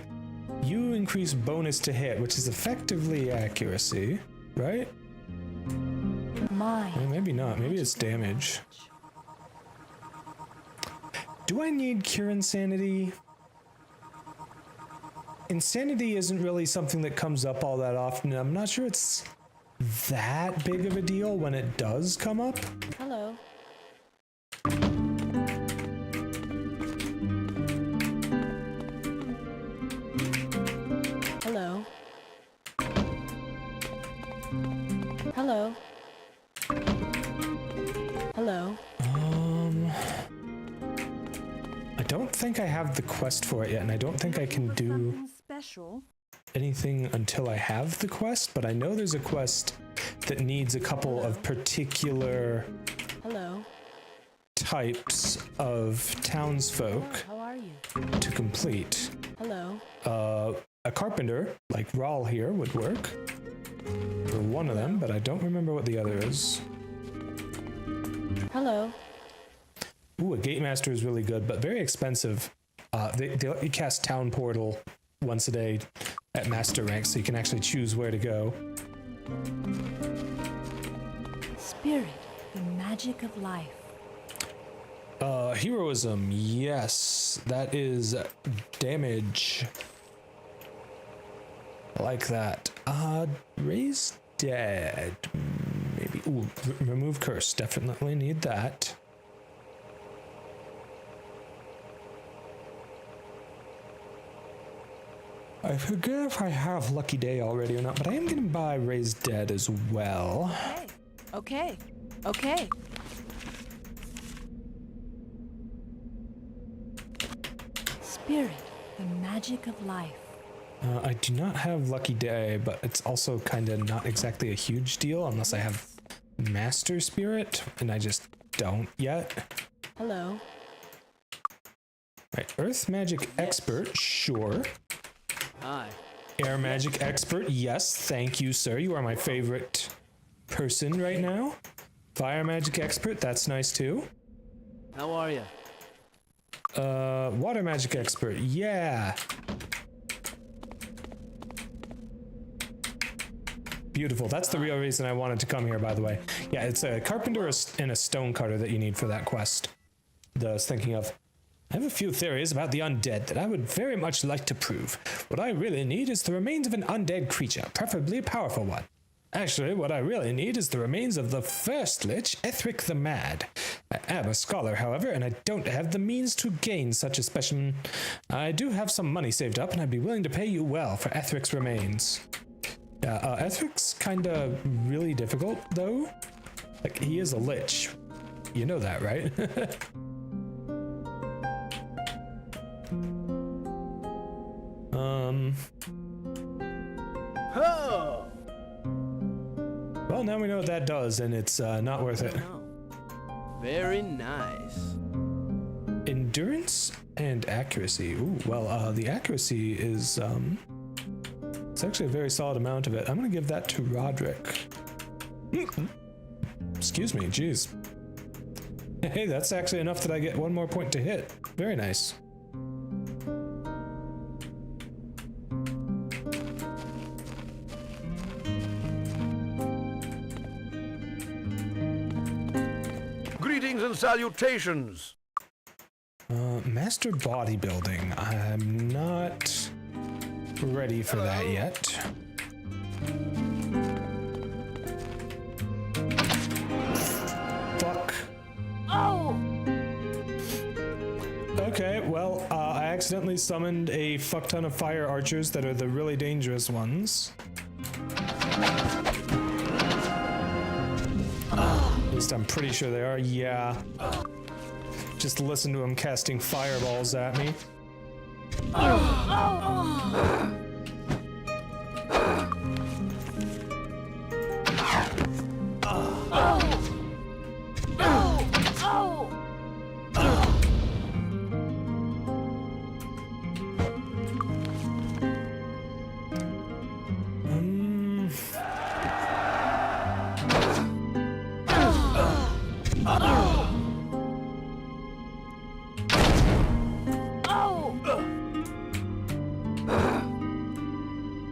you increase bonus to hit, which is effectively accuracy, right? Well, maybe not. Maybe it's damage. Do I need Cure Insanity? Insanity isn't really something that comes up all that often. I'm not sure it's that big of a deal when it does come up. Hello. Hello. Hello. Hello. I don't think I have the quest for it yet, and I don't think I can do Special. anything until I have the quest, but I know there's a quest that needs a couple of particular Hello. types of townsfolk How are you? to complete. Hello. A carpenter, like Rahl here, would work. Or one of them, but I don't remember what the other is. Hello. Ooh, a gate master is really good, but very expensive. They let you cast Town Portal once a day at master rank, so you can actually choose where to go. Spirit, the magic of life. Heroism, yes, that is damage. I like that. Raise dead, maybe. Ooh, remove curse, definitely need that. I forget if I have Lucky Day already or not, but I am gonna buy Raise Dead as well. Okay. Okay. Spirit, the magic of life. I do not have Lucky Day, but it's also kind of not exactly a huge deal unless I have Master Spirit, and I just don't yet. Hello. Right, Earth Magic Expert, sure. Hi. Air Magic Expert, yes, thank you, sir. You are my favorite person right now. Fire Magic Expert, that's nice too. How are you? Water Magic Expert, yeah. beautiful. That's the real reason I wanted to come here, by the way. Yeah, it's a carpenter and a stone cutter that you need for that quest that I was thinking of. I have a few theories about the undead that I would very much like to prove. What I really need is the remains of an undead creature, preferably a powerful one. Actually, what I really need is the remains of the first Lich, Ethric the Mad. I am a scholar, however, and I don't have the means to gain such a specimen. I do have some money saved up, and I'd be willing to pay you well for Ethric's remains. Yeah, Ethric's kinda really difficult, though. Like, he is a Lich. You know that, right? Oh! Well, now we know what that does, and it's not worth it. Very nice. Endurance and accuracy. Ooh, well, the accuracy is, it's actually a very solid amount of it. I'm gonna give that to Roderick. Excuse me, jeez. Hey, that's actually enough that I get one more point to hit. Very nice. Greetings and salutations. Master bodybuilding. I'm not ready for that yet. Fuck. Oh! Okay, well, I accidentally summoned a fuck ton of fire archers that are the really dangerous ones. At least I'm pretty sure they are, yeah. Just listen to him casting fireballs at me.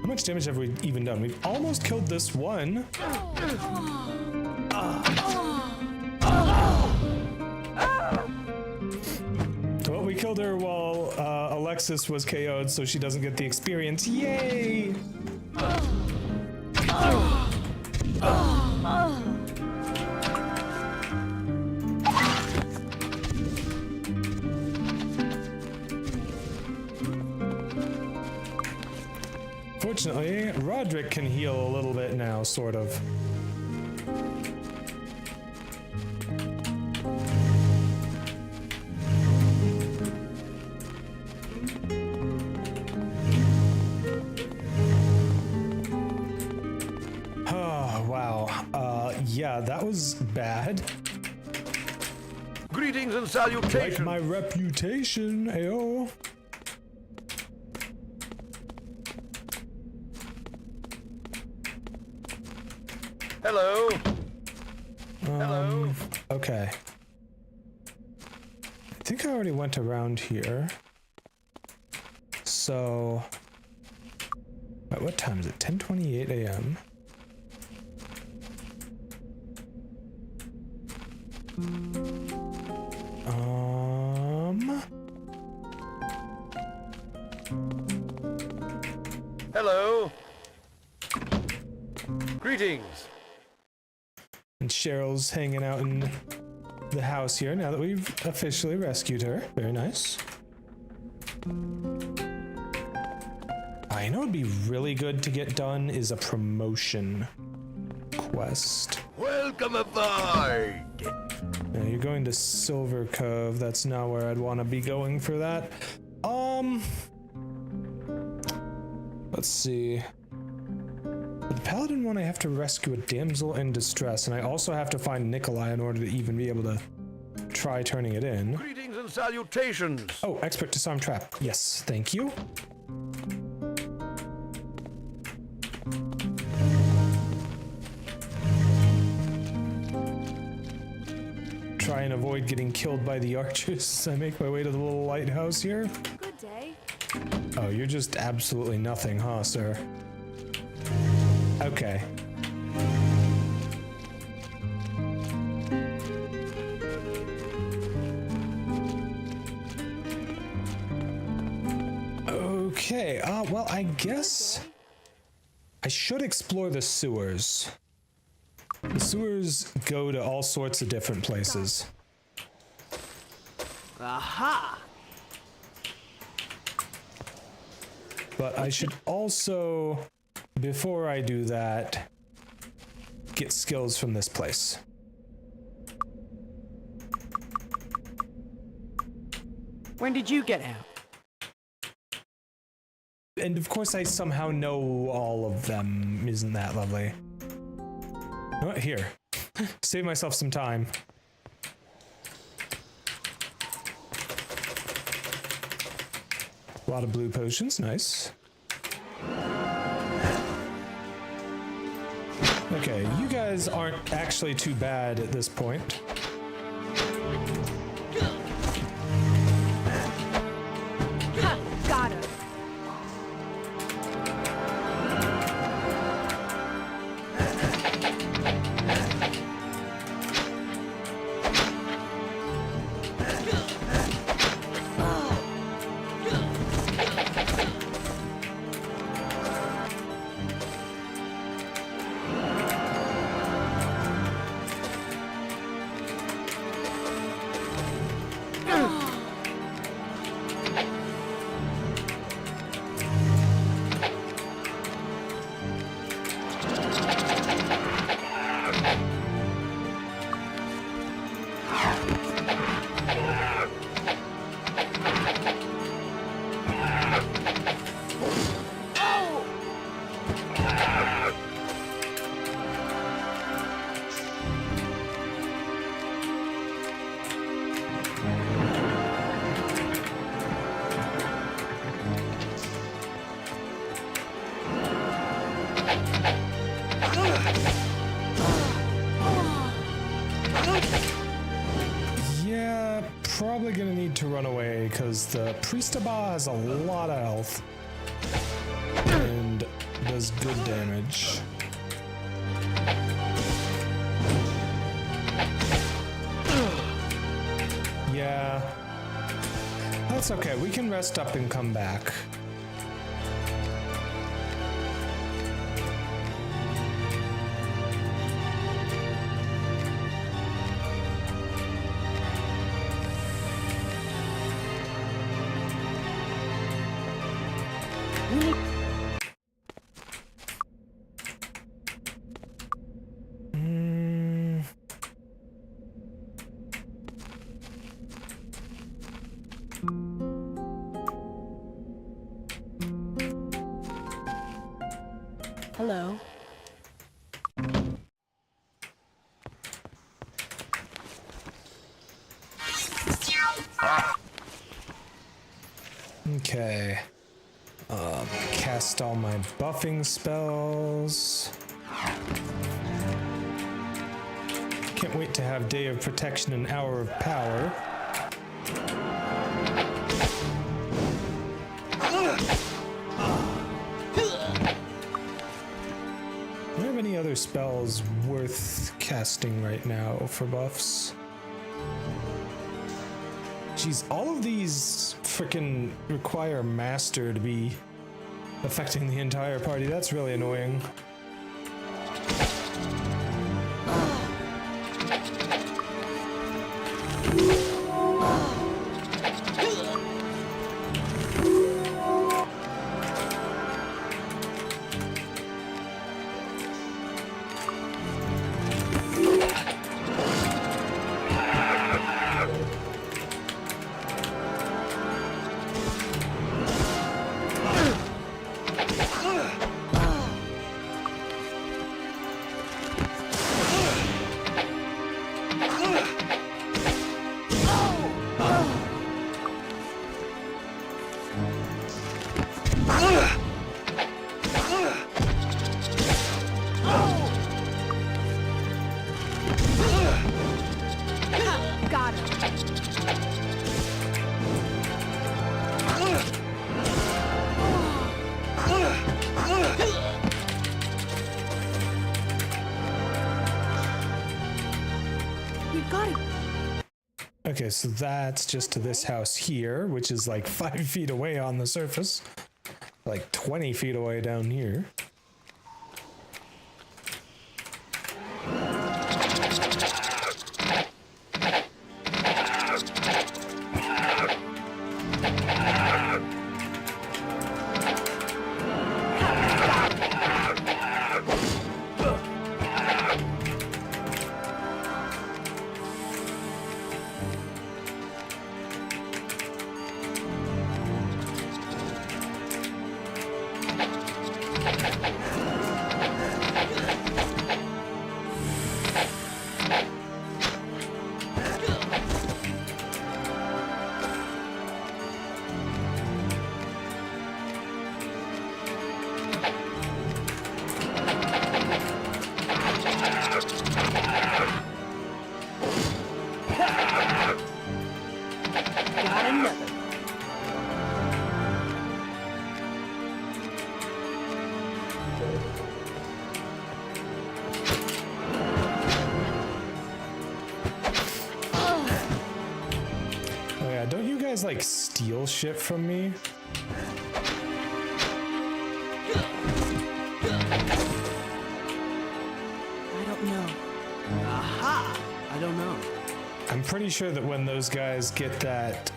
How much damage have we even done? We've almost killed this one. Well, we killed her while Alexis was KO'd, so she doesn't get the experience. Yay! Fortunately, Roderick can heal a little bit now, sort of. Oh, wow. Yeah, that was bad. Greetings and salutations. Like my reputation, ayo. Hello. Hello. Okay. I think I already went around here. So... Wait, what time is it? 10:28 a.m. Hello. Greetings. And Cheryl's hanging out in the house here now that we've officially rescued her. Very nice. I know it'd be really good to get done is a promotion quest. Welcome aboard. Now you're going to Silver Cove. That's not where I'd want to be going for that. Let's see. For the Paladin one, I have to rescue a damsel in distress, and I also have to find Nikolai in order to even be able to try turning it in. Greetings and salutations. Oh, expert disarm trap. Yes, thank you. Try and avoid getting killed by the archers as I make my way to the little lighthouse here. Good day. Oh, you're just absolutely nothing, huh, sir? Okay. Well, I guess I should explore the sewers. The sewers go to all sorts of different places. Aha! But I should also, before I do that, get skills from this place. When did you get out? And of course I somehow know all of them. Isn't that lovely? You know what? Here. Save myself some time. A lot of blue potions, nice. Okay, you guys aren't actually too bad at this point. Ha! Got him. Yeah, probably gonna need to run away because the Priestaba has a lot of health and does good damage. Yeah, that's okay. We can rest up and come back. Hello. Okay. Cast all my buffing spells. Can't wait to have Day of Protection and Hour of Power. Do I have any other spells worth casting right now for buffs? Jeez, all of these frickin' require Master to be affecting the entire party. That's really annoying. Got him. You got it. Okay, so that's just to this house here, which is like 5 feet away on the surface. like 20 feet away down here. Got another. Oh yeah, don't you guys like steal shit from me? I don't know. Aha! I don't know. I'm pretty sure that when those guys get that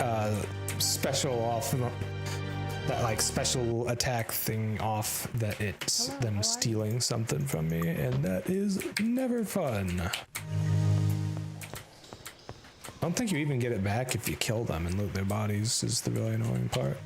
special off, that like special attack thing off, that it's them stealing something from me, and that is never fun. I don't think you even get it back if you kill them and loot their bodies, is the really annoying part.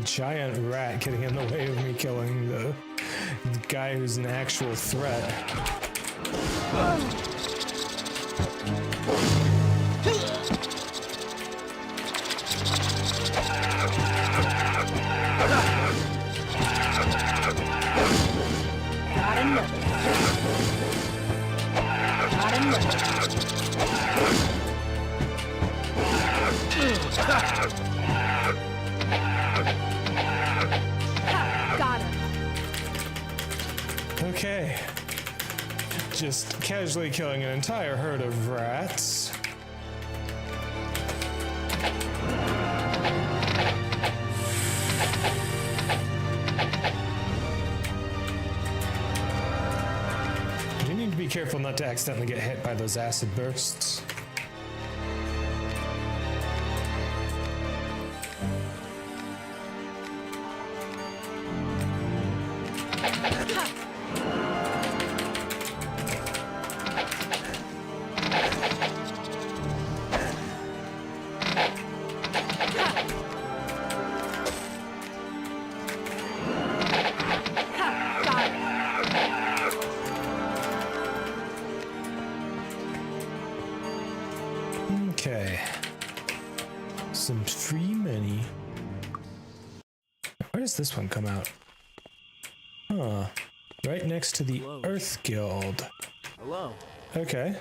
Giant rat getting in the way of me killing the guy who's an actual threat. Got another. Got another. Got him. Okay. Just casually killing an entire herd of rats. You need to be careful not to accidentally get hit by those acid bursts. Okay. Some free money. Where does this one come out? Huh. Right next to the Earth Guild. Hello. Okay.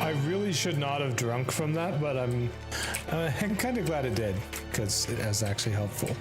I really should not have drunk from that, but I'm kind of glad it did, because it is actually helpful.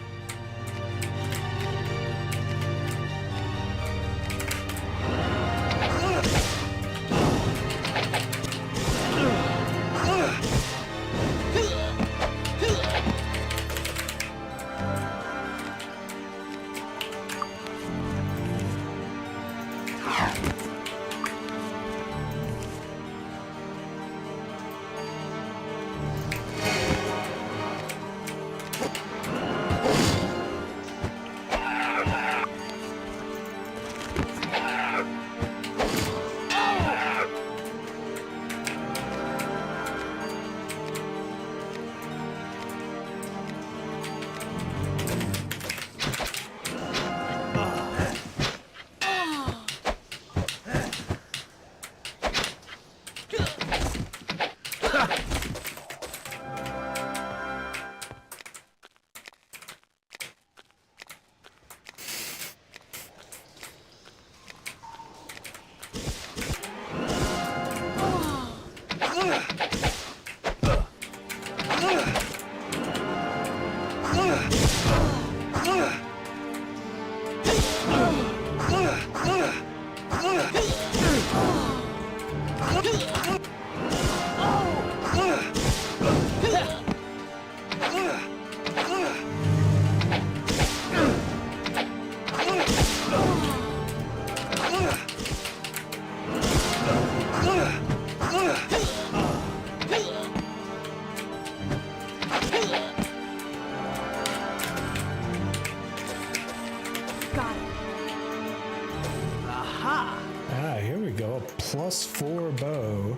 +4 bow.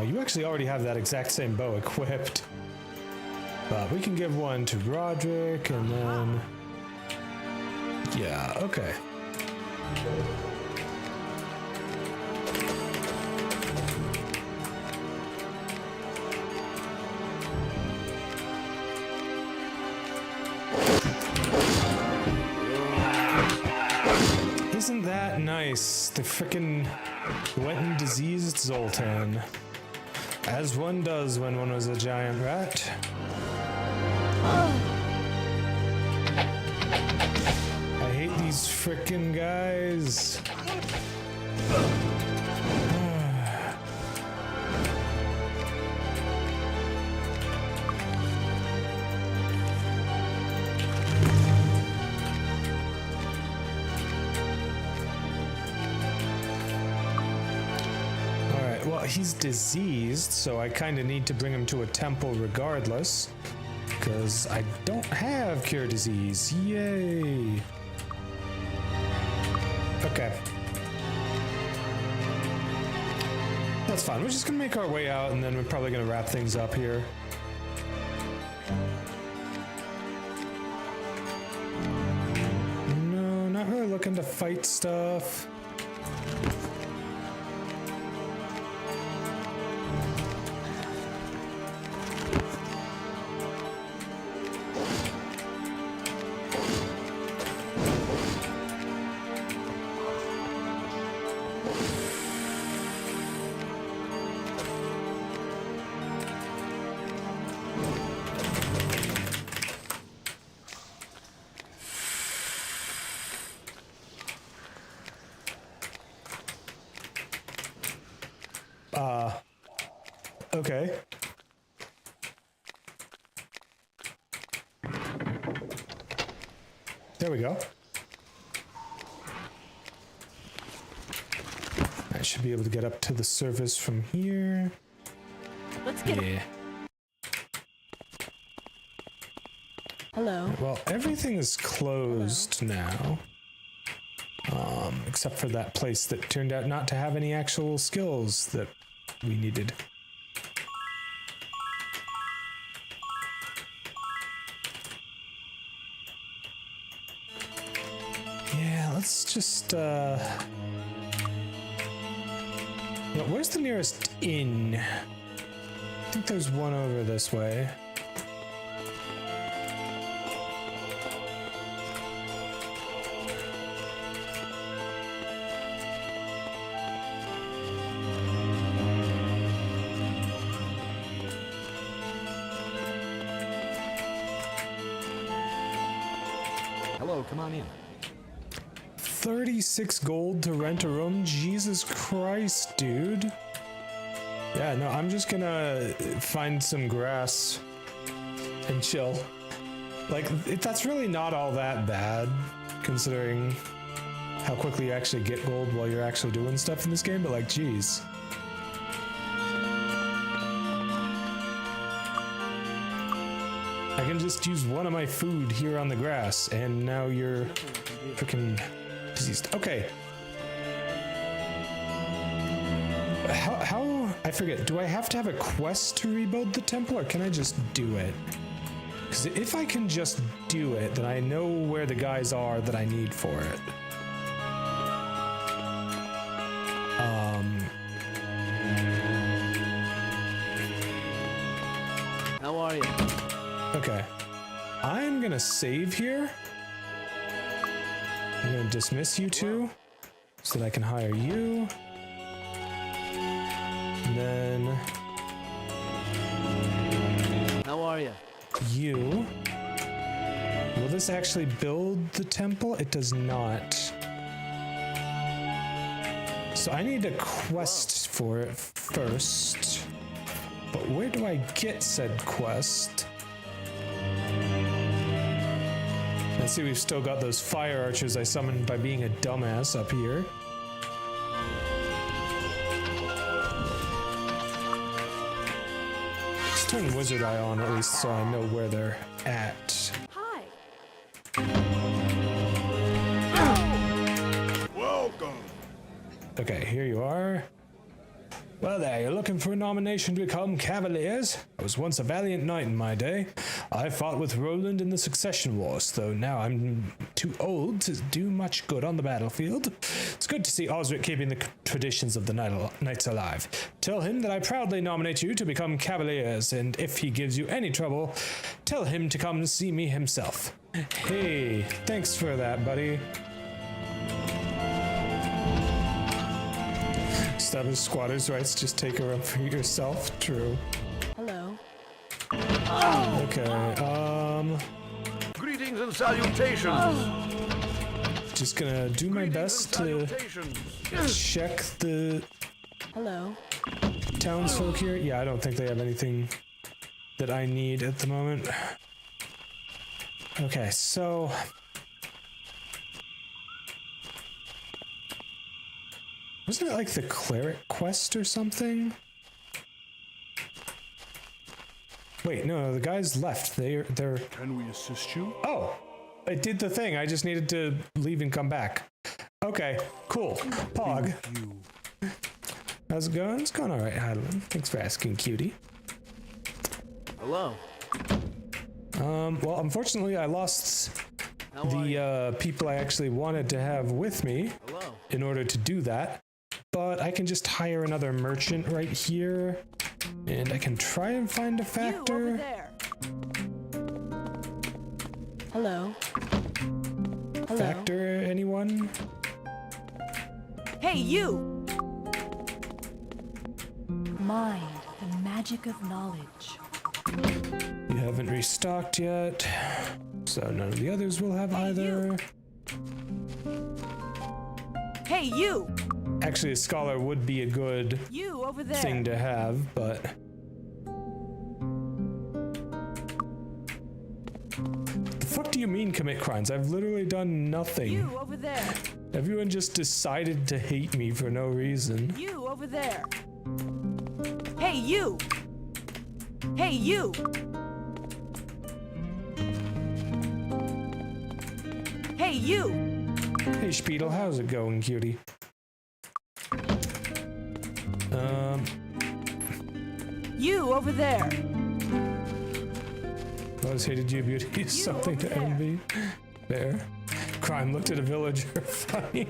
You actually already have that exact same bow equipped. But we can give one to Roderick and then... Yeah, okay. Isn't that nice? The frickin' wet and diseased Zoltan. As one does when one was a giant rat. I hate these frickin' guys. He's diseased, so I kind of need to bring him to a temple regardless, because I don't have cure disease. Yay! Okay. That's fine. We're just gonna make our way out, and then we're probably gonna wrap things up here. No, not really looking to fight stuff. Okay. There we go. I should be able to get up to the surface from here. Let's get Yeah. Hello. Well, everything is closed now. Except for that place that turned out not to have any actual skills that we needed. Yeah, let's just, where's the nearest inn? I think there's one over this way. Hello, come on in. 36 gold to rent a room? Jesus Christ, dude. Yeah, no, I'm just gonna find some grass and chill. Like, that's really not all that bad, considering how quickly you actually get gold while you're actually doing stuff in this game, but like, geez. I can just use one of my food here on the grass, and now you're freaking diseased. Okay. How, I forget, do I have to have a quest to rebuild the temple, or can I just do it? Because if I can just do it, then I know where the guys are that I need for it. How are you? Okay. I'm gonna save here. I'm gonna dismiss you two so that I can hire you. And then How are you? you. Will this actually build the temple? It does not. So I need a quest for it first. But where do I get said quest? I see we've still got those fire archers I summoned by being a dumbass up here. Let's turn Wizard Eye on at least so I know where they're at. Hi. Welcome. Okay, here you are. Well there, you're looking for a nomination to become Cavaliers? I was once a valiant knight in my day. I fought with Roland in the Succession Wars, though now I'm too old to do much good on the battlefield. It's good to see Osric keeping the traditions of the knights alive. Tell him that I proudly nominate you to become Cavaliers, and if he gives you any trouble, tell him to come see me himself. Hey, thanks for that, buddy. Establish squatters' rights, just take her up for yourself. True. Hello. Okay, Greetings and salutations. just gonna do my best to check the Hello. townsfolk here. Yeah, I don't think they have anything that I need at the moment. Okay, so wasn't it like the cleric quest or something? Wait, no, the guys left. They're. Can we assist you? Oh, it did the thing. I just needed to leave and come back. Okay, cool. Pog. How's it going? It's going all right, Heidelin. Thanks for asking, cutie. Hello. Well, unfortunately, I lost the people I actually wanted to have with me in order to do that. But I can just hire another merchant right here, and I can try and find a factor. You over there. Hello. Hello. Factor, anyone? Hey, you! Mind the magic of knowledge. You haven't restocked yet, so none of the others will have either. Hey, you! Actually, a scholar would be a good You over there. thing to have, but the fuck do you mean commit crimes? I've literally done nothing. You over there. Everyone just decided to hate me for no reason. You over there. Hey, you! Hey, you! Hey, you! Hey, Spiedel, how's it going, cutie? You over there. Always hated you, beauty is You something over to there. envy. There. Crime looked at a villager. Funny.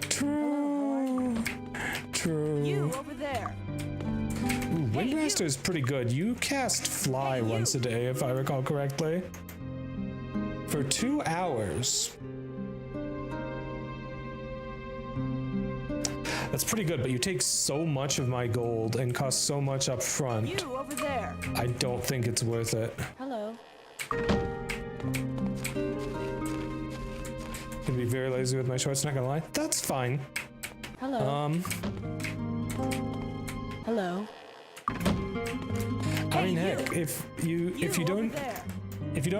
True. True. You over there. Ooh, Windmaster is pretty good. You cast Fly once a day, if I recall correctly. For 2 hours. That's pretty good, but you take so much of my gold and cost so much up front. You over there. I don't think it's worth it. Hello. very lazy with my shorts, not gonna lie. That's fine. Hello. Hello. I mean, heck, if you don't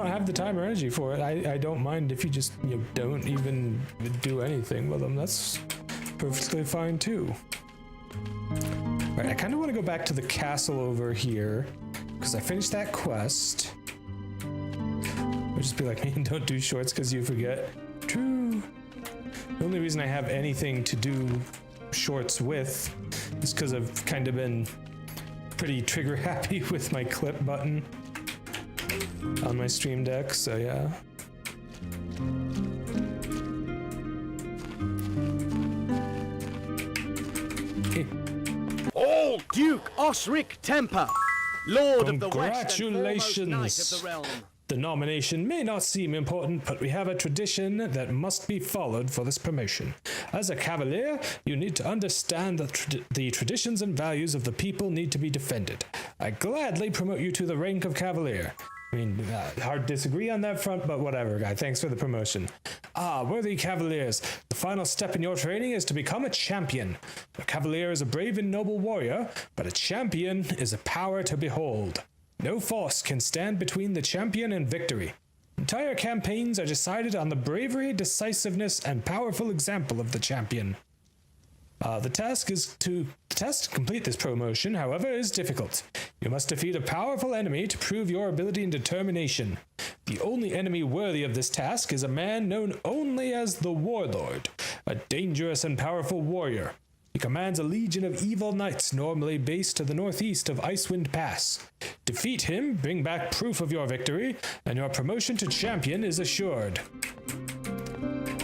have the time or energy for it, I don't mind if you just don't even do anything with them. That's perfectly fine too. Right, I kind of want to go back to the castle over here because I finished that quest. Or just be like me and don't do shorts because you forget. True. The only reason I have anything to do shorts with is because I've kind of been pretty trigger happy with my clip button on my stream deck, so yeah. All Duke Osric Temper, Lord of the West and foremost Knight Congratulations. of the Realm. The nomination may not seem important, but we have a tradition that must be followed for this promotion. As a cavalier, you need to understand that the traditions and values of the people need to be defended. I gladly promote you to the rank of cavalier. I mean, hard to disagree on that front, but whatever, guy. Thanks for the promotion. Ah, worthy cavaliers, the final step in your training is to become a champion. A cavalier is a brave and noble warrior, but a champion is a power to behold. No force can stand between the champion and victory. Entire campaigns are decided on the bravery, decisiveness, and powerful example of the champion. The task to complete this promotion, however, is difficult. You must defeat a powerful enemy to prove your ability and determination. The only enemy worthy of this task is a man known only as the Warlord, a dangerous and powerful warrior. He commands a legion of evil knights normally based to the northeast of Icewind Pass. Defeat him, bring back proof of your victory, and your promotion to champion is assured.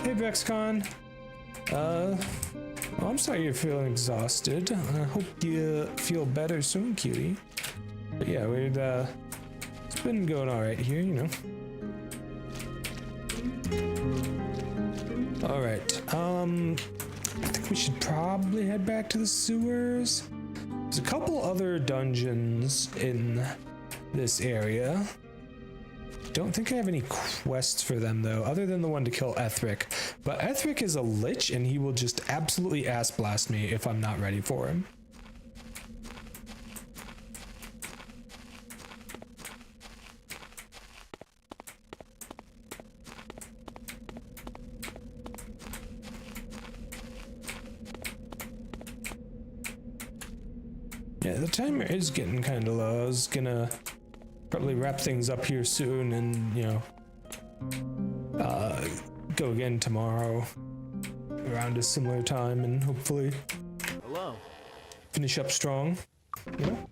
Hey, Brexcon. Well, I'm sorry you're feeling exhausted. I hope you feel better soon, cutie. But yeah, it's been going alright here, you know. Alright, I think we should probably head back to the sewers. There's a couple other dungeons in this area. Don't think I have any quests for them though, other than the one to kill Ethric. But Ethric is a lich and he will just absolutely ass blast me if I'm not ready for him. Yeah, the timer is getting kind of low. I was gonna probably wrap things up here soon and, you know, go again tomorrow around a similar time and hopefully finish up strong, you know?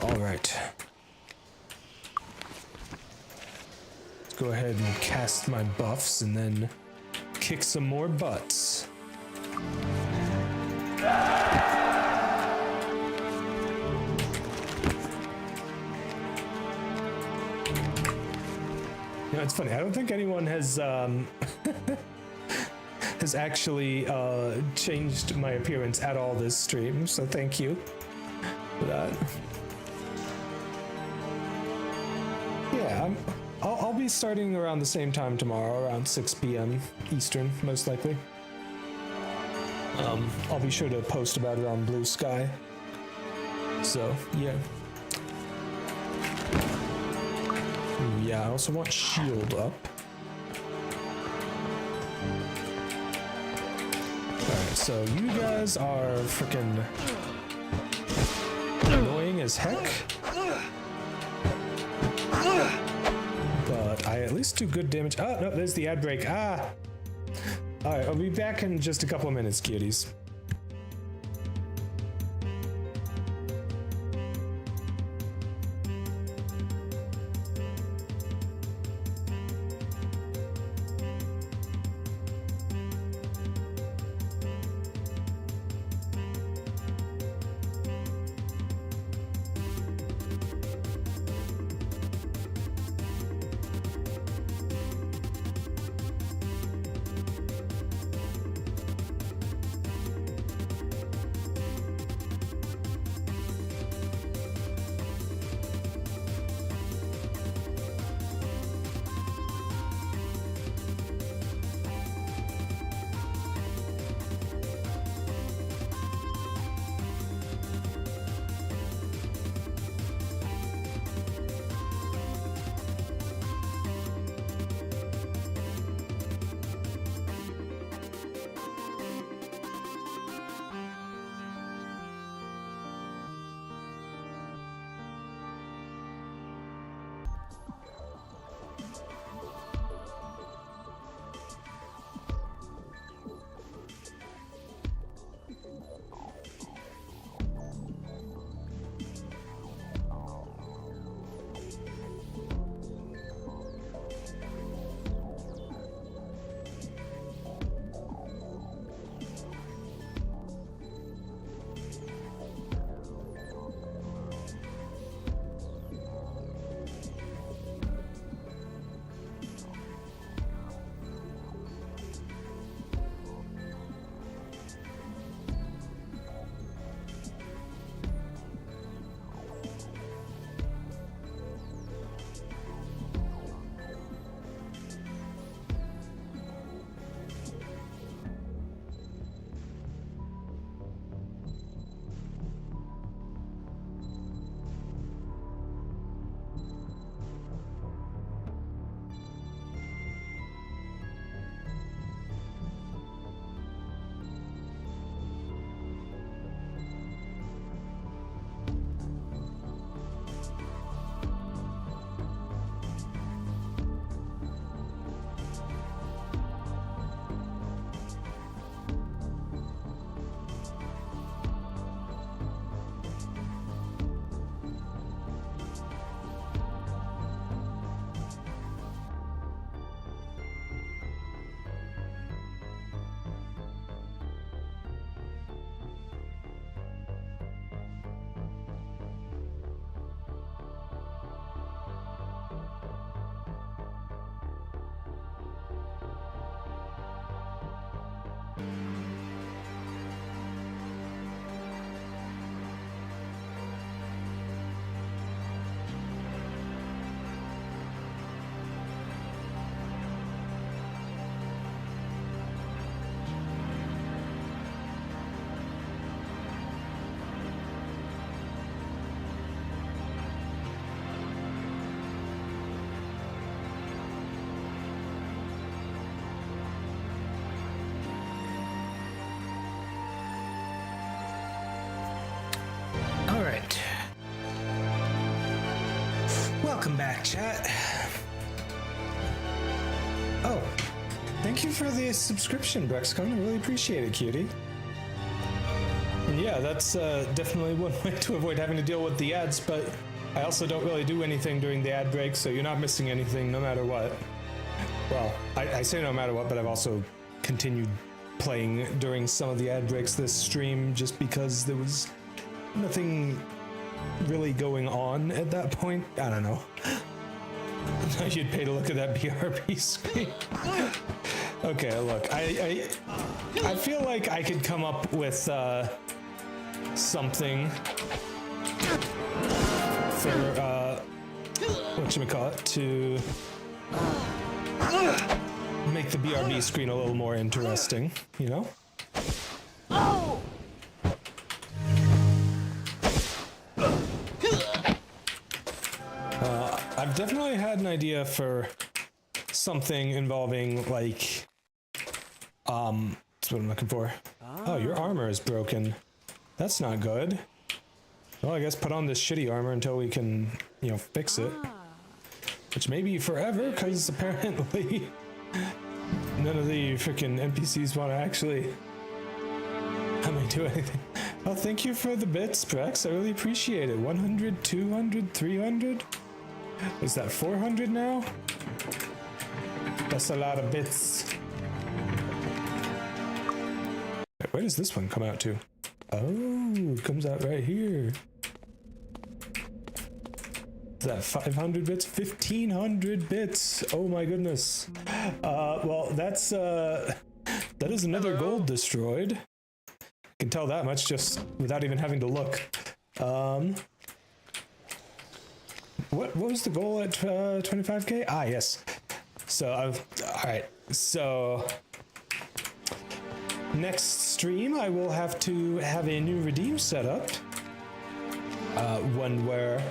Alright. Let's go ahead and cast my buffs and then kick some more butts. You know, it's funny. I don't think anyone has has actually changed my appearance at all this stream, so thank you for that. Yeah, I'll be starting around the same time tomorrow, around 6 p.m. Eastern, most likely. I'll be sure to post about it on Blue Sky. So, yeah. Yeah, I also want shield up. Alright, so you guys are freaking annoying as heck. But I at least do good damage. Oh, no, there's the ad break. Ah! Alright, I'll be back in just a couple of minutes, cuties. All right. Welcome back, chat. Oh, thank you for the subscription, Brexcon. I really appreciate it, cutie. And yeah, that's definitely one way to avoid having to deal with the ads, but I also don't really do anything during the ad break, so you're not missing anything no matter what. Well, I say no matter what, but I've also continued playing during some of the ad breaks this stream just because there was nothing really going on at that point. I don't know. You'd pay to look at that BRB screen. Okay, look, I feel like I could come up with something for whatchamacallit to make the BRB screen a little more interesting, you know? Oh! I've definitely had an idea for something involving, like, that's what I'm looking for. Oh, your armor is broken. That's not good. Well, I guess put on this shitty armor until we can, you know, fix it. Which may be forever, because apparently none of the freaking NPCs want to actually let me do anything. Oh, thank you for the bits, Prex. I really appreciate it. 100, 200, 300? Is that 400 now? That's a lot of bits. Where does this one come out to? Oh, it comes out right here. Is that 500 bits? 1500 bits! Oh my goodness. Well, that's, that is another gold destroyed. I can tell that much just without even having to look. What was the goal at 25k? Ah, yes. So, alright. So, next stream, I will have to have a new redeem set up. One where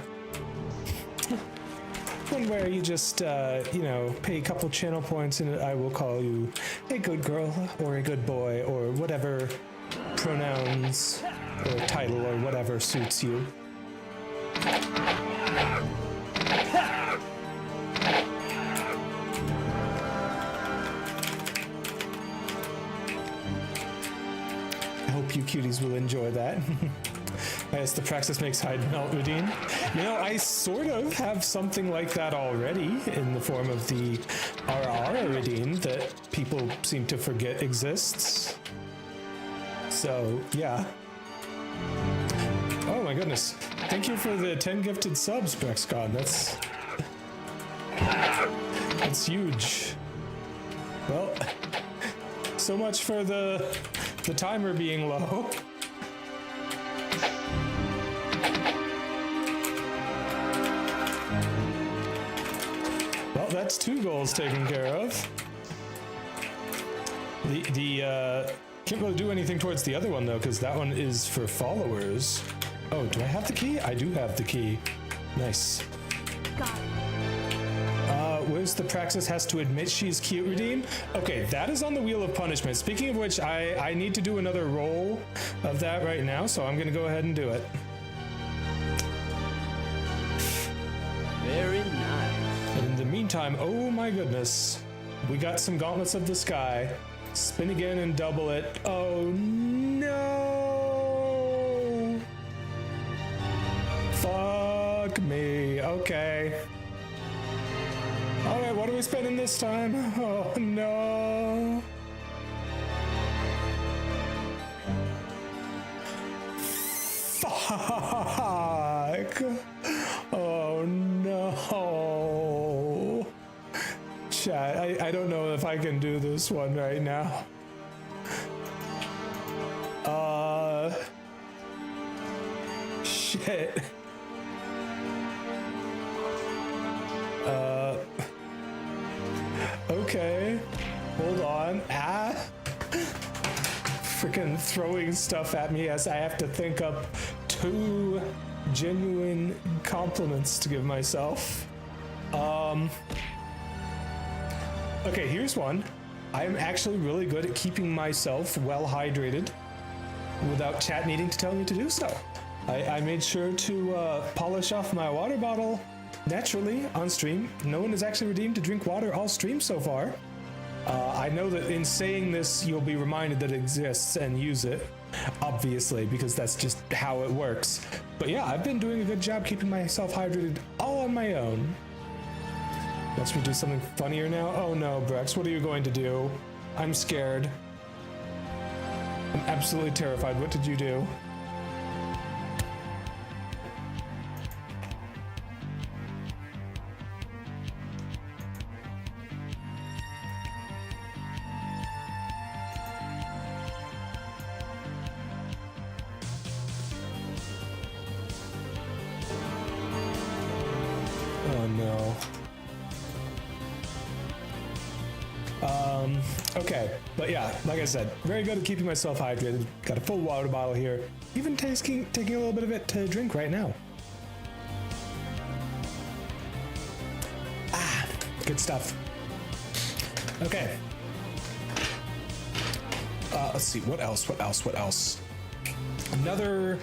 you just, you know, pay a couple channel points and I will call you a good girl or a good boy or whatever pronouns or title or whatever suits you. I hope you cuties will enjoy that. As the praxis makes hide melt redeem. You know, I sort of have something like that already in the form of the RR redeem that people seem to forget exists. So, yeah. Oh my goodness. Thank you for the 10 gifted subs, Brexcon. That's huge. Well, so much for the timer being low. Well, that's 2 goals taken care of. Can't really do anything towards the other one though, because that one is for followers. Oh, do I have the key? I do have the key. Nice. Got it. Where's the praxis has to admit she's cute redeem? Okay, that is on the wheel of punishment. Speaking of which, I need to do another roll of that right now, so I'm gonna go ahead and do it. Very nice. And in the meantime, oh my goodness, we got some gauntlets of the sky. Spin again and double it. Oh no! Fuck me. Okay. Alright, what are we spending this time? Oh no. Fuck. Oh no. Chat, I don't know if I can do this one right now. shit. Okay. Hold on. Freaking throwing stuff at me as I have to think up 2 genuine compliments to give myself. Okay, here's one. I'm actually really good at keeping myself well hydrated without chat needing to tell me to do so. I made sure to polish off my water bottle naturally on stream. No one has actually redeemed to drink water all stream so far. I know that in saying this, you'll be reminded that it exists and use it, obviously, because that's just how it works. But yeah, I've been doing a good job keeping myself hydrated all on my own. Watch me do something funnier now? Oh no, Brex, what are you going to do? I'm scared. I'm absolutely terrified. What did you do? Oh no. Okay, but yeah, like I said, very good at keeping myself hydrated. Got a full water bottle here. Even taking a little bit of it to drink right now. Good stuff. Okay. Let's see, what else? Another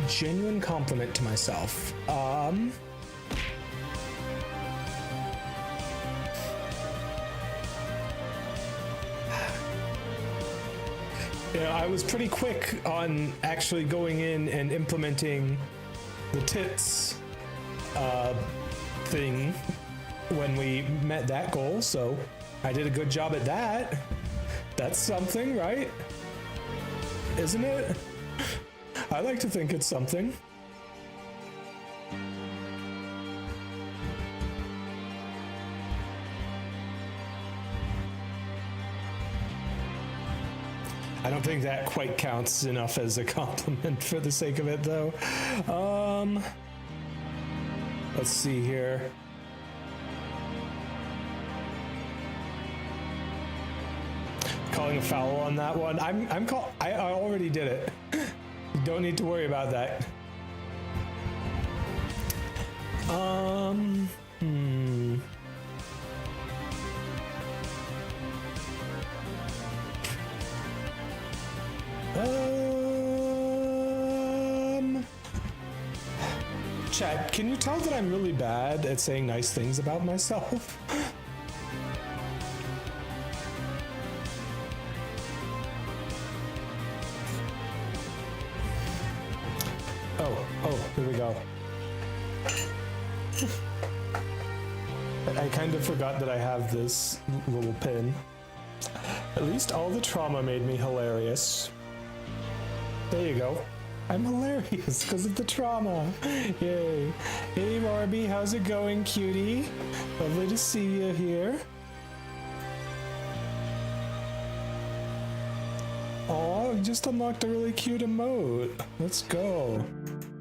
genuine compliment to myself. You know, I was pretty quick on actually going in and implementing the tits thing when we met that goal, so I did a good job at that. That's something, right? Isn't it? I like to think it's something. I don't think that quite counts enough as a compliment for the sake of it, though. Let's see here. Calling a foul on that one. I already did it. You don't need to worry about that. Chad, can you tell that I'm really bad at saying nice things about myself? Oh, here we go. I kind of forgot that I have this little pin. At least all the trauma made me hilarious. There you go. I'm hilarious because of the trauma. Yay. Hey, Barbie, how's it going, cutie? Lovely to see you here. Aw, I just unlocked a really cute emote. Let's go.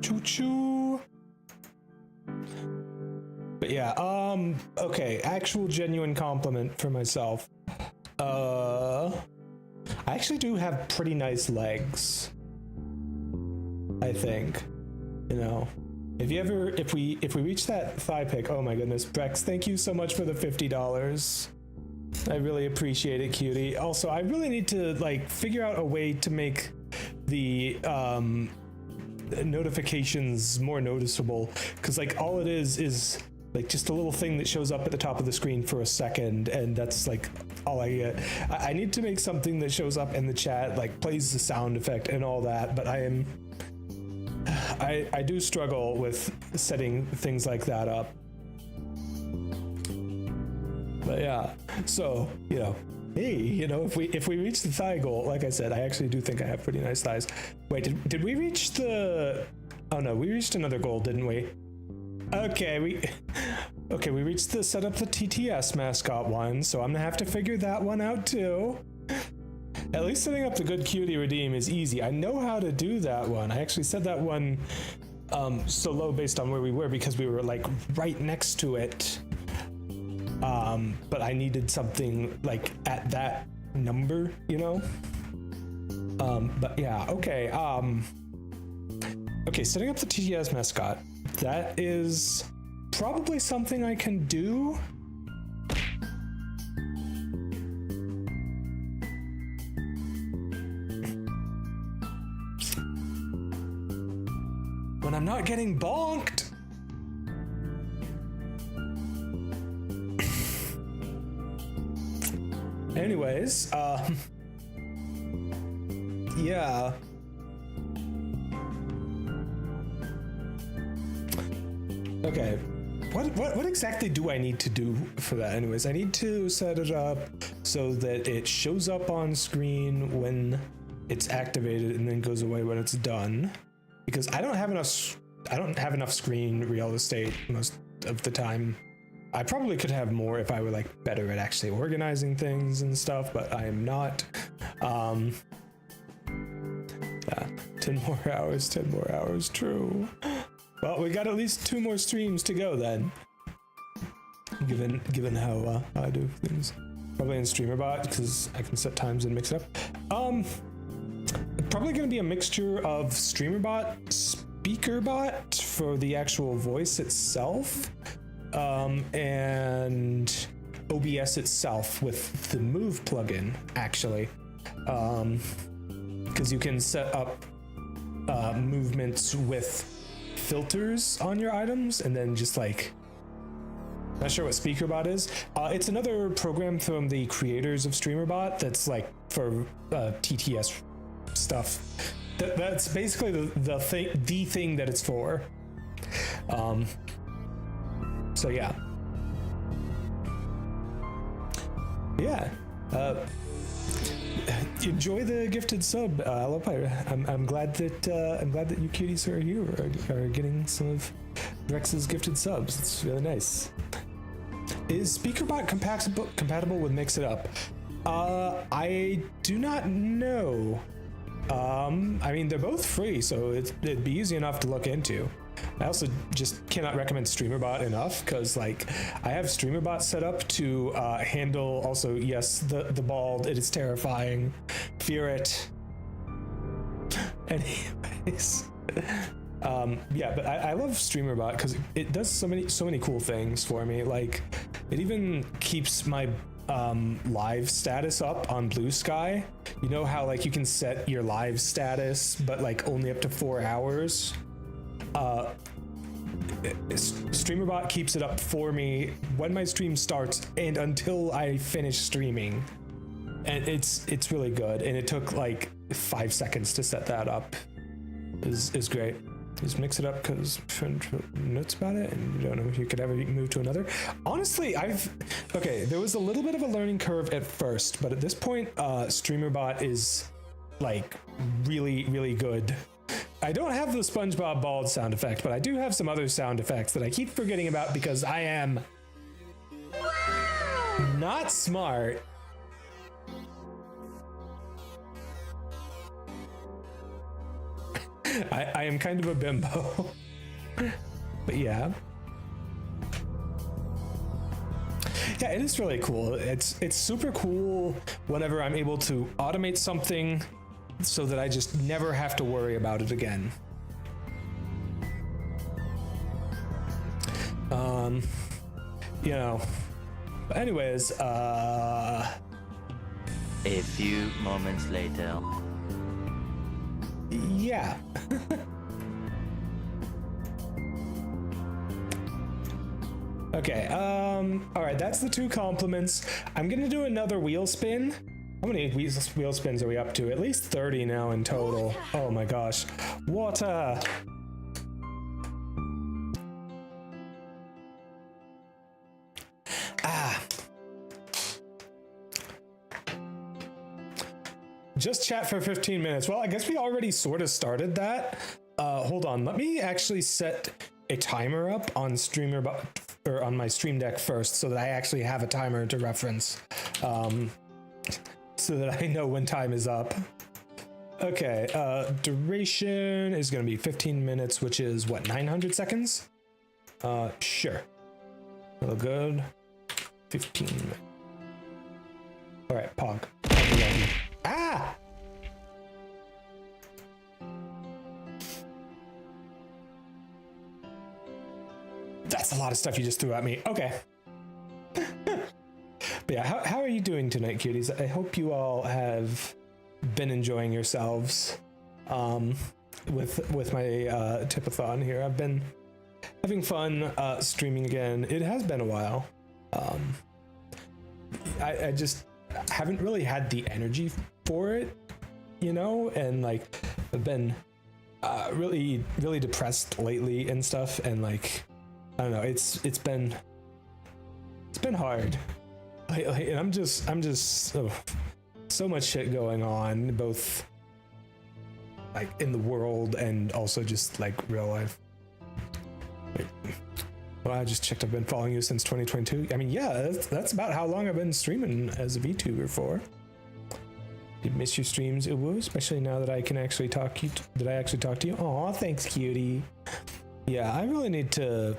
Choo-choo. But yeah, okay, actual genuine compliment for myself. I actually do have pretty nice legs. I think, you know, if we reach that thigh pic, oh my goodness, Brex, thank you so much for the $50. I really appreciate it, cutie. Also, I really need to like figure out a way to make the notifications more noticeable, because like all it is like just a little thing that shows up at the top of the screen for a second, and that's like all I get. I need to make something that shows up in the chat, like plays the sound effect and all that, but I do struggle with setting things like that up. But yeah, so, you know, hey, you know, if we reach the thigh goal, like I said, I actually do think I have pretty nice thighs. Wait, did we reach the... Oh no, we reached another goal, didn't we? Okay, we reached the set up the TTS mascot one, so I'm gonna have to figure that one out too. At least setting up the good cutie redeem is easy. I know how to do that one. I actually said that one so low based on where we were because we were like right next to it. But I needed something like at that number, you know? But yeah, okay. Okay, setting up the TTS mascot. That is probably something I can do. When I'm not getting bonked. Anyways, yeah. Okay. What exactly do I need to do for that? Anyways, I need to set it up so that it shows up on screen when it's activated and then goes away when it's done. Because I don't have enough screen real estate most of the time. I probably could have more if I were like better at actually organizing things and stuff, but I am not. Yeah, 10 more hours, true. Well, we got at least 2 more streams to go then. Given how I do things. Probably in StreamerBot, because I can set times and mix it up. Probably gonna be a mixture of StreamerBot, SpeakerBot for the actual voice itself, and OBS itself with the Move plugin, actually. Because you can set up movements with filters on your items, and then just like, not sure what SpeakerBot is. It's another program from the creators of StreamerBot that's like for TTS stuff. That's basically the thing that it's for. So yeah. Yeah. Enjoy the gifted sub, Alapire. I'm glad that you cuties who are here are getting some of Rex's gifted subs. It's really nice. Is SpeakerBot compatible with Mix It Up? I do not know. I mean, they're both free, so it'd be easy enough to look into. I also just cannot recommend StreamerBot enough, because like I have StreamerBot set up to handle also, yes, the bald. It is terrifying. Fear it. Anyways, yeah, but I love StreamerBot because it does so many cool things for me. Like it even keeps my live status up on Blue Sky. You know how like you can set your live status, but like only up to 4 hours. StreamerBot keeps it up for me when my stream starts and until I finish streaming, and it's really good. And it took like 5 seconds to set that up. Is great. Just mix it up because friend notes about it, and you don't know if you could ever move to another. Honestly, there was a little bit of a learning curve at first, but at this point, StreamerBot is like really, really good. I don't have the SpongeBob bald sound effect, but I do have some other sound effects that I keep forgetting about because I am not smart. I am kind of a bimbo. But yeah. Yeah, it is really cool. It's super cool whenever I'm able to automate something so that I just never have to worry about it again. You know. But anyways, A few moments later. Yeah. Okay, all right, that's the 2 compliments. I'm gonna do another wheel spin. How many wheel spins are we up to? At least 30 now in total. Oh my gosh. Water! Ah. Just chat for 15 minutes. Well, I guess we already sort of started that. Hold on, let me actually set a timer up on StreamerBot or on my Stream Deck first, so that I actually have a timer to reference, so that I know when time is up. Okay, duration is gonna be 15 minutes, which is what, 900 seconds? Sure. All good. 15 minutes. All right, Pog. Ah! That's a lot of stuff you just threw at me. Okay. But yeah, how are you doing tonight, cuties? I hope you all have been enjoying yourselves with my Tipathon here. I've been having fun streaming again. It has been a while. I just haven't really had the energy for it, you know, and like I've been really depressed lately and stuff, and like I don't know, it's been hard. And I'm just so much shit going on, both like in the world and also just like real life. Well, I just checked. I've been following you since 2022. I mean, yeah, that's about how long I've been streaming as a VTuber for. Did miss your streams, especially now that I can actually talk to you. Aw, thanks, cutie. Yeah, I really need to.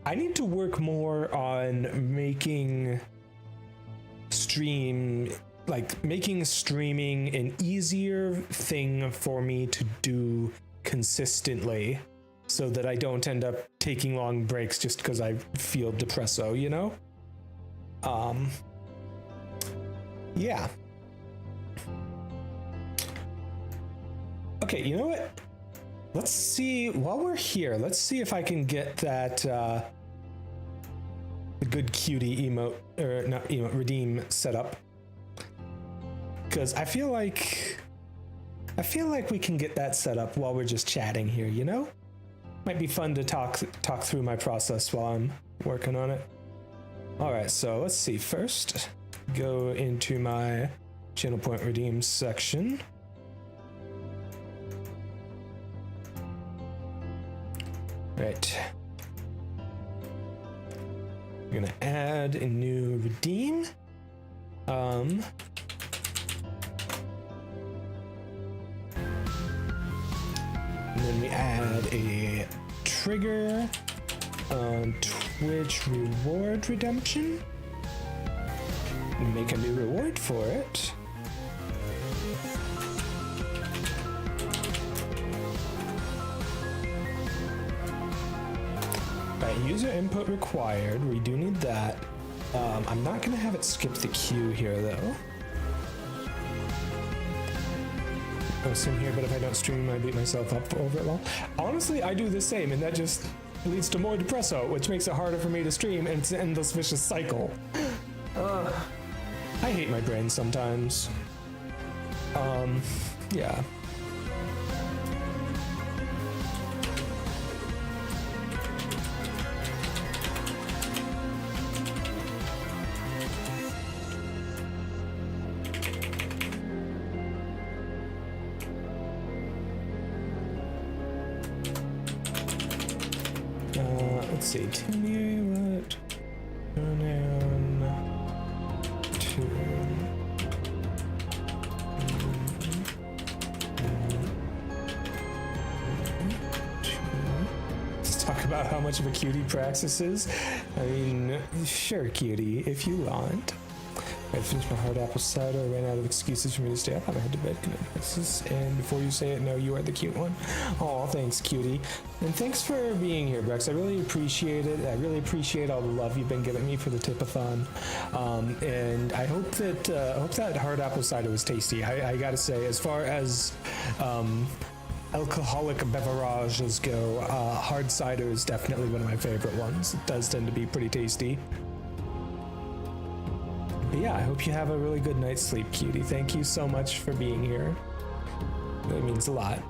I need to work more on making streaming an easier thing for me to do consistently, so that I don't end up taking long breaks just because I feel depresso, you know? Yeah. Okay, you know what? Let's see, while we're here, let's see if I can get that, the good cutie emote, or not emote, redeem set up. Because I feel like we can get that set up while we're just chatting here, you know? Might be fun to talk through my process while I'm working on it. All right, so let's see. First, go into my channel point redeem section. Right. I'm gonna add a new redeem. And then we add a trigger on Twitch reward redemption. Make a new reward for it. Right, user input required. We do need that. I'm not gonna have it skip the queue here though. Oh, same here, but if I don't stream, I beat myself up over it all. Honestly, I do the same, and that just leads to more depresso, which makes it harder for me to stream, and it's an endless vicious cycle. I hate my brain sometimes. Yeah. Let's see, tell me what pronoun to let's talk about how much of a cutie praxis is. I mean, sure, cutie, if you want. I finished my hard apple cider. I ran out of excuses for me to stay up. I'm head to bed. Good night. And before you say it, no, you are the cute one. Oh, thanks, cutie. And thanks for being here, Brex. I really appreciate it. I really appreciate all the love you've been giving me for the Tipathon. And I hope that hard apple cider was tasty. I gotta say, as far as alcoholic beverages go, hard cider is definitely one of my favorite ones. It does tend to be pretty tasty. But yeah, I hope you have a really good night's sleep, cutie. Thank you so much for being here. That means a lot.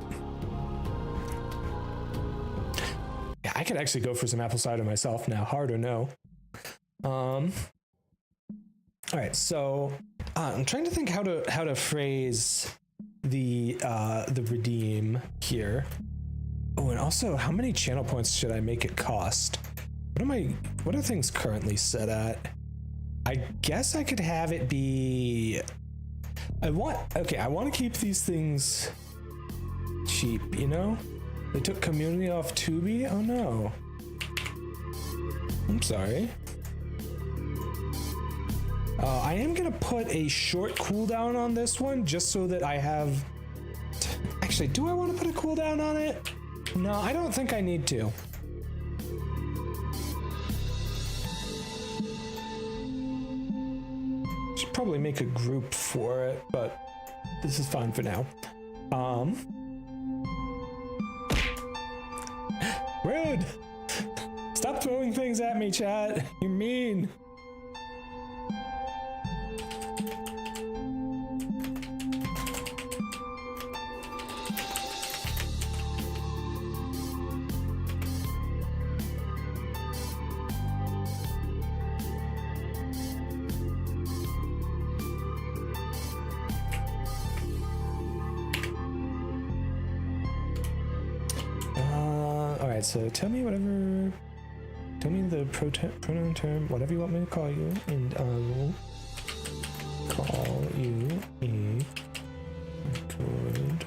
Yeah, I could actually go for some apple cider myself now, hard or no. All right, so I'm trying to think how to phrase the redeem here. Oh, and also, how many channel points should I make it cost? What are things currently set at? I guess I could have it be I want to keep these things cheap, you know? They took community off Tubi? Oh no. I'm sorry. I am gonna put a short cooldown on this one just so that I have... Actually, do I want to put a cooldown on it? No, I don't think I need to. Should probably make a group for it, but this is fine for now. Rude! Stop throwing things at me, chat. You're mean. So tell me whatever, tell me the pronoun term, whatever you want me to call you, and I will call you a good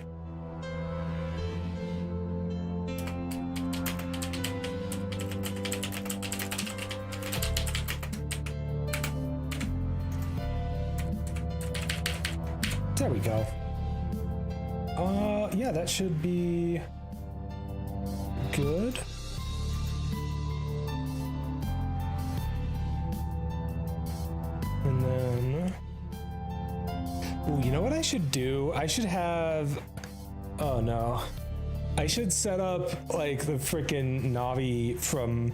there we go. Yeah, that should be good. And then, ooh, you know what I should do? I should have, oh no. I should set up like the frickin' Navi from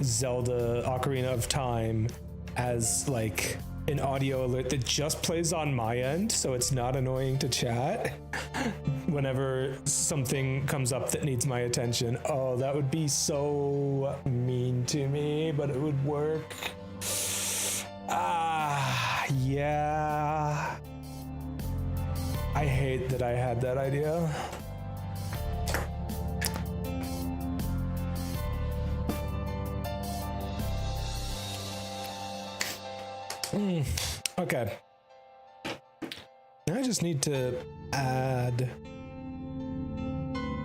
Zelda Ocarina of Time as like an audio alert that just plays on my end, so it's not annoying to chat whenever something comes up that needs my attention. Oh, that would be so mean to me, but it would work. Yeah. I hate that I had that idea. Okay. Now I just need to add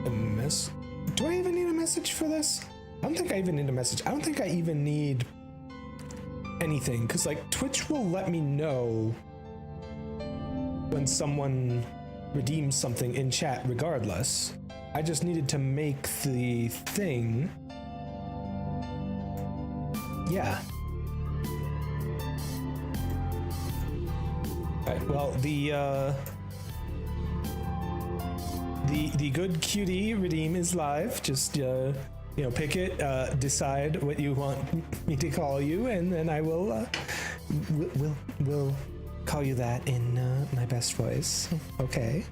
a mess. Do I even need a message for this? I don't think I even need a message. I don't think I even need anything, because like Twitch will let me know when someone redeems something in chat regardless. I just needed to make the thing. Yeah. Alright, well, the good QD redeem is live. Just you know, pick it, decide what you want me to call you, and then I will will call you that in my best voice. Okay.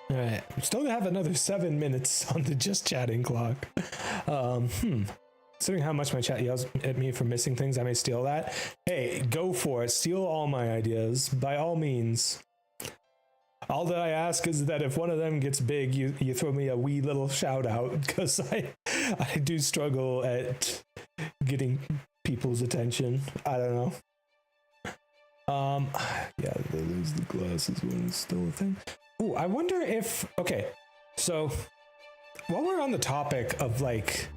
All right, we still have another 7 minutes on the just chatting clock. Considering how much my chat yells at me for missing things, I may steal that. Hey, go for it. Steal all my ideas, by all means. All that I ask is that if one of them gets big, you throw me a wee little shout out, because I do struggle at getting people's attention. I don't know. Yeah, they lose the glasses when it's still a thing. Ooh, I wonder if, okay, so while we're on the topic of like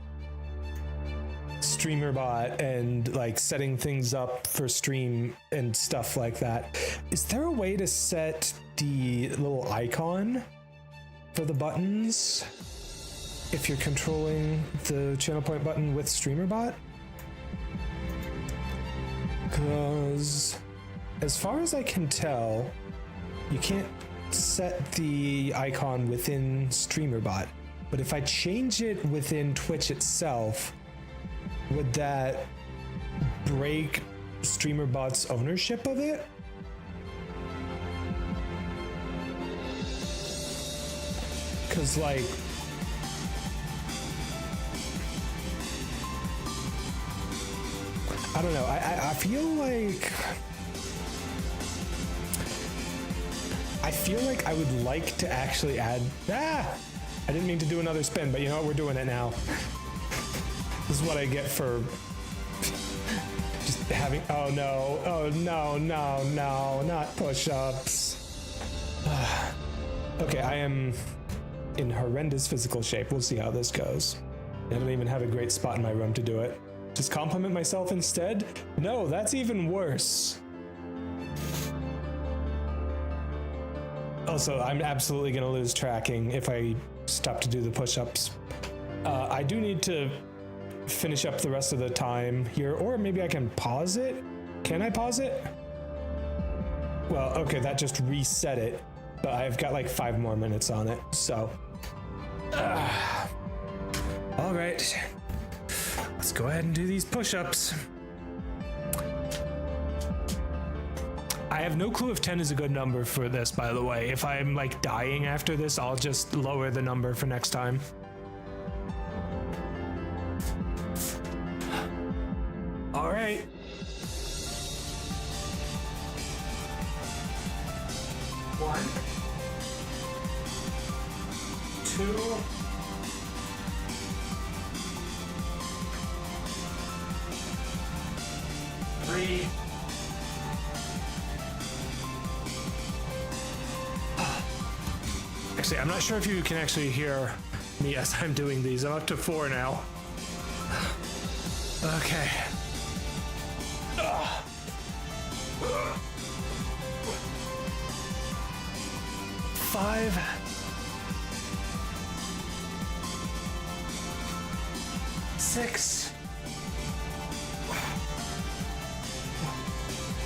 StreamerBot and like setting things up for stream and stuff like that, is there a way to set the little icon for the buttons if you're controlling the channel point button with StreamerBot? Because as far as I can tell, you can't set the icon within StreamerBot, but if I change it within Twitch itself, would that break StreamerBot's ownership of it? Because like, I don't know, I feel like I would like to actually add, I didn't mean to do another spin, but you know what, we're doing it now. This is what I get for Just having, oh no, not push-ups. Okay, I am in horrendous physical shape. We'll see how this goes. I don't even have a great spot in my room to do it. Just compliment myself instead? No, that's even worse. Also, I'm absolutely gonna lose tracking if I stop to do the push-ups. I do need to finish up the rest of the time here, or maybe I can pause it? Can I pause it? Well, okay, that just reset it, but I've got like 5 more minutes on it, so. All right, let's go ahead and do these push-ups. I have no clue if 10 is a good number for this, by the way. If I'm like dying after this, I'll just lower the number for next time. All right. One, 2, 3. Actually, I'm not sure if you can actually hear me as I'm doing these. I'm up to 4 now. Okay. 5. 6.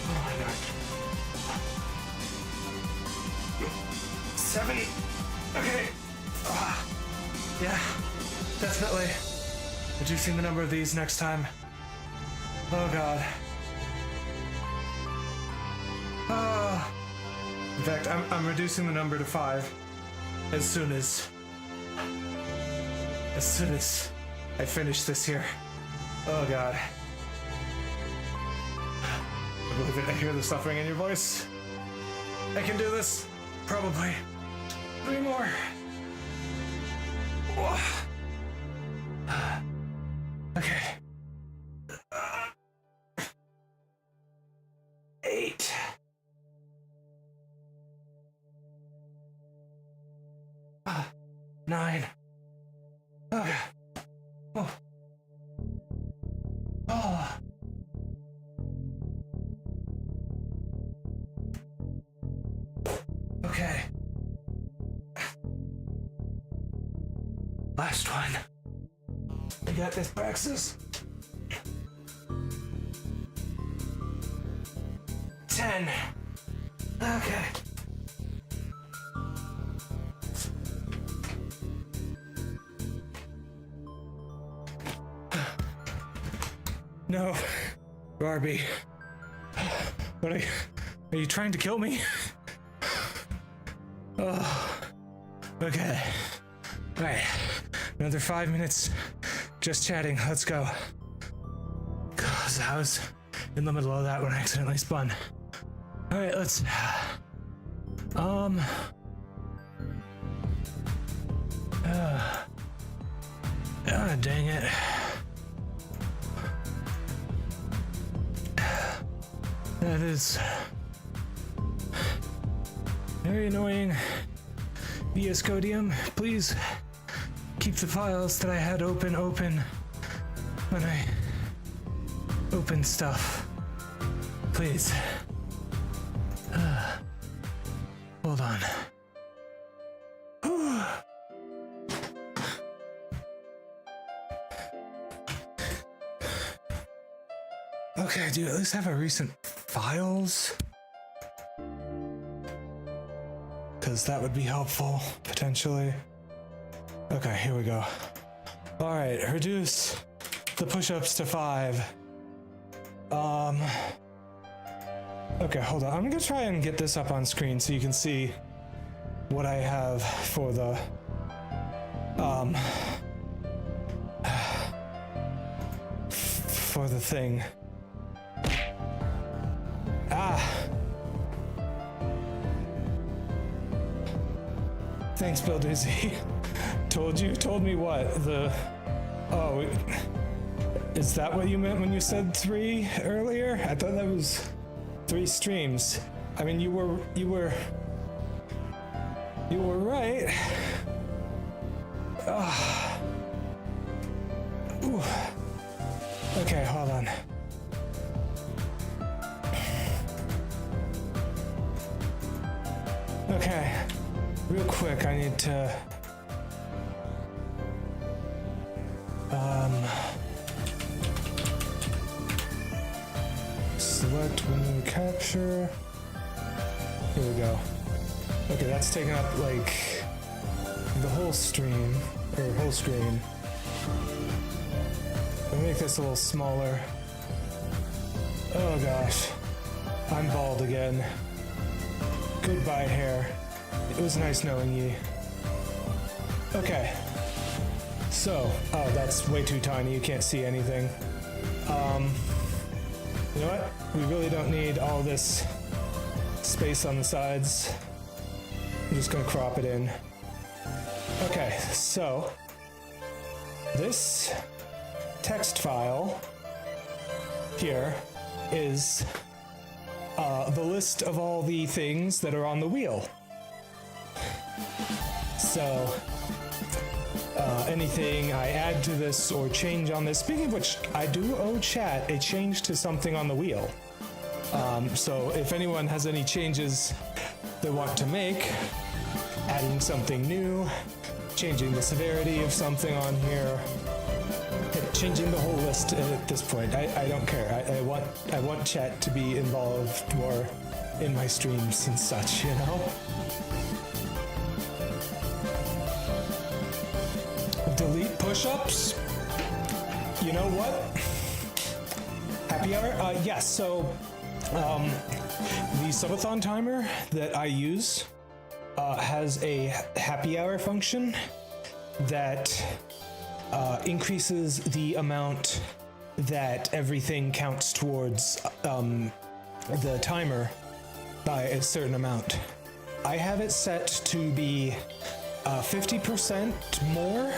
Oh my God. 7. Okay. Yeah, definitely. Reducing the number of these next time. Oh God. In fact, I'm reducing the number to 5 as soon as I finish this here. Oh God. I believe it. I hear the suffering in your voice. I can do this. Probably. 3 more. Okay. 8. 9. Okay. Oh. Oh. Okay. Last one. I got this, Praxis. 10. Okay. No, Barbie. What are you trying to kill me? Oh. Okay. All right. Another 5 minutes just chatting. Let's go. Cause I was in the middle of that when I accidentally spun. All right, let's. Dang it. That is very annoying. VS Codium, please keep the files that I had open when I open stuff. Please. Hold on. Okay, do you at least have a recent files? Because that would be helpful, potentially. Okay, here we go. All right, reduce the push-ups to 5. Okay, hold on. I'm gonna try and get this up on screen so you can see what I have for the, for the thing. Thanks, Bill Dizzy. Told me what? Is that what you meant when you said 3 earlier? I thought that was 3 streams. I mean, you were right. Ooh. Okay, hold on. Okay, real quick, I need to select window capture. Here we go. Okay, that's taking up like the whole stream, or whole screen. Let me make this a little smaller. Oh gosh, I'm bald again. Goodbye, hair. It was nice knowing you. Okay. So, oh, that's way too tiny. You can't see anything. You know what? We really don't need all this space on the sides. I'm just gonna crop it in. Okay, so this text file here is the list of all the things that are on the wheel. So anything I add to this or change on this, speaking of which, I do owe chat a change to something on the wheel. So if anyone has any changes they want to make, adding something new, changing the severity of something on here, changing the whole list at this point, I don't care. I want chat to be involved more in my streams and such, you know? Delete push-ups? You know what? Happy hour? Yes, so the subathon timer that I use has a happy hour function that increases the amount that everything counts towards the timer by a certain amount. I have it set to be 50% more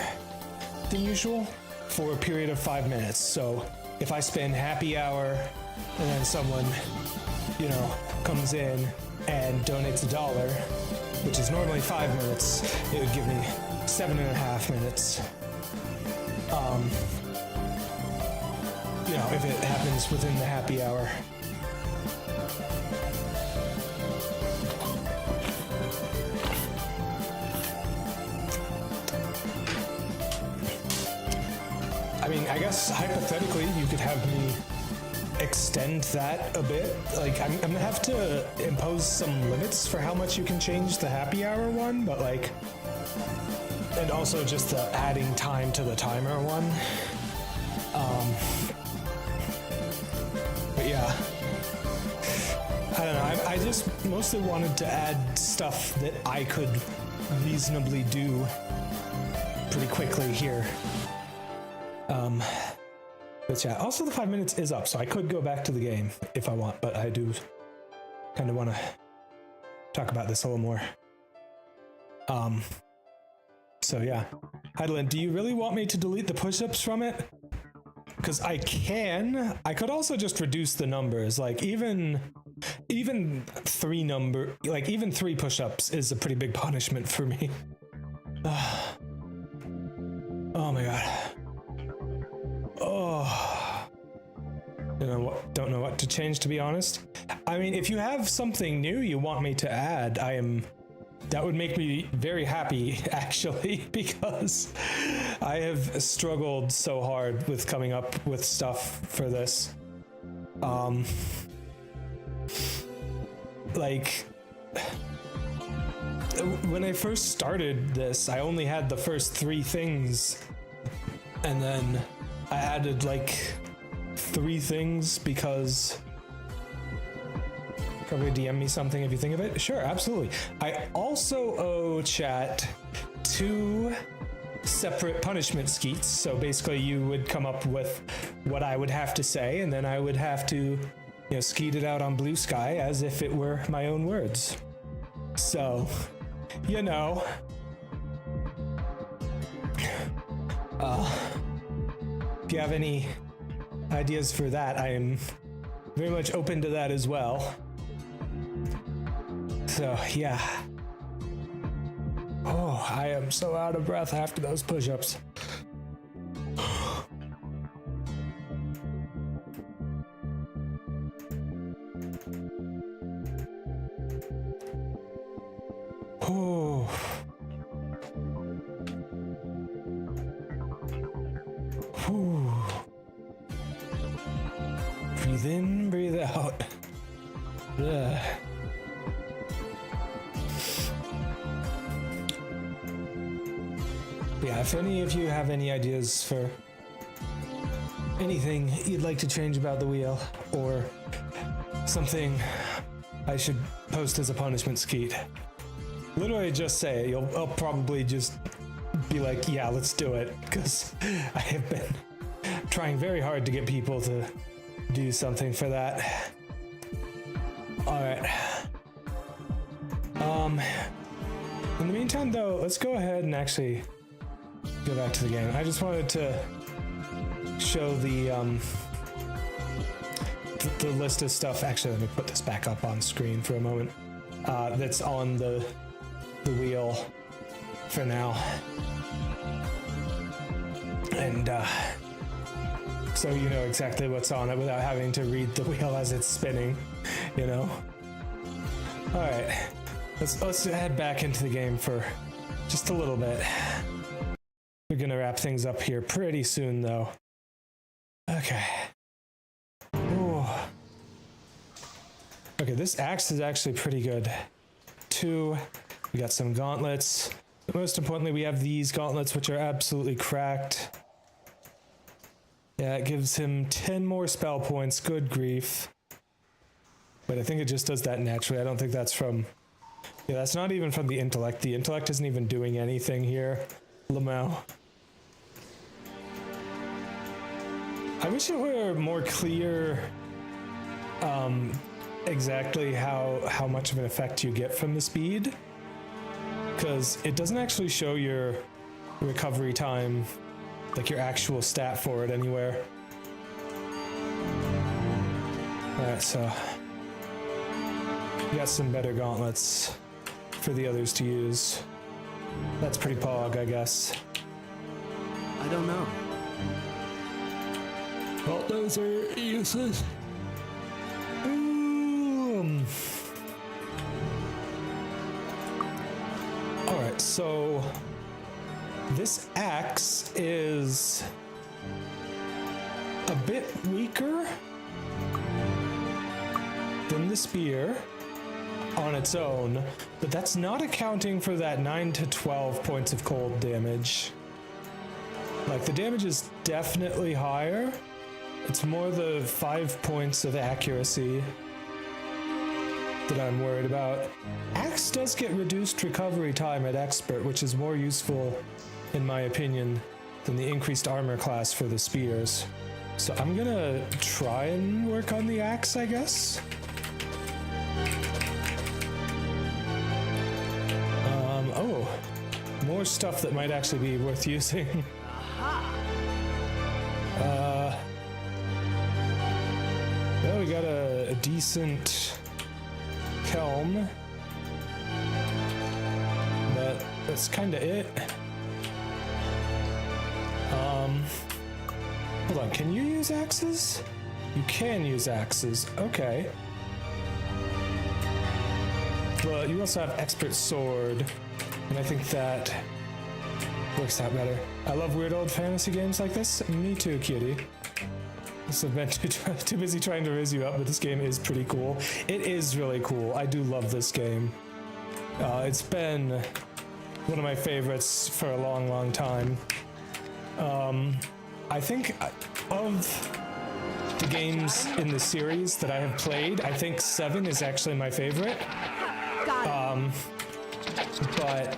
than usual for a period of 5 minutes. So if I spend happy hour and then someone, you know, comes in and donates $1, which is normally 5 minutes, it would give me 7.5 minutes. You know, if it happens within the happy hour. I mean, I guess hypothetically you could have me extend that a bit. Like, I'm gonna have to impose some limits for how much you can change the happy hour one, but like, and also just the adding time to the timer one. But yeah, I don't know. I just mostly wanted to add stuff that I could reasonably do pretty quickly here. But yeah, also the 5 minutes is up, so I could go back to the game if I want, but I do kind of want to talk about this a little more. So yeah. Heidelin, do you really want me to delete the push-ups from it? Because I can. I could also just reduce the numbers. Like even 3 push-ups is a pretty big punishment for me. Oh my god. Oh. Don't know what to change, to be honest. I mean, if you have something new you want me to add, that would make me very happy, actually, because I have struggled so hard with coming up with stuff for this. Like, when I first started this, I only had the first 3 things, and then I added like 3 things because... Probably DM me something if you think of it. Sure, absolutely. I also owe chat 2 separate punishment skeets. So basically you would come up with what I would have to say, and then I would have to, you know, skeet it out on Blue Sky as if it were my own words. So, you know. If you have any ideas for that, I am very much open to that as well. So, yeah. Oh, I am so out of breath after those push-ups. Oh. Whew. Breathe in, breathe out. Ugh. Yeah, if any of you have any ideas for anything you'd like to change about the wheel, or something I should post as a punishment, Skeet, literally just say it. I'll probably just be like, yeah, let's do it, because I have been trying very hard to get people to do something for that. Alright. In the meantime, though, let's go ahead and actually go back to the game. I just wanted to show the list of stuff. Actually, let me put this back up on screen for a moment. That's on the wheel for now. And so you know exactly what's on it without having to read the wheel as it's spinning, you know? Alright, let's head back into the game for just a little bit. We're gonna wrap things up here pretty soon, though. Okay. Ooh. Okay, this axe is actually pretty good. 2, we got some gauntlets. But most importantly, we have these gauntlets, which are absolutely cracked. Yeah, it gives him 10 more spell points, good grief. But I think it just does that naturally. I don't think that's from... Yeah, that's not even from the intellect. The intellect isn't even doing anything here. Lamau. I wish it were more clear exactly how much of an effect you get from the speed. Because it doesn't actually show your recovery time, like your actual stat for it anywhere. Alright, so we got some better gauntlets for the others to use. That's pretty pog, I guess. I don't know. Well, those are useless. Alright, so this axe is a bit weaker than the spear on its own, but that's not accounting for that 9 to 12 points of cold damage. Like, the damage is definitely higher. It's more the 5 points of accuracy that I'm worried about. Axe does get reduced recovery time at expert, which is more useful, in my opinion, than the increased armor class for the spears. So I'm gonna try and work on the axe, I guess. Oh, more stuff that might actually be worth using. Well, we got a decent helm, but that's kind of it. Hold on, can you use axes? You can use axes, okay. But you also have expert sword, and I think that works out better. I love weird old fantasy games like this. Me too, kitty. I've been too busy trying to raise you up, but this game is pretty cool. It is really cool. I do love this game. It's been one of my favorites for a long, long time. I think of the games in the series that I have played, I think 7 is actually my favorite. But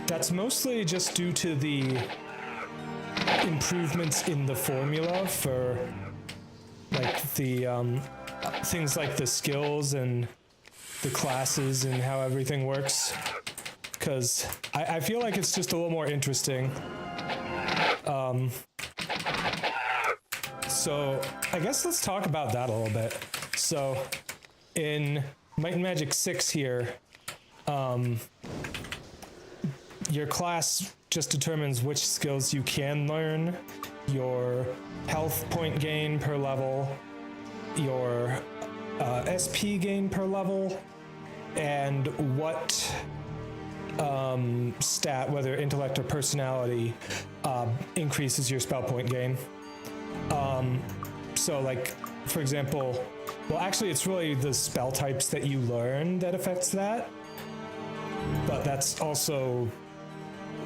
that's mostly just due to the improvements in the formula for like the things like the skills and the classes and how everything works, because I feel like it's just a little more interesting. So I guess let's talk about that a little bit. So in Might and Magic 6 here, your class just determines which skills you can learn, your health point gain per level, your SP gain per level, and what stat, whether intellect or personality, increases your spell point gain. So like, for example, well, actually it's really the spell types that you learn that affects that, but that's also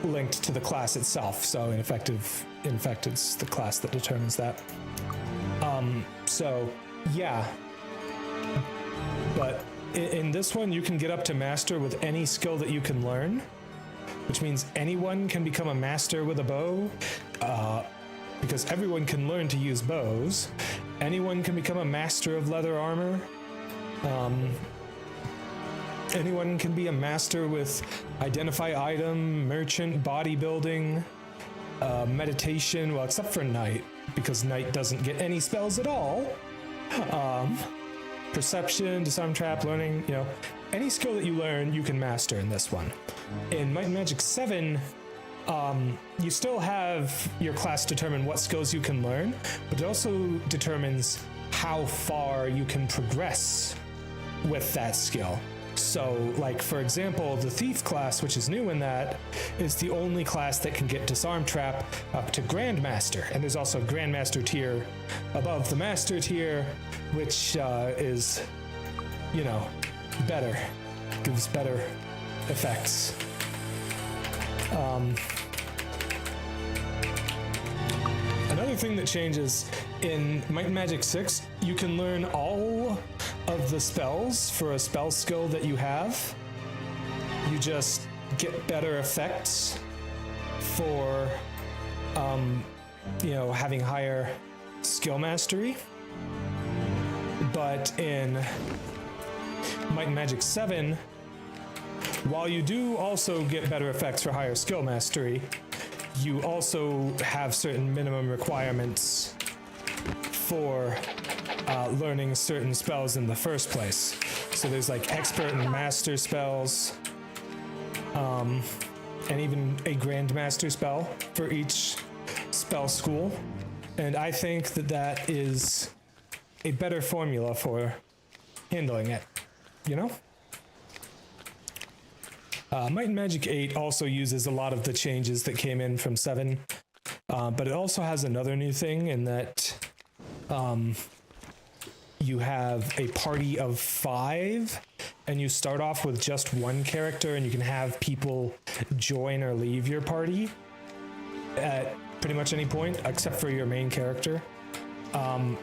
linked to the class itself. So in effect, it's the class that determines that. So yeah, but in this one, you can get up to master with any skill that you can learn, which means anyone can become a master with a bow, because everyone can learn to use bows. Anyone can become a master of leather armor. Anyone can be a master with identify item, merchant, bodybuilding, meditation, well, except for Knight, because Knight doesn't get any spells at all. Perception, disarm trap, learning, you know, any skill that you learn, you can master in this one. In Might and Magic 7, you still have your class determine what skills you can learn, but it also determines how far you can progress with that skill. So, like, for example, the Thief class, which is new in that, is the only class that can get Disarm Trap up to Grandmaster. And there's also a Grandmaster tier above the Master tier, which is, you know, better. Gives better effects. Another thing that changes in Might and Magic 6, you can learn all of the spells for a spell skill that you have. You just get better effects for, you know, having higher skill mastery. But in Might and Magic 7, while you do also get better effects for higher skill mastery, you also have certain minimum requirements for learning certain spells in the first place. So there's like expert and master spells, and even a grandmaster spell for each spell school. And I think that that is a better formula for handling it, you know? Might and Magic 8 also uses a lot of the changes that came in from 7, but it also has another new thing in that you have a party of 5, and you start off with just one character, and you can have people join or leave your party at pretty much any point, except for your main character,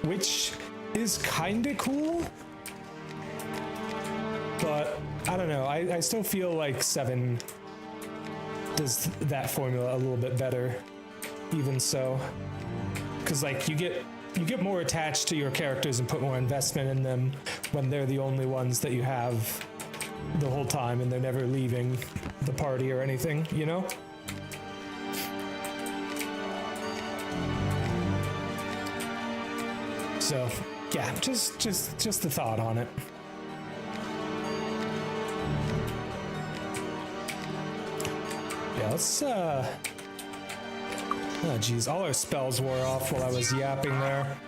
which is kind of cool. But I don't know, I still feel like 7 does that formula a little bit better, even so. Because like you get more attached to your characters and put more investment in them when they're the only ones that you have the whole time and they're never leaving the party or anything, you know? So yeah, just the thought on it. Yeah, let's, oh geez, all our spells wore off while I was yapping there.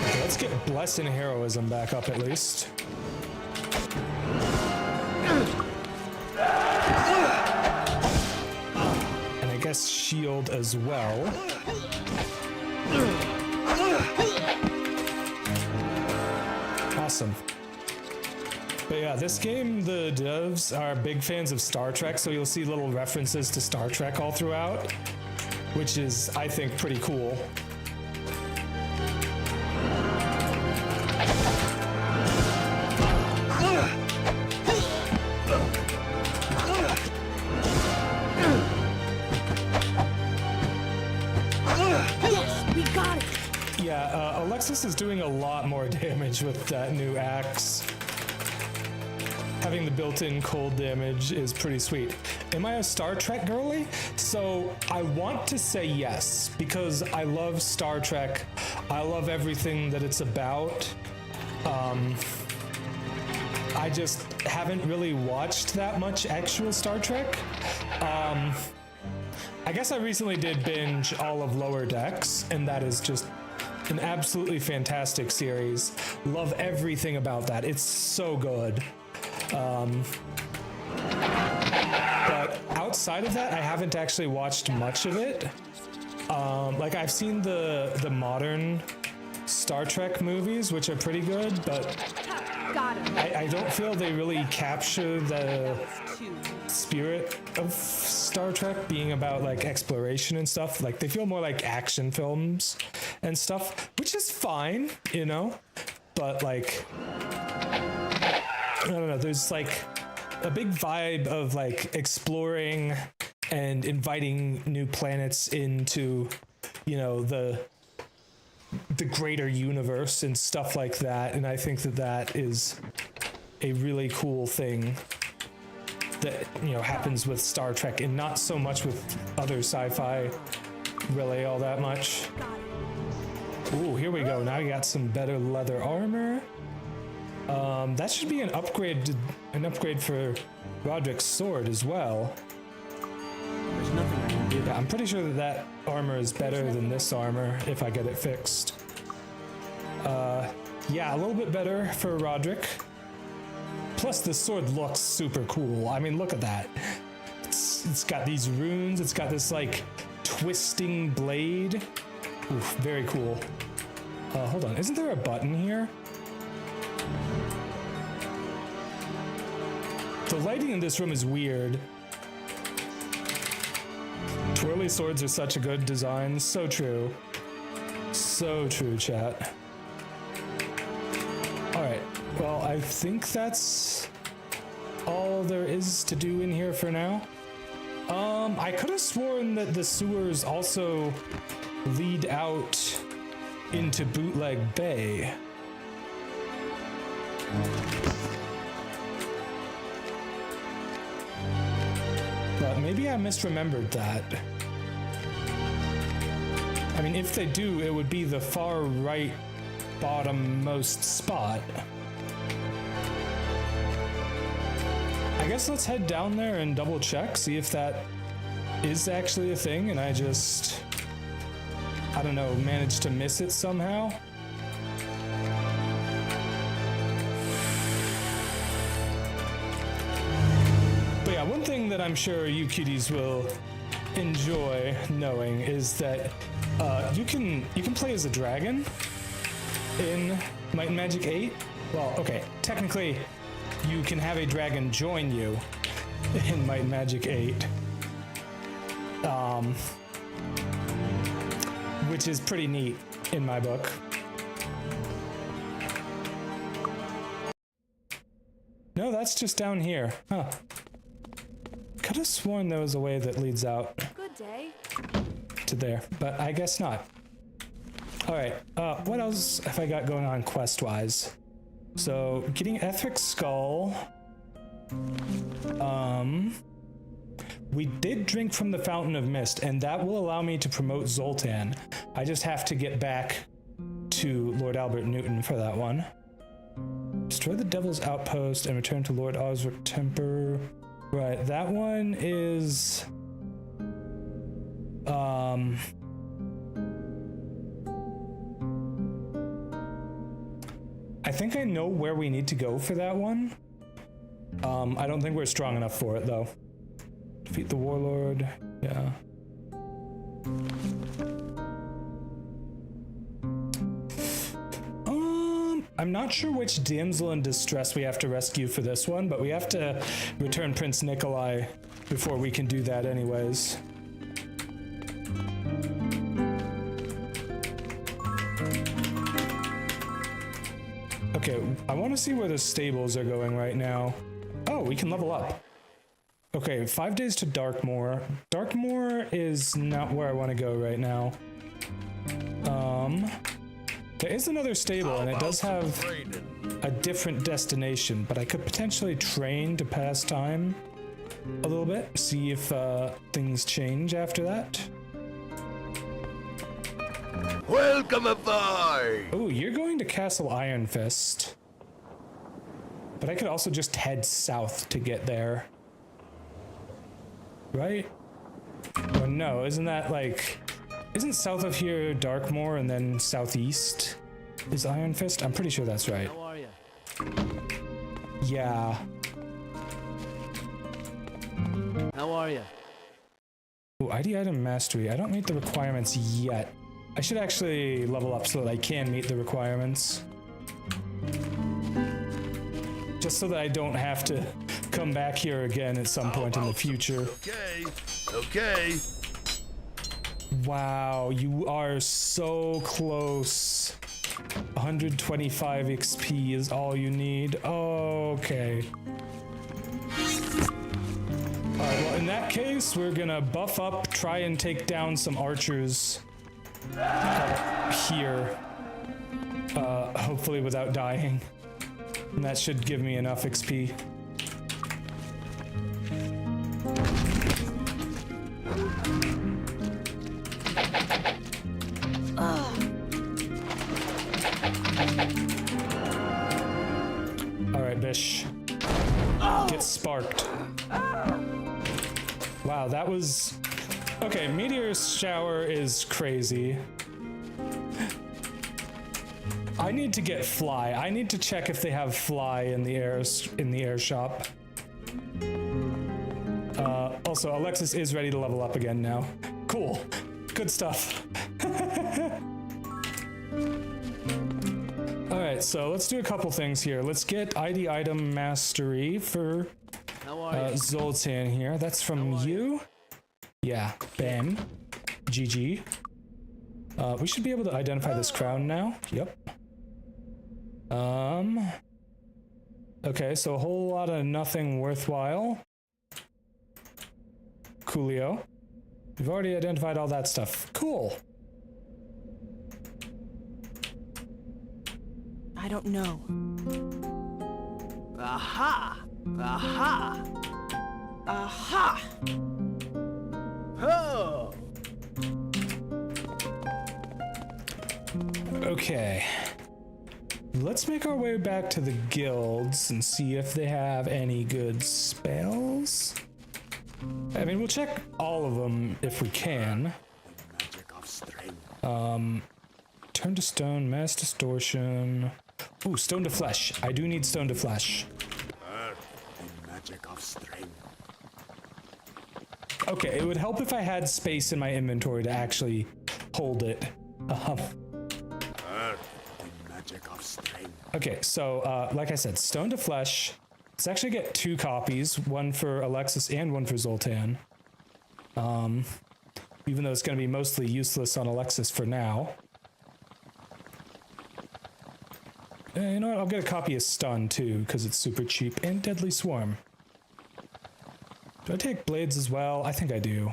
Okay, let's get Bless and Heroism back up at least. And I guess Shield as well. Awesome. But yeah, this game, the devs are big fans of Star Trek, so you'll see little references to Star Trek all throughout, which is, I think, pretty cool. Yes, we got it! Yeah, Alexis is doing a lot more damage with that new axe. having the built-in cold damage is pretty sweet. Am I a Star Trek girly? So I want to say yes, because I love Star Trek. I love everything that it's about. I just haven't really watched that much actual Star Trek. I guess I recently did binge all of Lower Decks, and that is just an absolutely fantastic series. Love everything about that. It's so good. But outside of that, I haven't actually watched much of it. Like I've seen the modern Star Trek movies, which are pretty good, but I don't feel they really capture the spirit of Star Trek being about like exploration and stuff. Like they feel more like action films and stuff, which is fine, you know, but like, I don't know, there's like a big vibe of like exploring and inviting new planets into, you know, the greater universe and stuff like that. And I think that that is a really cool thing that, you know, happens with Star Trek and not so much with other sci-fi really all that much. Ooh, here we go. Now you got some better leather armor. That should be an upgrade for Roderick's sword as well. There's nothing I can do. Yeah, I'm pretty sure that that armor is better than this armor if I get it fixed. Yeah, a little bit better for Roderick. Plus, the sword looks super cool. I mean, look at that. It's got these runes. It's got this like twisting blade. Oof, very cool. Hold on, isn't there a button here? The lighting in this room is weird. Twirly swords are such a good design. So true. So true, chat. Alright, well, I think that's all there is to do in here for now. I could have sworn that the sewers also lead out into Bootleg Bay. But maybe I misremembered that. I mean, if they do, it would be the far right bottom-most spot. I guess let's head down there and double check, see if that is actually a thing, and I just, I don't know, managed to miss it somehow. But yeah, one thing that I'm sure you cuties will enjoy knowing is that you can play as a dragon in Might and Magic 8. Well, okay, technically you can have a dragon join you in Might and Magic 8. Which is pretty neat in my book. No, that's just down here. Huh. Could have sworn there was a way that leads out Good day. to there, but I guess not. Alright, what else have I got going on quest-wise? So, getting Ethric's Skull. We did drink from the Fountain of Mist, and that will allow me to promote Zoltan. I just have to get back to Lord Albert Newton for that one. Destroy the Devil's Outpost and return to Lord Osric Temper. Right, that one is... I think I know where we need to go for that one. I don't think we're strong enough for it, though. Defeat the Warlord, yeah. I'm not sure which damsel in distress we have to rescue for this one, but we have to return Prince Nikolai before we can do that anyways. Okay, I want to see where the stables are going right now. Oh, we can level up. Okay, 5 days to Darkmoor. Darkmoor is not where I want to go right now. There is another stable, and it does have a different destination, but I could potentially train to pass time a little bit, see if things change after that. Welcome aboard! Oh, you're going to Castle Iron Fist. But I could also just head south to get there. Right? Or no, isn't that like... Isn't south of here Darkmoor and then southeast is Iron Fist? I'm pretty sure that's right. How are you? Yeah. How are you? Oh, ID item mastery. I don't meet the requirements yet. I should actually level up so that I can meet the requirements. Just so that I don't have to come back here again at some point in the future. Okay, okay. Wow, you are so close. 125 XP is all you need. Okay. Alright, well in that case, we're gonna buff up, try and take down some archers here. Hopefully without dying. And that should give me enough XP. Alright, Bish. Get sparked. Wow, that was... Okay, meteor shower is crazy. I need to get fly. I need to check if they have fly in the air shop. Also, Alexis is ready to level up again now. Cool. Good stuff. Alright, so let's do a couple things here. Let's get ID item mastery for Zoltan here. That's from you? Yeah, bam. GG. We should be able to identify this crown now. Yep. Okay, so a whole lot of nothing worthwhile. Coolio. We've already identified all that stuff. Cool. I don't know. Aha! Aha! Aha! Oh! Okay. Let's make our way back to the guilds and see if they have any good spells. I mean, we'll check all of them if we can. Turn to stone, mass distortion. Ooh, stone to flesh. I do need stone to flesh. The magic of strength. Okay, it would help if I had space in my inventory to actually hold it. The magic of strength. Okay, so like I said, stone to flesh. Let's actually get 2 copies, one for Alexis and one for Zoltan. Even though it's going to be mostly useless on Alexis for now. You know what? I'll get a copy of Stun too, because it's super cheap, and Deadly Swarm. Do I take blades as well? I think I do.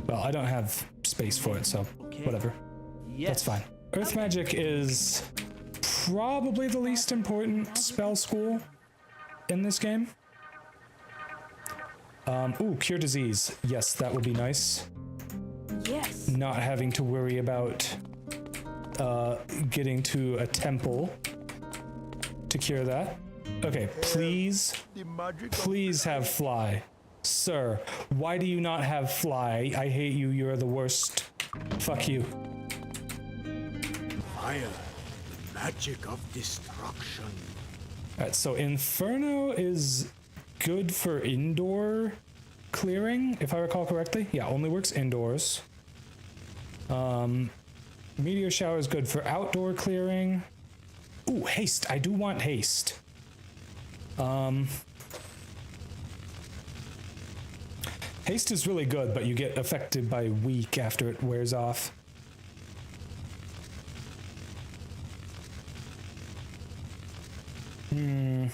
Well, I don't have space for it, so whatever. Yes. That's fine. Earth magic is probably the least important spell school in this game. Ooh, cure disease. Yes, that would be nice. Yes. Not having to worry about getting to a temple to cure that. Okay, please have fly. Sir, why do you not have fly? I hate you, you're the worst. Fuck you. Fire, the magic of destruction. Alright, so Inferno is good for indoor clearing, if I recall correctly. Yeah, only works indoors. Meteor shower is good for outdoor clearing. Ooh, haste. I do want haste. Haste is really good, but you get affected by weak after it wears off. You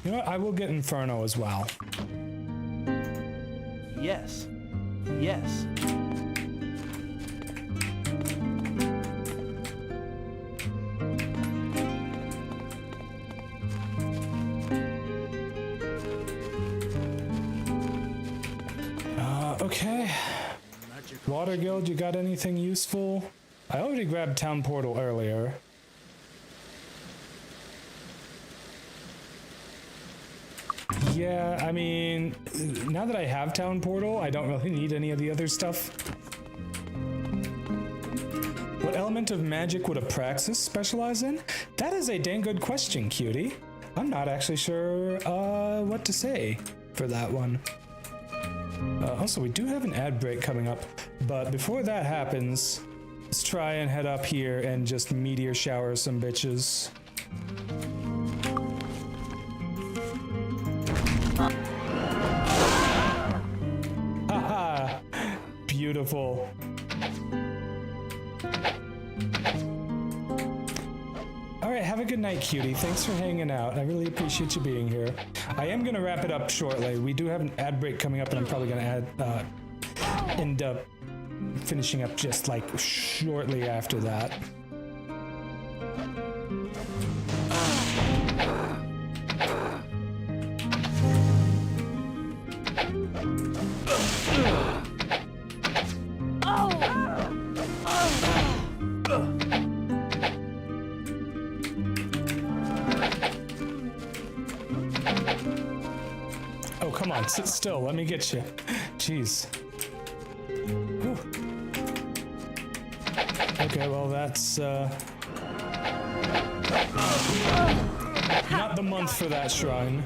know what? I will get Inferno as well. Yes. Yes. Water Guild, you got anything useful? I already grabbed Town Portal earlier. Yeah, I mean, now that I have Town Portal, I don't really need any of the other stuff. What element of magic would a Praxis specialize in? That is a dang good question, cutie. I'm not actually sure what to say for that one. Also, we do have an ad break coming up, but before that happens, let's try and head up here and just meteor shower some bitches. Haha! Beautiful. Alright, have a good night, cutie. Thanks for hanging out. I really appreciate you being here. I am gonna wrap it up shortly. We do have an ad break coming up, and I'm probably gonna end up finishing up just like shortly after that. Oh, come on, sit still. Let me get you. Jeez. Whew. Okay, well, that's, not the month for that shrine.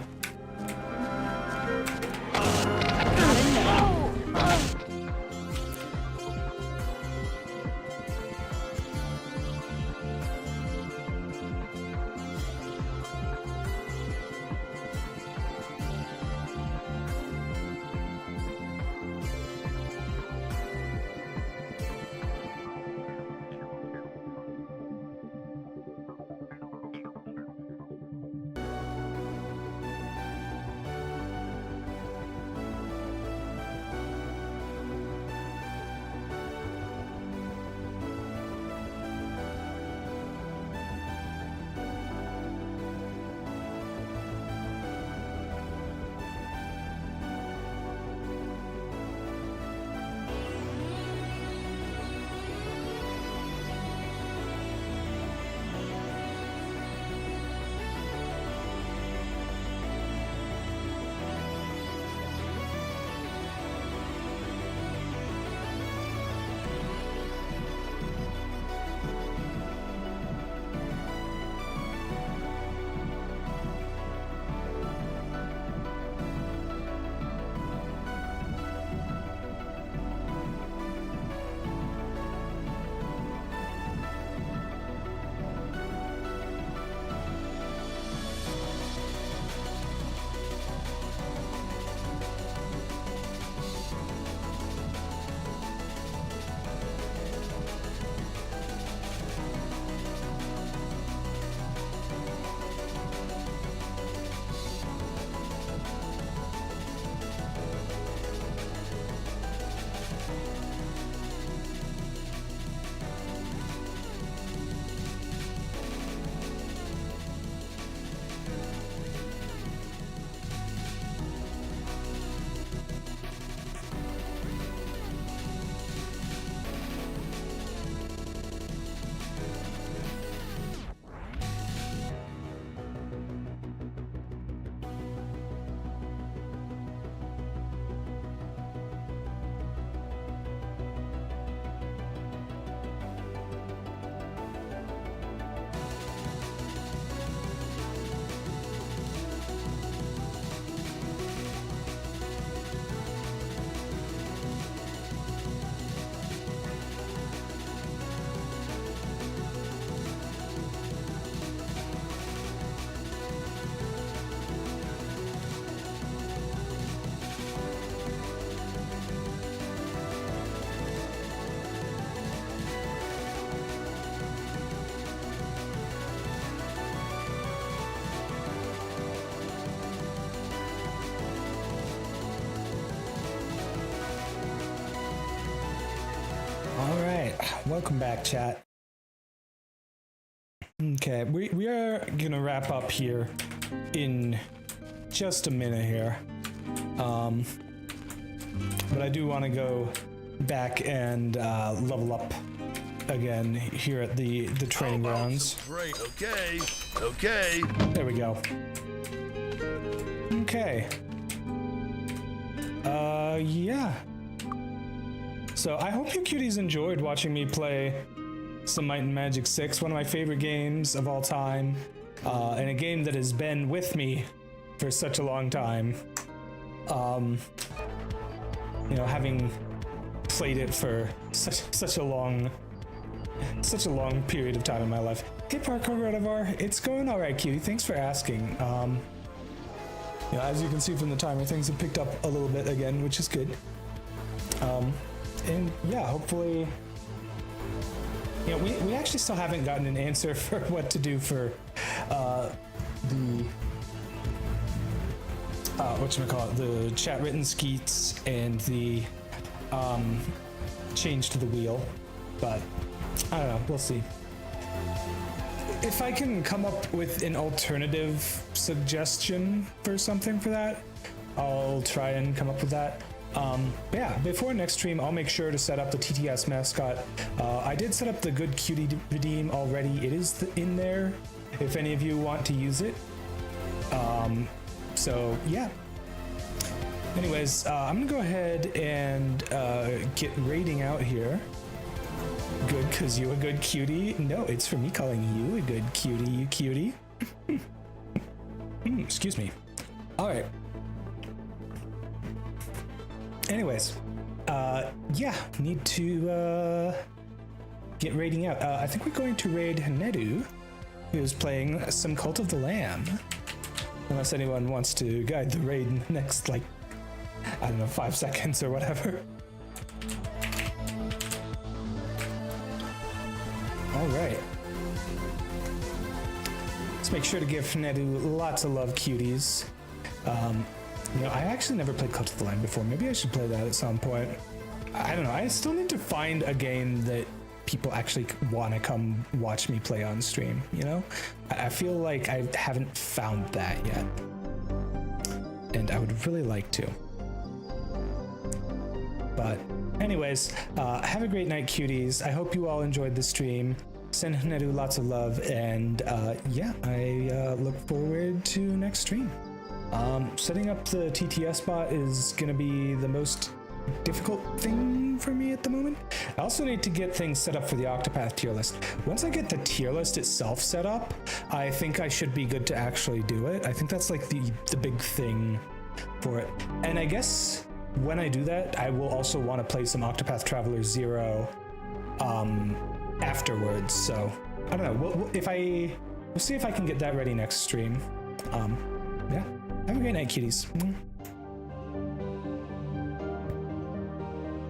Welcome back, chat. Okay, we are gonna wrap up here in just a minute here. But I do want to go back and level up again here at the training grounds. Okay, okay. There we go. Okay. Yeah. So I hope you cuties enjoyed watching me play some Might and Magic 6, one of my favorite games of all time, and a game that has been with me for such a long time. You know, having played it for such a long period of time in my life. Hey, Parkour Redivar, it's going all right, cutie. Thanks for asking. You know, as you can see from the timer, things have picked up a little bit again, which is good. And yeah, hopefully, you know, we actually still haven't gotten an answer for what to do for the whatchamacallit, the chat written skeets and the change to the wheel, but I don't know, we'll see. If I can come up with an alternative suggestion for something for that, I'll try and come up with that. But yeah, before next stream, I'll make sure to set up the TTS mascot. I did set up the Good Cutie redeem already. It is in there if any of you want to use it. So yeah. Anyways, I'm gonna go ahead and get raiding out here. Good, cause you a good cutie. No, it's for me calling you a good cutie, you cutie. Excuse me. All right. Anyways, yeah, need to get raiding out. I think we're going to raid Nedu, who's playing some Cult of the Lamb. Unless anyone wants to guide the raid in the next, like, I don't know, 5 seconds or whatever. All right. Let's make sure to give Nedu lots of love, cuties. You know, I actually never played Cult of the Lamb before. Maybe I should play that at some point. I don't know. I still need to find a game that people actually want to come watch me play on stream, you know? I feel like I haven't found that yet. And I would really like to. But anyways, have a great night, cuties. I hope you all enjoyed the stream. Send Nedu lots of love. And yeah, I look forward to next stream. Setting up the TTS bot is gonna be the most difficult thing for me at the moment. I also need to get things set up for the Octopath tier list. Once I get the tier list itself set up, I think I should be good to actually do it. I think that's like the big thing for it. And I guess when I do that, I will also want to play some Octopath Traveler 0 afterwards. So I don't know. We'll see if I can get that ready next stream. Yeah. Have a great night, cuties.